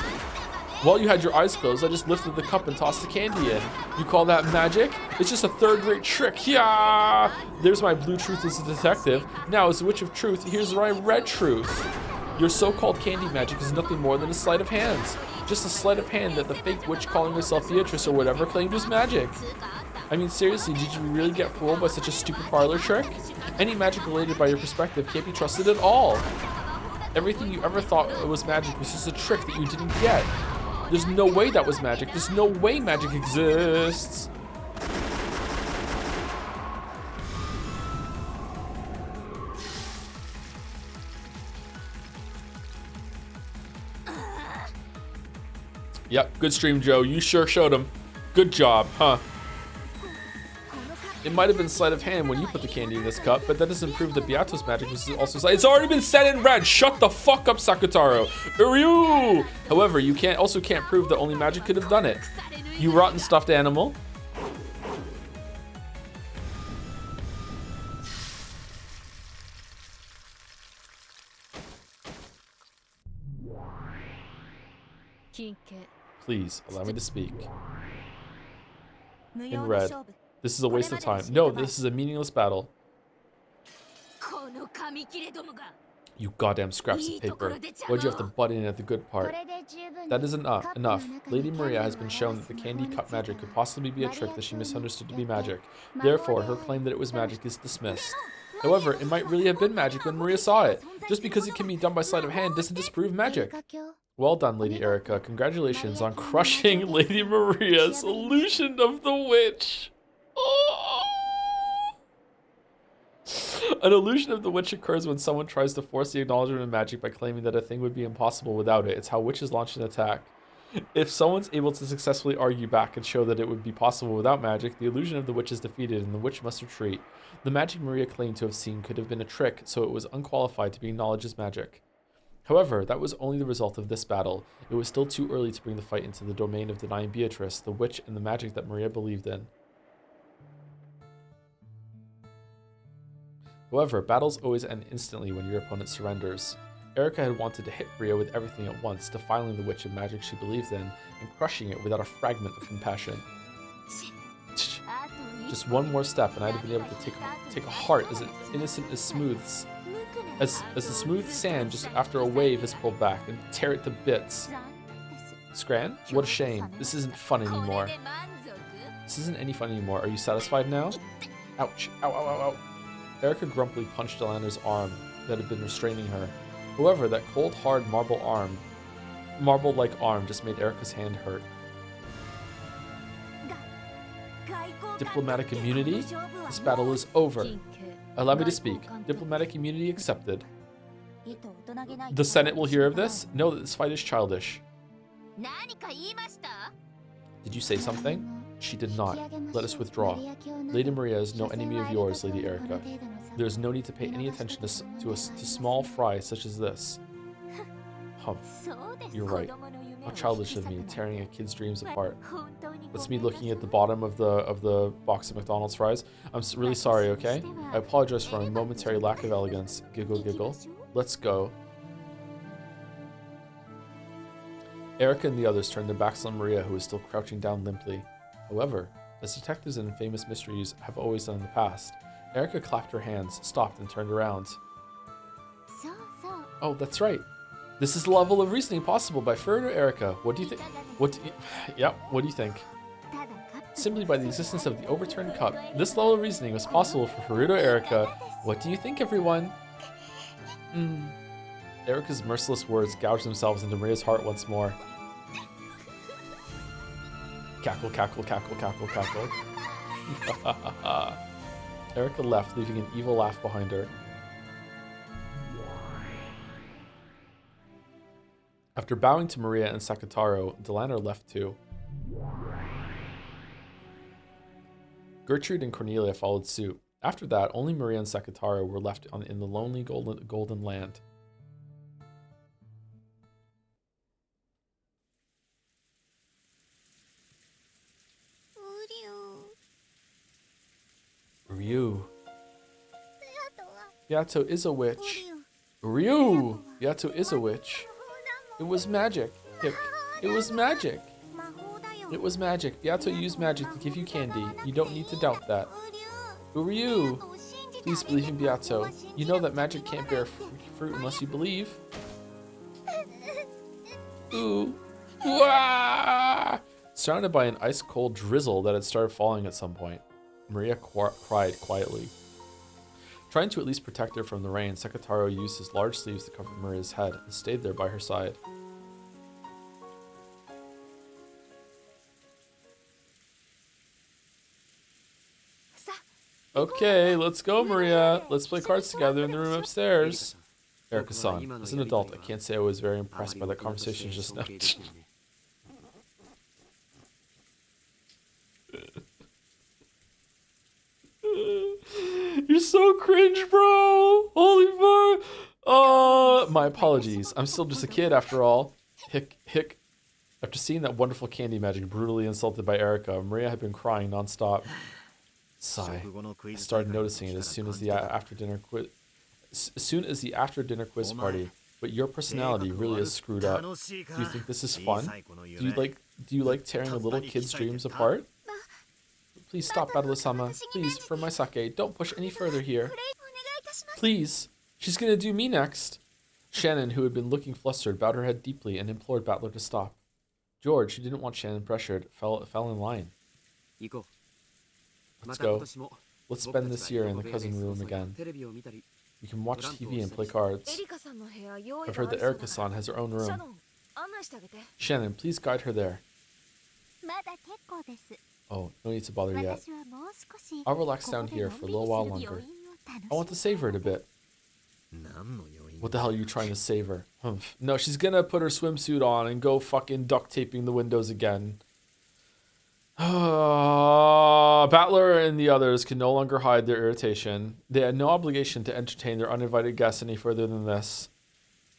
While you had your eyes closed, I just lifted the cup and tossed the candy in. You call that magic? It's just a third-rate trick. Yeah. There's my blue truth as a detective. Now, as a witch of truth, here's my red truth. Your so-called candy magic is nothing more than a sleight of hand. Just a sleight of hand that the fake witch calling herself Beatrice or whatever claimed was magic. I mean, seriously, did you really get fooled by such a stupid parlor trick? Any magic related by your perspective can't be trusted at all. Everything you ever thought was magic was just a trick that you didn't get. There's no way that was magic. There's no way magic exists. Yep, good stream, Joe. You sure showed him. Good job, huh? It might have been sleight of hand when you put the candy in this cup, but that doesn't prove that Beato's magic was also sleight. It's already been said in red. Shut the fuck up, Sakutaro. Uryu! However, you can't prove that only magic could have done it. You rotten stuffed animal. Please, allow me to speak. In red. This is a waste of time. No, this is a meaningless battle. You goddamn scraps of paper. Why'd you have to butt in at the good part? That isn't enough. Lady Maria has been shown that the candy cup magic could possibly be a trick that she misunderstood to be magic. Therefore, her claim that it was magic is dismissed. However, it might really have been magic when Maria saw it. Just because it can be done by sleight of hand doesn't disprove magic. Well done, Lady Erica. Congratulations on crushing Lady Maria's illusion of the witch. Oh. An illusion of the witch occurs when someone tries to force the acknowledgement of magic by claiming that a thing would be impossible without it. It's how witches launch an attack. If someone's able to successfully argue back and show that it would be possible without magic, the illusion of the witch is defeated and the witch must retreat. The magic Maria claimed to have seen could have been a trick, so it was unqualified to be acknowledged as magic. However, that was only the result of this battle. It was still too early to bring the fight into the domain of denying Beatrice, the witch, and the magic that Maria believed in. However, battles always end instantly when your opponent surrenders. Erica had wanted to hit Maria with everything at once, defiling the witch and magic she believed in, and crushing it without a fragment of compassion. Just one more step, and I'd have been able to take a heart as innocent as the smooth sand just after a wave is pulled back, and tear it to bits. Scran? What a shame. This isn't fun anymore. This isn't any fun anymore. Are you satisfied now? Ouch. Ow, ow, ow, ow. Erica grumpily punched Delanor's arm that had been restraining her. However, that cold, hard marble-like arm just made Erica's hand hurt. Diplomatic immunity? This battle is over. Allow me to speak. Diplomatic immunity accepted. The Senate will hear of this. Know that this fight is childish. Did you say something? She did not. Let us withdraw. Lady Maria is no enemy of yours, Lady Erica. There is no need to pay any attention to small fry such as this. Humph. You're right. How childish of me, tearing a kid's dreams apart. That's me looking at the bottom of the box of McDonald's fries. I'm really sorry, okay? I apologize for my momentary lack of elegance. Giggle, giggle. Let's go. Erica and the others turned their backs on Maria, who was still crouching down limply. However, as detectives in famous mysteries have always done in the past, Erica clapped her hands, stopped, and turned around. Oh, that's right. This is the level of reasoning possible by Further Erica. What do you think? What do you think? Simply by the existence of the overturned cup, this level of reasoning was possible for Furuto Erica. What do you think, everyone? Erica's merciless words gouged themselves into Maria's heart once more. Cackle, cackle, cackle, cackle, cackle. Erica left, leaving an evil laugh behind her. After bowing to Maria and Sakataro, Delano left too. Gertrude and Cornelia followed suit. After that, only Maria and Sakataro were left in the lonely golden land. Ryu. Yato is a witch. Ryu! Yato is a witch. It was magic. It was magic. It was magic. Yato used magic to give you candy. You don't need to doubt that. Ryu! Please believe in Beato. You know that magic can't bear fruit unless you believe. Ooh. Wah! Surrounded by an ice-cold drizzle that had started falling at some point, Maria cried quietly. Trying to at least protect her from the rain, Sekataro used his large sleeves to cover Maria's head and stayed there by her side. Okay, let's go, Maria. Let's play cards together in the room upstairs. Erica-san, as an adult, I can't say I was very impressed by that conversation just now. You're so cringe, bro. Holy fuck. My apologies. I'm still just a kid after all. Hick, hick. After seeing that wonderful candy magic brutally insulted by Erica, Maria had been crying nonstop. Sigh. I started noticing it as soon as the after dinner quiz party. But your personality really is screwed up. Do you think this is fun? Do you like tearing a little kid's dreams apart? Please stop, Battle-sama. Please, for my sake, don't push any further here. Please. She's gonna do me next. Shannon, who had been looking flustered, bowed her head deeply and implored Battler to stop. George, who didn't want Shannon pressured, fell in line. Let's go. Let's spend this year in the cousin room again. We can watch TV and play cards. I've heard that Erica-san has her own room. Shannon, please guide her there. Oh, no need to bother yet. I'll relax down here for a little while longer. I want to savor it a bit. What the hell are you trying to savor? Humph. No, she's gonna put her swimsuit on and go fucking duct taping the windows again. Battler and the others could no longer hide their irritation. They had no obligation to entertain their uninvited guests any further than this.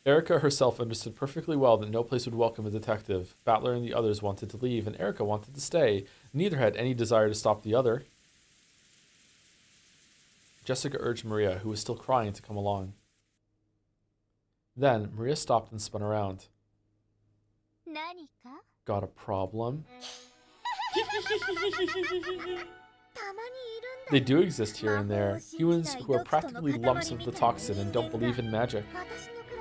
Erica herself understood perfectly well that no place would welcome a detective. Battler and the others wanted to leave, and Erica wanted to stay. Neither had any desire to stop the other. Jessica urged Maria, who was still crying, to come along. Then, Maria stopped and spun around. Got a problem? They do exist here and there. Humans who are practically lumps of the toxin and don't believe in magic.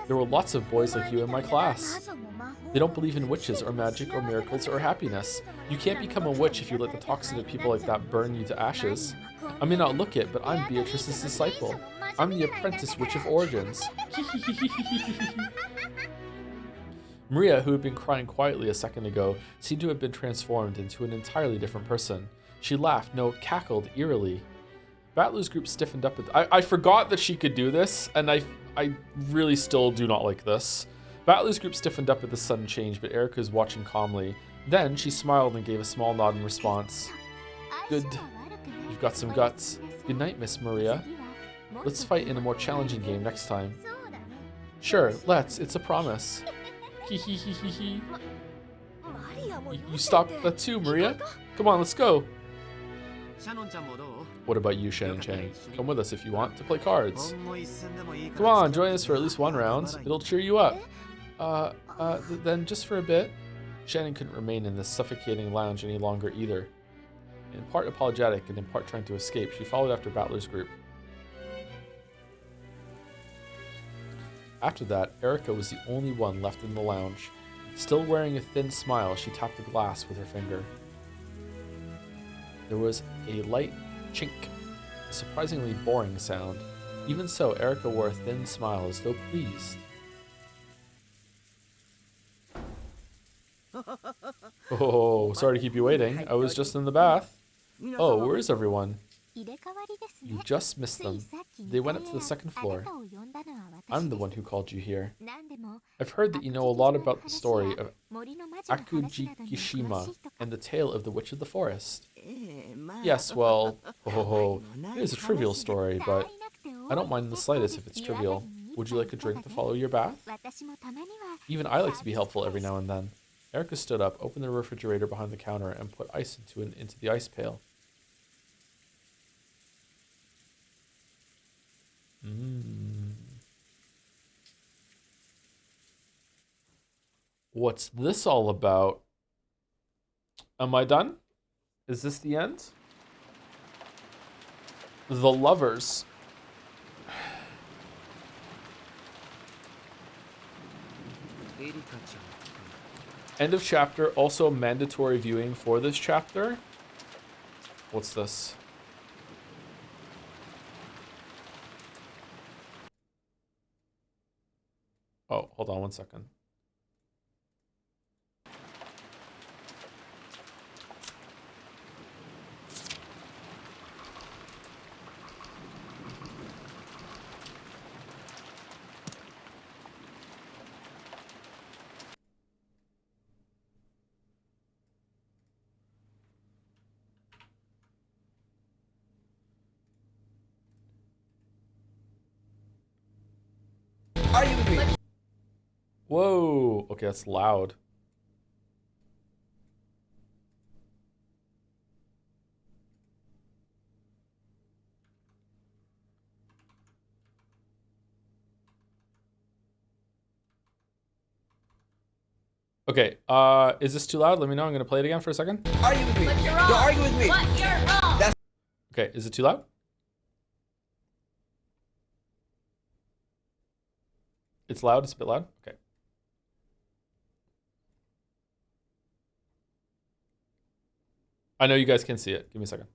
There were lots of boys like you in my class. They don't believe in witches or magic or miracles or happiness. You can't become a witch if you let the toxin of people like that burn you to ashes. I may not look it, but I'm Beatrice's disciple. I'm the apprentice witch of origins. Maria, who had been crying quietly a second ago, seemed to have been transformed into an entirely different person. She laughed, no, cackled eerily. Battler's group stiffened up. I forgot that she could do this, and I really still do not like this. Battler's group stiffened up at the sudden change, but Erica was watching calmly. Then she smiled and gave a small nod in response. Good. You've got some guts. Good night, Miss Maria. Let's fight in a more challenging game next time. Sure, let's. It's a promise. Hee hee hee hee hee. You stopped that too, Maria? Come on, let's go. What about you, Shannon Chang? Come with us if you want to play cards. Come on, join us for at least one round. It'll cheer you up. Then just for a bit. Shannon couldn't remain in this suffocating lounge any longer either. In part apologetic and in part trying to escape, she followed after Battler's group. After that, Erica was the only one left in the lounge. Still wearing a thin smile, she tapped the glass with her finger. There was a light chink, a surprisingly boring sound. Even so, Erica wore a thin smile as though pleased. Oh, sorry to keep you waiting. I was just in the bath. Oh, where is everyone? You just missed them. They went up to the second floor. I'm the one who called you here. I've heard that you know a lot about the story of Akujikishima and the tale of the Witch of the Forest. Yes, well, it is a trivial story, but I don't mind in the slightest if it's trivial. Would you like a drink to follow your bath? Even I like to be helpful every now and then. Erica stood up, opened the refrigerator behind the counter, and put ice into the ice pail. What's this all about? Am I done? Is this the end? The Lovers. End of chapter. Also mandatory viewing for this chapter. What's this? Oh, hold on one second. Are you with me? Whoa. Okay, that's loud. Okay, is this too loud? Let me know. I'm gonna play it again for a second. Are you with me? But you're wrong. Don't argue with me. But you're wrong. That's Okay, is it too loud? It's loud? It's a bit loud? Okay. I know you guys can see it. Give me a second.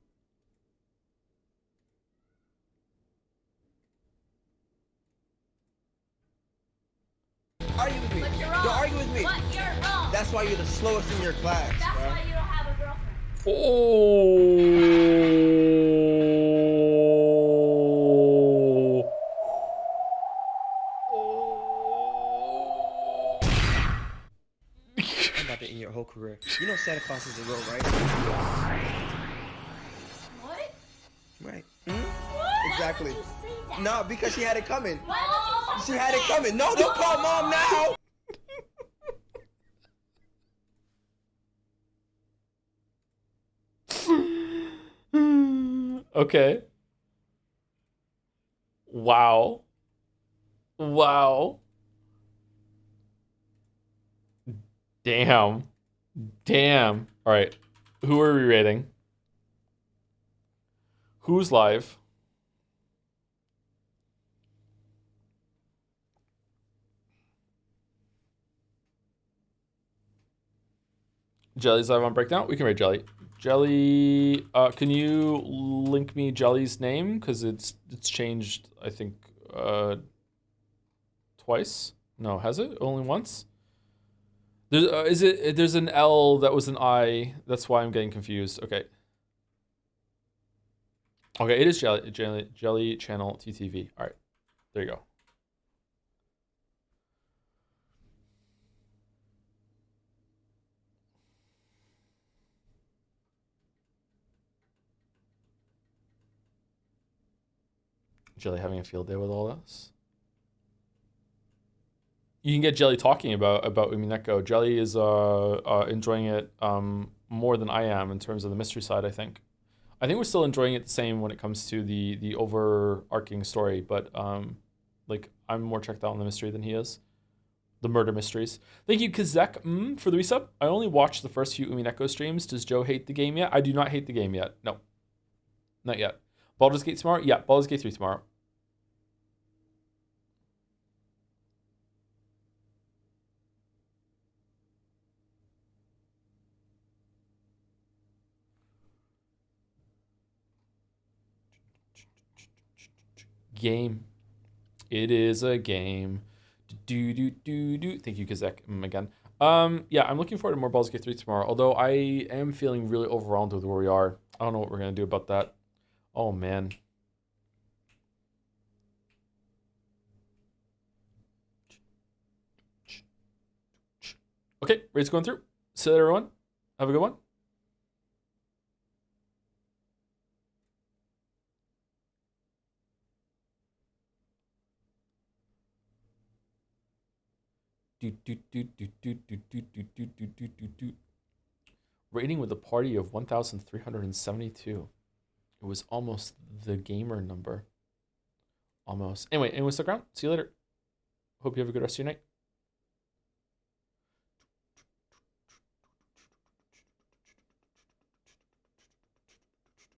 Are you with me? But you're wrong. Don't argue with me. But you're wrong. That's why you're the slowest in your class. That's bro. why you don't have a girlfriend. I'm about to end your whole career. You know Santa Claus is a real, right? What? Right. What? Exactly. Why would you say that? No, because she had it coming. Why would you talk She like had it that? coming. No, don't call mom now. Okay. Wow. Wow. Damn. Damn. All right. Who are we rating? Who's live? Jelly's live on Breakdown. We can rate Jelly. Jelly, can you link me Jelly's name? Because it's changed, I think, twice. No, has it? Only once? There's an L that was an I. That's why I'm getting confused. Okay. Okay, it is Jelly Channel TTV. All right. There you go. Jelly having a field day with all this. You can get Jelly talking about Umineko. Jelly is enjoying it more than I am in terms of the mystery side, I think. I think we're still enjoying it the same when it comes to the overarching story, but like I'm more checked out on the mystery than he is. The murder mysteries. Thank you, Kazek, for the resub. I only watched the first few Umineko streams. Does Joe hate the game yet? I do not hate the game yet. No. Not yet. Baldur's Gate tomorrow? Yeah, Baldur's Gate 3 tomorrow. Game. It is a game. Do do do do. Thank you, Kazek, again. Yeah, I'm looking forward to more Baldur's Gate 3 tomorrow. Although I am feeling really overwhelmed with where we are. I don't know what we're gonna do about that. Oh man. Okay, rate's going through. See you later, everyone. Have a good one. Rating with a party of 1,372. It was almost the gamer number. Almost. Anyway, stick around. See you later. Hope you have a good rest of your night.